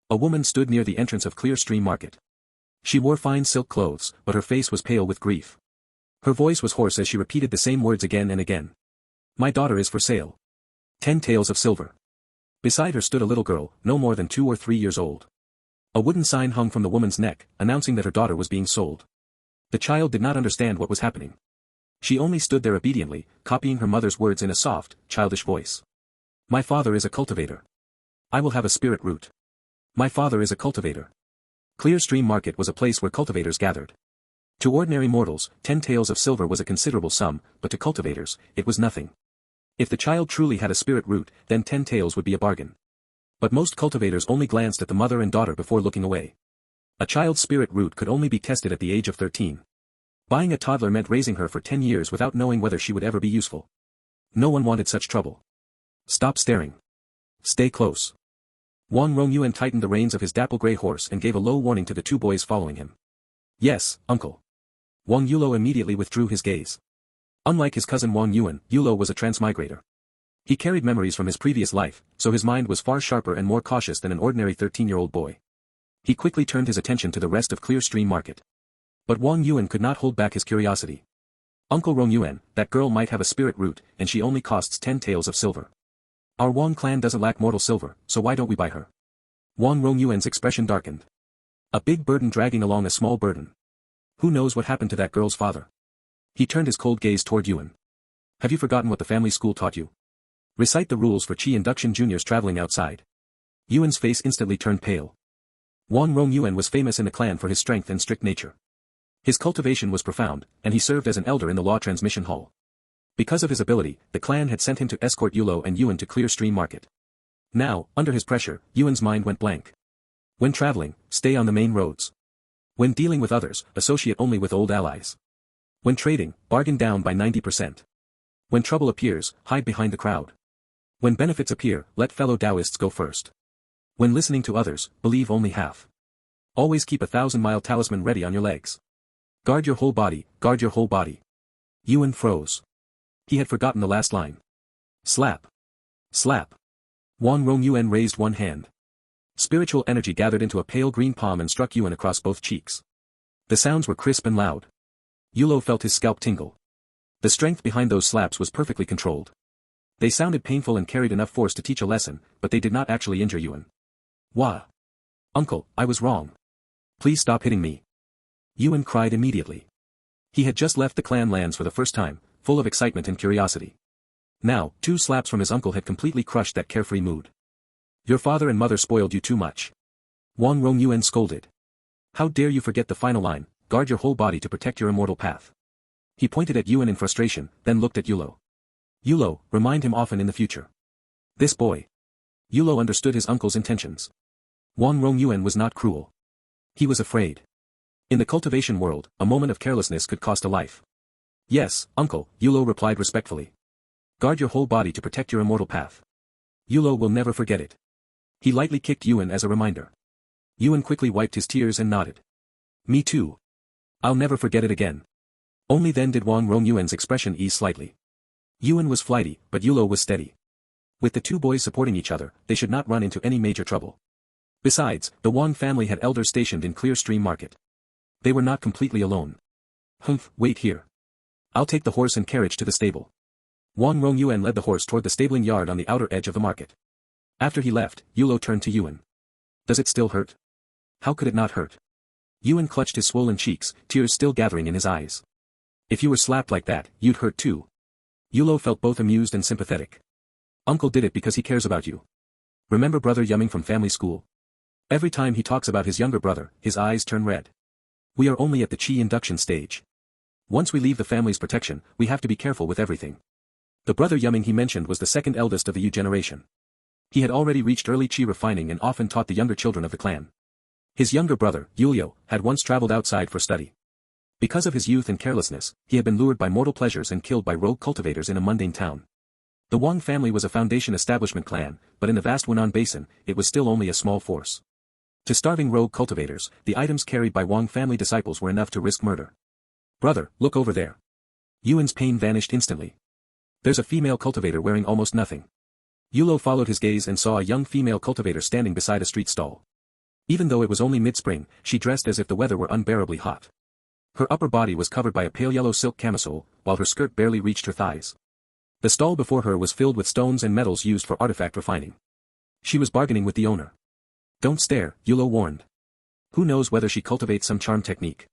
A woman stood near the entrance of Clear Stream Market. She wore fine silk clothes, but her face was pale with grief. Her voice was hoarse as she repeated the same words again and again. My daughter is for sale. 10 taels of silver. Beside her stood a little girl, no more than 2 or 3 years old. A wooden sign hung from the woman's neck, announcing that her daughter was being sold. The child did not understand what was happening. She only stood there obediently, copying her mother's words in a soft, childish voice. My father is a cultivator. I will have a spirit root. My father is a cultivator. Clear Stream Market was a place where cultivators gathered. To ordinary mortals, 10 taels of silver was a considerable sum, but to cultivators, it was nothing. If the child truly had a spirit root, then 10 taels would be a bargain. But most cultivators only glanced at the mother and daughter before looking away. A child's spirit root could only be tested at the age of 13. Buying a toddler meant raising her for 10 years without knowing whether she would ever be useful. No one wanted such trouble. Stop staring. Stay close. Wang Rongyuan tightened the reins of his dapple gray horse and gave a low warning to the 2 boys following him. Yes, uncle. Wang Yulo immediately withdrew his gaze. Unlike his cousin Wang Yuan, Yulo was a transmigrator. He carried memories from his previous life, so his mind was far sharper and more cautious than an ordinary 13-year-old boy. He quickly turned his attention to the rest of Clear Stream Market. But Wang Yuan could not hold back his curiosity. Uncle Rongyuan, that girl might have a spirit root, and she only costs 10 taels of silver. Our Wang clan doesn't lack mortal silver, so why don't we buy her? Wang Rongyuan's expression darkened. A big burden dragging along a small burden. Who knows what happened to that girl's father? He turned his cold gaze toward Yuan. Have you forgotten what the family school taught you? Recite the rules for Qi induction juniors traveling outside. Yuan's face instantly turned pale. Wang Rongyuan was famous in the clan for his strength and strict nature. His cultivation was profound, and he served as an elder in the law transmission hall. Because of his ability, the clan had sent him to escort Yulo and Yuan to Clear Stream Market. Now, under his pressure, Yuan's mind went blank. When traveling, stay on the main roads. When dealing with others, associate only with old allies. When trading, bargain down by 90%. When trouble appears, hide behind the crowd. When benefits appear, let fellow Taoists go first. When listening to others, believe only half. Always keep a 1,000-mile talisman ready on your legs. Guard your whole body, guard your whole body. Yuan froze. He had forgotten the last line. Slap. Slap. Wang Rongyuan raised one hand. Spiritual energy gathered into a pale green palm and struck Yuan across both cheeks. The sounds were crisp and loud. Yulo felt his scalp tingle. The strength behind those slaps was perfectly controlled. They sounded painful and carried enough force to teach a lesson, but they did not actually injure Yuan. Wah! Uncle, I was wrong. Please stop hitting me. Yuan cried immediately. He had just left the clan lands for the first time, full of excitement and curiosity. Now, 2 slaps from his uncle had completely crushed that carefree mood. Your father and mother spoiled you too much. Wang Rongyuan scolded. How dare you forget the final line, guard your whole body to protect your immortal path. He pointed at Yuan in frustration, then looked at Yulo. Yulo, remind him often in the future. This boy. Yulo understood his uncle's intentions. Wang Rongyuan was not cruel. He was afraid. In the cultivation world, a moment of carelessness could cost a life. Yes, uncle, Yulo replied respectfully. Guard your whole body to protect your immortal path. Yulo will never forget it. He lightly kicked Yuan as a reminder. Yuan quickly wiped his tears and nodded. Me too. I'll never forget it again. Only then did Wang Rongyuan's expression ease slightly. Yuan was flighty, but Yulo was steady. With the 2 boys supporting each other, they should not run into any major trouble. Besides, the Wang family had elders stationed in Clear Stream Market. They were not completely alone. Humph, wait here. I'll take the horse and carriage to the stable. Wang Rongyuan led the horse toward the stabling yard on the outer edge of the market. After he left, Yulo turned to Yuan. Does it still hurt? How could it not hurt? Yuan clutched his swollen cheeks, tears still gathering in his eyes. If you were slapped like that, you'd hurt too. Yulo felt both amused and sympathetic. Uncle did it because he cares about you. Remember brother Yumming from family school? Every time he talks about his younger brother, his eyes turn red. We are only at the Qi induction stage. Once we leave the family's protection, we have to be careful with everything. The brother Yumming he mentioned was the second eldest of the Yu generation. He had already reached early Qi refining and often taught the younger children of the clan. His younger brother, Yulio, had once traveled outside for study. Because of his youth and carelessness, he had been lured by mortal pleasures and killed by rogue cultivators in a mundane town. The Wang family was a foundation establishment clan, but in the vast Hunan Basin, it was still only a small force. To starving rogue cultivators, the items carried by Wang family disciples were enough to risk murder. Brother, look over there. Yuan's pain vanished instantly. There's a female cultivator wearing almost nothing. Yulo followed his gaze and saw a young female cultivator standing beside a street stall. Even though it was only mid-spring, she dressed as if the weather were unbearably hot. Her upper body was covered by a pale yellow silk camisole, while her skirt barely reached her thighs. The stall before her was filled with stones and metals used for artifact refining. She was bargaining with the owner. Don't stare, Yulo warned. Who knows whether she cultivates some charm technique.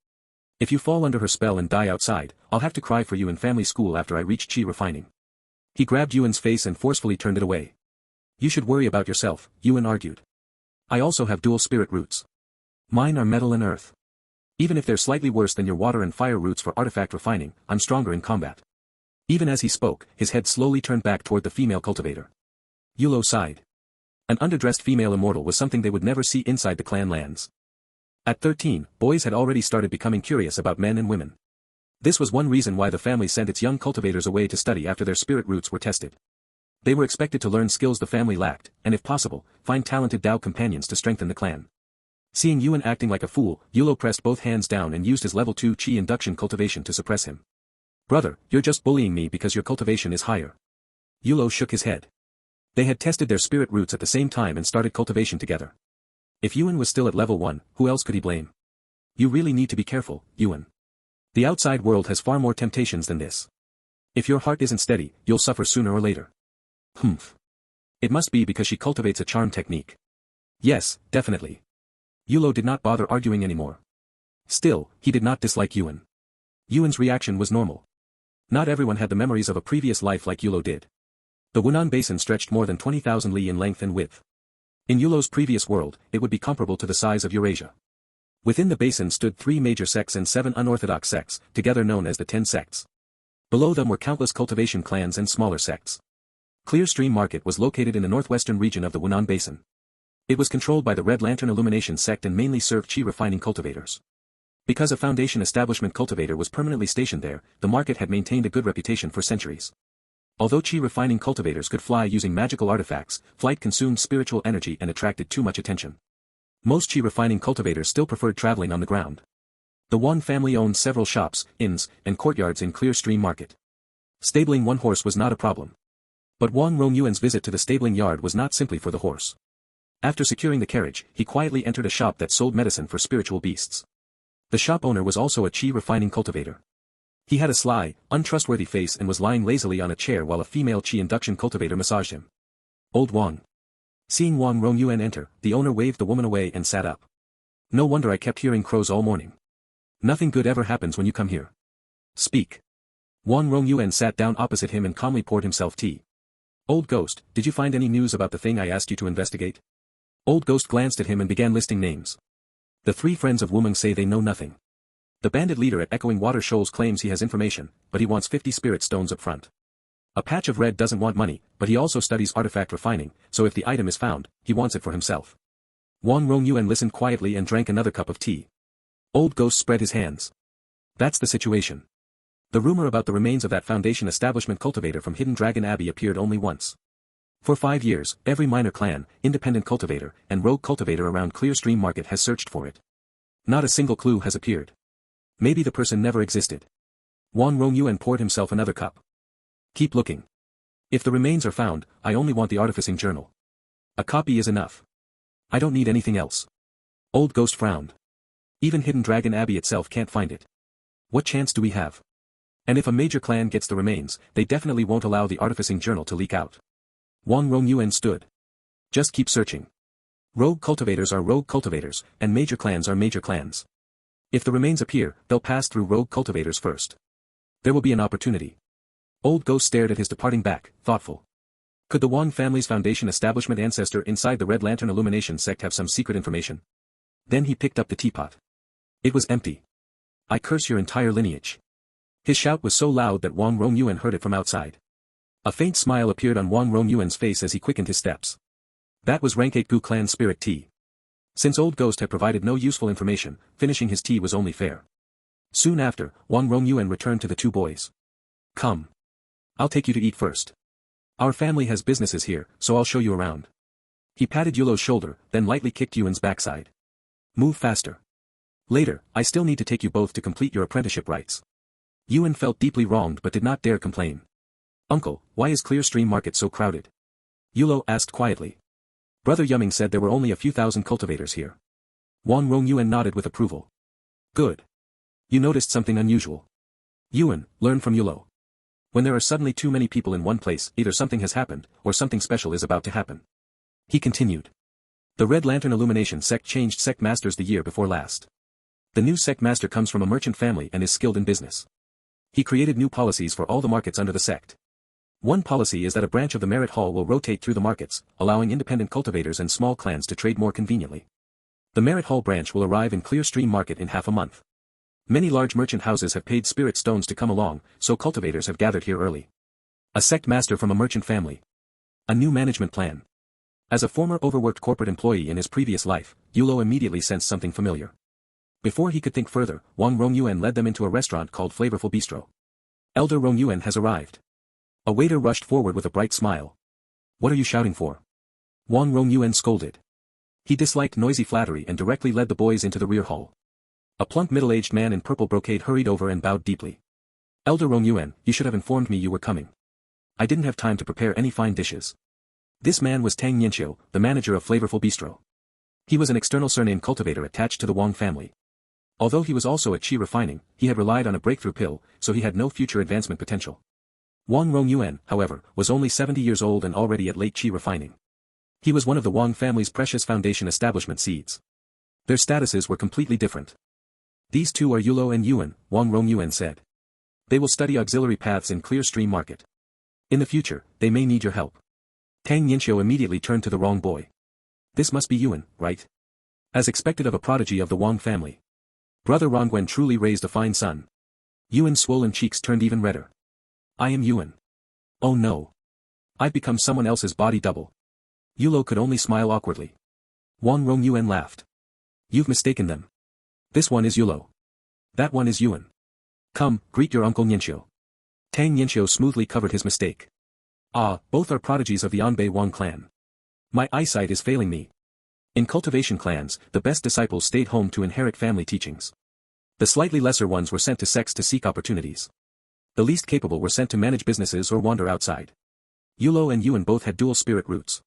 If you fall under her spell and die outside, I'll have to cry for you in family school after I reach chi refining. He grabbed Yuan's face and forcefully turned it away. You should worry about yourself, Yuan argued. I also have dual spirit roots. Mine are metal and earth. Even if they're slightly worse than your water and fire roots for artifact refining, I'm stronger in combat. Even as he spoke, his head slowly turned back toward the female cultivator. Yulo sighed. An underdressed female immortal was something they would never see inside the clan lands. At 13, boys had already started becoming curious about men and women. This was one reason why the family sent its young cultivators away to study after their spirit roots were tested. They were expected to learn skills the family lacked, and if possible, find talented Dao companions to strengthen the clan. Seeing Yuan acting like a fool, Yulo pressed both hands down and used his level 2 chi induction cultivation to suppress him. Brother, you're just bullying me because your cultivation is higher. Yulo shook his head. They had tested their spirit roots at the same time and started cultivation together. If Yuan was still at level 1, who else could he blame? You really need to be careful, Yuan. The outside world has far more temptations than this. If your heart isn't steady, you'll suffer sooner or later. Humph. It must be because she cultivates a charm technique. Yes, definitely. Yulo did not bother arguing anymore. Still, he did not dislike Yuan. Yuan's reaction was normal. Not everyone had the memories of a previous life like Yulo did. The Wunan Basin stretched more than 20,000 li in length and width. In Yulo's previous world, it would be comparable to the size of Eurasia. Within the basin stood 3 major sects and 7 unorthodox sects, together known as the 10 sects. Below them were countless cultivation clans and smaller sects. Clear Stream Market was located in the northwestern region of the Wunan Basin. It was controlled by the Red Lantern Illumination sect and mainly served chi refining cultivators. Because a Foundation establishment cultivator was permanently stationed there, the market had maintained a good reputation for centuries. Although chi refining cultivators could fly using magical artifacts, flight consumed spiritual energy and attracted too much attention. Most chi refining cultivators still preferred traveling on the ground. The Wang family owned several shops, inns, and courtyards in Clear Stream Market. Stabling one horse was not a problem. But Wang Rongyuan's visit to the stabling yard was not simply for the horse. After securing the carriage, he quietly entered a shop that sold medicine for spiritual beasts. The shop owner was also a chi refining cultivator. He had a sly, untrustworthy face and was lying lazily on a chair while a female chi induction cultivator massaged him. Old Wang. Seeing Wang Rongyuan enter, the owner waved the woman away and sat up. No wonder I kept hearing crows all morning. Nothing good ever happens when you come here. Speak. Wang Rongyuan sat down opposite him and calmly poured himself tea. Old Ghost, did you find any news about the thing I asked you to investigate? Old Ghost glanced at him and began listing names. The 3 friends of Wumeng say they know nothing. The bandit leader at Echoing Water Shoals claims he has information, but he wants 50 spirit stones up front. A Patch of Red doesn't want money, but he also studies artifact refining, so if the item is found, he wants it for himself. Wang Rongyuan listened quietly and drank another cup of tea. Old Ghost spread his hands. That's the situation. The rumor about the remains of that Foundation establishment cultivator from Hidden Dragon Abbey appeared only once. For 5 years, every minor clan, independent cultivator, and rogue cultivator around Clear Stream Market has searched for it. Not a single clue has appeared. Maybe the person never existed. Wang Rongyuan poured himself another cup. Keep looking. If the remains are found, I only want the artificing journal. A copy is enough. I don't need anything else. Old Ghost frowned. Even Hidden Dragon Abbey itself can't find it. What chance do we have? And if a major clan gets the remains, they definitely won't allow the artificing journal to leak out. Wang Rongyuan stood. Just keep searching. Rogue cultivators are rogue cultivators, and major clans are major clans. If the remains appear, they'll pass through rogue cultivators first. There will be an opportunity. Old Ghost stared at his departing back, thoughtful. Could the Wang family's Foundation establishment ancestor inside the Red Lantern Illumination sect have some secret information? Then he picked up the teapot. It was empty. I curse your entire lineage. His shout was so loud that Wang Rongyuan heard it from outside. A faint smile appeared on Wang Rongyuan's face as he quickened his steps. That was rank 8 Gu clan spirit tea. Since Old Ghost had provided no useful information, finishing his tea was only fair. Soon after, Wang Rongyuan returned to the 2 boys. Come. I'll take you to eat first. Our family has businesses here, so I'll show you around. He patted Yulo's shoulder, then lightly kicked Yuan's backside. Move faster. Later, I still need to take you both to complete your apprenticeship rites. Yuan felt deeply wronged but did not dare complain. Uncle, why is Clear Stream Market so crowded? Yulo asked quietly. Brother Yumming said there were only a few thousand cultivators here. Wang Rongyuan nodded with approval. Good. You noticed something unusual. Yuan, learn from Yulo. When there are suddenly too many people in one place, either something has happened, or something special is about to happen. He continued. The Red Lantern Illumination sect changed sect masters the year before last. The new sect master comes from a merchant family and is skilled in business. He created new policies for all the markets under the sect. One policy is that a branch of the Merit Hall will rotate through the markets, allowing independent cultivators and small clans to trade more conveniently. The Merit Hall branch will arrive in Clear Stream Market in half a month. Many large merchant houses have paid spirit stones to come along, so cultivators have gathered here early. A sect master from a merchant family. A new management plan. As a former overworked corporate employee in his previous life, Yulo immediately sensed something familiar. Before he could think further, Wang Rongyuan led them into a restaurant called Flavorful Bistro. Elder Rongyuan has arrived. A waiter rushed forward with a bright smile. What are you shouting for? Wang Rongyuan scolded. He disliked noisy flattery and directly led the boys into the rear hall. A plump middle-aged man in purple brocade hurried over and bowed deeply. Elder Rongyuan, you should have informed me you were coming. I didn't have time to prepare any fine dishes. This man was Tang Yanxiu, the manager of Flavorful Bistro. He was an external surname cultivator attached to the Wang family. Although he was also at Qi Refining, he had relied on a breakthrough pill, so he had no future advancement potential. Wang Rongyuan, however, was only 70 years old and already at late Qi Refining. He was one of the Wang family's precious foundation establishment seeds. Their statuses were completely different. These two are Yulo and Yuan, Wang Rongyuan said. They will study auxiliary paths in Clear Stream Market. In the future, they may need your help. Tang Yanxiu immediately turned to the wrong boy. This must be Yuan, right? As expected of a prodigy of the Wang family. Brother Rongwen truly raised a fine son. Yuan's swollen cheeks turned even redder. I am Yuan. Oh no. I've become someone else's body double. Yulo could only smile awkwardly. Wang Rongyuan laughed. You've mistaken them. This one is Yulo. That one is Yuan. Come, greet your uncle Yanxiu. Tang Yanxiu smoothly covered his mistake. Ah, both are prodigies of the Anbei Wang clan. My eyesight is failing me. In cultivation clans, the best disciples stayed home to inherit family teachings. The slightly lesser ones were sent to sects to seek opportunities. The least capable were sent to manage businesses or wander outside. Yulo and Yuan both had dual spirit roots.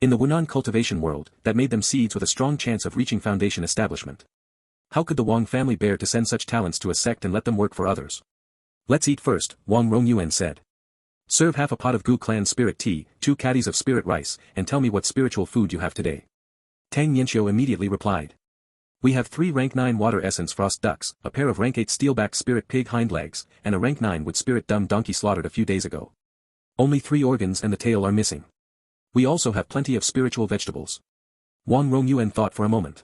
In the Wunan cultivation world, that made them seeds with a strong chance of reaching foundation establishment. How could the Wang family bear to send such talents to a sect and let them work for others? Let's eat first, Wang Rongyuan said. Serve half a pot of Gu clan spirit tea, 2 caddies of spirit rice, and tell me what spiritual food you have today. Tang Yanxiu immediately replied. We have 3 rank 9 water essence frost ducks, a pair of rank 8 steelback spirit pig hind legs, and a rank 9 wood spirit dumb donkey slaughtered a few days ago. Only 3 organs and the tail are missing. We also have plenty of spiritual vegetables. Wang Rongyuan thought for a moment.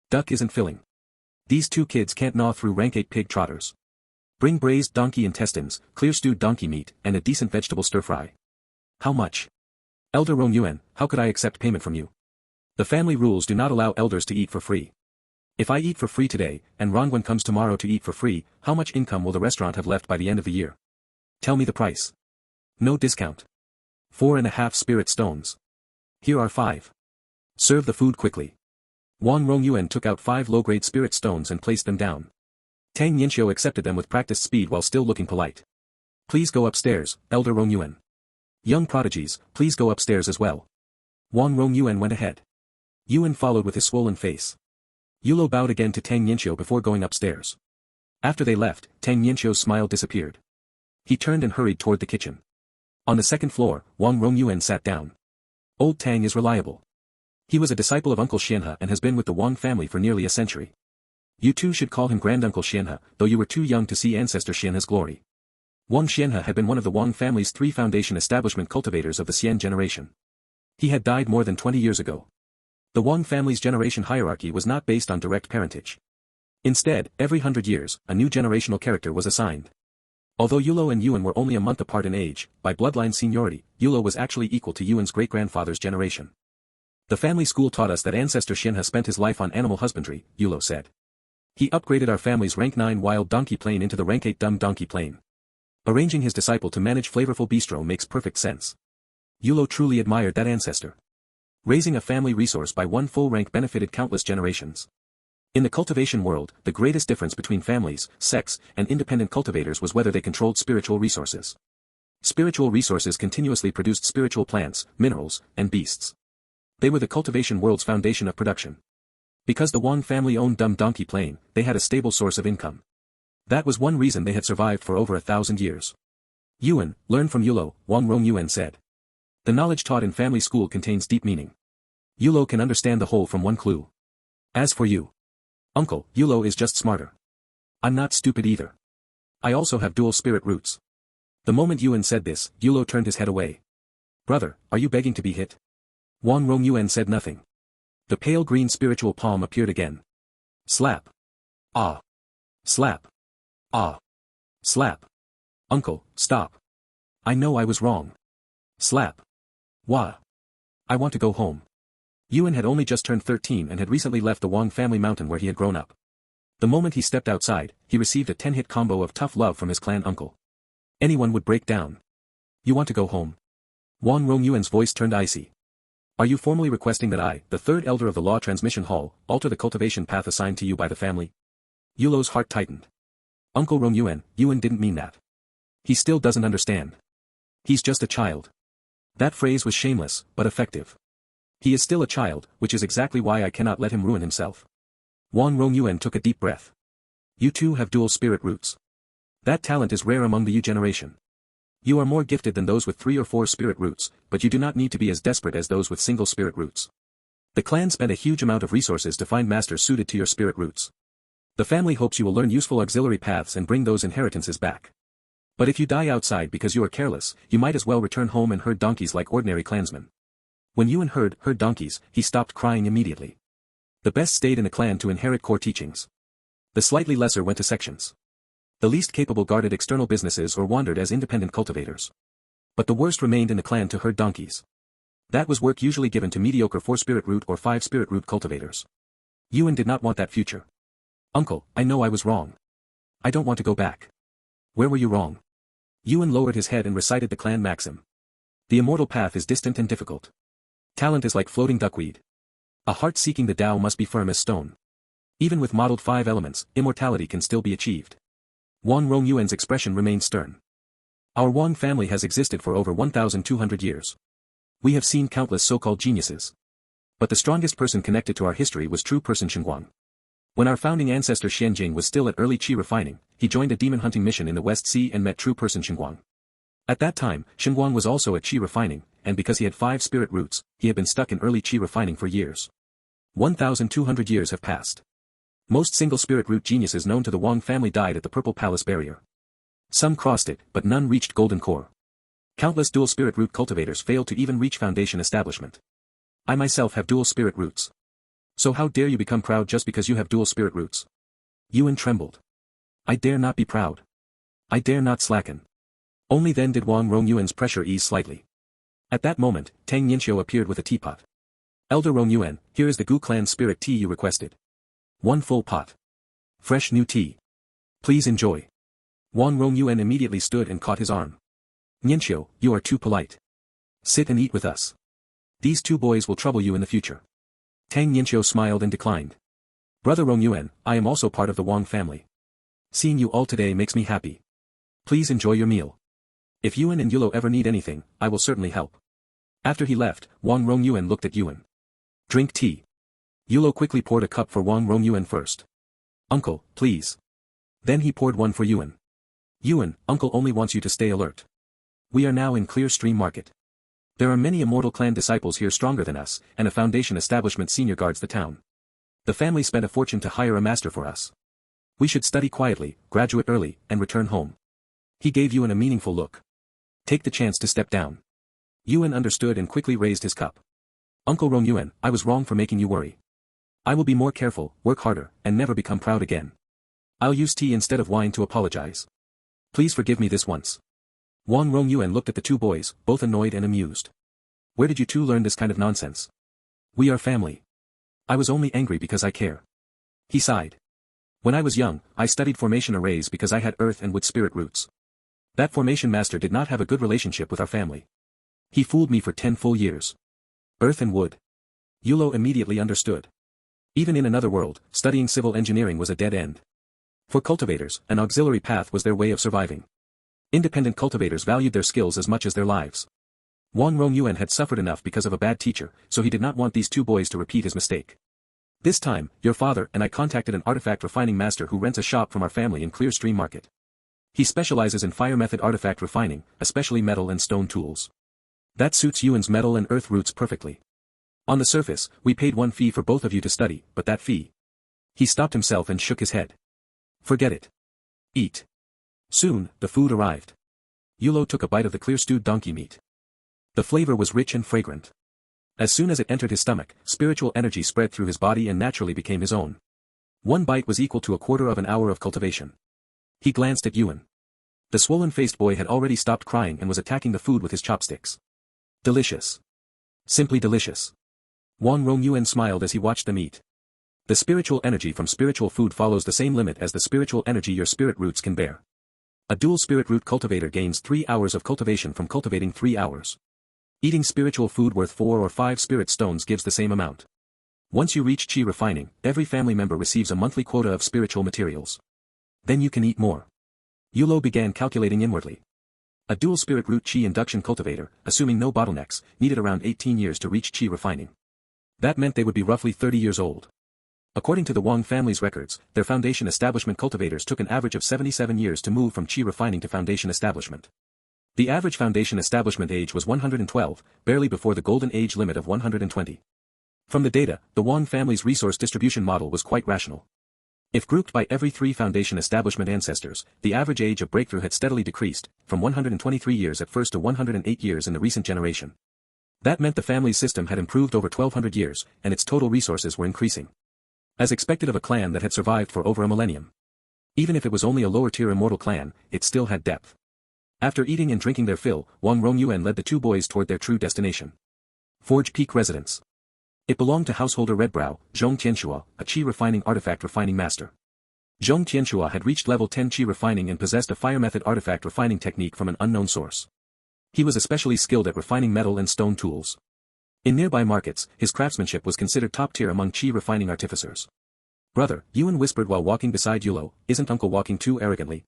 Duck isn't filling. These 2 kids can't gnaw through rank 8 pig trotters. Bring braised donkey intestines, clear stewed donkey meat, and a decent vegetable stir-fry. How much? Elder Rongyuan, how could I accept payment from you? The family rules do not allow elders to eat for free. If I eat for free today, and Rongwen comes tomorrow to eat for free, how much income will the restaurant have left by the end of the year? Tell me the price. No discount. 4.5 spirit stones. Here are 5. Serve the food quickly. Wang Rongyuan took out 5 low-grade spirit stones and placed them down. Tang Yanxiu accepted them with practiced speed while still looking polite. Please go upstairs, Elder Rongyuan. Young prodigies, please go upstairs as well. Wang Rongyuan went ahead. Yuan followed with his swollen face. Yulo bowed again to Tang Yanxiu before going upstairs. After they left, Tang Yanxiu's smile disappeared. He turned and hurried toward the kitchen. On the second floor, Wang Rongyuan sat down. Old Tang is reliable. He was a disciple of Uncle Xianhe and has been with the Wang family for nearly a century. You too should call him Granduncle Xianhe, though you were too young to see Ancestor Xianhe's glory. Wang Xianhe had been one of the Wang family's 3 foundation establishment cultivators of the Xian generation. He had died more than 20 years ago. The Wang family's generation hierarchy was not based on direct parentage. Instead, every 100 years, a new generational character was assigned. Although Yulo and Yuan were only a month apart in age, by bloodline seniority, Yulo was actually equal to Yuan's great-grandfather's generation. The family school taught us that Ancestor Xianhe spent his life on animal husbandry, Yulo said. He upgraded our family's rank 9 wild donkey plane into the rank 8 dumb donkey plane. Arranging his disciple to manage Flavorful Bistro makes perfect sense. Yulo truly admired that ancestor. Raising a family resource by 1 full rank benefited countless generations. In the cultivation world, the greatest difference between families, sects, and independent cultivators was whether they controlled spiritual resources. Spiritual resources continuously produced spiritual plants, minerals, and beasts. They were the cultivation world's foundation of production. Because the Wang family owned Dumb Donkey Plain, they had a stable source of income. That was one reason they had survived for over 1,000 years. Yuan, learn from Yulo, Wang Rongyuan said. The knowledge taught in family school contains deep meaning. Yulo can understand the whole from one clue. As for you, uncle, Yulo is just smarter. I'm not stupid either. I also have dual spirit roots. The moment Yuan said this, Yulo turned his head away. Brother, are you begging to be hit? Wang Rongyuan said nothing. The pale green spiritual palm appeared again. Slap. Ah. Slap. Ah. Slap. Uncle, stop. I know I was wrong. Slap. Wah. I want to go home. Yuan had only just turned 13 and had recently left the Wang family mountain where he had grown up. The moment he stepped outside, he received a 10-hit combo of tough love from his clan uncle. Anyone would break down. You want to go home? Wang Rongyuan's voice turned icy. Are you formally requesting that I, the third elder of the Law Transmission Hall, alter the cultivation path assigned to you by the family? Yulo's heart tightened. Uncle Rongyuan, Yuan didn't mean that. He still doesn't understand. He's just a child. That phrase was shameless, but effective. He is still a child, which is exactly why I cannot let him ruin himself. Wang Rongyuan took a deep breath. You too have dual spirit roots. That talent is rare among the Yu generation. You are more gifted than those with 3 or 4 spirit roots, but you do not need to be as desperate as those with single spirit roots. The clan spent a huge amount of resources to find masters suited to your spirit roots. The family hopes you will learn useful auxiliary paths and bring those inheritances back. But if you die outside because you are careless, you might as well return home and herd donkeys like ordinary clansmen. When Yuan herd donkeys, he stopped crying immediately. The best stayed in the clan to inherit core teachings. The slightly lesser went to sections. The least capable guarded external businesses or wandered as independent cultivators. But the worst remained in the clan to herd donkeys. That was work usually given to mediocre 4-spirit root or 5-spirit root cultivators. Yuan did not want that future. Uncle, I know I was wrong. I don't want to go back. Where were you wrong? Yuan lowered his head and recited the clan maxim. The immortal path is distant and difficult. Talent is like floating duckweed. A heart seeking the Tao must be firm as stone. Even with modeled 5 elements, immortality can still be achieved. Wang Rongyuan's expression remained stern. Our Wang family has existed for over 1,200 years. We have seen countless so-called geniuses. But the strongest person connected to our history was true person Xinguang. When our founding ancestor Xianjing was still at early qi refining, he joined a demon hunting mission in the West Sea and met true person Xinguang. At that time, Xinguang was also at qi refining, and because he had 5 spirit roots, he had been stuck in early qi refining for years. 1,200 years have passed. Most single spirit root geniuses known to the Wang family died at the Purple Palace barrier. Some crossed it, but none reached Golden Core. Countless dual spirit root cultivators failed to even reach foundation establishment. I myself have dual spirit roots. So how dare you become proud just because you have dual spirit roots? Yuan trembled. I dare not be proud. I dare not slacken. Only then did Wang Rongyuan's pressure ease slightly. At that moment, Tang Yinxiu appeared with a teapot. Elder Rongyuan, here is the Gu clan spirit tea you requested. 1 full pot. Fresh new tea. Please enjoy. Wang Rongyuan immediately stood and caught his arm. Yinxiu, you are too polite. Sit and eat with us. These 2 boys will trouble you in the future. Tang Yinxiu smiled and declined. Brother Rongyuan, I am also part of the Wang family. Seeing you all today makes me happy. Please enjoy your meal. If Yuan and Yulo ever need anything, I will certainly help. After he left, Wang Rongyuan looked at Yuan. Drink tea. Yulo quickly poured a cup for Wang Rongyuan first. Uncle, please. Then he poured one for Yuan. Yuan, uncle only wants you to stay alert. We are now in Clear Stream Market. There are many Immortal Clan disciples here stronger than us, and a foundation establishment senior guards the town. The family spent a fortune to hire a master for us. We should study quietly, graduate early, and return home. He gave Yuan a meaningful look. Take the chance to step down. Yuan understood and quickly raised his cup. Uncle Rongyuan, I was wrong for making you worry. I will be more careful, work harder, and never become proud again. I'll use tea instead of wine to apologize. Please forgive me this once. Wang Rongyuan looked at the 2 boys, both annoyed and amused. Where did you 2 learn this kind of nonsense? We are family. I was only angry because I care. He sighed. When I was young, I studied formation arrays because I had earth and wood spirit roots. That formation master did not have a good relationship with our family. He fooled me for 10 full years. Earth and wood. Yulo immediately understood. Even in another world, studying civil engineering was a dead end. For cultivators, an auxiliary path was their way of surviving. Independent cultivators valued their skills as much as their lives. Wang Rongyuan had suffered enough because of a bad teacher, so he did not want these 2 boys to repeat his mistake. This time, your father and I contacted an artifact refining master who rents a shop from our family in Clearstream Market. He specializes in fire method artifact refining, especially metal and stone tools. That suits Yuan's metal and earth roots perfectly. On the surface, we paid one fee for both of you to study, but that fee. He stopped himself and shook his head. Forget it. Eat. Soon, the food arrived. Yulo took a bite of the clear-stewed donkey meat. The flavor was rich and fragrant. As soon as it entered his stomach, spiritual energy spread through his body and naturally became his own. One bite was equal to a quarter of an hour of cultivation. He glanced at Yuan. The swollen-faced boy had already stopped crying and was attacking the food with his chopsticks. Delicious. Simply delicious. Wang Rongyuan smiled as he watched them eat. The spiritual energy from spiritual food follows the same limit as the spiritual energy your spirit roots can bear. A dual spirit root cultivator gains 3 hours of cultivation from cultivating 3 hours. Eating spiritual food worth 4 or 5 spirit stones gives the same amount. Once you reach chi refining, every family member receives a monthly quota of spiritual materials. Then you can eat more. Yulo began calculating inwardly. A dual spirit root chi induction cultivator, assuming no bottlenecks, needed around 18 years to reach chi refining. That meant they would be roughly 30 years old. According to the Wang family's records, their foundation establishment cultivators took an average of 77 years to move from chi refining to foundation establishment. The average foundation establishment age was 112, barely before the golden age limit of 120. From the data, the Wang family's resource distribution model was quite rational. If grouped by every 3 foundation establishment ancestors, the average age of breakthrough had steadily decreased, from 123 years at first to 108 years in the recent generation. That meant the family's system had improved over 1200 years, and its total resources were increasing. As expected of a clan that had survived for over a millennium. Even if it was only a lower-tier immortal clan, it still had depth. After eating and drinking their fill, Wang Rongyuan led the 2 boys toward their true destination. Forge Peak Residence. It belonged to householder Redbrow, Zhong Tianxua, a chi refining artifact refining master. Zhong Tianxua had reached level 10 chi refining and possessed a fire method artifact refining technique from an unknown source. He was especially skilled at refining metal and stone tools. In nearby markets, his craftsmanship was considered top-tier among chi refining artificers. Brother, Yuan whispered while walking beside Yulo, isn't Uncle walking too arrogantly?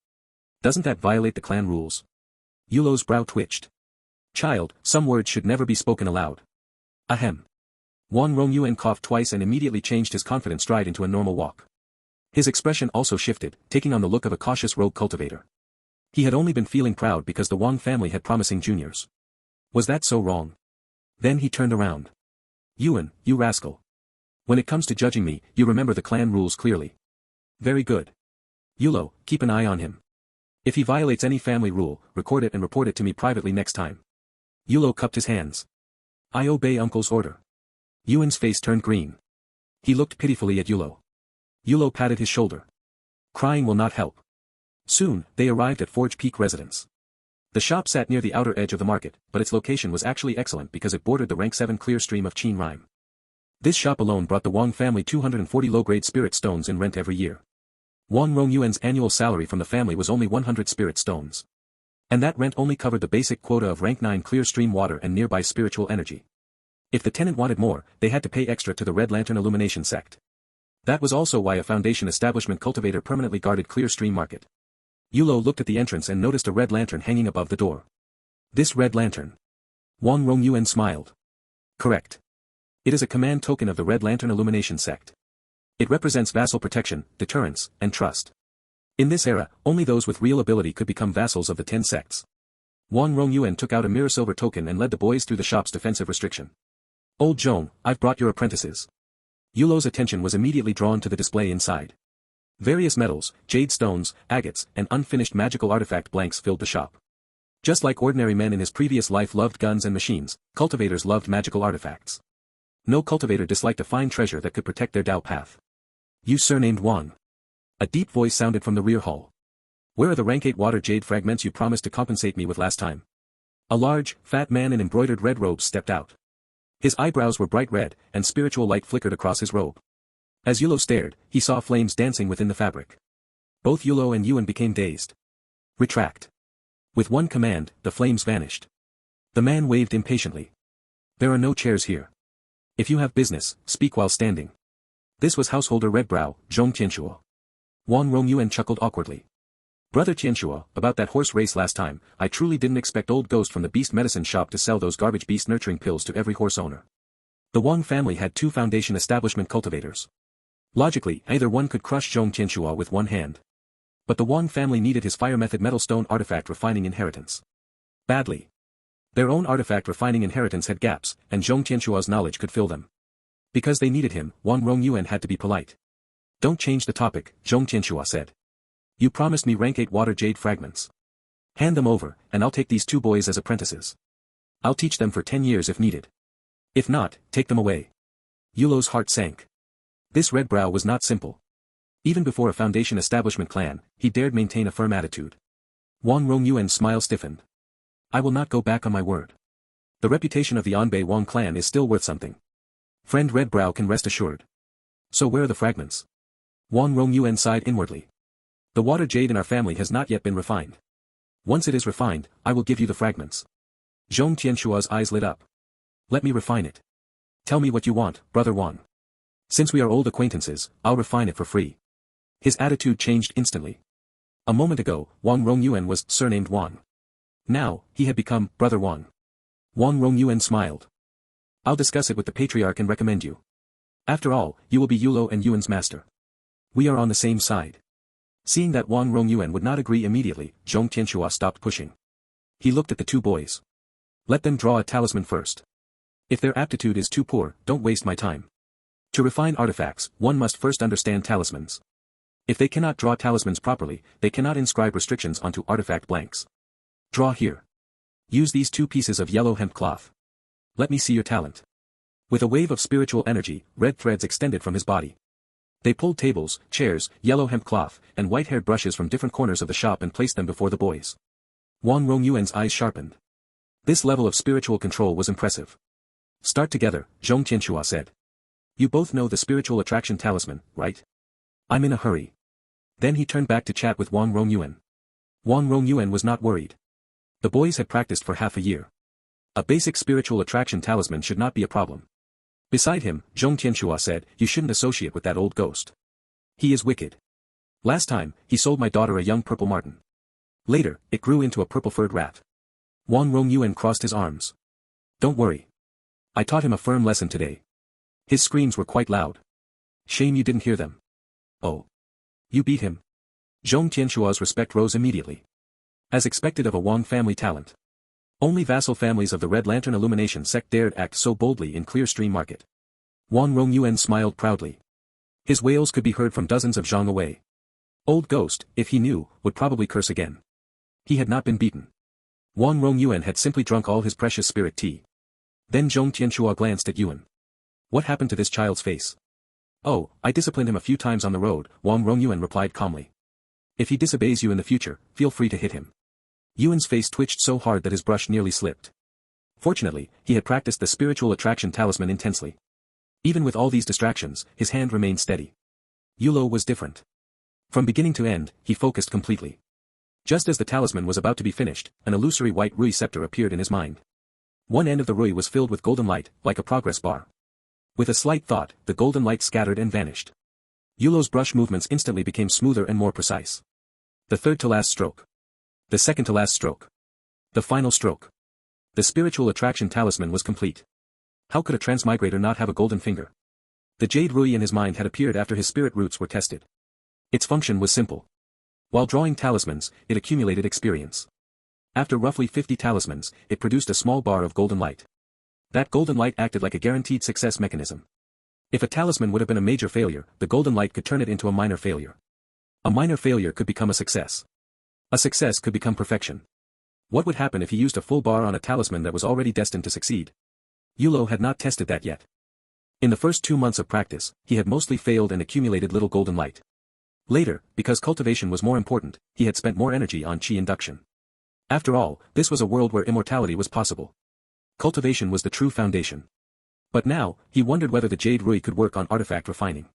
Doesn't that violate the clan rules? Yulo's brow twitched. Child, some words should never be spoken aloud. Ahem. Wang Rongyuan coughed twice and immediately changed his confident stride into a normal walk. His expression also shifted, taking on the look of a cautious rogue cultivator. He had only been feeling proud because the Wang family had promising juniors. Was that so wrong? Then he turned around. Yuan, you rascal. When it comes to judging me, you remember the clan rules clearly. Very good. Yulo, keep an eye on him. If he violates any family rule, record it and report it to me privately next time. Yulo cupped his hands. I obey Uncle's order. Yuan's face turned green. He looked pitifully at Yulo. Yulo patted his shoulder. Crying will not help. Soon, they arrived at Forge Peak Residence. The shop sat near the outer edge of the market, but its location was actually excellent because it bordered the rank 7 clear stream of Qin Rime. This shop alone brought the Wang family 240 low-grade spirit stones in rent every year. Wang Rongyuan's annual salary from the family was only 100 spirit stones. And that rent only covered the basic quota of rank 9 clear stream water and nearby spiritual energy. If the tenant wanted more, they had to pay extra to the Red Lantern Illumination sect. That was also why a foundation establishment cultivator permanently guarded Clear Stream Market. Yulo looked at the entrance and noticed a red lantern hanging above the door. This red lantern. Wang Rongyuan smiled. Correct. It is a command token of the Red Lantern Illumination sect. It represents vassal protection, deterrence, and trust. In this era, only those with real ability could become vassals of the 10 sects. Wang Rongyuan took out a mirror silver token and led the boys through the shop's defensive restriction. Old Zhong, I've brought your apprentices. Yulo's attention was immediately drawn to the display inside. Various metals, jade stones, agates, and unfinished magical artifact blanks filled the shop. Just like ordinary men in his previous life loved guns and machines, cultivators loved magical artifacts. No cultivator disliked a fine treasure that could protect their Dao path. You surnamed Wang. A deep voice sounded from the rear hall. Where are the rank 8 water jade fragments you promised to compensate me with last time? A large, fat man in embroidered red robes stepped out. His eyebrows were bright red, and spiritual light flickered across his robe. As Yulo stared, he saw flames dancing within the fabric. Both Yulo and Yuan became dazed. Retract. With one command, the flames vanished. The man waved impatiently. There are no chairs here. If you have business, speak while standing. This was householder Redbrow, Zhong Tianxua. Wang Rongyuan chuckled awkwardly. Brother Tianxua, about that horse race last time, I truly didn't expect old Ghost from the beast medicine shop to sell those garbage beast nurturing pills to every horse owner. The Wang family had 2 foundation establishment cultivators. Logically, either one could crush Zhong Tianxua with one hand. But the Wang family needed his fire method metal stone artifact refining inheritance. Badly. Their own artifact refining inheritance had gaps, and Zhong Tianxua's knowledge could fill them. Because they needed him, Wang Rongyuan had to be polite. Don't change the topic, Zhong Tianxua said. You promised me rank 8 water jade fragments. Hand them over, and I'll take these 2 boys as apprentices. I'll teach them for 10 years if needed. If not, take them away. Yulo's heart sank. This red brow was not simple. Even before a foundation establishment clan, he dared maintain a firm attitude. Wang Rongyuan's smile stiffened. I will not go back on my word. The reputation of the Anbei Wang clan is still worth something. Friend Red Brow can rest assured. So where are the fragments? Wang Rongyuan sighed inwardly. The water jade in our family has not yet been refined. Once it is refined, I will give you the fragments. Zhong Tianxua's eyes lit up. Let me refine it. Tell me what you want, Brother Wang. Since we are old acquaintances, I'll refine it for free. His attitude changed instantly. A moment ago, Wang Rongyuan was surnamed Wang. Now, he had become Brother Wang. Wang Rongyuan smiled. I'll discuss it with the Patriarch and recommend you. After all, you will be Yulo and Yuan's master. We are on the same side. Seeing that Wang Rongyuan would not agree immediately, Zhong Tianxua stopped pushing. He looked at the 2 boys. Let them draw a talisman first. If their aptitude is too poor, don't waste my time. To refine artifacts, one must first understand talismans. If they cannot draw talismans properly, they cannot inscribe restrictions onto artifact blanks. Draw here. Use these 2 pieces of yellow hemp cloth. Let me see your talent. With a wave of spiritual energy, red threads extended from his body. They pulled tables, chairs, yellow hemp cloth, and white-haired brushes from different corners of the shop and placed them before the boys. Wang Rongyuan's eyes sharpened. This level of spiritual control was impressive. Start together, Zhong Tianxua said. You both know the spiritual attraction talisman, right? I'm in a hurry. Then he turned back to chat with Wang Rongyuan. Wang Rongyuan was not worried. The boys had practiced for half a year. A basic spiritual attraction talisman should not be a problem. Beside him, Zhong Tianxua said, you shouldn't associate with that old ghost. He is wicked. Last time, he sold my daughter a young purple marten. Later, it grew into a purple-furred rat. Wang Rongyuan crossed his arms. Don't worry. I taught him a firm lesson today. His screams were quite loud. Shame you didn't hear them. Oh. You beat him. Zhong Tianxua's respect rose immediately. As expected of a Wang family talent. Only vassal families of the Red Lantern Illumination sect dared act so boldly in Clear Stream Market. Wang Rongyuan smiled proudly. His wails could be heard from dozens of zhang away. Old Ghost, if he knew, would probably curse again. He had not been beaten. Wang Rongyuan had simply drunk all his precious spirit tea. Then Zhong Tianxua glanced at Yuan. What happened to this child's face? Oh, I disciplined him a few times on the road, Wang Rongyuan replied calmly. If he disobeys you in the future, feel free to hit him. Yuan's face twitched so hard that his brush nearly slipped. Fortunately, he had practiced the spiritual attraction talisman intensely. Even with all these distractions, his hand remained steady. Yulo was different. From beginning to end, he focused completely. Just as the talisman was about to be finished, an illusory white Rui scepter appeared in his mind. One end of the Rui was filled with golden light, like a progress bar. With a slight thought, the golden light scattered and vanished. Yulo's brush movements instantly became smoother and more precise. The third to last stroke. The second to last stroke. The final stroke. The spiritual attraction talisman was complete. How could a transmigrator not have a golden finger? The jade Rui in his mind had appeared after his spirit roots were tested. Its function was simple. While drawing talismans, it accumulated experience. After roughly 50 talismans, it produced a small bar of golden light. That golden light acted like a guaranteed success mechanism. If a talisman would have been a major failure, the golden light could turn it into a minor failure. A minor failure could become a success. A success could become perfection. What would happen if he used a full bar on a talisman that was already destined to succeed? Yulo had not tested that yet. In the first 2 months of practice, he had mostly failed and accumulated little golden light. Later, because cultivation was more important, he had spent more energy on chi induction. After all, this was a world where immortality was possible. Cultivation was the true foundation. But now, he wondered whether the Jade Rui could work on artifact refining.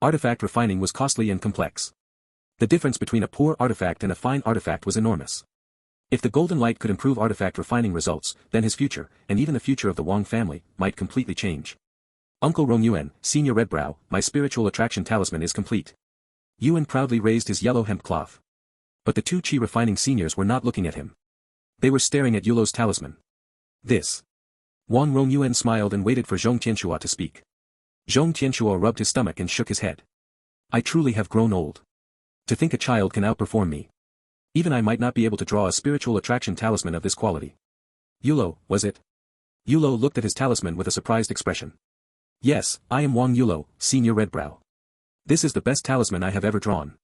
Artifact refining was costly and complex. The difference between a poor artifact and a fine artifact was enormous. If the golden light could improve artifact refining results, then his future, and even the future of the Wang family, might completely change. Uncle Rongyuan, Senior Redbrow, my spiritual attraction talisman is complete. Yuan proudly raised his yellow hemp cloth. But the two chi refining seniors were not looking at him. They were staring at Yulo's talisman. This. Wang Rongyuan smiled and waited for Zhong Tianxua to speak. Zhong Tianxua rubbed his stomach and shook his head. I truly have grown old. To think a child can outperform me. Even I might not be able to draw a spiritual attraction talisman of this quality. Yulo, was it? Yulo looked at his talisman with a surprised expression. Yes, I am Wang Yulo, Senior Redbrow. This is the best talisman I have ever drawn.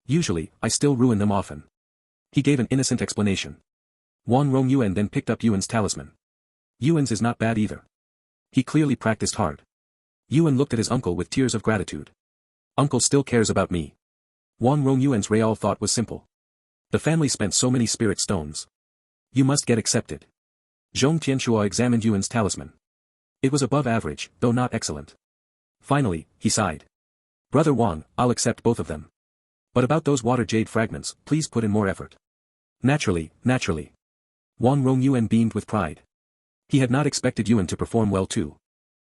Usually, I still ruin them often. He gave an innocent explanation. Wang Rongyuan then picked up Yuan's talisman. Yuan's is not bad either. He clearly practiced hard. Yuan looked at his uncle with tears of gratitude. Uncle still cares about me. Wang Rongyuan's real thought was simple. The family spent so many spirit stones. You must get accepted. Zhong Tianxua examined Yuan's talisman. It was above average, though not excellent. Finally, he sighed. Brother Wang, I'll accept both of them. But about those water jade fragments, please put in more effort. Naturally, naturally. Wang Rongyuan beamed with pride. He had not expected Yuan to perform well too.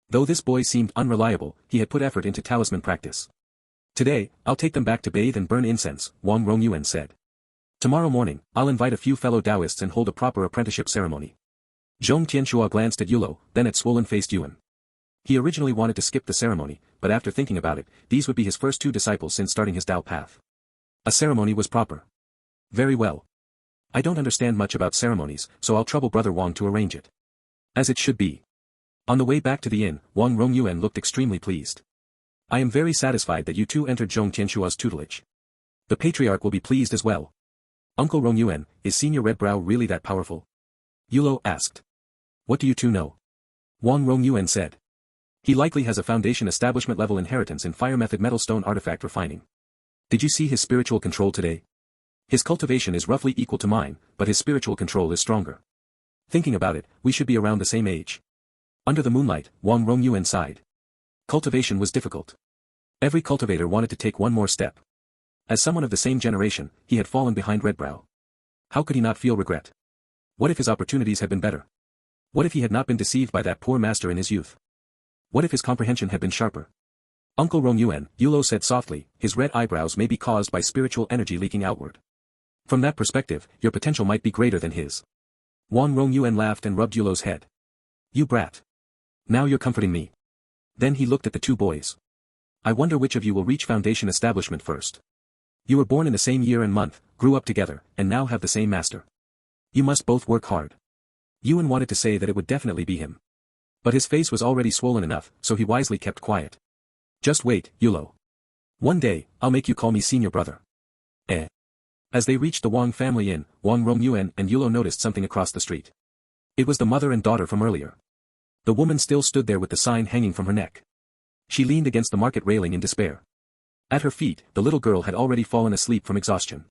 Though this boy seemed unreliable, he had put effort into talisman practice. Today, I'll take them back to bathe and burn incense, Wang Rongyuan said. Tomorrow morning, I'll invite a few fellow Taoists and hold a proper apprenticeship ceremony. Zhong Tianxua glanced at Yulo, then at swollen-faced Yuan. He originally wanted to skip the ceremony, but after thinking about it, these would be his first 2 disciples since starting his Tao path. A ceremony was proper. Very well. I don't understand much about ceremonies, so I'll trouble Brother Wang to arrange it. As it should be. On the way back to the inn, Wang Rongyuan looked extremely pleased. I am very satisfied that you two entered Zhong Tianxua's tutelage. The patriarch will be pleased as well. Uncle Rongyuan, is Senior Redbrow really that powerful? Yulo asked. What do you two know? Wang Rongyuan said. He likely has a foundation establishment level inheritance in fire method metal stone artifact refining. Did you see his spiritual control today? His cultivation is roughly equal to mine, but his spiritual control is stronger. Thinking about it, we should be around the same age. Under the moonlight, Wang Rongyuan sighed. Cultivation was difficult. Every cultivator wanted to take one more step. As someone of the same generation, he had fallen behind Redbrow. How could he not feel regret? What if his opportunities had been better? What if he had not been deceived by that poor master in his youth? What if his comprehension had been sharper? Uncle Rongyuan, Yulo said softly, his red eyebrows may be caused by spiritual energy leaking outward. From that perspective, your potential might be greater than his. Wang Rongyuan laughed and rubbed Yulo's head. You brat. Now you're comforting me. Then he looked at the 2 boys. I wonder which of you will reach foundation establishment first. You were born in the same year and month, grew up together, and now have the same master. You must both work hard. Yuan wanted to say that it would definitely be him. But his face was already swollen enough, so he wisely kept quiet. Just wait, Yulo. One day, I'll make you call me senior brother. Eh. As they reached the Wang family inn, Wang Rongyuan and Yulo noticed something across the street. It was the mother and daughter from earlier. The woman still stood there with the sign hanging from her neck. She leaned against the market railing in despair. At her feet, the little girl had already fallen asleep from exhaustion.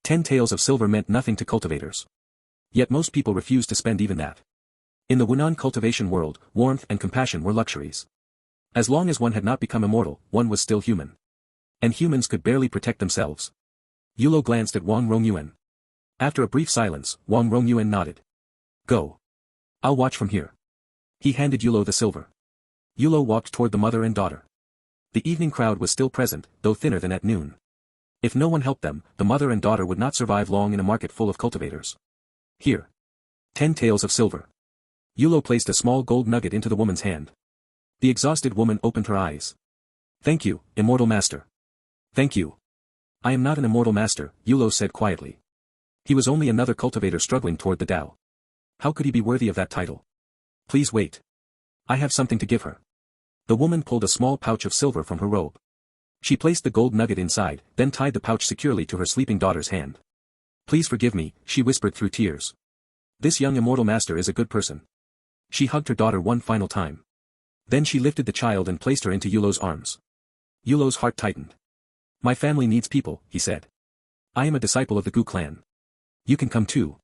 10 taels of silver meant nothing to cultivators. Yet most people refused to spend even that. In the Wunan cultivation world, warmth and compassion were luxuries. As long as one had not become immortal, one was still human. And humans could barely protect themselves. Yulo glanced at Wang Rongyuan. After a brief silence, Wang Rongyuan nodded. Go. I'll watch from here. He handed Yulo the silver. Yulo walked toward the mother and daughter. The evening crowd was still present, though thinner than at noon. If no one helped them, the mother and daughter would not survive long in a market full of cultivators. Here. 10 taels of silver. Yulo placed a small gold nugget into the woman's hand. The exhausted woman opened her eyes. Thank you, Immortal Master. Thank you. I am not an Immortal Master, Yulo said quietly. He was only another cultivator struggling toward the Tao. How could he be worthy of that title? Please wait. I have something to give her. The woman pulled a small pouch of silver from her robe. She placed the gold nugget inside, then tied the pouch securely to her sleeping daughter's hand. Please forgive me, she whispered through tears. This young Immortal Master is a good person. She hugged her daughter one final time. Then she lifted the child and placed her into Yulo's arms. Yulo's heart tightened. My family needs people, he said. I am a disciple of the Gu clan. You can come too.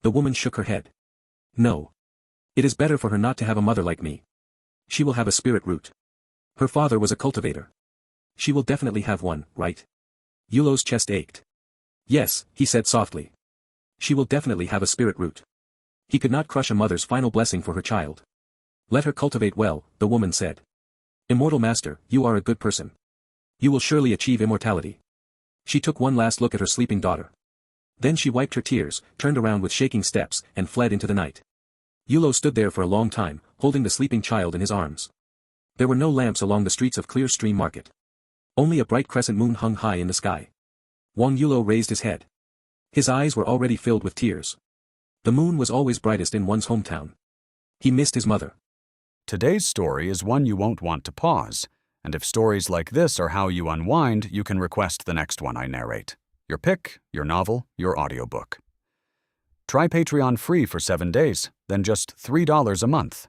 The woman shook her head. No. It is better for her not to have a mother like me. She will have a spirit root. Her father was a cultivator. She will definitely have one, right? Yulo's chest ached. Yes, he said softly. She will definitely have a spirit root. He could not crush a mother's final blessing for her child. Let her cultivate well, the woman said. Immortal Master, you are a good person. You will surely achieve immortality. She took one last look at her sleeping daughter. Then she wiped her tears, turned around with shaking steps, and fled into the night. Yulo stood there for a long time, holding the sleeping child in his arms. There were no lamps along the streets of Clear Stream Market. Only a bright crescent moon hung high in the sky. Wang Yulo raised his head. His eyes were already filled with tears. The moon was always brightest in one's hometown. He missed his mother. Today's story is one you won't want to pause, and if stories like this are how you unwind, you can request the next one I narrate. Your pick, your novel, your audiobook. Try Patreon free for 7 days, then just $3 a month.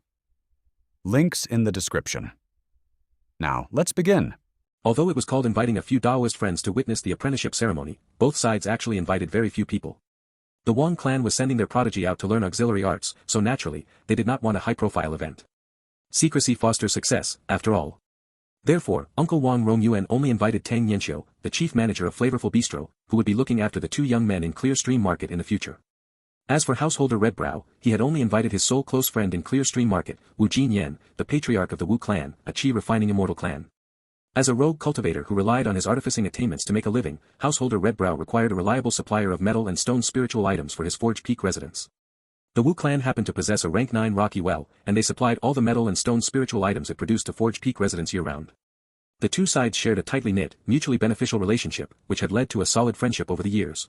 Links in the description. Now, let's begin. Although it was called inviting a few Daoist friends to witness the apprenticeship ceremony, both sides actually invited very few people. The Wang clan was sending their prodigy out to learn auxiliary arts, so naturally, they did not want a high-profile event. Secrecy fosters success, after all. Therefore, Uncle Wang Rongyuan only invited Tang Yanxiu, the chief manager of Flavorful Bistro, who would be looking after the two young men in Clear Stream Market in the future. As for householder Redbrow, he had only invited his sole close friend in Clear Stream Market, Wu Jinyan, the patriarch of the Wu clan, a chi-refining immortal clan. As a rogue cultivator who relied on his artificing attainments to make a living, householder Redbrow required a reliable supplier of metal and stone spiritual items for his Forge Peak residence. The Wu clan happened to possess a rank 9 rocky well, and they supplied all the metal and stone spiritual items it produced to Forge Peak residence year-round. The two sides shared a tightly knit, mutually beneficial relationship, which had led to a solid friendship over the years.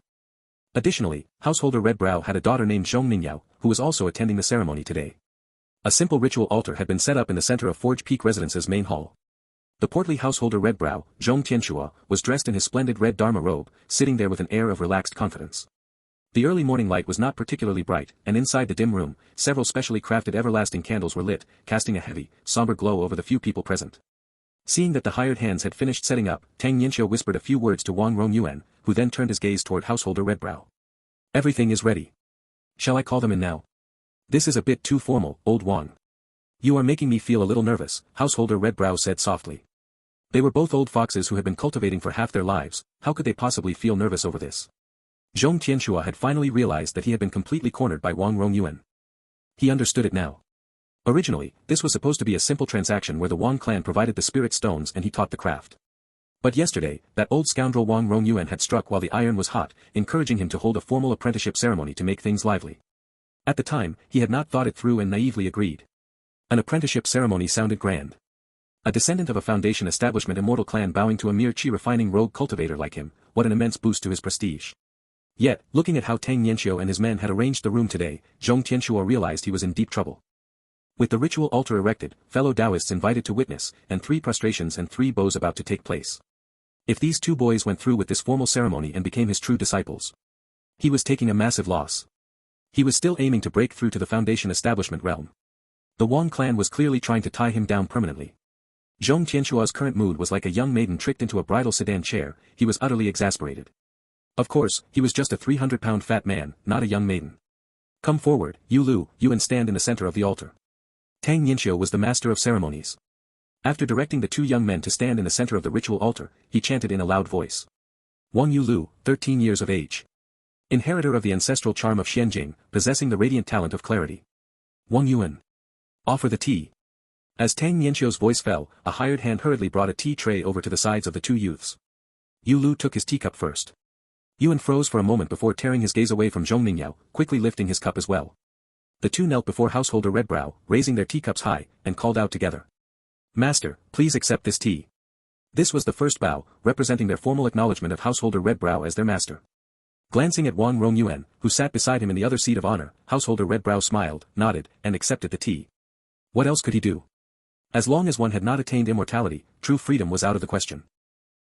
Additionally, householder Redbrow had a daughter named Zhong Mingyao, who was also attending the ceremony today. A simple ritual altar had been set up in the center of Forge Peak Residence's main hall. The portly householder Redbrow, Zhong Tianxua, was dressed in his splendid red Dharma robe, sitting there with an air of relaxed confidence. The early morning light was not particularly bright, and inside the dim room, several specially crafted everlasting candles were lit, casting a heavy, somber glow over the few people present. Seeing that the hired hands had finished setting up, Tang Yanxiu whispered a few words to Wang Rongyuan, who then turned his gaze toward householder Redbrow. Everything is ready. Shall I call them in now? This is a bit too formal, old Wang. You are making me feel a little nervous, householder Redbrow said softly. They were both old foxes who had been cultivating for half their lives, how could they possibly feel nervous over this? Zhong Tianxua had finally realized that he had been completely cornered by Wang Rongyuan. He understood it now. Originally, this was supposed to be a simple transaction where the Wang clan provided the spirit stones and he taught the craft. But yesterday, that old scoundrel Wang Rongyuan had struck while the iron was hot, encouraging him to hold a formal apprenticeship ceremony to make things lively. At the time, he had not thought it through and naively agreed. An apprenticeship ceremony sounded grand. A descendant of a foundation establishment immortal clan bowing to a mere chi-refining rogue cultivator like him, what an immense boost to his prestige. Yet, looking at how Tang Yanxiu and his men had arranged the room today, Zhong Tianxua realized he was in deep trouble. With the ritual altar erected, fellow Taoists invited to witness, and 3 prostrations and 3 bows about to take place. If these 2 boys went through with this formal ceremony and became his true disciples, he was taking a massive loss. He was still aiming to break through to the foundation establishment realm. The Wang clan was clearly trying to tie him down permanently. Zhong Tianxua's current mood was like a young maiden tricked into a bridal sedan chair, he was utterly exasperated. Of course, he was just a 300-pound fat man, not a young maiden. Come forward, Yu Lu, you and stand in the center of the altar. Tang Yanxiu was the master of ceremonies. After directing the 2 young men to stand in the center of the ritual altar, he chanted in a loud voice. Wang Yu Lu, 13 years of age. Inheritor of the ancestral charm of Xianjing, possessing the radiant talent of clarity. Wang Yuan. Offer the tea. As Tang Yanxiu's voice fell, a hired hand hurriedly brought a tea tray over to the sides of the 2 youths. Yu Lu took his teacup first. Yuan froze for a moment before tearing his gaze away from Zhong Mingyao, quickly lifting his cup as well. The 2 knelt before householder Redbrow, raising their teacups high, and called out together. Master, please accept this tea. This was the first bow, representing their formal acknowledgement of householder Redbrow as their master. Glancing at Wang Rongyuan, who sat beside him in the other seat of honor, householder Redbrow smiled, nodded, and accepted the tea. What else could he do? As long as one had not attained immortality, true freedom was out of the question.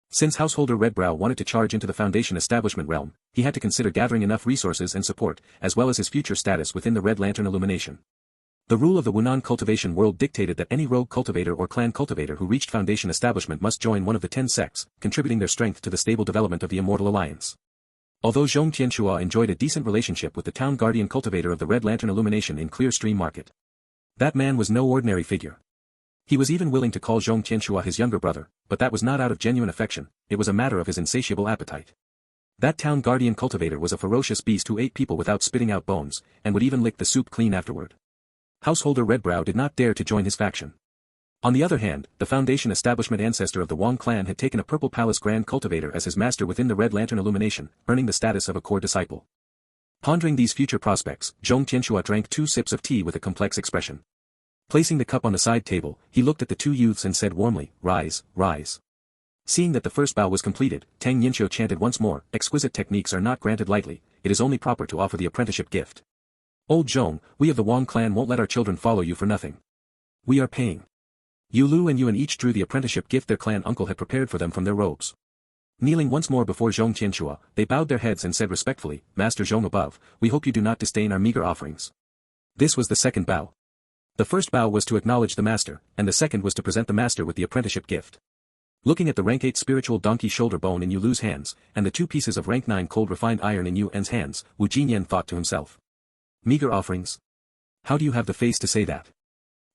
Since householder Redbrow wanted to charge into the foundation establishment realm, he had to consider gathering enough resources and support, as well as his future status within the Red Lantern illumination. The rule of the Wunan cultivation world dictated that any rogue cultivator or clan cultivator who reached foundation establishment must join one of the 10 sects, contributing their strength to the stable development of the Immortal Alliance. Although Zhong Tianxua enjoyed a decent relationship with the town guardian cultivator of the Red Lantern illumination in Clear Stream Market, that man was no ordinary figure. He was even willing to call Zhong Tianxua his younger brother, but that was not out of genuine affection, it was a matter of his insatiable appetite. That town guardian cultivator was a ferocious beast who ate people without spitting out bones, and would even lick the soup clean afterward. Householder Redbrow did not dare to join his faction. On the other hand, the foundation establishment ancestor of the Wang clan had taken a Purple Palace Grand Cultivator as his master within the Red Lantern illumination, earning the status of a core disciple. Pondering these future prospects, Zhong Tianxua drank 2 sips of tea with a complex expression. Placing the cup on the side table, he looked at the 2 youths and said warmly, "Rise, rise." Seeing that the first bow was completed, Tang Yinxiu chanted once more, exquisite techniques are not granted lightly, it is only proper to offer the apprenticeship gift. Old Zhong, we of the Wang clan won't let our children follow you for nothing. We are paying. Yu Lu and Yuan each drew the apprenticeship gift their clan uncle had prepared for them from their robes. Kneeling once more before Zhong Tianxua, they bowed their heads and said respectfully, Master Zhong above, we hope you do not disdain our meager offerings. This was the second bow. The first bow was to acknowledge the master, and the second was to present the master with the apprenticeship gift. Looking at the rank 8 spiritual donkey shoulder bone in Yu Lu's hands, and the 2 pieces of rank 9 cold refined iron in Yuan's hands, Wu Jinyan thought to himself. Meager offerings? How do you have the face to say that?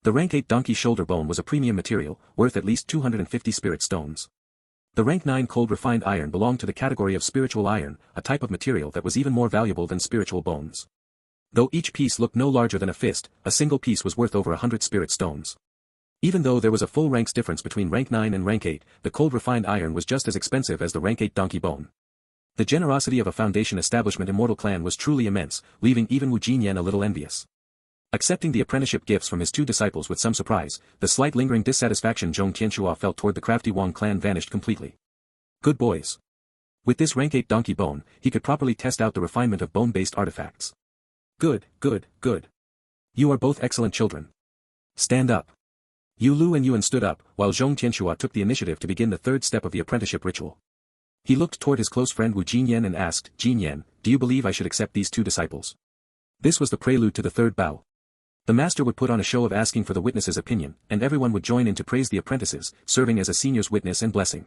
The rank 8 donkey shoulder bone was a premium material, worth at least 250 spirit stones. The rank 9 cold refined iron belonged to the category of spiritual iron, a type of material that was even more valuable than spiritual bones. Though each piece looked no larger than a fist, a single piece was worth over 100 spirit stones. Even though there was a full ranks difference between rank 9 and rank 8, the cold refined iron was just as expensive as the rank 8 donkey bone. The generosity of a foundation establishment Immortal Clan was truly immense, leaving even Wu Jinyan a little envious. Accepting the apprenticeship gifts from his 2 disciples with some surprise, the slight lingering dissatisfaction Zhong Tianxua felt toward the crafty Wang clan vanished completely. Good boys. With this rank 8 donkey bone, he could properly test out the refinement of bone-based artifacts. Good, good, good. You are both excellent children. Stand up. Yu Lu and Yuan stood up, while Zhong Tianxua took the initiative to begin the third step of the apprenticeship ritual. He looked toward his close friend Wu Jinyan and asked, Jinyan, do you believe I should accept these 2 disciples? This was the prelude to the third bow. The master would put on a show of asking for the witness's opinion, and everyone would join in to praise the apprentices, serving as a senior's witness and blessing.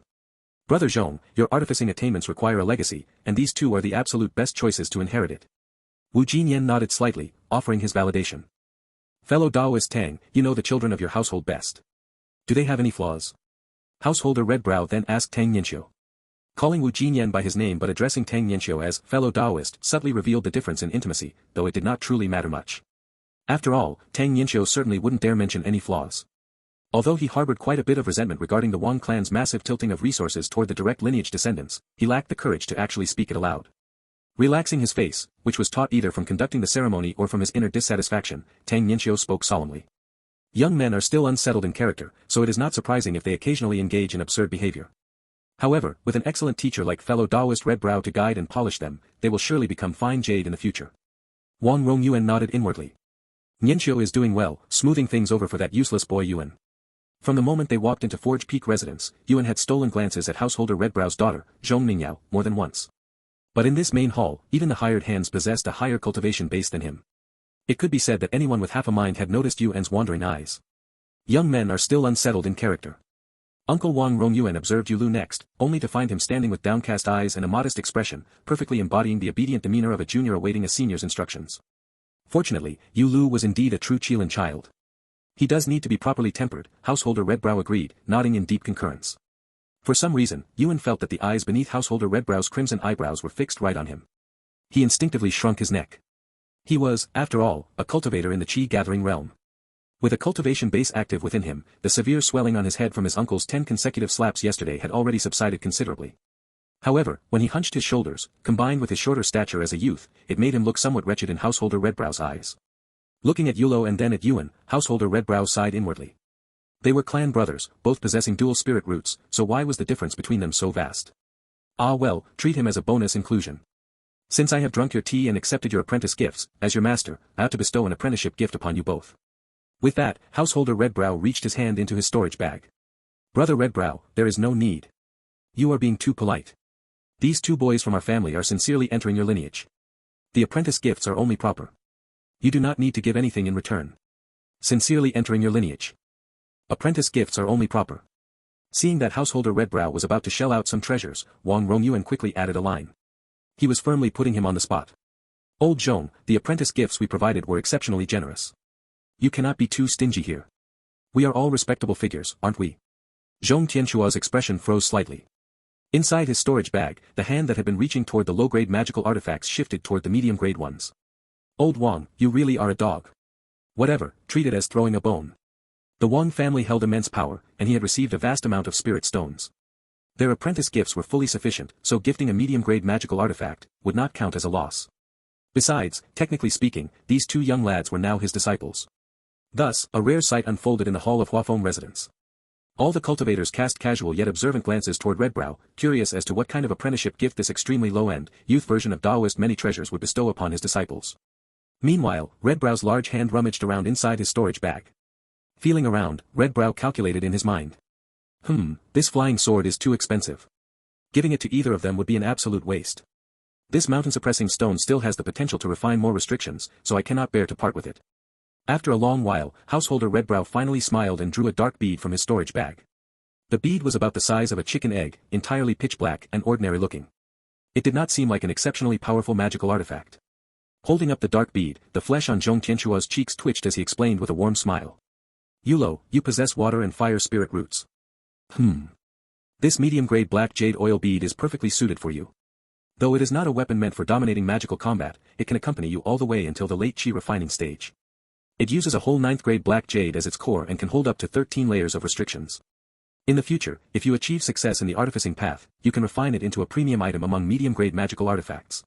Brother Zhong, your artificing attainments require a legacy, and these 2 are the absolute best choices to inherit it. Wu Jinyan nodded slightly, offering his validation. Fellow Daoist Tang, you know the children of your household best. Do they have any flaws? Householder Redbrow then asked Tang Yinxiu. Calling Wu Jinyan by his name but addressing Tang Yinxiu as fellow Daoist subtly revealed the difference in intimacy, though it did not truly matter much. After all, Tang Yinxiu certainly wouldn't dare mention any flaws. Although he harbored quite a bit of resentment regarding the Wang clan's massive tilting of resources toward the direct lineage descendants, he lacked the courage to actually speak it aloud. Relaxing his face, which was taught either from conducting the ceremony or from his inner dissatisfaction, Tang Yinxiu spoke solemnly. Young men are still unsettled in character, so it is not surprising if they occasionally engage in absurd behavior. However, with an excellent teacher like fellow Daoist Redbrow to guide and polish them, they will surely become fine jade in the future. Wang Rongyuan nodded inwardly. Yinxiu is doing well, smoothing things over for that useless boy Yuan. From the moment they walked into Forge Peak residence, Yuan had stolen glances at householder Redbrow's daughter, Zhong Mingyao, more than once. But in this main hall, even the hired hands possessed a higher cultivation base than him. It could be said that anyone with half a mind had noticed Yuan's wandering eyes. Young men are still unsettled in character. Uncle Wang Rongyuan observed Yu Lu next, only to find him standing with downcast eyes and a modest expression, perfectly embodying the obedient demeanor of a junior awaiting a senior's instructions. Fortunately, Yu Lu was indeed a true Qilin child. He does need to be properly tempered, householder Redbrow agreed, nodding in deep concurrence. For some reason, Yuan felt that the eyes beneath householder Redbrow's crimson eyebrows were fixed right on him. He instinctively shrunk his neck. He was, after all, a cultivator in the Qi-gathering realm. With a cultivation base active within him, the severe swelling on his head from his uncle's 10 consecutive slaps yesterday had already subsided considerably. However, when he hunched his shoulders, combined with his shorter stature as a youth, it made him look somewhat wretched in householder Redbrow's eyes. Looking at Yulo and then at Yuan, householder Redbrow sighed inwardly. They were clan brothers, both possessing dual spirit roots, so why was the difference between them so vast? Ah well, treat him as a bonus inclusion. Since I have drunk your tea and accepted your apprentice gifts, as your master, I ought to bestow an apprenticeship gift upon you both. With that, householder Redbrow reached his hand into his storage bag. Brother Redbrow, there is no need. You are being too polite. These 2 boys from our family are sincerely entering your lineage. The apprentice gifts are only proper. You do not need to give anything in return. Sincerely entering your lineage. Apprentice gifts are only proper. Seeing that householder Redbrow was about to shell out some treasures, Wang Rongyuan quickly added a line. He was firmly putting him on the spot. Old Zhong, the apprentice gifts we provided were exceptionally generous. You cannot be too stingy here. We are all respectable figures, aren't we? Zhong Tianxua's expression froze slightly. Inside his storage bag, the hand that had been reaching toward the low-grade magical artifacts shifted toward the medium-grade ones. Old Wang, you really are a dog. Whatever, treat it as throwing a bone. The Wang family held immense power, and he had received a vast amount of spirit stones. Their apprentice gifts were fully sufficient, so gifting a medium-grade magical artifact would not count as a loss. Besides, technically speaking, these 2 young lads were now his disciples. Thus, a rare sight unfolded in the hall of Huafeng residence. All the cultivators cast casual yet observant glances toward Redbrow, curious as to what kind of apprenticeship gift this extremely low-end, youth version of Daoist many treasures would bestow upon his disciples. Meanwhile, Redbrow's large hand rummaged around inside his storage bag. Feeling around, Redbrow calculated in his mind. This flying sword is too expensive. Giving it to either of them would be an absolute waste. This mountain-suppressing stone still has the potential to refine more restrictions, so I cannot bear to part with it. After a long while, Householder Redbrow finally smiled and drew a dark bead from his storage bag. The bead was about the size of a chicken egg, entirely pitch black and ordinary looking. It did not seem like an exceptionally powerful magical artifact. Holding up the dark bead, the flesh on Zhong Tianchua's cheeks twitched as he explained with a warm smile. Yulo, you possess water and fire spirit roots. This medium-grade black jade oil bead is perfectly suited for you. Though it is not a weapon meant for dominating magical combat, it can accompany you all the way until the late Qi refining stage. It uses a whole 9th-grade black jade as its core and can hold up to 13 layers of restrictions. In the future, if you achieve success in the artificing path, you can refine it into a premium item among medium-grade magical artifacts.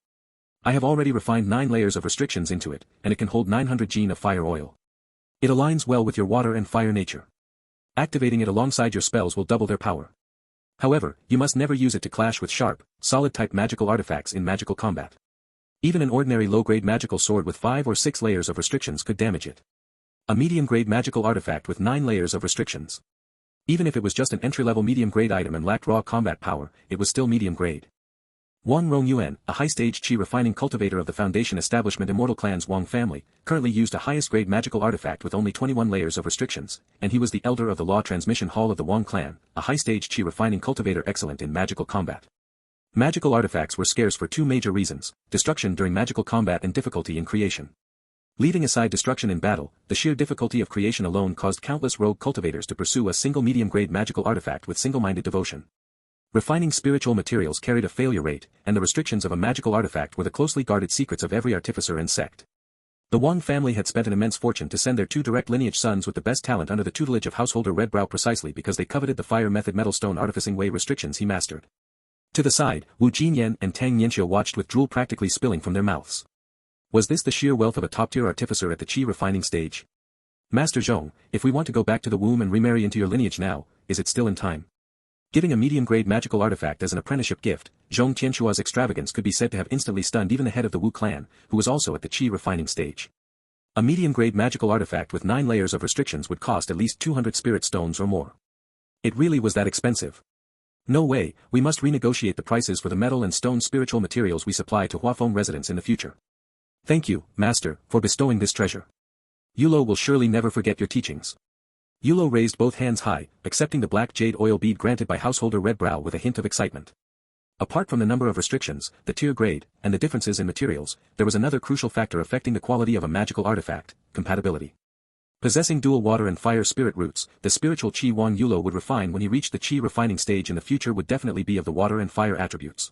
I have already refined 9 layers of restrictions into it, and it can hold 900 gene of fire oil. It aligns well with your water and fire nature. Activating it alongside your spells will double their power. However, you must never use it to clash with sharp, solid-type magical artifacts in magical combat. Even an ordinary low-grade magical sword with 5 or 6 layers of restrictions could damage it. A medium-grade magical artifact with 9 layers of restrictions. Even if it was just an entry-level medium-grade item and lacked raw combat power, it was still medium-grade. Wang Rongyuan, a high-stage Qi refining cultivator of the Foundation establishment Immortal Clan's Wang family, currently used a highest-grade magical artifact with only 21 layers of restrictions, and he was the elder of the Law Transmission Hall of the Wang clan, a high-stage Qi refining cultivator excellent in magical combat. Magical artifacts were scarce for 2 major reasons: destruction during magical combat and difficulty in creation. Leaving aside destruction in battle, the sheer difficulty of creation alone caused countless rogue cultivators to pursue a single medium-grade magical artifact with single-minded devotion. Refining spiritual materials carried a failure rate, and the restrictions of a magical artifact were the closely guarded secrets of every artificer and sect. The Wang family had spent an immense fortune to send their 2 direct lineage sons with the best talent under the tutelage of Householder Redbrow precisely because they coveted the fire method metal stone artificing way restrictions he mastered. To the side, Wu Jinyan and Tang Yanxia watched with drool practically spilling from their mouths. Was this the sheer wealth of a top-tier artificer at the Qi refining stage? Master Zhong, if we want to go back to the womb and remarry into your lineage now, is it still in time? Giving a medium-grade magical artifact as an apprenticeship gift, Zhong Tianchua's extravagance could be said to have instantly stunned even the head of the Wu clan, who was also at the Qi refining stage. A medium-grade magical artifact with 9 layers of restrictions would cost at least 200 spirit stones or more. It really was that expensive. No way, we must renegotiate the prices for the metal and stone spiritual materials we supply to Huafeng residents in the future. Thank you, Master, for bestowing this treasure. Yulo will surely never forget your teachings. Yulo raised both hands high, accepting the black jade oil bead granted by Householder Redbrow with a hint of excitement. Apart from the number of restrictions, the tier grade, and the differences in materials, there was another crucial factor affecting the quality of a magical artifact: compatibility. Possessing dual water and fire spirit roots, the spiritual Qi Wang Yulo would refine when he reached the Qi refining stage in the future would definitely be of the water and fire attributes.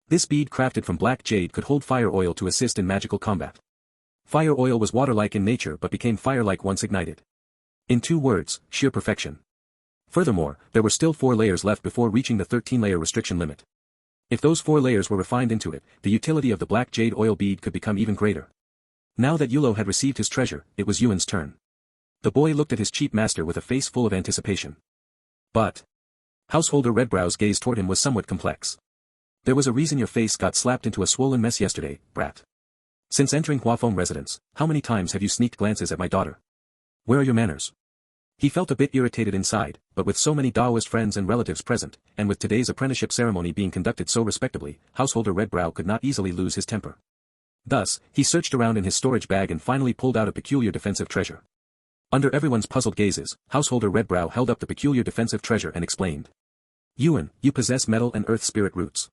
This bead crafted from black jade could hold fire oil to assist in magical combat. Fire oil was water-like in nature but became fire-like once ignited. In 2 words, sheer perfection. Furthermore, there were still 4 layers left before reaching the 13-layer restriction limit. If those 4 layers were refined into it, the utility of the black jade oil bead could become even greater. Now that Yulo had received his treasure, it was Yuan's turn. The boy looked at his cheap master with a face full of anticipation. But Householder Redbrow's gaze toward him was somewhat complex. There was a reason your face got slapped into a swollen mess yesterday, brat. Since entering Huafeng residence, how many times have you sneaked glances at my daughter? Where are your manners? He felt a bit irritated inside, but with so many Daoist friends and relatives present, and with today's apprenticeship ceremony being conducted so respectably, Householder Redbrow could not easily lose his temper. Thus, he searched around in his storage bag and finally pulled out a peculiar defensive treasure. Under everyone's puzzled gazes, Householder Redbrow held up the peculiar defensive treasure and explained. Yuan, you possess metal and earth spirit roots.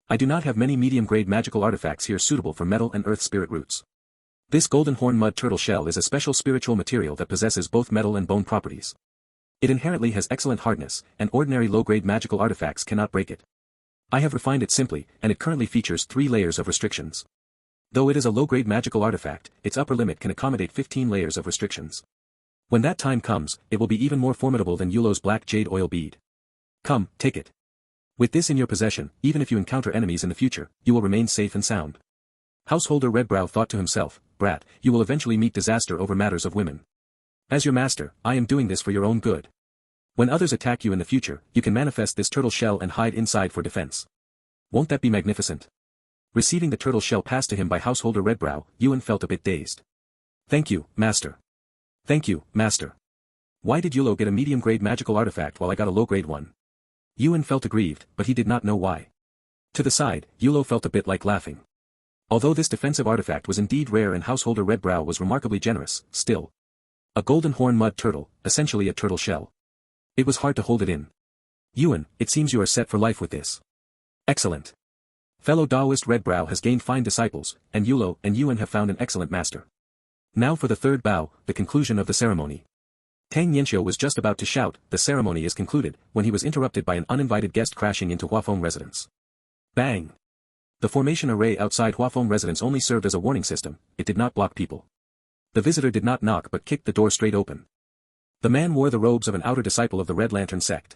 I do not have many medium-grade magical artifacts here suitable for metal and earth spirit roots. This golden horn mud turtle shell is a special spiritual material that possesses both metal and bone properties. It inherently has excellent hardness, and ordinary low-grade magical artifacts cannot break it. I have refined it simply, and it currently features 3 layers of restrictions. Though it is a low-grade magical artifact, its upper limit can accommodate 15 layers of restrictions. When that time comes, it will be even more formidable than Yulo's black jade oil bead. Come, take it. With this in your possession, even if you encounter enemies in the future, you will remain safe and sound. Householder Redbrow thought to himself, brat, you will eventually meet disaster over matters of women. As your master, I am doing this for your own good. When others attack you in the future, you can manifest this turtle shell and hide inside for defense. Won't that be magnificent? Receiving the turtle shell passed to him by Householder Redbrow, Yuan felt a bit dazed. Thank you, Master. Thank you, Master. Why did Yulo get a medium-grade magical artifact while I got a low-grade one? Yuan felt aggrieved, but he did not know why. To the side, Yulo felt a bit like laughing. Although this defensive artifact was indeed rare and Householder Redbrow was remarkably generous, still. A golden horn mud turtle, essentially a turtle shell. It was hard to hold it in. Yuan, it seems you are set for life with this. Excellent. Fellow Taoist Redbrow has gained fine disciples, and Yulo and Yuan have found an excellent master. Now for the third bow, the conclusion of the ceremony. Tang Yanxiu was just about to shout, "The ceremony is concluded," when he was interrupted by an uninvited guest crashing into Huafeng residence. Bang! The formation array outside Huafeng residence only served as a warning system, it did not block people. The visitor did not knock but kicked the door straight open. The man wore the robes of an outer disciple of the Red Lantern sect.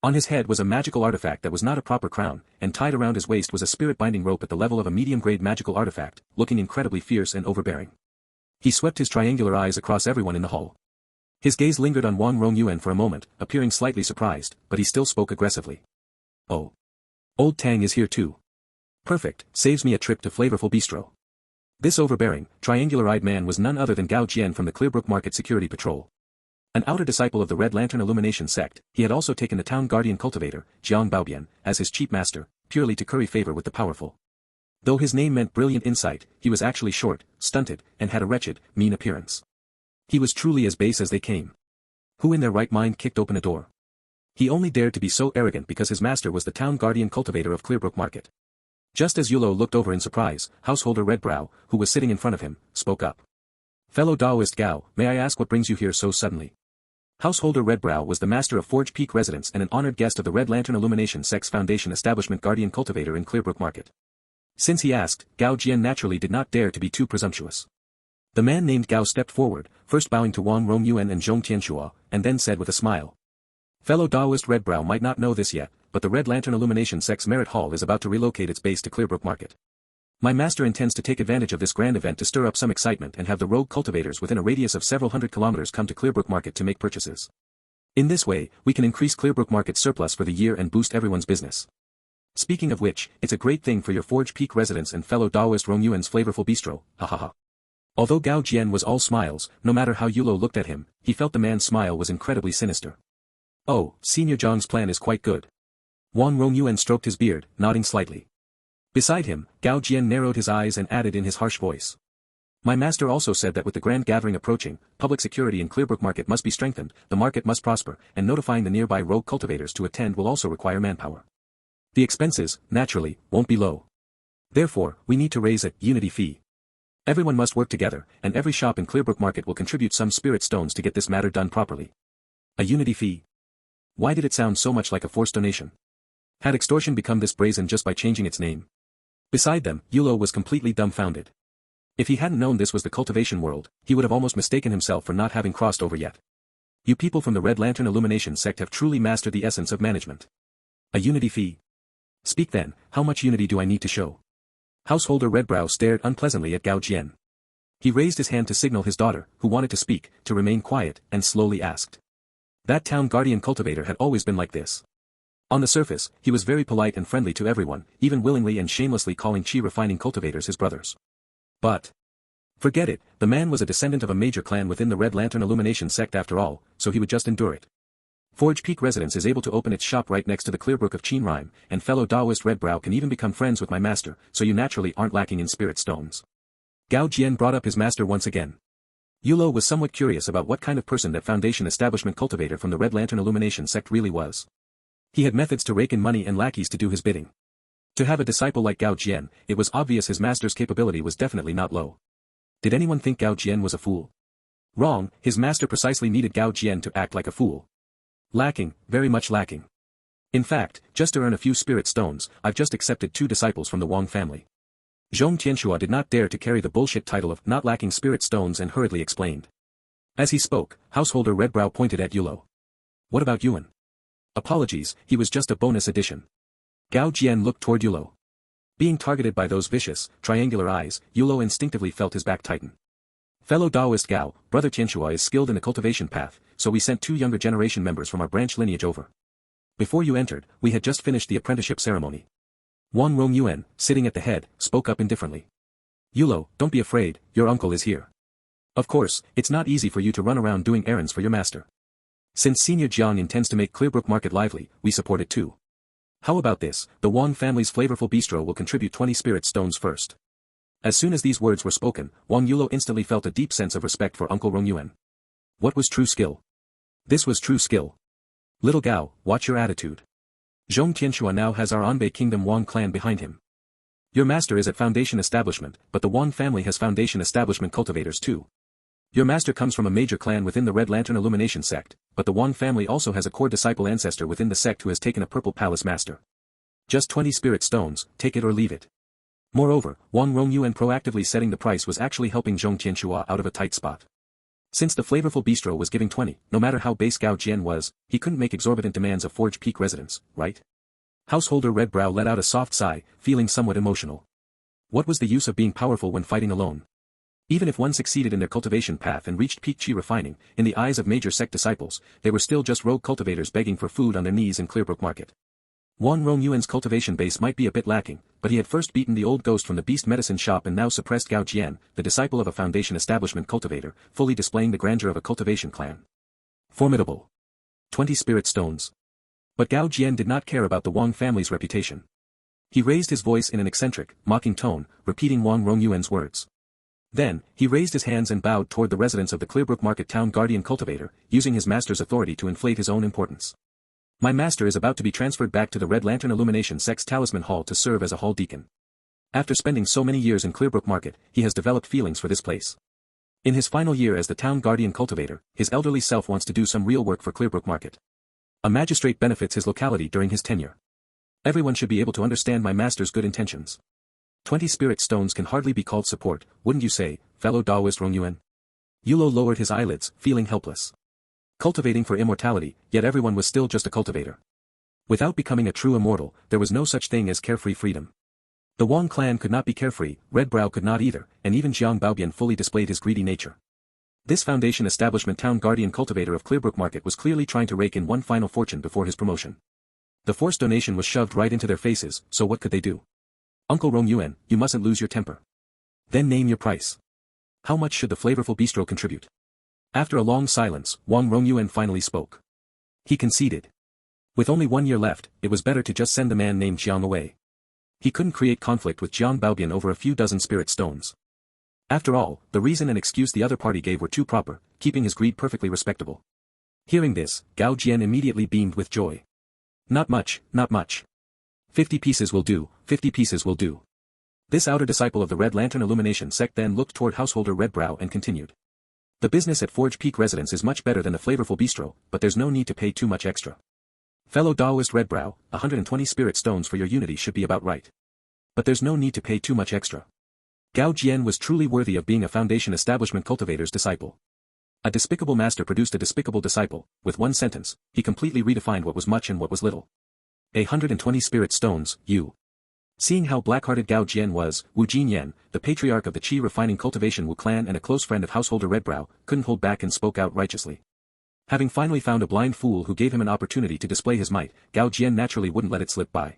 On his head was a magical artifact that was not a proper crown, and tied around his waist was a spirit-binding rope at the level of a medium-grade magical artifact, looking incredibly fierce and overbearing. He swept his triangular eyes across everyone in the hall. His gaze lingered on Wang Rongyuan for a moment, appearing slightly surprised, but he still spoke aggressively. Oh. Old Tang is here too. Perfect, saves me a trip to Flavorful Bistro. This overbearing, triangular-eyed man was none other than Gao Jian from the Clearbrook Market Security Patrol. An outer disciple of the Red Lantern Illumination sect, he had also taken the town guardian cultivator, Jiang Baobian, as his chief master, purely to curry favor with the powerful. Though his name meant brilliant insight, he was actually short, stunted, and had a wretched, mean appearance. He was truly as base as they came. Who in their right mind kicked open a door? He only dared to be so arrogant because his master was the town guardian cultivator of Clearbrook Market. Just as Yulo looked over in surprise, Householder Redbrow, who was sitting in front of him, spoke up. Fellow Taoist Gao, may I ask what brings you here so suddenly? Householder Redbrow was the master of Forge Peak residence and an honored guest of the Red Lantern Illumination Sect's Foundation establishment guardian cultivator in Clearbrook Market. Since he asked, Gao Jian naturally did not dare to be too presumptuous. The man named Gao stepped forward, first bowing to Wang Rongyuan and Zhong Tianxua, and then said with a smile. Fellow Taoist Redbrow might not know this yet, but the Red Lantern Illumination Sect's Merit Hall is about to relocate its base to Clearbrook Market. My master intends to take advantage of this grand event to stir up some excitement and have the rogue cultivators within a radius of several hundred kilometers come to Clearbrook Market to make purchases. In this way, we can increase Clearbrook Market's surplus for the year and boost everyone's business. Speaking of which, it's a great thing for your Forge Peak residents and fellow Taoist Rongyuan's Flavorful Bistro, hahaha. Although Gao Jian was all smiles, no matter how Yulo looked at him, he felt the man's smile was incredibly sinister. Oh, Senior Zhang's plan is quite good. Wang Rongyuan stroked his beard, nodding slightly. Beside him, Gao Jian narrowed his eyes and added in his harsh voice. My master also said that with the grand gathering approaching, public security in Clearbrook Market must be strengthened, the market must prosper, and notifying the nearby rogue cultivators to attend will also require manpower. The expenses, naturally, won't be low. Therefore, we need to raise a unity fee. Everyone must work together, and every shop in Clearbrook Market will contribute some spirit stones to get this matter done properly. A unity fee? Why did it sound so much like a forced donation? Had extortion become this brazen just by changing its name? Beside them, Yulo was completely dumbfounded. If he hadn't known this was the cultivation world, he would have almost mistaken himself for not having crossed over yet. You people from the Red Lantern Illumination sect have truly mastered the essence of management. A unity fee? Speak then, how much unity do I need to show? Householder Redbrow stared unpleasantly at Gao Jian. He raised his hand to signal his daughter, who wanted to speak, to remain quiet, and slowly asked. That town guardian cultivator had always been like this. On the surface, he was very polite and friendly to everyone, even willingly and shamelessly calling chi-refining cultivators his brothers. But forget it, the man was a descendant of a major clan within the Red Lantern Illumination sect after all, so he would just endure it. Forge Peak Residence is able to open its shop right next to the Clearbrook of Qin Rime, and fellow Taoist Redbrow can even become friends with my master, so you naturally aren't lacking in spirit stones. Gao Jian brought up his master once again. Yulo was somewhat curious about what kind of person that Foundation establishment cultivator from the Red Lantern Illumination sect really was. He had methods to rake in money and lackeys to do his bidding. To have a disciple like Gao Jian, it was obvious his master's capability was definitely not low. Did anyone think Gao Jian was a fool? Wrong, his master precisely needed Gao Jian to act like a fool. Lacking, very much lacking. In fact, just to earn a few spirit stones, I've just accepted 2 disciples from the Wang family. Zhong Tianxua did not dare to carry the bullshit title of not lacking spirit stones and hurriedly explained. As he spoke, Householder Redbrow pointed at Yulo. What about Yuan? Apologies, he was just a bonus addition. Gao Jian looked toward Yulo. Being targeted by those vicious, triangular eyes, Yulo instinctively felt his back tighten. Fellow Daoist Gao, Brother Tianxua is skilled in the cultivation path, so we sent 2 younger generation members from our branch lineage over. Before you entered, we had just finished the apprenticeship ceremony. Wang Rongyuan, sitting at the head, spoke up indifferently. Yulo, don't be afraid, your uncle is here. Of course, it's not easy for you to run around doing errands for your master. Since Senior Jiang intends to make Clearbrook Market lively, we support it too. How about this, the Wang family's flavorful bistro will contribute 20 spirit stones first. As soon as these words were spoken, Wang Yulo instantly felt a deep sense of respect for Uncle Rongyuan. What was true skill? This was true skill. Little Gao, watch your attitude. Zhong Tianxua now has our Anbei Kingdom Wang clan behind him. Your master is at Foundation Establishment, but the Wang family has Foundation Establishment cultivators too. Your master comes from a major clan within the Red Lantern Illumination sect, but the Wang family also has a core disciple ancestor within the sect who has taken a Purple Palace master. Just 20 spirit stones, take it or leave it. Moreover, Wang Rongyuan proactively setting the price was actually helping Zhong Tianxua out of a tight spot. Since the flavorful bistro was giving 20, no matter how base Gao Jian was, he couldn't make exorbitant demands of Forge Peak residents, right? Householder Redbrow let out a soft sigh, feeling somewhat emotional. What was the use of being powerful when fighting alone? Even if one succeeded in their cultivation path and reached peak chi refining, in the eyes of major sect disciples, they were still just rogue cultivators begging for food on their knees in Clearbrook Market. Wang Rongyuan's cultivation base might be a bit lacking, but he had first beaten the old ghost from the beast medicine shop and now suppressed Gao Jian, the disciple of a Foundation Establishment cultivator, fully displaying the grandeur of a cultivation clan. Formidable. 20 spirit stones. But Gao Jian did not care about the Wang family's reputation. He raised his voice in an eccentric, mocking tone, repeating Wang Rongyuan's words. Then, he raised his hands and bowed toward the residents of the Clearbrook Market Town Guardian cultivator, using his master's authority to inflate his own importance. My master is about to be transferred back to the Red Lantern Illumination Sect's Talisman Hall to serve as a hall deacon. After spending so many years in Clearbrook Market, he has developed feelings for this place. In his final year as the Town Guardian cultivator, his elderly self wants to do some real work for Clearbrook Market. A magistrate benefits his locality during his tenure. Everyone should be able to understand my master's good intentions. 20 spirit stones can hardly be called support, wouldn't you say, fellow Daoist Rongyuan? Yulo lowered his eyelids, feeling helpless. Cultivating for immortality, yet everyone was still just a cultivator. Without becoming a true immortal, there was no such thing as carefree freedom. The Wang clan could not be carefree, Redbrow could not either, and even Jiang Baobian fully displayed his greedy nature. This Foundation Establishment Town Guardian cultivator of Clearbrook Market was clearly trying to rake in one final fortune before his promotion. The forced donation was shoved right into their faces, so what could they do? Uncle Rongyuan, you mustn't lose your temper. Then name your price. How much should the flavorful bistro contribute? After a long silence, Wang Rongyuan finally spoke. He conceded. With only 1 year left, it was better to just send the man named Jiang away. He couldn't create conflict with Jiang Baobian over a few dozen spirit stones. After all, the reason and excuse the other party gave were too proper, keeping his greed perfectly respectable. Hearing this, Gao Jian immediately beamed with joy. Not much, not much. 50 pieces will do, 50 pieces will do. This outer disciple of the Red Lantern Illumination sect then looked toward householder Redbrow and continued. The business at Forge Peak Residence is much better than the flavorful bistro, but there's no need to pay too much extra. Fellow Daoist Redbrow, 120 spirit stones for your unity should be about right. But there's no need to pay too much extra. Gao Jian was truly worthy of being a Foundation Establishment cultivator's disciple. A despicable master produced a despicable disciple. With one sentence, he completely redefined what was much and what was little. 120 spirit stones, you. Seeing how black-hearted Gao Jian was, Wu Jinyan, the patriarch of the Qi refining cultivation Wu clan and a close friend of householder Redbrow, couldn't hold back and spoke out righteously. Having finally found a blind fool who gave him an opportunity to display his might, Gao Jian naturally wouldn't let it slip by.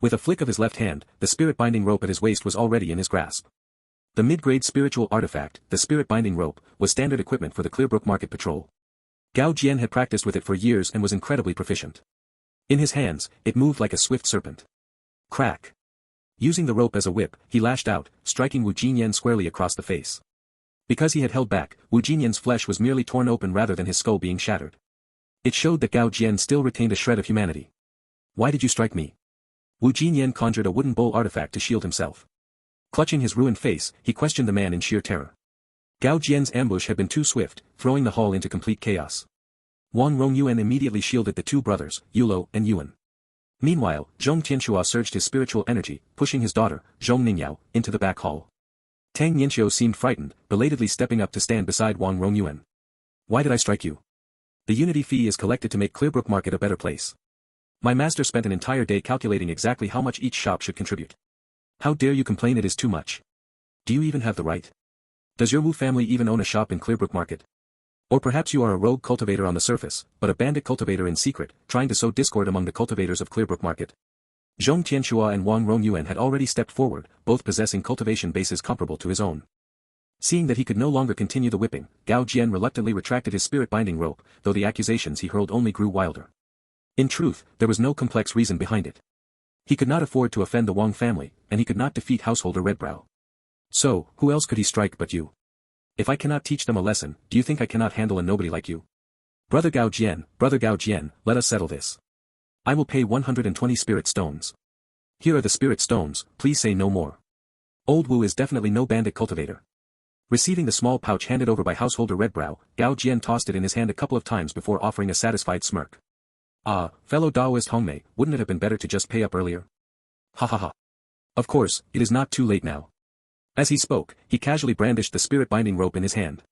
With a flick of his left hand, the spirit-binding rope at his waist was already in his grasp. The mid-grade spiritual artifact, the spirit-binding rope, was standard equipment for the Clearbrook Market Patrol. Gao Jian had practiced with it for years and was incredibly proficient. In his hands, it moved like a swift serpent. Crack. Using the rope as a whip, he lashed out, striking Wu Jinyan squarely across the face. Because he had held back, Wu Jinyan's flesh was merely torn open rather than his skull being shattered. It showed that Gao Jian still retained a shred of humanity. Why did you strike me? Wu Jinyan conjured a wooden bowl artifact to shield himself. Clutching his ruined face, he questioned the man in sheer terror. Gao Jian's ambush had been too swift, throwing the hall into complete chaos. Wang Rongyuan immediately shielded the two brothers, Yulo and Yuan. Meanwhile, Zhong Tianxua surged his spiritual energy, pushing his daughter, Zhong Ningyao, into the back hall. Tang Nianxiu seemed frightened, belatedly stepping up to stand beside Wang Rongyuan. Why did I strike you? The unity fee is collected to make Clearbrook Market a better place. My master spent an entire day calculating exactly how much each shop should contribute. How dare you complain it is too much? Do you even have the right? Does your Wu family even own a shop in Clearbrook Market? Or perhaps you are a rogue cultivator on the surface, but a bandit cultivator in secret, trying to sow discord among the cultivators of Clearbrook Market? Zhong Tianxua and Wang Rongyuan had already stepped forward, both possessing cultivation bases comparable to his own. Seeing that he could no longer continue the whipping, Gao Jian reluctantly retracted his spirit-binding rope, though the accusations he hurled only grew wilder. In truth, there was no complex reason behind it. He could not afford to offend the Wang family, and he could not defeat Householder Redbrow. So, who else could he strike but you? If I cannot teach them a lesson, do you think I cannot handle a nobody like you? Brother Gao Jian, let us settle this. I will pay 120 spirit stones. Here are the spirit stones, please say no more. Old Wu is definitely no bandit cultivator. Receiving the small pouch handed over by Householder Redbrow, Gao Jian tossed it in his hand a couple of times before offering a satisfied smirk. Ah, fellow Daoist Hongmei, wouldn't it have been better to just pay up earlier? Ha ha ha. Of course, it is not too late now. As he spoke, he casually brandished the spirit-binding rope in his hand.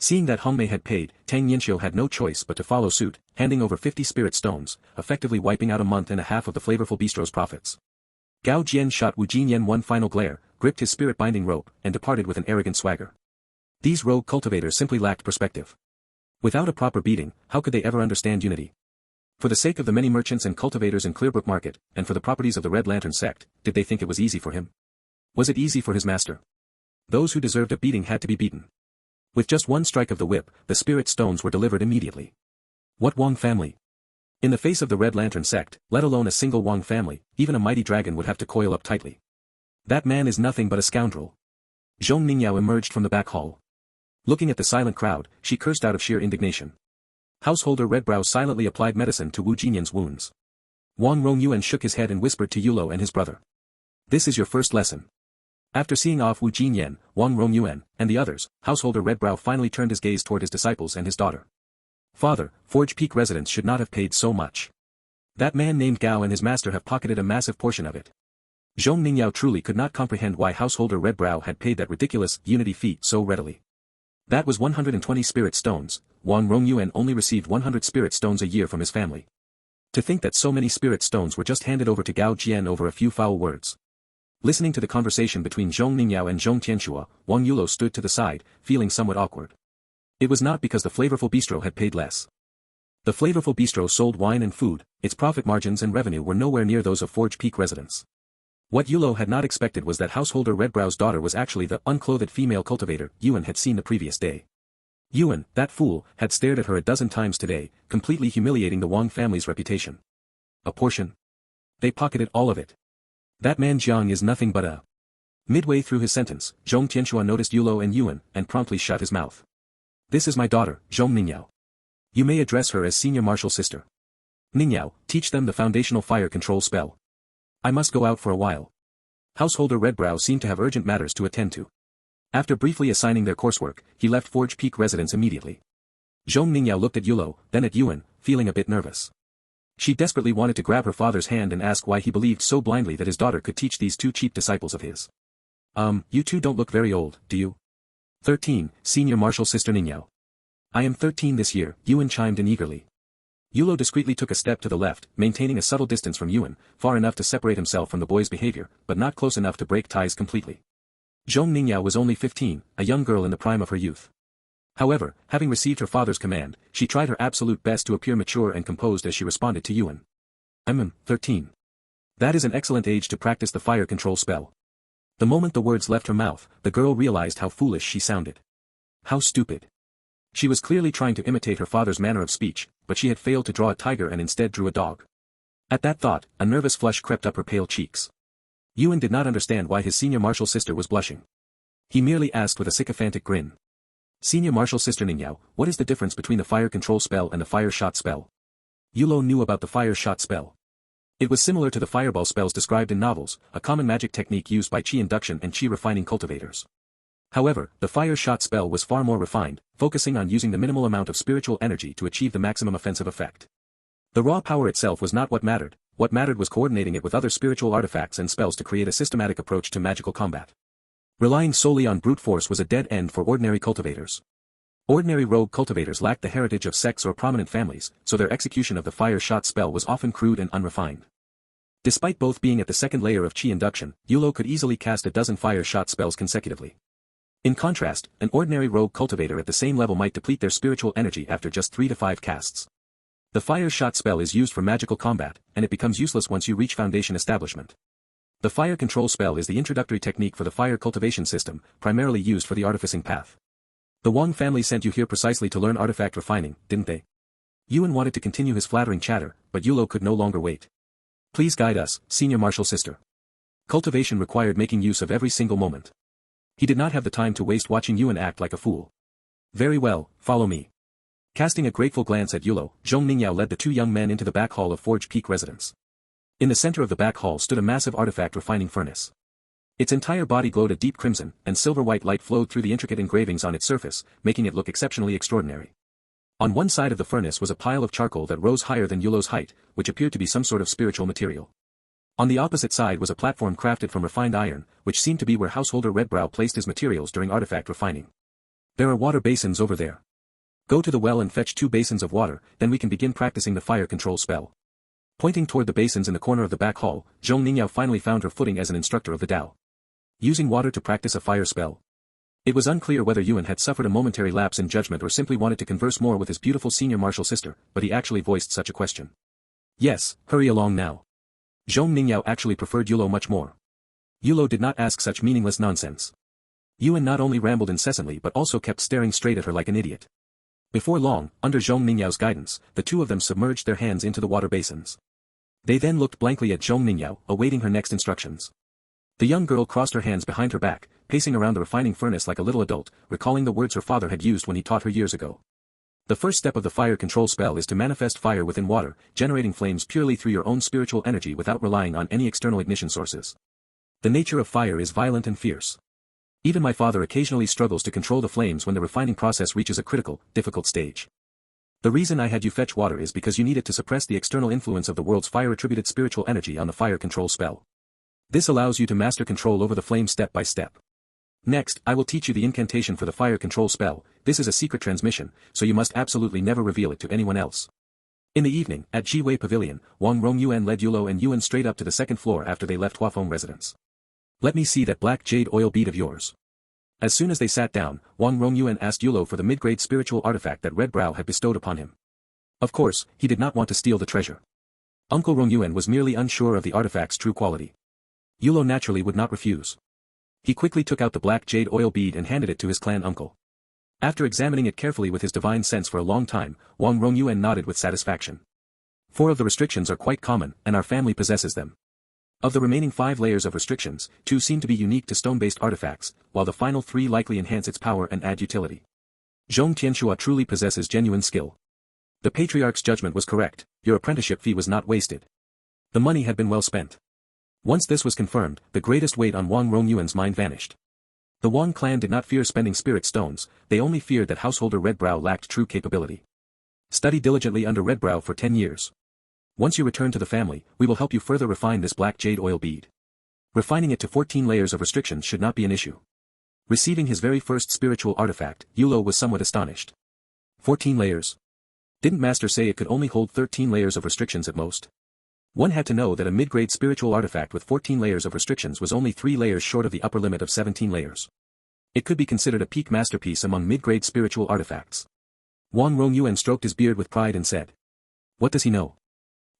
Seeing that Hongmei had paid, Tang Yinxiu had no choice but to follow suit, handing over 50 spirit stones, effectively wiping out a month and a half of the flavorful bistro's profits. Gao Jian shot Wu Jinyan one final glare, gripped his spirit-binding rope, and departed with an arrogant swagger. These rogue cultivators simply lacked perspective. Without a proper beating, how could they ever understand unity? For the sake of the many merchants and cultivators in Clearbrook Market, and for the properties of the Red Lantern sect, did they think it was easy for him? Was it easy for his master? Those who deserved a beating had to be beaten. With just one strike of the whip, the spirit stones were delivered immediately. What Wang family? In the face of the Red Lantern sect, let alone a single Wang family, even a mighty dragon would have to coil up tightly. That man is nothing but a scoundrel. Zhong Ningyao emerged from the back hall. Looking at the silent crowd, she cursed out of sheer indignation. Householder Redbrow silently applied medicine to Wu Jinyan's wounds. Wang Rongyuan shook his head and whispered to Yulo and his brother. This is your first lesson. After seeing off Wu Jinyan, Wang Rongyuan, and the others, Householder Redbrow finally turned his gaze toward his disciples and his daughter. Father, Forge Peak residents should not have paid so much. That man named Gao and his master have pocketed a massive portion of it. Zhong Ningyao truly could not comprehend why Householder Redbrow had paid that ridiculous unity fee so readily. That was 120 spirit stones. Wang Rongyuan only received 100 spirit stones a year from his family. To think that so many spirit stones were just handed over to Gao Jian over a few foul words. Listening to the conversation between Zhong Ningyao and Zhong Tianxua, Wang Yulo stood to the side, feeling somewhat awkward. It was not because the flavorful bistro had paid less. The flavorful bistro sold wine and food, its profit margins and revenue were nowhere near those of Forge Peak residents. What Yulo had not expected was that Householder Redbrow's daughter was actually the unclothed female cultivator Yuan had seen the previous day. Yuan, that fool, had stared at her a dozen times today, completely humiliating the Wang family's reputation. A portion? They pocketed all of it. That man Jiang is nothing but a... Midway through his sentence, Zhong Tianxua noticed Yulo and Yuan, and promptly shut his mouth. This is my daughter, Zhong Ningyao. You may address her as Senior Martial Sister. Ningyao, teach them the foundational fire control spell. I must go out for a while. Householder Redbrow seemed to have urgent matters to attend to. After briefly assigning their coursework, he left Forge Peak residence immediately. Zhong Ningyao looked at Yulo, then at Yuan, feeling a bit nervous. She desperately wanted to grab her father's hand and ask why he believed so blindly that his daughter could teach these two cheap disciples of his. You two don't look very old, do you? 13, Senior Martial Sister Ningyao. I am 13 this year, Yuan chimed in eagerly. Yulo discreetly took a step to the left, maintaining a subtle distance from Yuan, far enough to separate himself from the boy's behavior, but not close enough to break ties completely. Zhong Ningyao was only 15, a young girl in the prime of her youth. However, having received her father's command, she tried her absolute best to appear mature and composed as she responded to Yuan. 13. That is an excellent age to practice the fire control spell. The moment the words left her mouth, the girl realized how foolish she sounded. How stupid. She was clearly trying to imitate her father's manner of speech, but she had failed to draw a tiger and instead drew a dog. At that thought, a nervous flush crept up her pale cheeks. Yuan did not understand why his senior martial sister was blushing. He merely asked with a sycophantic grin. Senior Martial Sister Ningyao, what is the difference between the fire control spell and the fire shot spell? Yulo knew about the fire shot spell. It was similar to the fireball spells described in novels, a common magic technique used by chi induction and chi refining cultivators. However, the fire shot spell was far more refined, focusing on using the minimal amount of spiritual energy to achieve the maximum offensive effect. The raw power itself was not what mattered was coordinating it with other spiritual artifacts and spells to create a systematic approach to magical combat. Relying solely on brute force was a dead end for ordinary cultivators. Ordinary rogue cultivators lacked the heritage of sects or prominent families, so their execution of the fire shot spell was often crude and unrefined. Despite both being at the second layer of chi induction, Yulo could easily cast a dozen fire shot spells consecutively. In contrast, an ordinary rogue cultivator at the same level might deplete their spiritual energy after just 3 to 5 casts. The Fire Shot spell is used for magical combat, and it becomes useless once you reach Foundation establishment. The Fire Control spell is the introductory technique for the Fire Cultivation system, primarily used for the artificing path. The Wang family sent you here precisely to learn artifact refining, didn't they? Yuan wanted to continue his flattering chatter, but Yulo could no longer wait. Please guide us, senior martial sister. Cultivation required making use of every single moment. He did not have the time to waste watching Yuan act like a fool. Very well, follow me. Casting a grateful glance at Yulo, Zhong Ningyao led the 2 young men into the back hall of Forge Peak residence. In the center of the back hall stood a massive artifact refining furnace. Its entire body glowed a deep crimson, and silver-white light flowed through the intricate engravings on its surface, making it look exceptionally extraordinary. On one side of the furnace was a pile of charcoal that rose higher than Yulo's height, which appeared to be some sort of spiritual material. On the opposite side was a platform crafted from refined iron, which seemed to be where householder Redbrow placed his materials during artifact refining. There are water basins over there. Go to the well and fetch 2 basins of water, then we can begin practicing the fire control spell. Pointing toward the basins in the corner of the back hall, Zhong Ningyao finally found her footing as an instructor of the Tao. Using water to practice a fire spell. It was unclear whether Yuan had suffered a momentary lapse in judgment or simply wanted to converse more with his beautiful senior martial sister, but he actually voiced such a question. Yes, hurry along now. Zhong Ningyao actually preferred Yulo much more. Yulo did not ask such meaningless nonsense. Yuan not only rambled incessantly but also kept staring straight at her like an idiot. Before long, under Zhong Ningyao's guidance, the 2 of them submerged their hands into the water basins. They then looked blankly at Zhong Ningyao, awaiting her next instructions. The young girl crossed her hands behind her back, pacing around the refining furnace like a little adult, recalling the words her father had used when he taught her years ago. The first step of the fire control spell is to manifest fire within water, generating flames purely through your own spiritual energy without relying on any external ignition sources. The nature of fire is violent and fierce. Even my father occasionally struggles to control the flames when the refining process reaches a critical, difficult stage. The reason I had you fetch water is because you need it to suppress the external influence of the world's fire-attributed spiritual energy on the fire control spell. This allows you to master control over the flame step by step. Next, I will teach you the incantation for the fire control spell. This is a secret transmission, so you must absolutely never reveal it to anyone else. In the evening, at Jiwei Pavilion, Wang Rongyuan led Yulo and Yuan straight up to the second floor after they left Huafeng residence. Let me see that black jade oil bead of yours. As soon as they sat down, Wang Rongyuan asked Yulo for the mid-grade spiritual artifact that Redbrow had bestowed upon him. Of course, he did not want to steal the treasure. Uncle Rongyuan was merely unsure of the artifact's true quality. Yulo naturally would not refuse. He quickly took out the black jade oil bead and handed it to his clan uncle. After examining it carefully with his divine sense for a long time, Wang Rongyuan nodded with satisfaction. 4 of the restrictions are quite common, and our family possesses them. Of the remaining 5 layers of restrictions, 2 seem to be unique to stone-based artifacts, while the final 3 likely enhance its power and add utility. Zhong Tianxua truly possesses genuine skill. The Patriarch's judgment was correct, your apprenticeship fee was not wasted. The money had been well spent. Once this was confirmed, the greatest weight on Wang Rongyuan's mind vanished. The Wang clan did not fear spending spirit stones, they only feared that householder Redbrow lacked true capability. Study diligently under Redbrow for 10 years. Once you return to the family, we will help you further refine this black jade oil bead. Refining it to 14 layers of restrictions should not be an issue. Receiving his very first spiritual artifact, Yulo was somewhat astonished. 14 layers? Didn't Master say it could only hold 13 layers of restrictions at most? One had to know that a mid-grade spiritual artifact with 14 layers of restrictions was only 3 layers short of the upper limit of 17 layers. It could be considered a peak masterpiece among mid-grade spiritual artifacts. Wang Rongyuan stroked his beard with pride and said. What does he know?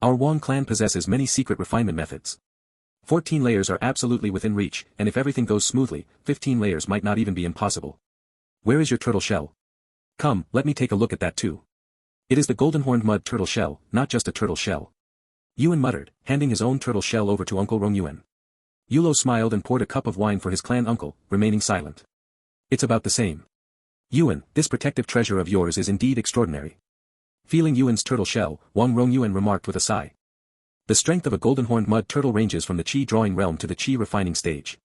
Our Wang clan possesses many secret refinement methods. 14 layers are absolutely within reach, and if everything goes smoothly, 15 layers might not even be impossible. Where is your turtle shell? Come, let me take a look at that too. It is the golden-horned mud turtle shell, not just a turtle shell. Yuan muttered, handing his own turtle shell over to Uncle Rongyuan. Yulo smiled and poured a cup of wine for his clan uncle, remaining silent. It's about the same. Yuan, this protective treasure of yours is indeed extraordinary. Feeling Yuan's turtle shell, Wang Rongyuan remarked with a sigh. The strength of a golden-horned mud turtle ranges from the Qi drawing realm to the Qi refining stage.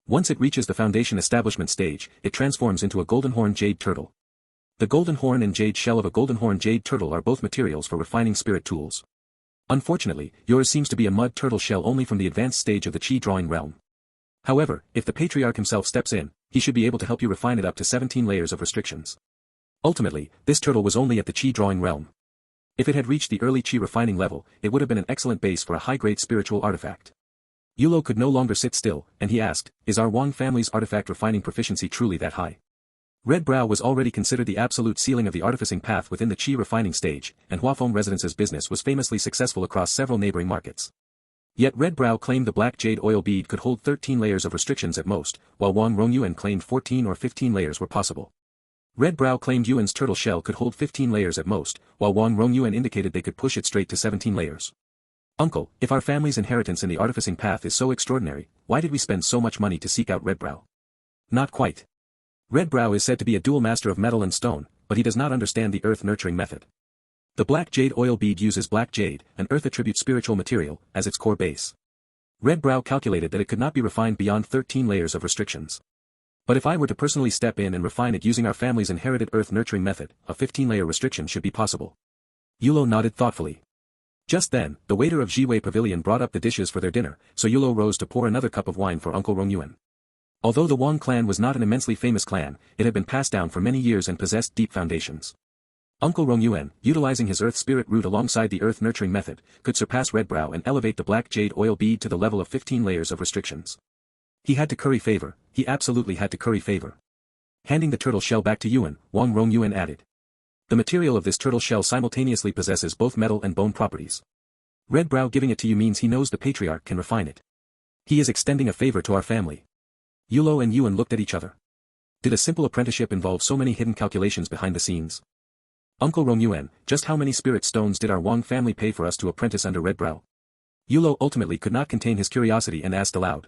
Once it reaches the foundation establishment stage, it transforms into a golden-horned jade turtle. The golden horn and jade shell of a golden-horned jade turtle are both materials for refining spirit tools. Unfortunately, yours seems to be a mud turtle shell only from the advanced stage of the Qi drawing realm. However, if the Patriarch himself steps in, he should be able to help you refine it up to 17 layers of restrictions. Ultimately, this turtle was only at the Qi drawing realm. If it had reached the early Qi refining level, it would have been an excellent base for a high-grade spiritual artifact. Yulo could no longer sit still, and he asked, is our Wang family's artifact refining proficiency truly that high? Red Brow was already considered the absolute ceiling of the artificing path within the Qi refining stage, and Huafeng Residence's business was famously successful across several neighboring markets. Yet Red Brow claimed the black jade oil bead could hold 13 layers of restrictions at most, while Wang Rongyuan claimed 14 or 15 layers were possible. Red Brow claimed Yuan's turtle shell could hold 15 layers at most, while Wang Rongyuan indicated they could push it straight to 17 layers. Uncle, if our family's inheritance in the artificing path is so extraordinary, why did we spend so much money to seek out Red Brow? Not quite. Red Brow is said to be a dual master of metal and stone, but he does not understand the earth nurturing method. The black jade oil bead uses black jade, an earth attribute spiritual material, as its core base. Red Brow calculated that it could not be refined beyond 13 layers of restrictions. But if I were to personally step in and refine it using our family's inherited earth nurturing method, a 15-layer restriction should be possible. Yulo nodded thoughtfully. Just then, the waiter of Jiwei Pavilion brought up the dishes for their dinner, so Yulo rose to pour another cup of wine for Uncle Rongyuan. Although the Wang clan was not an immensely famous clan, it had been passed down for many years and possessed deep foundations. Uncle Rongyuan, utilizing his earth spirit root alongside the earth nurturing method, could surpass Red Brow and elevate the black jade oil bead to the level of 15 layers of restrictions. He had to curry favor, he absolutely had to curry favor. Handing the turtle shell back to Yuan, Wang Rongyuan added. The material of this turtle shell simultaneously possesses both metal and bone properties. Red Brow giving it to you means he knows the patriarch can refine it. He is extending a favor to our family. Yulo and Yuan looked at each other. Did a simple apprenticeship involve so many hidden calculations behind the scenes? Uncle Rongyuan, just how many spirit stones did our Wang family pay for us to apprentice under Red Brow? Yulo ultimately could not contain his curiosity and asked aloud.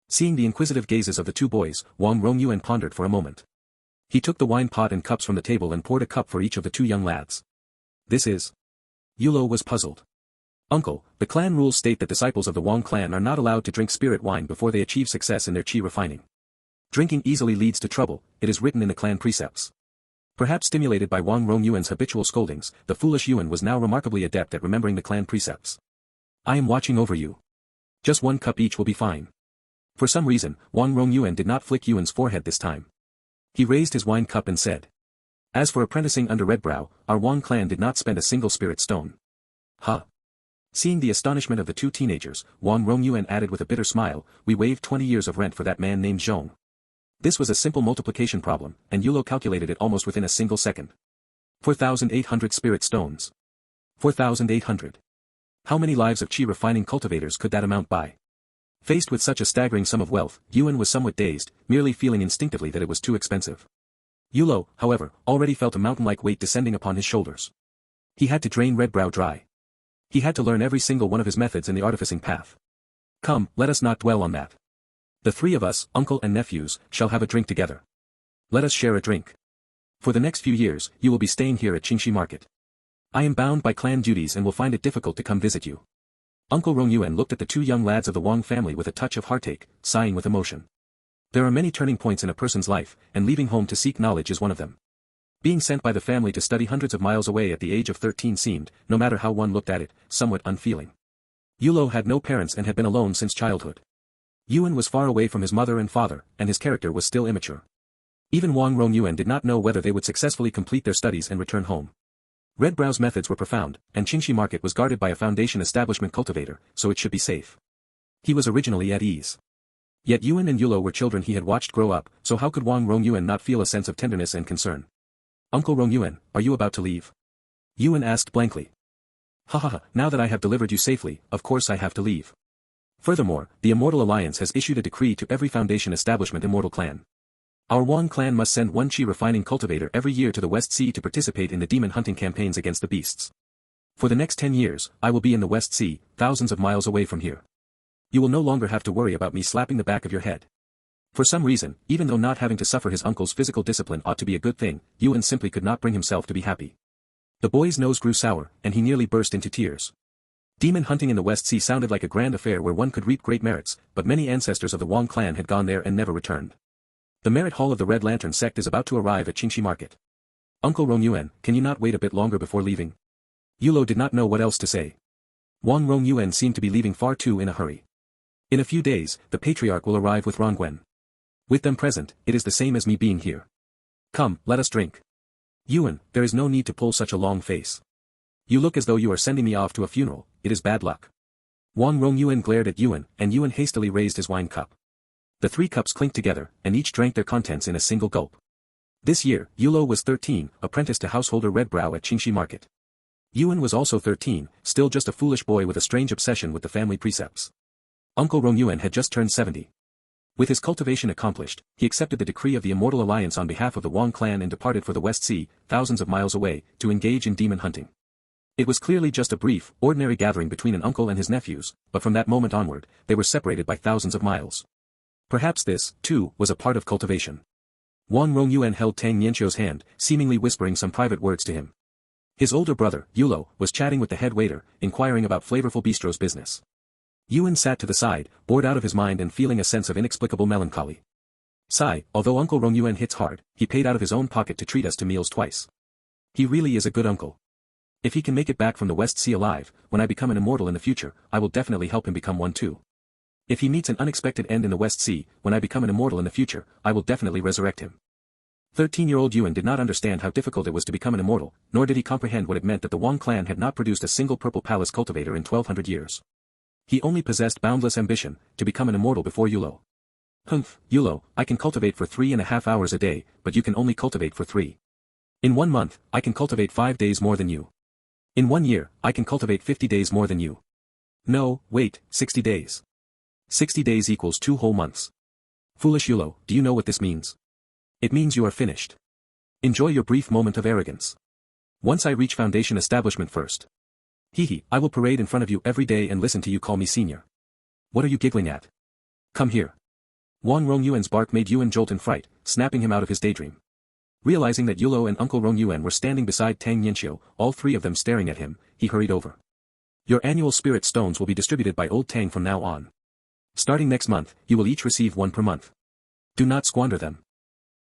Seeing the inquisitive gazes of the two boys, Wang Rongyuan pondered for a moment. He took the wine pot and cups from the table and poured a cup for each of the two young lads. This is... Yulo was puzzled. Uncle, the clan rules state that disciples of the Wang clan are not allowed to drink spirit wine before they achieve success in their qi refining. Drinking easily leads to trouble, it is written in the clan precepts. Perhaps stimulated by Wang Rongyuan's habitual scoldings, the foolish Yuan was now remarkably adept at remembering the clan precepts. I am watching over you. Just one cup each will be fine. For some reason, Wang Rongyuan did not flick Yuan's forehead this time. He raised his wine cup and said. As for apprenticing under Red Brow, our Wang clan did not spend a single spirit stone. Huh. Seeing the astonishment of the two teenagers, Wang Rongyuan added with a bitter smile, we waived 20 years of rent for that man named Zhong. This was a simple multiplication problem, and Yulo calculated it almost within a single second. 4,800 spirit stones. 4,800. How many lives of qi refining cultivators could that amount by? Faced with such a staggering sum of wealth, Yuan was somewhat dazed, merely feeling instinctively that it was too expensive. Yulo, however, already felt a mountain-like weight descending upon his shoulders. He had to drain Red Brow dry. He had to learn every single one of his methods in the artificing path. Come, let us not dwell on that. The three of us, uncle and nephews, shall have a drink together. Let us share a drink. For the next few years, you will be staying here at Qingxi Market. I am bound by clan duties and will find it difficult to come visit you. Uncle Rongyuan looked at the two young lads of the Wang family with a touch of heartache, sighing with emotion. There are many turning points in a person's life, and leaving home to seek knowledge is one of them. Being sent by the family to study hundreds of miles away at the age of 13 seemed, no matter how one looked at it, somewhat unfeeling. Yulo had no parents and had been alone since childhood. Yuan was far away from his mother and father, and his character was still immature. Even Wang Rongyuan did not know whether they would successfully complete their studies and return home. Red Brow's methods were profound, and Qingxi Market was guarded by a Foundation establishment cultivator, so it should be safe. He was originally at ease. Yet Yuan and Yulo were children he had watched grow up, so how could Wang Rongyuan not feel a sense of tenderness and concern? Uncle Rongyuan, are you about to leave? Yuan asked blankly. Ha ha ha, now that I have delivered you safely, of course I have to leave. Furthermore, the Immortal Alliance has issued a decree to every Foundation establishment Immortal clan. Our Wang clan must send one qi refining cultivator every year to the West Sea to participate in the demon hunting campaigns against the beasts. For the next 10 years, I will be in the West Sea, thousands of miles away from here. You will no longer have to worry about me slapping the back of your head. For some reason, even though not having to suffer his uncle's physical discipline ought to be a good thing, Yuan simply could not bring himself to be happy. The boy's nose grew sour, and he nearly burst into tears. Demon hunting in the West Sea sounded like a grand affair where one could reap great merits, but many ancestors of the Wang clan had gone there and never returned. The merit hall of the Red Lantern sect is about to arrive at Qingxi Market. Uncle Rongyuan, can you not wait a bit longer before leaving? Yulo did not know what else to say. Wang Rongyuan seemed to be leaving far too in a hurry. In a few days, the patriarch will arrive with Rongwen. With them present, it is the same as me being here. Come, let us drink. Yuan, there is no need to pull such a long face. You look as though you are sending me off to a funeral, it is bad luck. Wang Rongyuan glared at Yuan, and Yuan hastily raised his wine cup. The three cups clinked together, and each drank their contents in a single gulp. This year, Yulo was 13, apprenticed to householder Redbrow at Qingxi Market. Yuan was also 13, still just a foolish boy with a strange obsession with the family precepts. Uncle Rongyuan had just turned 70. With his cultivation accomplished, he accepted the decree of the Immortal Alliance on behalf of the Wang clan and departed for the West Sea, thousands of miles away, to engage in demon hunting. It was clearly just a brief, ordinary gathering between an uncle and his nephews, but from that moment onward, they were separated by thousands of miles. Perhaps this, too, was a part of cultivation. Wang Rongyuan held Tang Nianqiu's hand, seemingly whispering some private words to him. His older brother, Yulo, was chatting with the head waiter, inquiring about Flavorful Bistro's business. Yuan sat to the side, bored out of his mind and feeling a sense of inexplicable melancholy. Sigh, although Uncle Rongyuan hits hard, he paid out of his own pocket to treat us to meals twice. He really is a good uncle. If he can make it back from the West Sea alive, when I become an immortal in the future, I will definitely help him become one too. If he meets an unexpected end in the West Sea, when I become an immortal in the future, I will definitely resurrect him. 13-year-old Yuan did not understand how difficult it was to become an immortal, nor did he comprehend what it meant that the Wang clan had not produced a single Purple Palace cultivator in 1200 years. He only possessed boundless ambition, to become an immortal before Yulo. Humph, Yulo, I can cultivate for 3.5 hours a day, but you can only cultivate for 3. In 1 month, I can cultivate 5 days more than you. In 1 year, I can cultivate 50 days more than you. No, wait, 60 days. 60 days equals 2 whole months. Foolish Yulo, do you know what this means? It means you are finished. Enjoy your brief moment of arrogance. Once I reach Foundation establishment first. Hehe, I will parade in front of you every day and listen to you call me senior. What are you giggling at? Come here. Wang Rongyuan's bark made Yuan jolt in fright, snapping him out of his daydream. Realizing that Yulo and Uncle Rongyuan were standing beside Tang Nianqiu, all three of them staring at him, he hurried over. Your annual spirit stones will be distributed by old Tang from now on. Starting next month, you will each receive 1 per month. Do not squander them.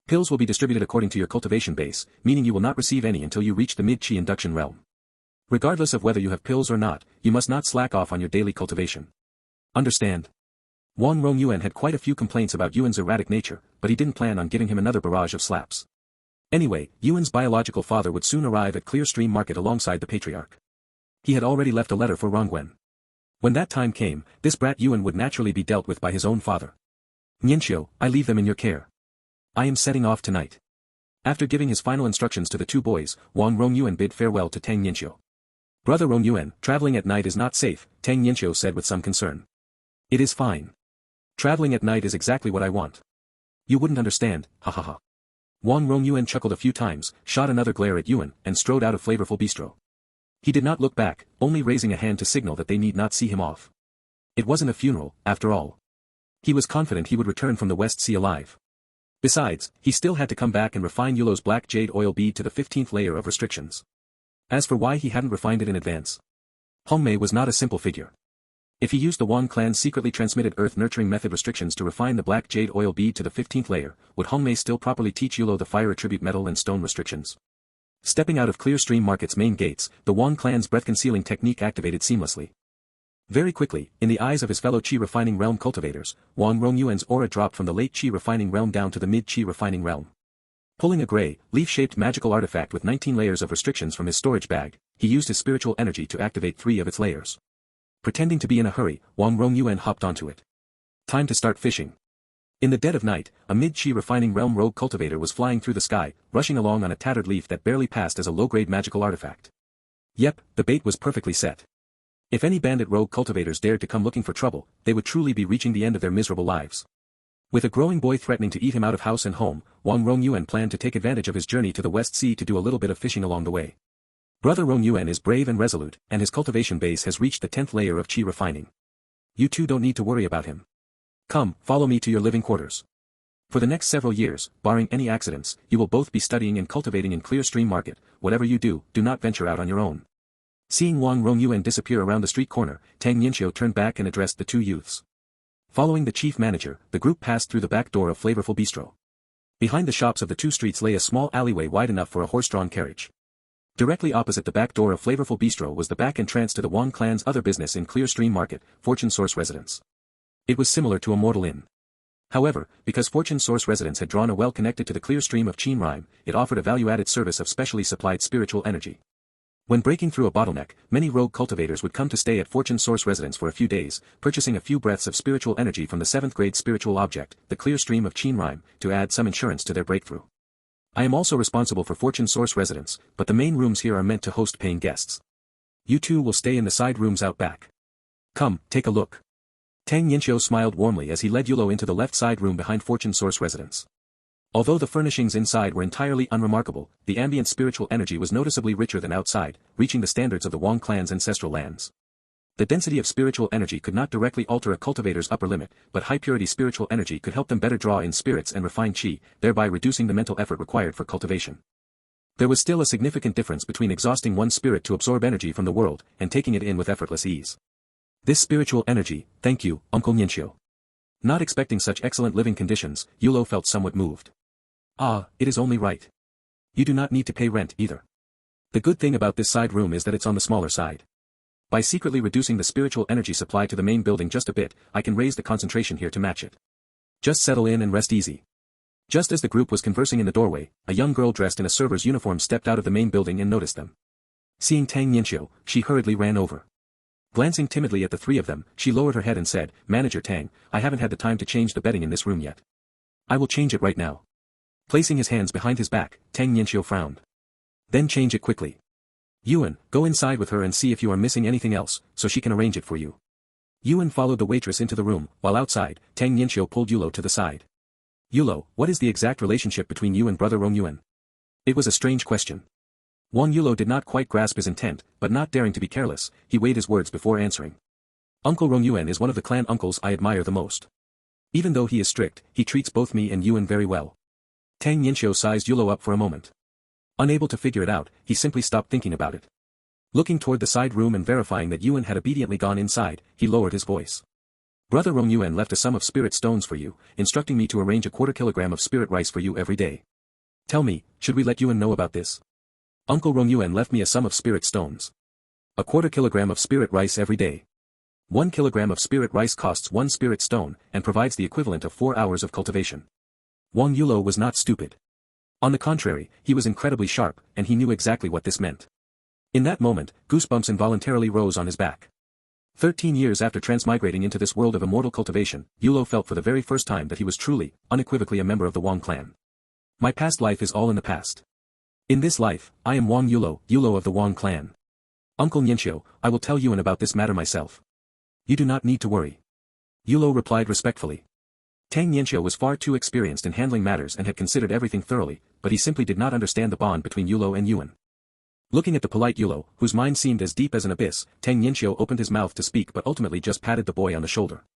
Pills will be distributed according to your cultivation base, meaning you will not receive any until you reach the mid-chi induction realm. Regardless of whether you have pills or not, you must not slack off on your daily cultivation. Understand? Wang Rongyuan had quite a few complaints about Yuan's erratic nature, but he didn't plan on giving him another barrage of slaps. Anyway, Yuan's biological father would soon arrive at Clearstream Market alongside the patriarch. He had already left a letter for Rongwen. When that time came, this brat Yuan would naturally be dealt with by his own father. Nianqiu, I leave them in your care. I am setting off tonight. After giving his final instructions to the 2 boys, Wang Rongyuan bid farewell to Tang Nianqiu. Brother Rongyuan, traveling at night is not safe, Tang Nianqiu said with some concern. It is fine. Traveling at night is exactly what I want. You wouldn't understand, ha ha ha. Wang Rongyuan chuckled a few times, shot another glare at Yuan, and strode out of Flavorful Bistro. He did not look back, only raising a hand to signal that they need not see him off. It wasn't a funeral, after all. He was confident he would return from the West Sea alive. Besides, he still had to come back and refine Yulo's black jade oil bead to the 15th layer of restrictions. As for why he hadn't refined it in advance. Hongmei was not a simple figure. If he used the Wang clan's secretly transmitted earth-nurturing method restrictions to refine the black jade oil bead to the 15th layer, would Hongmei still properly teach Yulo the fire attribute metal and stone restrictions? Stepping out of Clearstream Market's main gates, the Wang clan's breath-concealing technique activated seamlessly. Very quickly, in the eyes of his fellow Qi refining realm cultivators, Wang Rongyuan's aura dropped from the late Qi refining realm down to the mid-Qi refining realm. Pulling a gray, leaf-shaped magical artifact with 19 layers of restrictions from his storage bag, he used his spiritual energy to activate 3 of its layers. Pretending to be in a hurry, Wang Rongyuan hopped onto it. Time to start fishing. In the dead of night, a mid-Qi refining realm rogue cultivator was flying through the sky, rushing along on a tattered leaf that barely passed as a low-grade magical artifact. Yep, the bait was perfectly set. If any bandit rogue cultivators dared to come looking for trouble, they would truly be reaching the end of their miserable lives. With a growing boy threatening to eat him out of house and home, Wang Rongyuan planned to take advantage of his journey to the West Sea to do a little bit of fishing along the way. Brother Rongyuan is brave and resolute, and his cultivation base has reached the 10th layer of Qi refining. You two don't need to worry about him. Come, follow me to your living quarters. For the next several years, barring any accidents, you will both be studying and cultivating in Clearstream Market. Whatever you do, do not venture out on your own. Seeing Wang Rongyuan disappear around the street corner, Tang Nianqiu turned back and addressed the 2 youths. Following the chief manager, the group passed through the back door of Flavorful Bistro. Behind the shops of the 2 streets lay a small alleyway wide enough for a horse-drawn carriage. Directly opposite the back door of Flavorful Bistro was the back entrance to the Wang clan's other business in Clearstream Market, Fortune Source Residence. It was similar to Immortal Inn. However, because Fortune Source Residence had drawn a well connected to the clear stream of Qin Rime, it offered a value-added service of specially supplied spiritual energy. When breaking through a bottleneck, many rogue cultivators would come to stay at Fortune Source residence for a few days, purchasing a few breaths of spiritual energy from the 7th grade spiritual object, the clear stream of Qin Rhyme, to add some insurance to their breakthrough. I am also responsible for Fortune Source residence, but the main rooms here are meant to host paying guests. You two will stay in the side rooms out back. Come, take a look. Tang Yinxiu smiled warmly as he led Yulo into the left side room behind Fortune Source residence. Although the furnishings inside were entirely unremarkable, the ambient spiritual energy was noticeably richer than outside, reaching the standards of the Wang clan's ancestral lands. The density of spiritual energy could not directly alter a cultivator's upper limit, but high-purity spiritual energy could help them better draw in spirits and refine qi, thereby reducing the mental effort required for cultivation. There was still a significant difference between exhausting one's spirit to absorb energy from the world, and taking it in with effortless ease. This spiritual energy, thank you, Uncle Ningxiu. Not expecting such excellent living conditions, Yulo felt somewhat moved. Ah, it is only right. You do not need to pay rent either. The good thing about this side room is that it's on the smaller side. By secretly reducing the spiritual energy supply to the main building just a bit, I can raise the concentration here to match it. Just settle in and rest easy. Just as the group was conversing in the doorway, a young girl dressed in a server's uniform stepped out of the main building and noticed them. Seeing Tang Yinxiu, she hurriedly ran over. Glancing timidly at the three of them, she lowered her head and said, "Manager Tang, I haven't had the time to change the bedding in this room yet. I will change it right now." Placing his hands behind his back, Tang Yinxiu frowned. "Then change it quickly. Yuan, go inside with her and see if you are missing anything else, so she can arrange it for you." Yuan followed the waitress into the room, while outside, Tang Yinxiu pulled Yulo to the side. "Yulo, what is the exact relationship between you and brother Rong Yuan?" It was a strange question. Wang Yulo did not quite grasp his intent, but not daring to be careless, he weighed his words before answering. "Uncle Rong Yuan is one of the clan uncles I admire the most. Even though he is strict, he treats both me and Yuan very well." Tang Yinxiu sized Yulo up for a moment. Unable to figure it out, he simply stopped thinking about it. Looking toward the side room and verifying that Yuan had obediently gone inside, he lowered his voice. "Brother Rong Yuan left a sum of spirit stones for you, instructing me to arrange a quarter kilogram of spirit rice for you every day. Tell me, should we let Yuan know about this?" "Uncle Rong Yuan left me a sum of spirit stones. A quarter kilogram of spirit rice every day. 1 kilogram of spirit rice costs 1 spirit stone, and provides the equivalent of 4 hours of cultivation." Wang Yulo was not stupid. On the contrary, he was incredibly sharp, and he knew exactly what this meant. In that moment, goosebumps involuntarily rose on his back. 13 years after transmigrating into this world of immortal cultivation, Yulo felt for the very first time that he was truly, unequivocally a member of the Wang clan. My past life is all in the past. In this life, I am Wang Yulo, Yulo of the Wang clan. Uncle Ningxiu, I will tell Yuan about this matter myself. You do not need to worry. Yulo replied respectfully. Tang Yinxiu was far too experienced in handling matters and had considered everything thoroughly, but he simply did not understand the bond between Yulo and Yuan. Looking at the polite Yulo, whose mind seemed as deep as an abyss, Tang Yinxiu opened his mouth to speak but ultimately just patted the boy on the shoulder.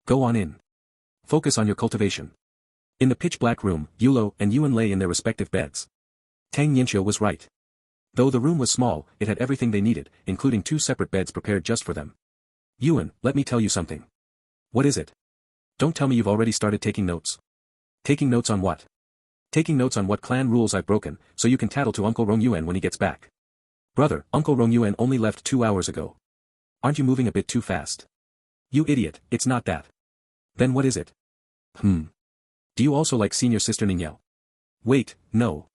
"Go on in. Focus on your cultivation." In the pitch-black room, Yulo and Yuan lay in their respective beds. Tang Yinxiu was right. Though the room was small, it had everything they needed, including 2 separate beds prepared just for them. "Yuan, let me tell you something." "What is it?" "Don't tell me you've already started taking notes." "Taking notes on what?" "Taking notes on what clan rules I've broken, so you can tattle to Uncle Rong Yuan when he gets back." "Brother, Uncle Rong Yuan only left 2 hours ago. Aren't you moving a bit too fast?" "You idiot, it's not that." "Then what is it?" Do you also like senior sister Ningyao?" "Wait, no.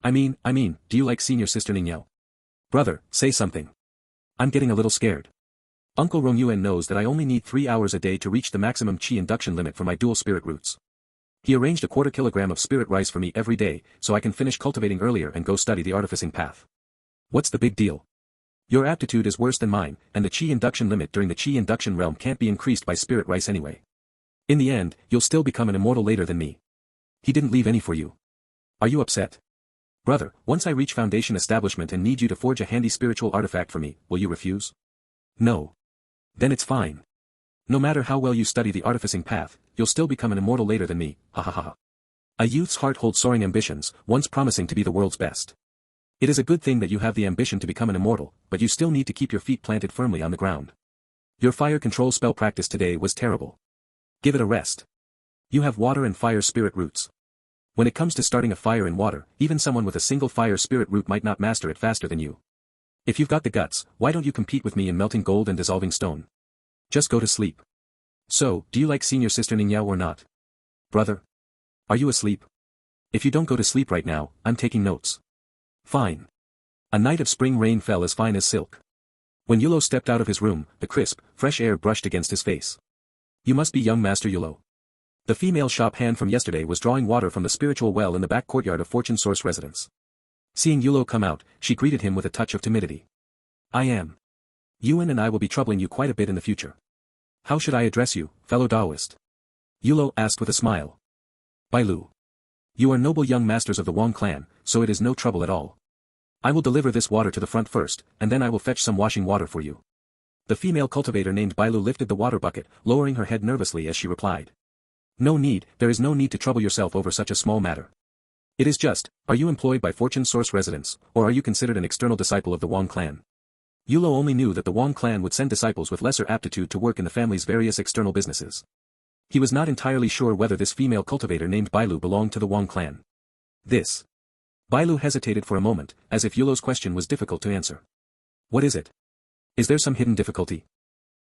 I mean, do you like senior sister Ningyao?" "Brother, say something. I'm getting a little scared. Uncle Rong Yuan knows that I only need 3 hours a day to reach the maximum qi induction limit for my dual spirit roots. He arranged a quarter kilogram of spirit rice for me every day, so I can finish cultivating earlier and go study the artificing path. What's the big deal? Your aptitude is worse than mine, and the qi induction limit during the qi induction realm can't be increased by spirit rice anyway. In the end, you'll still become an immortal later than me. He didn't leave any for you. Are you upset? Brother, once I reach foundation establishment and need you to forge a handy spiritual artifact for me, will you refuse?" "No. Then it's fine. No matter how well you study the artificing path, you'll still become an immortal later than me, ha ha ha. A youth's heart holds soaring ambitions, once promising to be the world's best. It is a good thing that you have the ambition to become an immortal, but you still need to keep your feet planted firmly on the ground. Your fire control spell practice today was terrible. Give it a rest. You have water and fire spirit roots. When it comes to starting a fire in water, even someone with a single fire spirit root might not master it faster than you. If you've got the guts, why don't you compete with me in melting gold and dissolving stone? Just go to sleep. So, do you like senior sister Ningyao or not? Brother? Are you asleep? If you don't go to sleep right now, I'm taking notes." "Fine. A night of spring rain fell as fine as silk. When Yulo stepped out of his room, the crisp, fresh air brushed against his face. You must be young Master Yulo. The female shop hand from yesterday was drawing water from the spiritual well in the back courtyard of Fortune Source residence. Seeing Yulo come out, she greeted him with a touch of timidity. I am. Yuan and I will be troubling you quite a bit in the future. How should I address you, fellow Taoist? Yulo asked with a smile. Bailu. You are noble young masters of the Wang clan, so it is no trouble at all. I will deliver this water to the front first, and then I will fetch some washing water for you. The female cultivator named Bailu lifted the water bucket, lowering her head nervously as she replied. No need, there is no need to trouble yourself over such a small matter. It is just, are you employed by Fortune Source residence, or are you considered an external disciple of the Wang clan? Yulo only knew that the Wang clan would send disciples with lesser aptitude to work in the family's various external businesses. He was not entirely sure whether this female cultivator named Bailu belonged to the Wang clan. This. Bailu hesitated for a moment, as if Yulo's question was difficult to answer. What is it? Is there some hidden difficulty?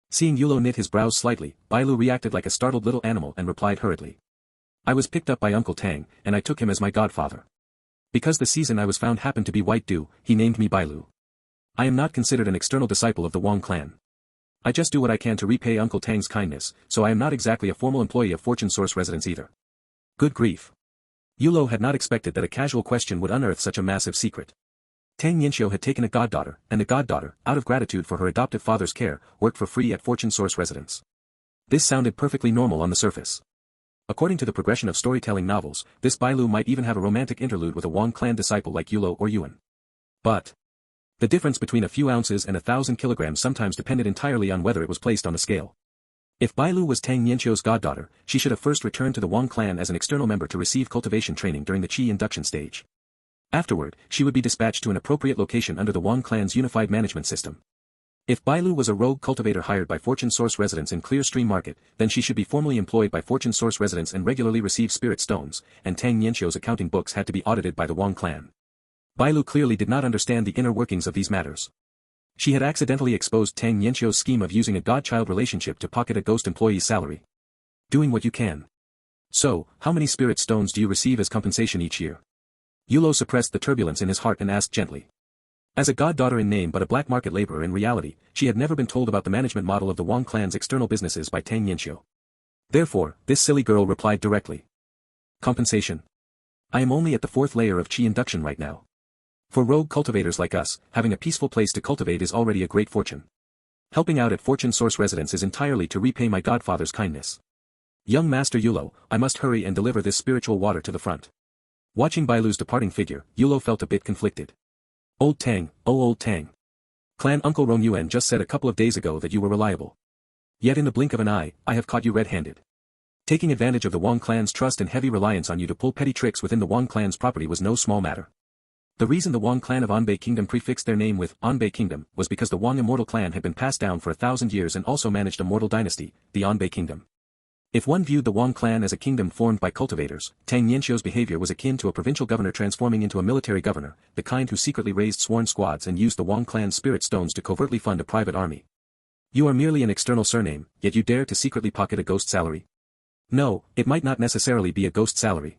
Seeing Yulo knit his brows slightly, Bailu reacted like a startled little animal and replied hurriedly. I was picked up by Uncle Tang, and I took him as my godfather. Because the season I was found happened to be White Dew, he named me Bailu. I am not considered an external disciple of the Wang clan. I just do what I can to repay Uncle Tang's kindness, so I am not exactly a formal employee of Fortune Source residence either. Good grief. Yulo had not expected that a casual question would unearth such a massive secret. Tang Yinxiu had taken a goddaughter, and the goddaughter, out of gratitude for her adoptive father's care, worked for free at Fortune Source residence. This sounded perfectly normal on the surface. According to the progression of storytelling novels, this Bailu might even have a romantic interlude with a Wang clan disciple like Yulo or Yuan. But the difference between a few ounces and 1,000 kilograms sometimes depended entirely on whether it was placed on the scale. If Bailu was Tang Yinxiu's goddaughter, she should have first returned to the Wang clan as an external member to receive cultivation training during the Qi induction stage. Afterward, she would be dispatched to an appropriate location under the Wang clan's unified management system. If Bailu was a rogue cultivator hired by Fortune Source residence in Clear Stream Market, then she should be formally employed by Fortune Source residence and regularly receive spirit stones, and Tang Yinxiu's accounting books had to be audited by the Wang clan. Bailu clearly did not understand the inner workings of these matters. She had accidentally exposed Tang Yinxiu's scheme of using a godchild relationship to pocket a ghost employee's salary. Doing what you can. So, how many spirit stones do you receive as compensation each year? Yulo suppressed the turbulence in his heart and asked gently. As a goddaughter in name but a black market laborer in reality, she had never been told about the management model of the Wang clan's external businesses by Tang Yinxiu. Therefore, this silly girl replied directly. Compensation. I am only at the 4th layer of Qi induction right now. For rogue cultivators like us, having a peaceful place to cultivate is already a great fortune. Helping out at Fortune Source residence is entirely to repay my godfather's kindness. Young Master Yulo, I must hurry and deliver this spiritual water to the front. Watching Bailu's departing figure, Yulo felt a bit conflicted. Old Tang, oh old Tang. Clan Uncle Rong Yuan just said a couple of days ago that you were reliable. Yet in the blink of an eye, I have caught you red-handed. Taking advantage of the Wang clan's trust and heavy reliance on you to pull petty tricks within the Wang clan's property was no small matter. The reason the Wang clan of Anbei Kingdom prefixed their name with Anbei Kingdom was because the Wang immortal clan had been passed down for 1,000 years and also managed a mortal dynasty, the Anbei Kingdom. If one viewed the Wang clan as a kingdom formed by cultivators, Tang Yinxiu's behavior was akin to a provincial governor transforming into a military governor, the kind who secretly raised sworn squads and used the Wang clan's spirit stones to covertly fund a private army. You are merely an external surname, yet you dare to secretly pocket a ghost salary? No, it might not necessarily be a ghost salary.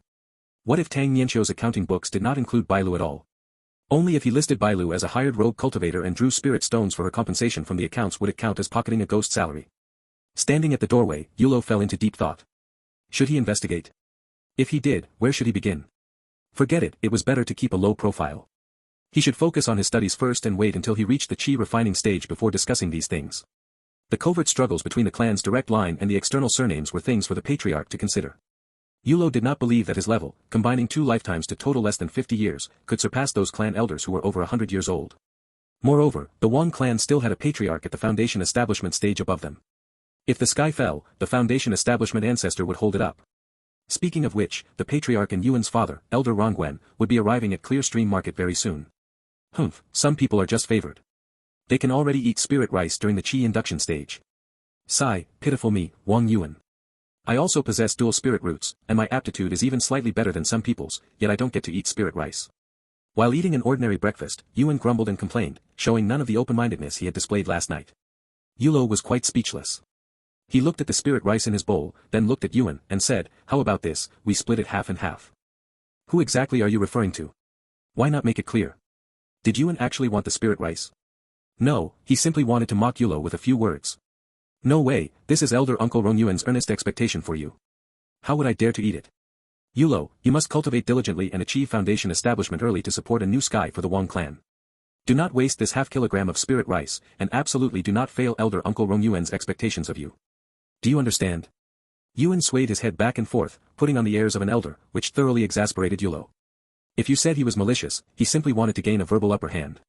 What if Tang Yinxiu's accounting books did not include Bailu at all? Only if he listed Bailu as a hired rogue cultivator and drew spirit stones for her compensation from the accounts would it count as pocketing a ghost salary. Standing at the doorway, Yulo fell into deep thought. Should he investigate? If he did, where should he begin? Forget it, it was better to keep a low profile. He should focus on his studies first and wait until he reached the Qi refining stage before discussing these things. The covert struggles between the clan's direct line and the external surnames were things for the patriarch to consider. Yulo did not believe that his level, combining 2 lifetimes to total less than 50 years, could surpass those clan elders who were over 100 years old. Moreover, the Wang clan still had a patriarch at the foundation establishment stage above them. If the sky fell, the foundation establishment ancestor would hold it up. Speaking of which, the patriarch and Yuan's father, Elder Rongguan, would be arriving at Clear Stream Market very soon. Humph, some people are just favored. They can already eat spirit rice during the Qi induction stage. Sigh, pitiful me, Wang Yuan. I also possess dual spirit roots, and my aptitude is even slightly better than some people's, yet I don't get to eat spirit rice. While eating an ordinary breakfast, Yuan grumbled and complained, showing none of the open-mindedness he had displayed last night. Yulo was quite speechless. He looked at the spirit rice in his bowl, then looked at Yuan, and said, how about this, we split it half and half. Who exactly are you referring to? Why not make it clear? Did Yuan actually want the spirit rice? No, he simply wanted to mock Yulo with a few words. No way, this is Elder Uncle Rong Yuan's earnest expectation for you. How would I dare to eat it? Yulo, you must cultivate diligently and achieve foundation establishment early to support a new sky for the Wong clan. Do not waste this half-kilogram of spirit rice, and absolutely do not fail Elder Uncle Rong Yuan's expectations of you. Do you understand? Yuan swayed his head back and forth, putting on the airs of an elder, which thoroughly exasperated Yulo. If you said he was malicious, he simply wanted to gain a verbal upper hand.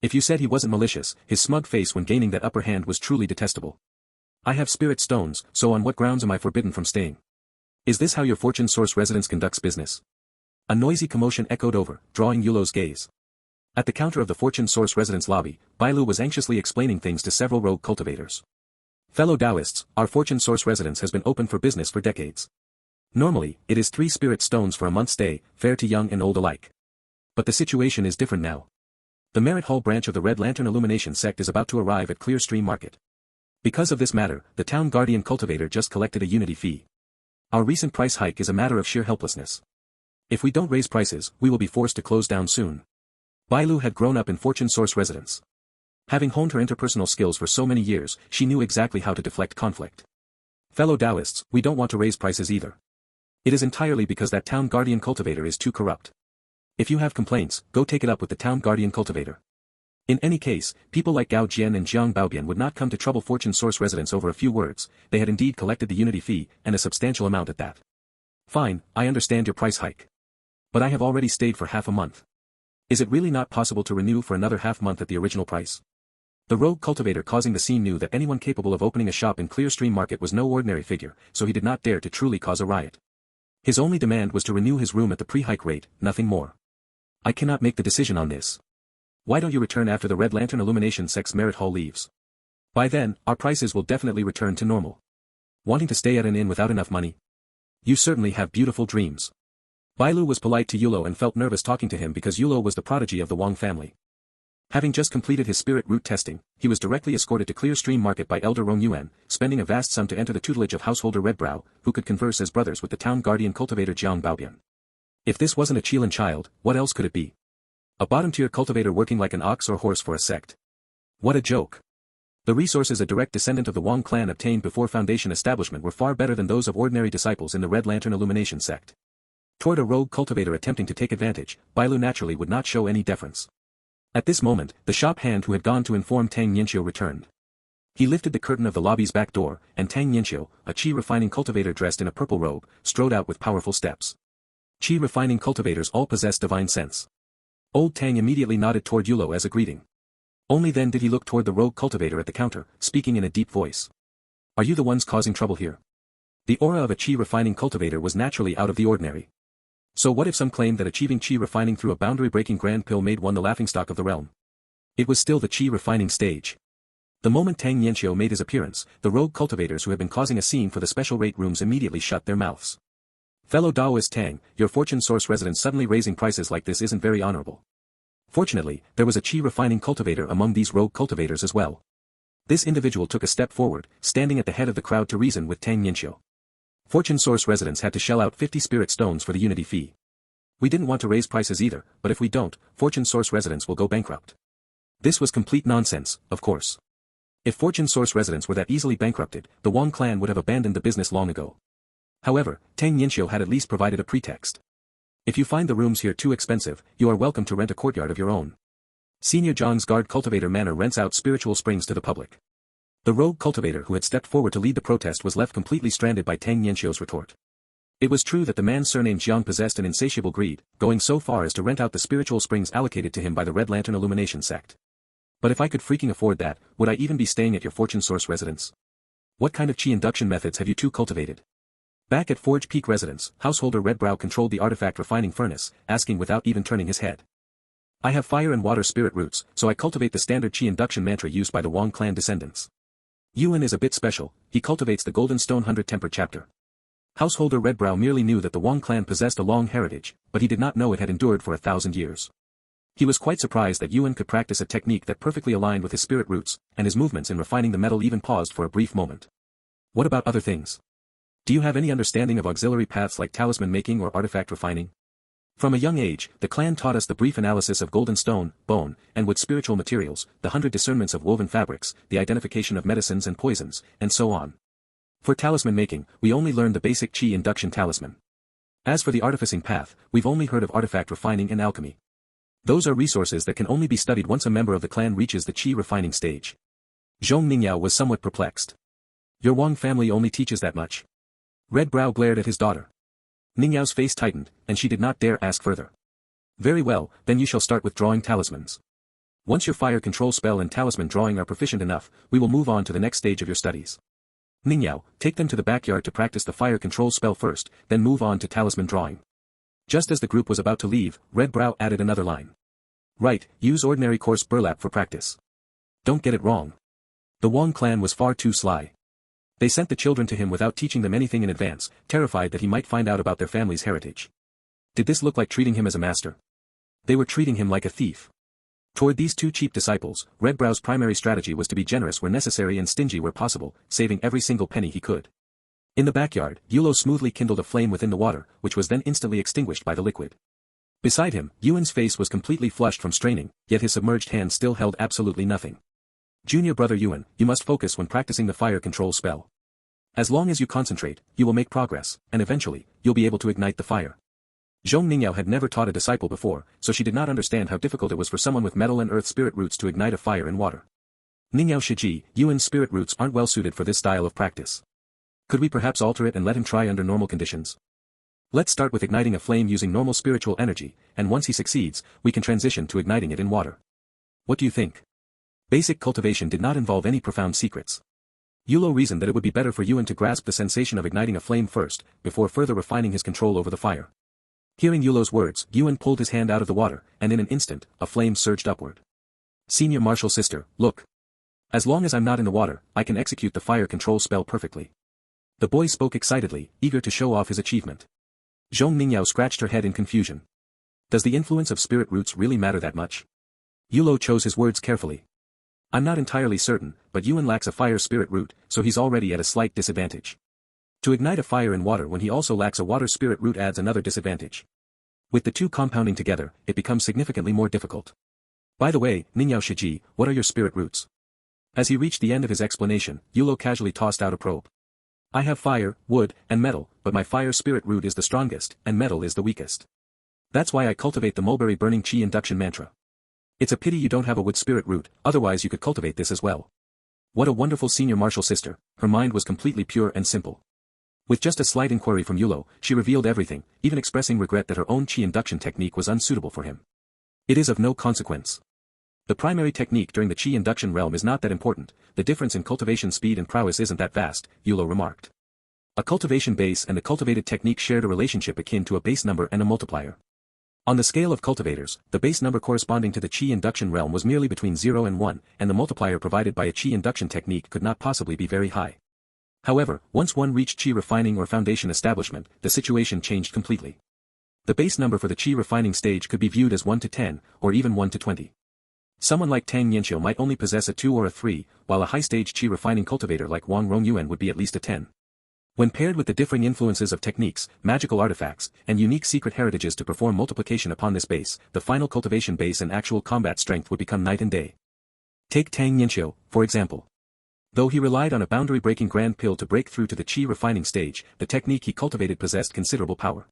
If you said he wasn't malicious, his smug face when gaining that upper hand was truly detestable. I have spirit stones, so on what grounds am I forbidden from staying? Is this how your fortune source residence conducts business? A noisy commotion echoed over, drawing Yulo's gaze. At the counter of the fortune source residence lobby, Bailu was anxiously explaining things to several rogue cultivators. Fellow Taoists, our fortune source residence has been open for business for decades. Normally, it is 3 spirit stones for a month's stay, fair to young and old alike. But the situation is different now. The Merit Hall branch of the Red Lantern Illumination sect is about to arrive at Clearstream Market. Because of this matter, the town guardian cultivator just collected a unity fee. Our recent price hike is a matter of sheer helplessness. If we don't raise prices, we will be forced to close down soon. Bailu had grown up in fortune source residence. Having honed her interpersonal skills for so many years, she knew exactly how to deflect conflict. Fellow Taoists, we don't want to raise prices either. It is entirely because that town guardian cultivator is too corrupt. If you have complaints, go take it up with the town guardian cultivator. In any case, people like Gao Jian and Jiang Baobian would not come to trouble fortune source residents over a few words. They had indeed collected the unity fee, and a substantial amount at that. Fine, I understand your price hike. But I have already stayed for half a month. Is it really not possible to renew for another half month at the original price? The rogue cultivator causing the scene knew that anyone capable of opening a shop in Clearstream Market was no ordinary figure, so he did not dare to truly cause a riot. His only demand was to renew his room at the pre-hike rate, nothing more. I cannot make the decision on this. Why don't you return after the Red Lantern Illumination sect's Merit Hall leaves? By then, our prices will definitely return to normal. Wanting to stay at an inn without enough money? You certainly have beautiful dreams. Bailu was polite to Yulo and felt nervous talking to him because Yulo was the prodigy of the Wong family. Having just completed his spirit root testing, he was directly escorted to Clearstream Market by Elder Rong Yuan, spending a vast sum to enter the tutelage of householder Redbrow, who could converse as brothers with the town guardian cultivator Jiang Baobian. If this wasn't a Qilin child, what else could it be? A bottom-tier cultivator working like an ox or horse for a sect. What a joke. The resources a direct descendant of the Wong clan obtained before Foundation establishment were far better than those of ordinary disciples in the Red Lantern Illumination sect. Toward a rogue cultivator attempting to take advantage, Bailu naturally would not show any deference. At this moment, the shop hand who had gone to inform Tang Yinxiu returned. He lifted the curtain of the lobby's back door, and Tang Yinxiu, a qi refining cultivator dressed in a purple robe, strode out with powerful steps. Qi refining cultivators all possess divine sense. Old Tang immediately nodded toward Yulo as a greeting. Only then did he look toward the rogue cultivator at the counter, speaking in a deep voice. Are you the ones causing trouble here? The aura of a qi refining cultivator was naturally out of the ordinary. So what if some claimed that achieving qi refining through a boundary-breaking grand pill made one the laughingstock of the realm? It was still the qi refining stage. The moment Tang Yinxiu made his appearance, the rogue cultivators who had been causing a scene for the special rate rooms immediately shut their mouths. Fellow Daoist Tang, your fortune source resident suddenly raising prices like this isn't very honorable. Fortunately, there was a qi refining cultivator among these rogue cultivators as well. This individual took a step forward, standing at the head of the crowd to reason with Tang Yinxiu. Fortune source residents had to shell out 50 spirit stones for the unity fee. We didn't want to raise prices either, but if we don't, fortune source residents will go bankrupt. This was complete nonsense, of course. If fortune source residents were that easily bankrupted, the Wong clan would have abandoned the business long ago. However, Tang Yinxiu had at least provided a pretext. If you find the rooms here too expensive, you are welcome to rent a courtyard of your own. Senior Zhang's Guard Cultivator Manor rents out spiritual springs to the public. The rogue cultivator who had stepped forward to lead the protest was left completely stranded by Tang Yinxiu's retort. It was true that the man surnamed Jiang possessed an insatiable greed, going so far as to rent out the spiritual springs allocated to him by the Red Lantern Illumination sect. But if I could freaking afford that, would I even be staying at your fortune source residence? What kind of qi induction methods have you two cultivated? Back at Forge Peak residence, householder Redbrow controlled the artifact refining furnace, asking without even turning his head. I have fire and water spirit roots, so I cultivate the standard qi induction mantra used by the Wong clan descendants. Yuan is a bit special, he cultivates the Golden Stone 100 Temper chapter. Householder Redbrow merely knew that the Wong clan possessed a long heritage, but he did not know it had endured for 1,000 years. He was quite surprised that Yuan could practice a technique that perfectly aligned with his spirit roots, and his movements in refining the metal even paused for a brief moment. What about other things? Do you have any understanding of auxiliary paths like talisman making or artifact refining? From a young age, the clan taught us the brief analysis of golden stone, bone, and wood spiritual materials, the 100 discernments of woven fabrics, the identification of medicines and poisons, and so on. For talisman making, we only learned the basic chi induction talisman. As for the artificing path, we've only heard of artifact refining and alchemy. Those are resources that can only be studied once a member of the clan reaches the chi refining stage. Zhong Ningyao was somewhat perplexed. Your Wang family only teaches that much. Red Brow glared at his daughter. Ningyao's face tightened, and she did not dare ask further. Very well, then you shall start with drawing talismans. Once your fire control spell and talisman drawing are proficient enough, we will move on to the next stage of your studies. Ningyao, take them to the backyard to practice the fire control spell first, then move on to talisman drawing. Just as the group was about to leave, Red Brow added another line. Right, use ordinary coarse burlap for practice. Don't get it wrong. The Wang clan was far too sly. They sent the children to him without teaching them anything in advance, terrified that he might find out about their family's heritage. Did this look like treating him as a master? They were treating him like a thief. Toward these two cheap disciples, Red Brow's primary strategy was to be generous where necessary and stingy where possible, saving every single penny he could. In the backyard, Yulo smoothly kindled a flame within the water, which was then instantly extinguished by the liquid. Beside him, Yuan's face was completely flushed from straining, yet his submerged hand still held absolutely nothing. Junior brother Yuan, you must focus when practicing the fire control spell. As long as you concentrate, you will make progress, and eventually, you'll be able to ignite the fire. Zhong Ningyao had never taught a disciple before, so she did not understand how difficult it was for someone with metal and earth spirit roots to ignite a fire in water. Ningyao Shiji, Yuan's spirit roots aren't well suited for this style of practice. Could we perhaps alter it and let him try under normal conditions? Let's start with igniting a flame using normal spiritual energy, and once he succeeds, we can transition to igniting it in water. What do you think? Basic cultivation did not involve any profound secrets. Yulo reasoned that it would be better for Yuan to grasp the sensation of igniting a flame first, before further refining his control over the fire. Hearing Yulo's words, Yuan pulled his hand out of the water, and in an instant, a flame surged upward. Senior martial sister, look. As long as I'm not in the water, I can execute the fire control spell perfectly. The boy spoke excitedly, eager to show off his achievement. Zhong Ningyao scratched her head in confusion. Does the influence of spirit roots really matter that much? Yulo chose his words carefully. I'm not entirely certain, but Yuan lacks a fire spirit root, so he's already at a slight disadvantage. To ignite a fire in water when he also lacks a water spirit root adds another disadvantage. With the two compounding together, it becomes significantly more difficult. By the way, Ningyao Shiji, what are your spirit roots? As he reached the end of his explanation, Yulo casually tossed out a probe. I have fire, wood, and metal, but my fire spirit root is the strongest, and metal is the weakest. That's why I cultivate the mulberry burning chi induction mantra. It's a pity you don't have a wood spirit root, otherwise you could cultivate this as well. What a wonderful senior martial sister, her mind was completely pure and simple. With just a slight inquiry from Yulo, she revealed everything, even expressing regret that her own chi induction technique was unsuitable for him. It is of no consequence. The primary technique during the chi induction realm is not that important, the difference in cultivation speed and prowess isn't that vast, Yulo remarked. A cultivation base and a cultivated technique shared a relationship akin to a base number and a multiplier. On the scale of cultivators, the base number corresponding to the chi induction realm was merely between 0 and 1, and the multiplier provided by a chi induction technique could not possibly be very high. However, once one reached chi refining or foundation establishment, the situation changed completely. The base number for the chi refining stage could be viewed as 1 to 10, or even 1 to 20. Someone like Tang Yanxiu might only possess a 2 or a 3, while a high-stage chi refining cultivator like Wang Rongyuan would be at least a 10. When paired with the differing influences of techniques, magical artifacts, and unique secret heritages to perform multiplication upon this base, the final cultivation base and actual combat strength would become night and day. Take Tang Yanxiu, for example. Though he relied on a boundary-breaking grand pill to break through to the chi refining stage, the technique he cultivated possessed considerable power.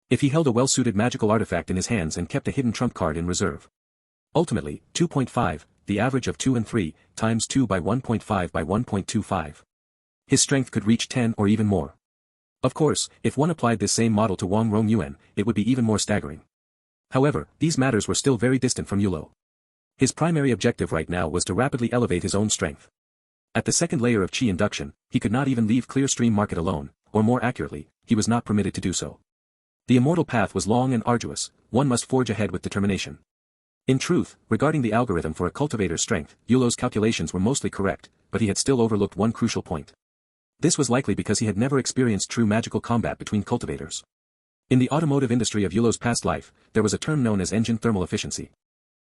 If he held a well-suited magical artifact in his hands and kept a hidden trump card in reserve. Ultimately, 2.5, the average of 2 and 3, times 2 by 1.5 by 1.25. His strength could reach 10 or even more. Of course, if one applied this same model to Wang Rongyuan, it would be even more staggering. However, these matters were still very distant from Yulo. His primary objective right now was to rapidly elevate his own strength. At the second layer of chi induction, he could not even leave Clear Stream Market alone, or more accurately, he was not permitted to do so. The immortal path was long and arduous, one must forge ahead with determination. In truth, regarding the algorithm for a cultivator's strength, Yulo's calculations were mostly correct, but he had still overlooked one crucial point. This was likely because he had never experienced true magical combat between cultivators. In the automotive industry of Yulo's past life, there was a term known as engine thermal efficiency.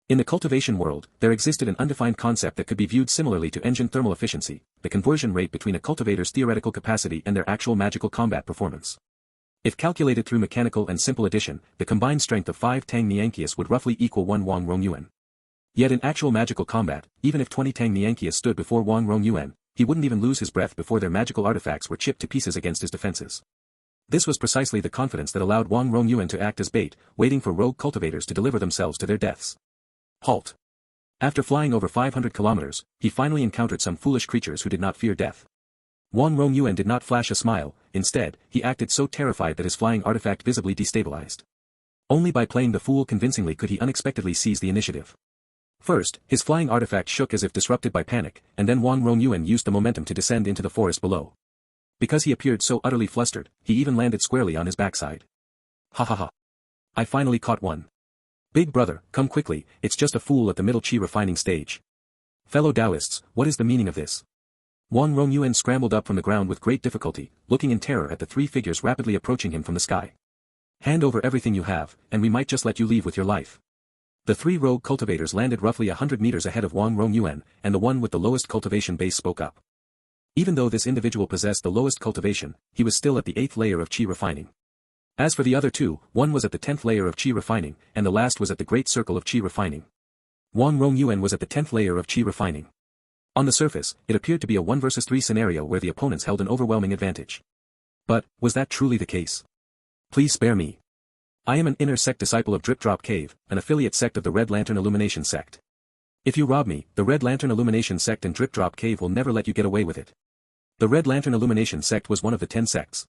In the cultivation world, there existed an undefined concept that could be viewed similarly to engine thermal efficiency, the conversion rate between a cultivator's theoretical capacity and their actual magical combat performance. If calculated through mechanical and simple addition, the combined strength of 5 Tang Niankius would roughly equal 1 Wang Rongyuan. Yet in actual magical combat, even if 20 Tang Niankius stood before Wang Rongyuan, he wouldn't even lose his breath before their magical artifacts were chipped to pieces against his defenses. This was precisely the confidence that allowed Wang Rongyuan to act as bait, waiting for rogue cultivators to deliver themselves to their deaths. Halt. After flying over 500 kilometers, he finally encountered some foolish creatures who did not fear death. Wang Rongyuan did not flash a smile, instead, he acted so terrified that his flying artifact visibly destabilized. Only by playing the fool convincingly could he unexpectedly seize the initiative. First, his flying artifact shook as if disrupted by panic, and then Wang Rongyuan used the momentum to descend into the forest below. Because he appeared so utterly flustered, he even landed squarely on his backside. Ha ha ha. I finally caught one. Big brother, come quickly, it's just a fool at the middle qi refining stage. Fellow Taoists, what is the meaning of this? Wang Rongyuan scrambled up from the ground with great difficulty, looking in terror at the 3 figures rapidly approaching him from the sky. Hand over everything you have, and we might just let you leave with your life. The 3 rogue cultivators landed roughly 100 meters ahead of Wang Rongyuan, and the one with the lowest cultivation base spoke up. Even though this individual possessed the lowest cultivation, he was still at the 8th layer of qi refining. As for the other 2, one was at the 10th layer of qi refining, and the last was at the great circle of qi refining. Wang Rongyuan was at the 10th layer of qi refining. On the surface, it appeared to be a 1 versus 3 scenario where the opponents held an overwhelming advantage. But, was that truly the case? Please spare me. I am an inner sect disciple of Drip Drop Cave, an affiliate sect of the Red Lantern Illumination sect. If you rob me, the Red Lantern Illumination sect and Drip Drop Cave will never let you get away with it. The Red Lantern Illumination sect was one of the 10 sects.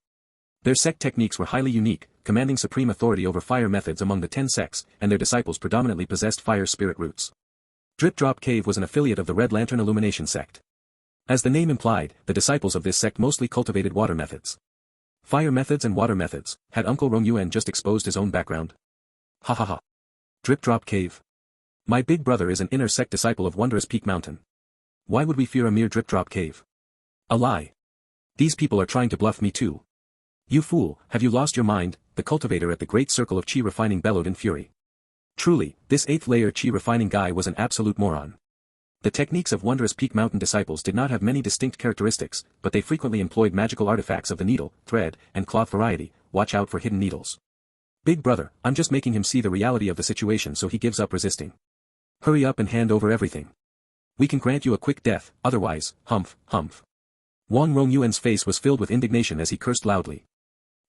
Their sect techniques were highly unique, commanding supreme authority over fire methods among the 10 sects, and their disciples predominantly possessed fire spirit roots. Drip Drop Cave was an affiliate of the Red Lantern Illumination sect. As the name implied, the disciples of this sect mostly cultivated water methods. Fire methods and water methods, had Uncle Rongyuan just exposed his own background? Ha ha ha. Drip Drop Cave. My big brother is an inner sect disciple of Wondrous Peak Mountain. Why would we fear a mere Drip Drop Cave? A lie. These people are trying to bluff me too. You fool, have you lost your mind? The cultivator at the great circle of qi refining bellowed in fury. Truly, this 8th layer qi refining guy was an absolute moron. The techniques of Wondrous Peak Mountain disciples did not have many distinct characteristics, but they frequently employed magical artifacts of the needle, thread, and cloth variety. Watch out for hidden needles. Big brother, I'm just making him see the reality of the situation so he gives up resisting. Hurry up and hand over everything. We can grant you a quick death, otherwise, humph, humph. Wang Rongyuan's face was filled with indignation as he cursed loudly.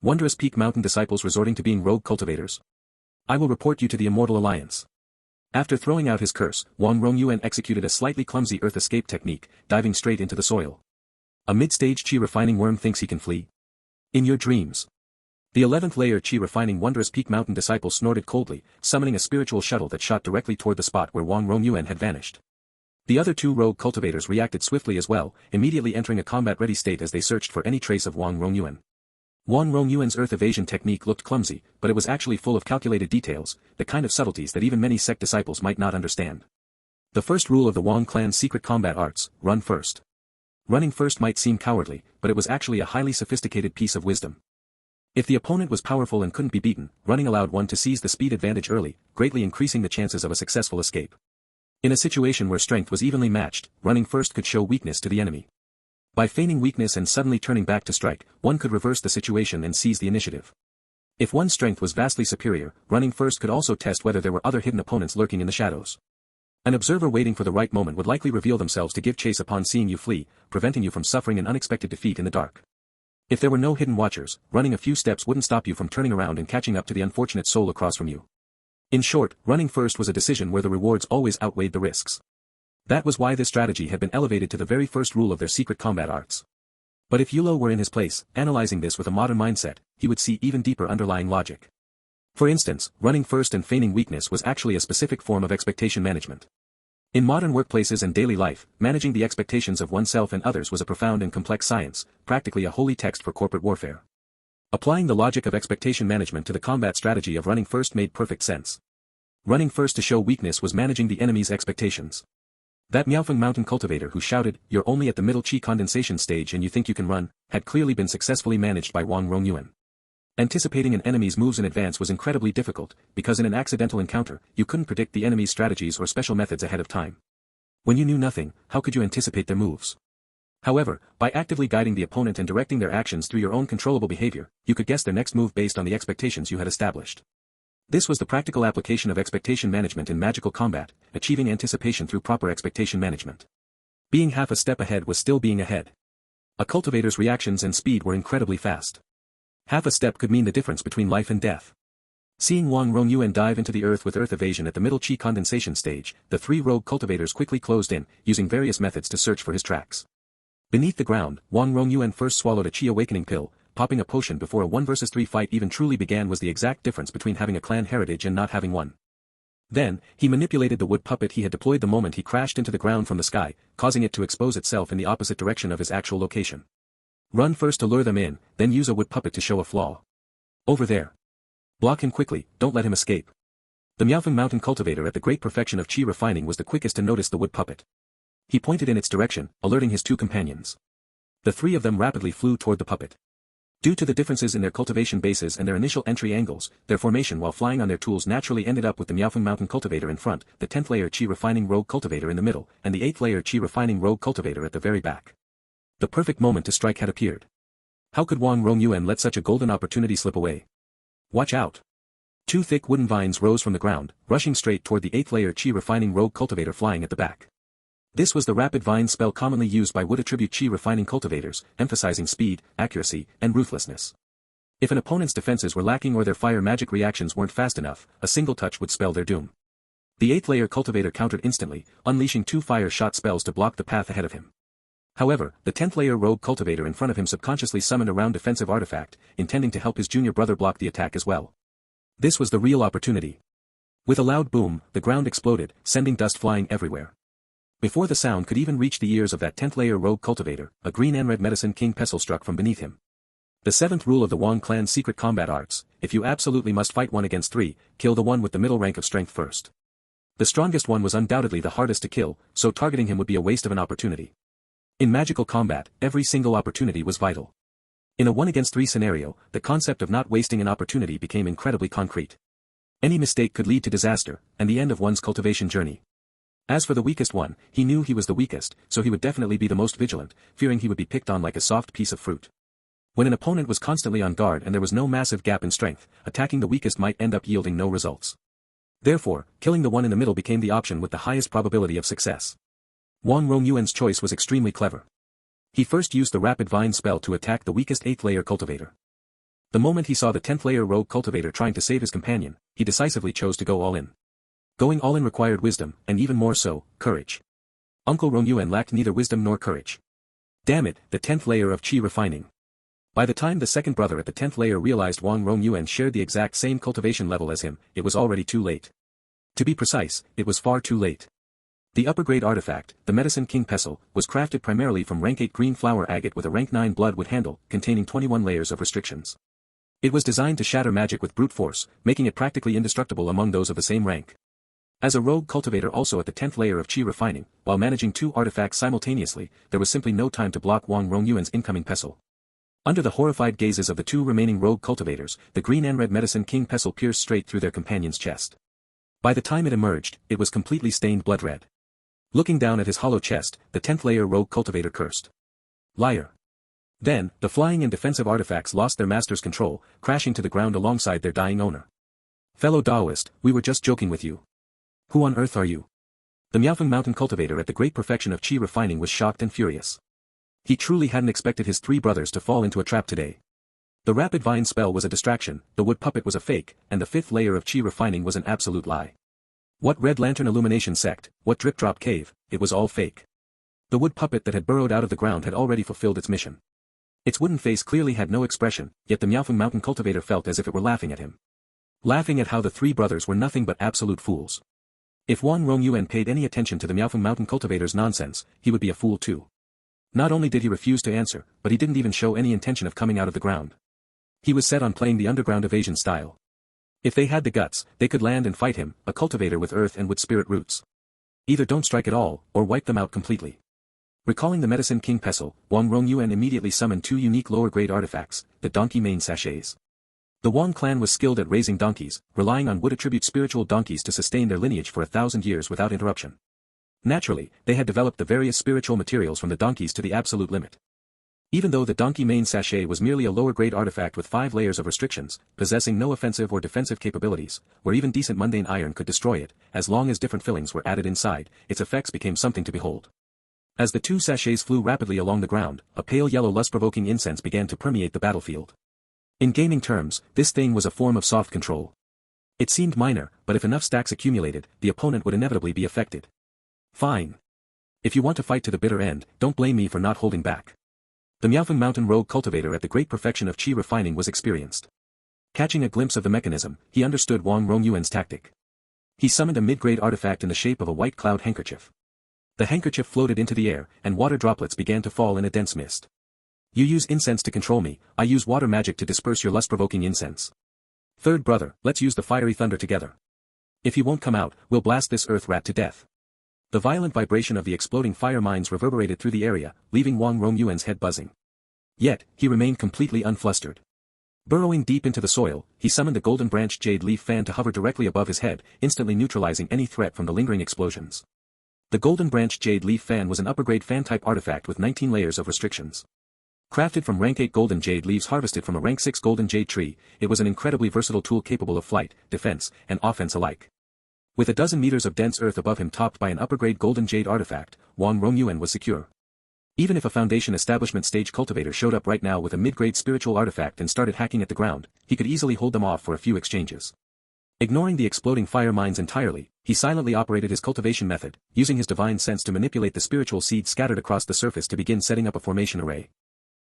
Wondrous Peak Mountain disciples resorting to being rogue cultivators. I will report you to the Immortal Alliance. After throwing out his curse, Wang Rongyuan executed a slightly clumsy earth escape technique, diving straight into the soil. A mid-stage qi refining worm thinks he can flee? In your dreams. The 11th layer qi refining Wondrous Peak Mountain disciple snorted coldly, summoning a spiritual shuttle that shot directly toward the spot where Wang Rongyuan had vanished. The other 2 rogue cultivators reacted swiftly as well, immediately entering a combat-ready state as they searched for any trace of Wang Rongyuan. Wang Rongyuan's earth evasion technique looked clumsy, but it was actually full of calculated details, the kind of subtleties that even many sect disciples might not understand. The first rule of the Wang clan's secret combat arts, run first. Running first might seem cowardly, but it was actually a highly sophisticated piece of wisdom. If the opponent was powerful and couldn't be beaten, running allowed one to seize the speed advantage early, greatly increasing the chances of a successful escape. In a situation where strength was evenly matched, running first could show weakness to the enemy. By feigning weakness and suddenly turning back to strike, one could reverse the situation and seize the initiative. If one's strength was vastly superior, running first could also test whether there were other hidden opponents lurking in the shadows. An observer waiting for the right moment would likely reveal themselves to give chase upon seeing you flee, preventing you from suffering an unexpected defeat in the dark. If there were no hidden watchers, running a few steps wouldn't stop you from turning around and catching up to the unfortunate soul across from you. In short, running first was a decision where the rewards always outweighed the risks. That was why this strategy had been elevated to the very first rule of their secret combat arts. But if Yulo were in his place, analyzing this with a modern mindset, he would see even deeper underlying logic. For instance, running first and feigning weakness was actually a specific form of expectation management. In modern workplaces and daily life, managing the expectations of oneself and others was a profound and complex science, practically a holy text for corporate warfare. Applying the logic of expectation management to the combat strategy of running first made perfect sense. Running first to show weakness was managing the enemy's expectations. That Miaofeng Mountain cultivator who shouted, "You're only at the middle qi condensation stage and you think you can run," had clearly been successfully managed by Wang Rongyuan. Anticipating an enemy's moves in advance was incredibly difficult, because in an accidental encounter, you couldn't predict the enemy's strategies or special methods ahead of time. When you knew nothing, how could you anticipate their moves? However, by actively guiding the opponent and directing their actions through your own controllable behavior, you could guess their next move based on the expectations you had established. This was the practical application of expectation management in magical combat, achieving anticipation through proper expectation management. Being half a step ahead was still being ahead. A cultivator's reactions and speed were incredibly fast. Half a step could mean the difference between life and death. Seeing Wang Rongyuan dive into the earth with earth evasion at the middle chi condensation stage, the three rogue cultivators quickly closed in, using various methods to search for his tracks. Beneath the ground, Wang Rongyuan first swallowed a chi awakening pill. Popping a potion before a 1 vs 3 fight even truly began was the exact difference between having a clan heritage and not having one. Then, he manipulated the wood puppet he had deployed the moment he crashed into the ground from the sky, causing it to expose itself in the opposite direction of his actual location. Run first to lure them in, then use a wood puppet to show a flaw. Over there. Block him quickly, don't let him escape. The Miaofeng Mountain Cultivator at the great perfection of chi refining was the quickest to notice the wood puppet. He pointed in its direction, alerting his two companions. The three of them rapidly flew toward the puppet. Due to the differences in their cultivation bases and their initial entry angles, their formation while flying on their tools naturally ended up with the Miaofeng Mountain Cultivator in front, the 10th layer Chi Refining Rogue Cultivator in the middle, and the 8th layer Chi Refining Rogue Cultivator at the very back. The perfect moment to strike had appeared. How could Wang Rongyuan let such a golden opportunity slip away? Watch out! Two thick wooden vines rose from the ground, rushing straight toward the 8th layer Chi Refining Rogue Cultivator flying at the back. This was the rapid vine spell commonly used by wood attribute chi refining cultivators, emphasizing speed, accuracy, and ruthlessness. If an opponent's defenses were lacking or their fire magic reactions weren't fast enough, a single touch would spell their doom. The 8th layer cultivator countered instantly, unleashing 2 fire shot spells to block the path ahead of him. However, the 10th layer rogue cultivator in front of him subconsciously summoned a round defensive artifact, intending to help his junior brother block the attack as well. This was the real opportunity. With a loud boom, the ground exploded, sending dust flying everywhere. Before the sound could even reach the ears of that 10th layer rogue cultivator, a green and red medicine king pestle struck from beneath him. The 7th rule of the Wang clan's secret combat arts: if you absolutely must fight 1 against 3, kill the one with the middle rank of strength first. The strongest one was undoubtedly the hardest to kill, so targeting him would be a waste of an opportunity. In magical combat, every single opportunity was vital. In a 1 against 3 scenario, the concept of not wasting an opportunity became incredibly concrete. Any mistake could lead to disaster, and the end of one's cultivation journey. As for the weakest one, he knew he was the weakest, so he would definitely be the most vigilant, fearing he would be picked on like a soft piece of fruit. When an opponent was constantly on guard and there was no massive gap in strength, attacking the weakest might end up yielding no results. Therefore, killing the one in the middle became the option with the highest probability of success. Wang Rongyuan's choice was extremely clever. He first used the rapid vine spell to attack the weakest 8th layer cultivator. The moment he saw the 10th layer rogue cultivator trying to save his companion, he decisively chose to go all in. Going all in required wisdom, and even more so, courage. Uncle Rongyuan lacked neither wisdom nor courage. Damn it, the 10th layer of chi refining. By the time the second brother at the 10th layer realized Wang Rongyuan shared the exact same cultivation level as him, it was already too late. To be precise, it was far too late. The upper-grade artifact, the Medicine King Pestle, was crafted primarily from rank 8 green flower agate with a rank 9 bloodwood handle, containing 21 layers of restrictions. It was designed to shatter magic with brute force, making it practically indestructible among those of the same rank. As a rogue cultivator also at the 10th layer of chi refining, while managing 2 artifacts simultaneously, there was simply no time to block Wang Rongyuan's incoming pestle. Under the horrified gazes of the 2 remaining rogue cultivators, the green and red Medicine King pestle pierced straight through their companion's chest. By the time it emerged, it was completely stained blood red. Looking down at his hollow chest, the 10th layer rogue cultivator cursed. Liar. Then, the flying and defensive artifacts lost their master's control, crashing to the ground alongside their dying owner. Fellow Taoist, we were just joking with you. Who on earth are you? The Miaofeng Mountain Cultivator at the great perfection of chi refining was shocked and furious. He truly hadn't expected his 3 brothers to fall into a trap today. The rapid vine spell was a distraction, the wood puppet was a fake, and the 5th layer of chi refining was an absolute lie. What red lantern illumination sect, what drip drop cave, it was all fake. The wood puppet that had burrowed out of the ground had already fulfilled its mission. Its wooden face clearly had no expression, yet the Miaofeng Mountain Cultivator felt as if it were laughing at him. Laughing at how the 3 brothers were nothing but absolute fools. If Wang Rongyuan paid any attention to the Miaofeng Mountain Cultivator's nonsense, he would be a fool too. Not only did he refuse to answer, but he didn't even show any intention of coming out of the ground. He was set on playing the underground evasion style. If they had the guts, they could land and fight him, a cultivator with earth and wood spirit roots. Either don't strike at all, or wipe them out completely. Recalling the Medicine King Pestle, Wang Rongyuan immediately summoned 2 unique lower-grade artifacts, the donkey mane sachets. The Wang clan was skilled at raising donkeys, relying on wood attribute spiritual donkeys to sustain their lineage for 1,000 years without interruption. Naturally, they had developed the various spiritual materials from the donkeys to the absolute limit. Even though the donkey mane sachet was merely a lower-grade artifact with 5 layers of restrictions, possessing no offensive or defensive capabilities, where even decent mundane iron could destroy it, as long as different fillings were added inside, its effects became something to behold. As the 2 sachets flew rapidly along the ground, a pale yellow lust-provoking incense began to permeate the battlefield. In gaming terms, this thing was a form of soft control. It seemed minor, but if enough stacks accumulated, the opponent would inevitably be affected. Fine. If you want to fight to the bitter end, don't blame me for not holding back. The Miaofeng Mountain Rogue cultivator at the great perfection of chi refining was experienced. Catching a glimpse of the mechanism, he understood Wang Rongyuan's tactic. He summoned a mid-grade artifact in the shape of a white cloud handkerchief. The handkerchief floated into the air, and water droplets began to fall in a dense mist. You use incense to control me, I use water magic to disperse your lust-provoking incense. Third brother, let's use the fiery thunder together. If he won't come out, we'll blast this earth rat to death. The violent vibration of the exploding fire mines reverberated through the area, leaving Wang Rongyuan's head buzzing. Yet, he remained completely unflustered. Burrowing deep into the soil, he summoned the golden branch jade leaf fan to hover directly above his head, instantly neutralizing any threat from the lingering explosions. The golden branch jade leaf fan was an upper-grade fan-type artifact with 19 layers of restrictions. Crafted from rank 8 golden jade leaves harvested from a rank 6 golden jade tree, it was an incredibly versatile tool capable of flight, defense, and offense alike. With a dozen meters of dense earth above him topped by an upper-grade golden jade artifact, Wang Rongyuan was secure. Even if a Foundation Establishment stage cultivator showed up right now with a mid-grade spiritual artifact and started hacking at the ground, he could easily hold them off for a few exchanges. Ignoring the exploding fire mines entirely, he silently operated his cultivation method, using his divine sense to manipulate the spiritual seeds scattered across the surface to begin setting up a formation array.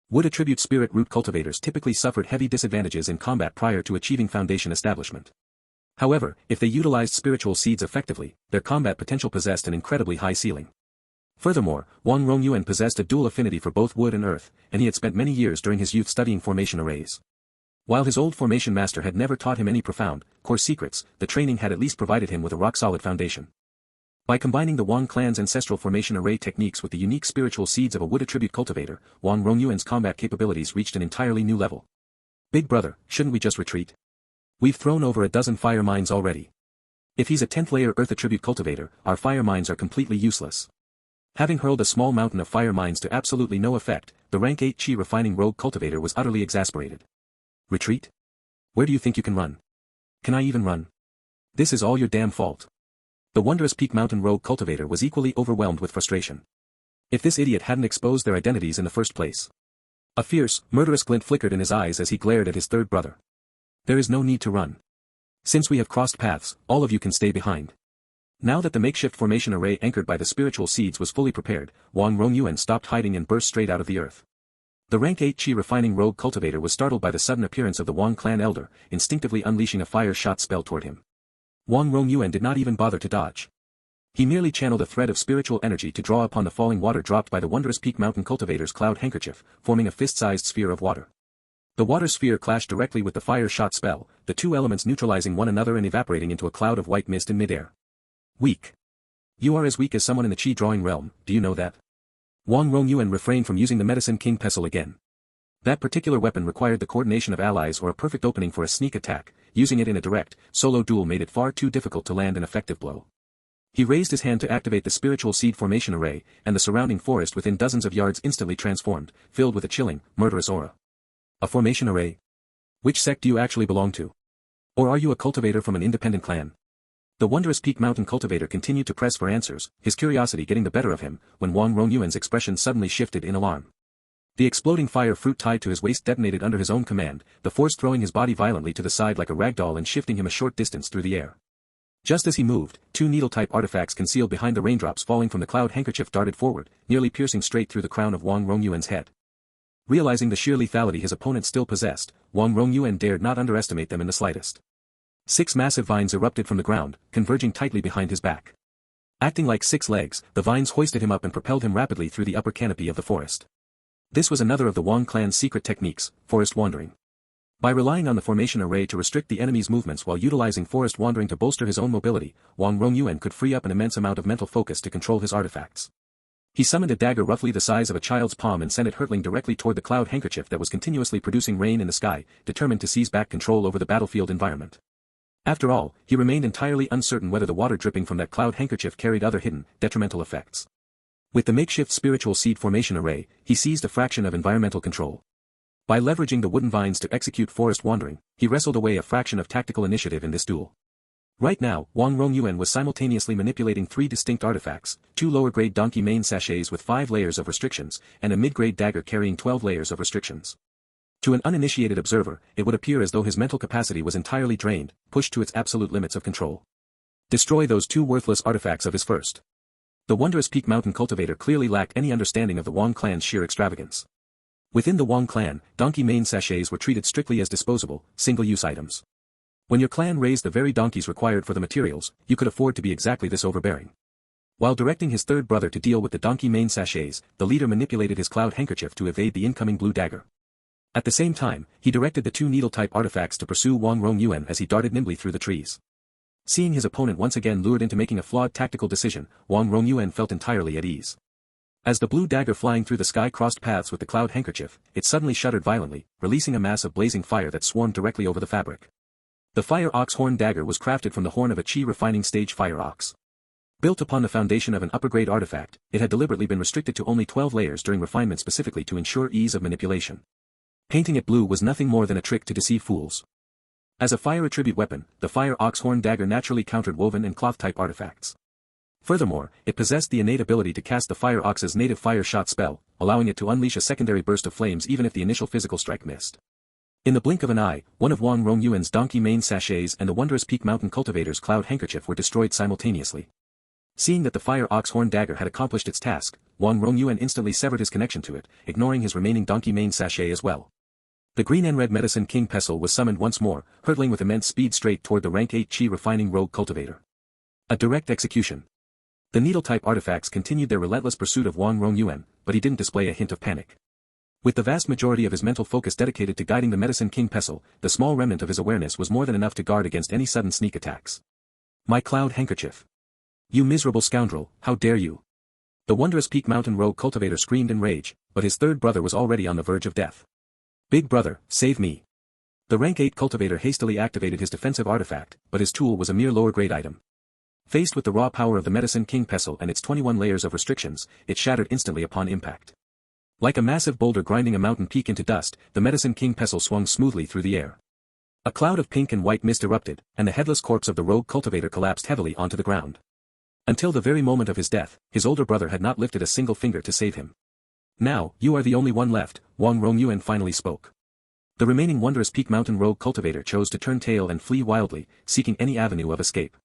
Wood attribute spirit root cultivators typically suffered heavy disadvantages in combat prior to achieving Foundation establishment. However, if they utilized spiritual seeds effectively, their combat potential possessed an incredibly high ceiling. Furthermore, Wang Rongyuan possessed a dual affinity for both wood and earth, and he had spent many years during his youth studying formation arrays. While his old formation master had never taught him any profound, core secrets, the training had at least provided him with a rock-solid foundation. By combining the Wang clan's ancestral formation array techniques with the unique spiritual seeds of a wood attribute cultivator, Wang Rongyuan's combat capabilities reached an entirely new level. Big brother, shouldn't we just retreat? We've thrown over a dozen fire mines already. If he's a 10th layer earth attribute cultivator, our fire mines are completely useless. Having hurled a small mountain of fire mines to absolutely no effect, the rank 8 chi refining rogue cultivator was utterly exasperated. Retreat? Where do you think you can run? Can I even run? This is all your damn fault. The Wondrous Peak Mountain rogue cultivator was equally overwhelmed with frustration. If this idiot hadn't exposed their identities in the first place. A fierce, murderous glint flickered in his eyes as he glared at his third brother. There is no need to run. Since we have crossed paths, all of you can stay behind. Now that the makeshift formation array anchored by the spiritual seeds was fully prepared, Wang Rongyuan stopped hiding and burst straight out of the earth. The rank 8 chi refining rogue cultivator was startled by the sudden appearance of the Wang clan elder, instinctively unleashing a fire shot spell toward him. Wang Rongyuan did not even bother to dodge. He merely channeled a thread of spiritual energy to draw upon the falling water dropped by the Wondrous Peak Mountain cultivator's cloud handkerchief, forming a fist-sized sphere of water. The water sphere clashed directly with the fire shot spell, the two elements neutralizing one another and evaporating into a cloud of white mist in midair. Weak. You are as weak as someone in the chi drawing realm, do you know that? Wang Rongyuan refrained from using the Medicine King pestle again. That particular weapon required the coordination of allies or a perfect opening for a sneak attack, using it in a direct, solo duel made it far too difficult to land an effective blow. He raised his hand to activate the spiritual seed formation array, and the surrounding forest within dozens of yards instantly transformed, filled with a chilling, murderous aura. A formation array? Which sect do you actually belong to? Or are you a cultivator from an independent clan? The Wondrous Peak Mountain cultivator continued to press for answers, his curiosity getting the better of him, when Wang Rongyuan's expression suddenly shifted in alarm. The exploding fire fruit tied to his waist detonated under his own command, the force throwing his body violently to the side like a ragdoll and shifting him a short distance through the air. Just as he moved, 2 needle-type artifacts concealed behind the raindrops falling from the cloud handkerchief darted forward, nearly piercing straight through the crown of Wang Rongyuan's head. Realizing the sheer lethality his opponent still possessed, Wang Rongyuan dared not underestimate them in the slightest. 6 massive vines erupted from the ground, converging tightly behind his back. Acting like 6 legs, the vines hoisted him up and propelled him rapidly through the upper canopy of the forest. This was another of the Wang clan's secret techniques, forest wandering. By relying on the formation array to restrict the enemy's movements while utilizing forest wandering to bolster his own mobility, Wang Rongyuan could free up an immense amount of mental focus to control his artifacts. He summoned a dagger roughly the size of a child's palm and sent it hurtling directly toward the cloud handkerchief that was continuously producing rain in the sky, determined to seize back control over the battlefield environment. After all, he remained entirely uncertain whether the water dripping from that cloud handkerchief carried other hidden, detrimental effects. With the makeshift spiritual seed formation array, he seized a fraction of environmental control. By leveraging the wooden vines to execute forest wandering, he wrestled away a fraction of tactical initiative in this duel. Right now, Wang Rongyuan was simultaneously manipulating 3 distinct artifacts, 2 lower-grade donkey mane sachets with 5 layers of restrictions, and a mid-grade dagger carrying 12 layers of restrictions. To an uninitiated observer, it would appear as though his mental capacity was entirely drained, pushed to its absolute limits of control. Destroy those 2 worthless artifacts of his first. The wondrous Peak Mountain cultivator clearly lacked any understanding of the Wang clan's sheer extravagance. Within the Wang clan, donkey mane sachets were treated strictly as disposable, single-use items. When your clan raised the very donkeys required for the materials, you could afford to be exactly this overbearing. While directing his third brother to deal with the donkey mane sachets, the leader manipulated his cloud handkerchief to evade the incoming blue dagger. At the same time, he directed the 2 needle-type artifacts to pursue Wang Rongyuan as he darted nimbly through the trees. Seeing his opponent once again lured into making a flawed tactical decision, Wang Rongyuan felt entirely at ease. As the blue dagger flying through the sky crossed paths with the cloud handkerchief, it suddenly shuddered violently, releasing a mass of blazing fire that swarmed directly over the fabric. The fire ox horn dagger was crafted from the horn of a chi refining stage fire ox. Built upon the foundation of an upper-grade artifact, it had deliberately been restricted to only 12 layers during refinement specifically to ensure ease of manipulation. Painting it blue was nothing more than a trick to deceive fools. As a fire attribute weapon, the fire ox horn dagger naturally countered woven and cloth-type artifacts. Furthermore, it possessed the innate ability to cast the fire ox's native fire shot spell, allowing it to unleash a secondary burst of flames even if the initial physical strike missed. In the blink of an eye, one of Wang Rongyuan's donkey mane sachets and the wondrous Peak Mountain cultivator's cloud handkerchief were destroyed simultaneously. Seeing that the fire ox horn dagger had accomplished its task, Wang Rongyuan instantly severed his connection to it, ignoring his remaining donkey mane sachet as well. The green and red medicine king pestle was summoned once more, hurtling with immense speed straight toward the rank 8 chi refining rogue cultivator. A direct execution. The needle-type artifacts continued their relentless pursuit of Wang Rongyuan, but he didn't display a hint of panic. With the vast majority of his mental focus dedicated to guiding the medicine king pestle, the small remnant of his awareness was more than enough to guard against any sudden sneak attacks. My cloud handkerchief. You miserable scoundrel, how dare you? The wondrous Peak Mountain rogue cultivator screamed in rage, but his third brother was already on the verge of death. Big brother, save me. The rank 8 cultivator hastily activated his defensive artifact, but his tool was a mere lower-grade item. Faced with the raw power of the medicine king pestle and its 21 layers of restrictions, it shattered instantly upon impact. Like a massive boulder grinding a mountain peak into dust, the medicine king pestle swung smoothly through the air. A cloud of pink and white mist erupted, and the headless corpse of the rogue cultivator collapsed heavily onto the ground. Until the very moment of his death, his older brother had not lifted a single finger to save him. Now, you are the only one left, Wang Rongyuan finally spoke. The remaining wondrous Peak Mountain rogue cultivator chose to turn tail and flee wildly, seeking any avenue of escape.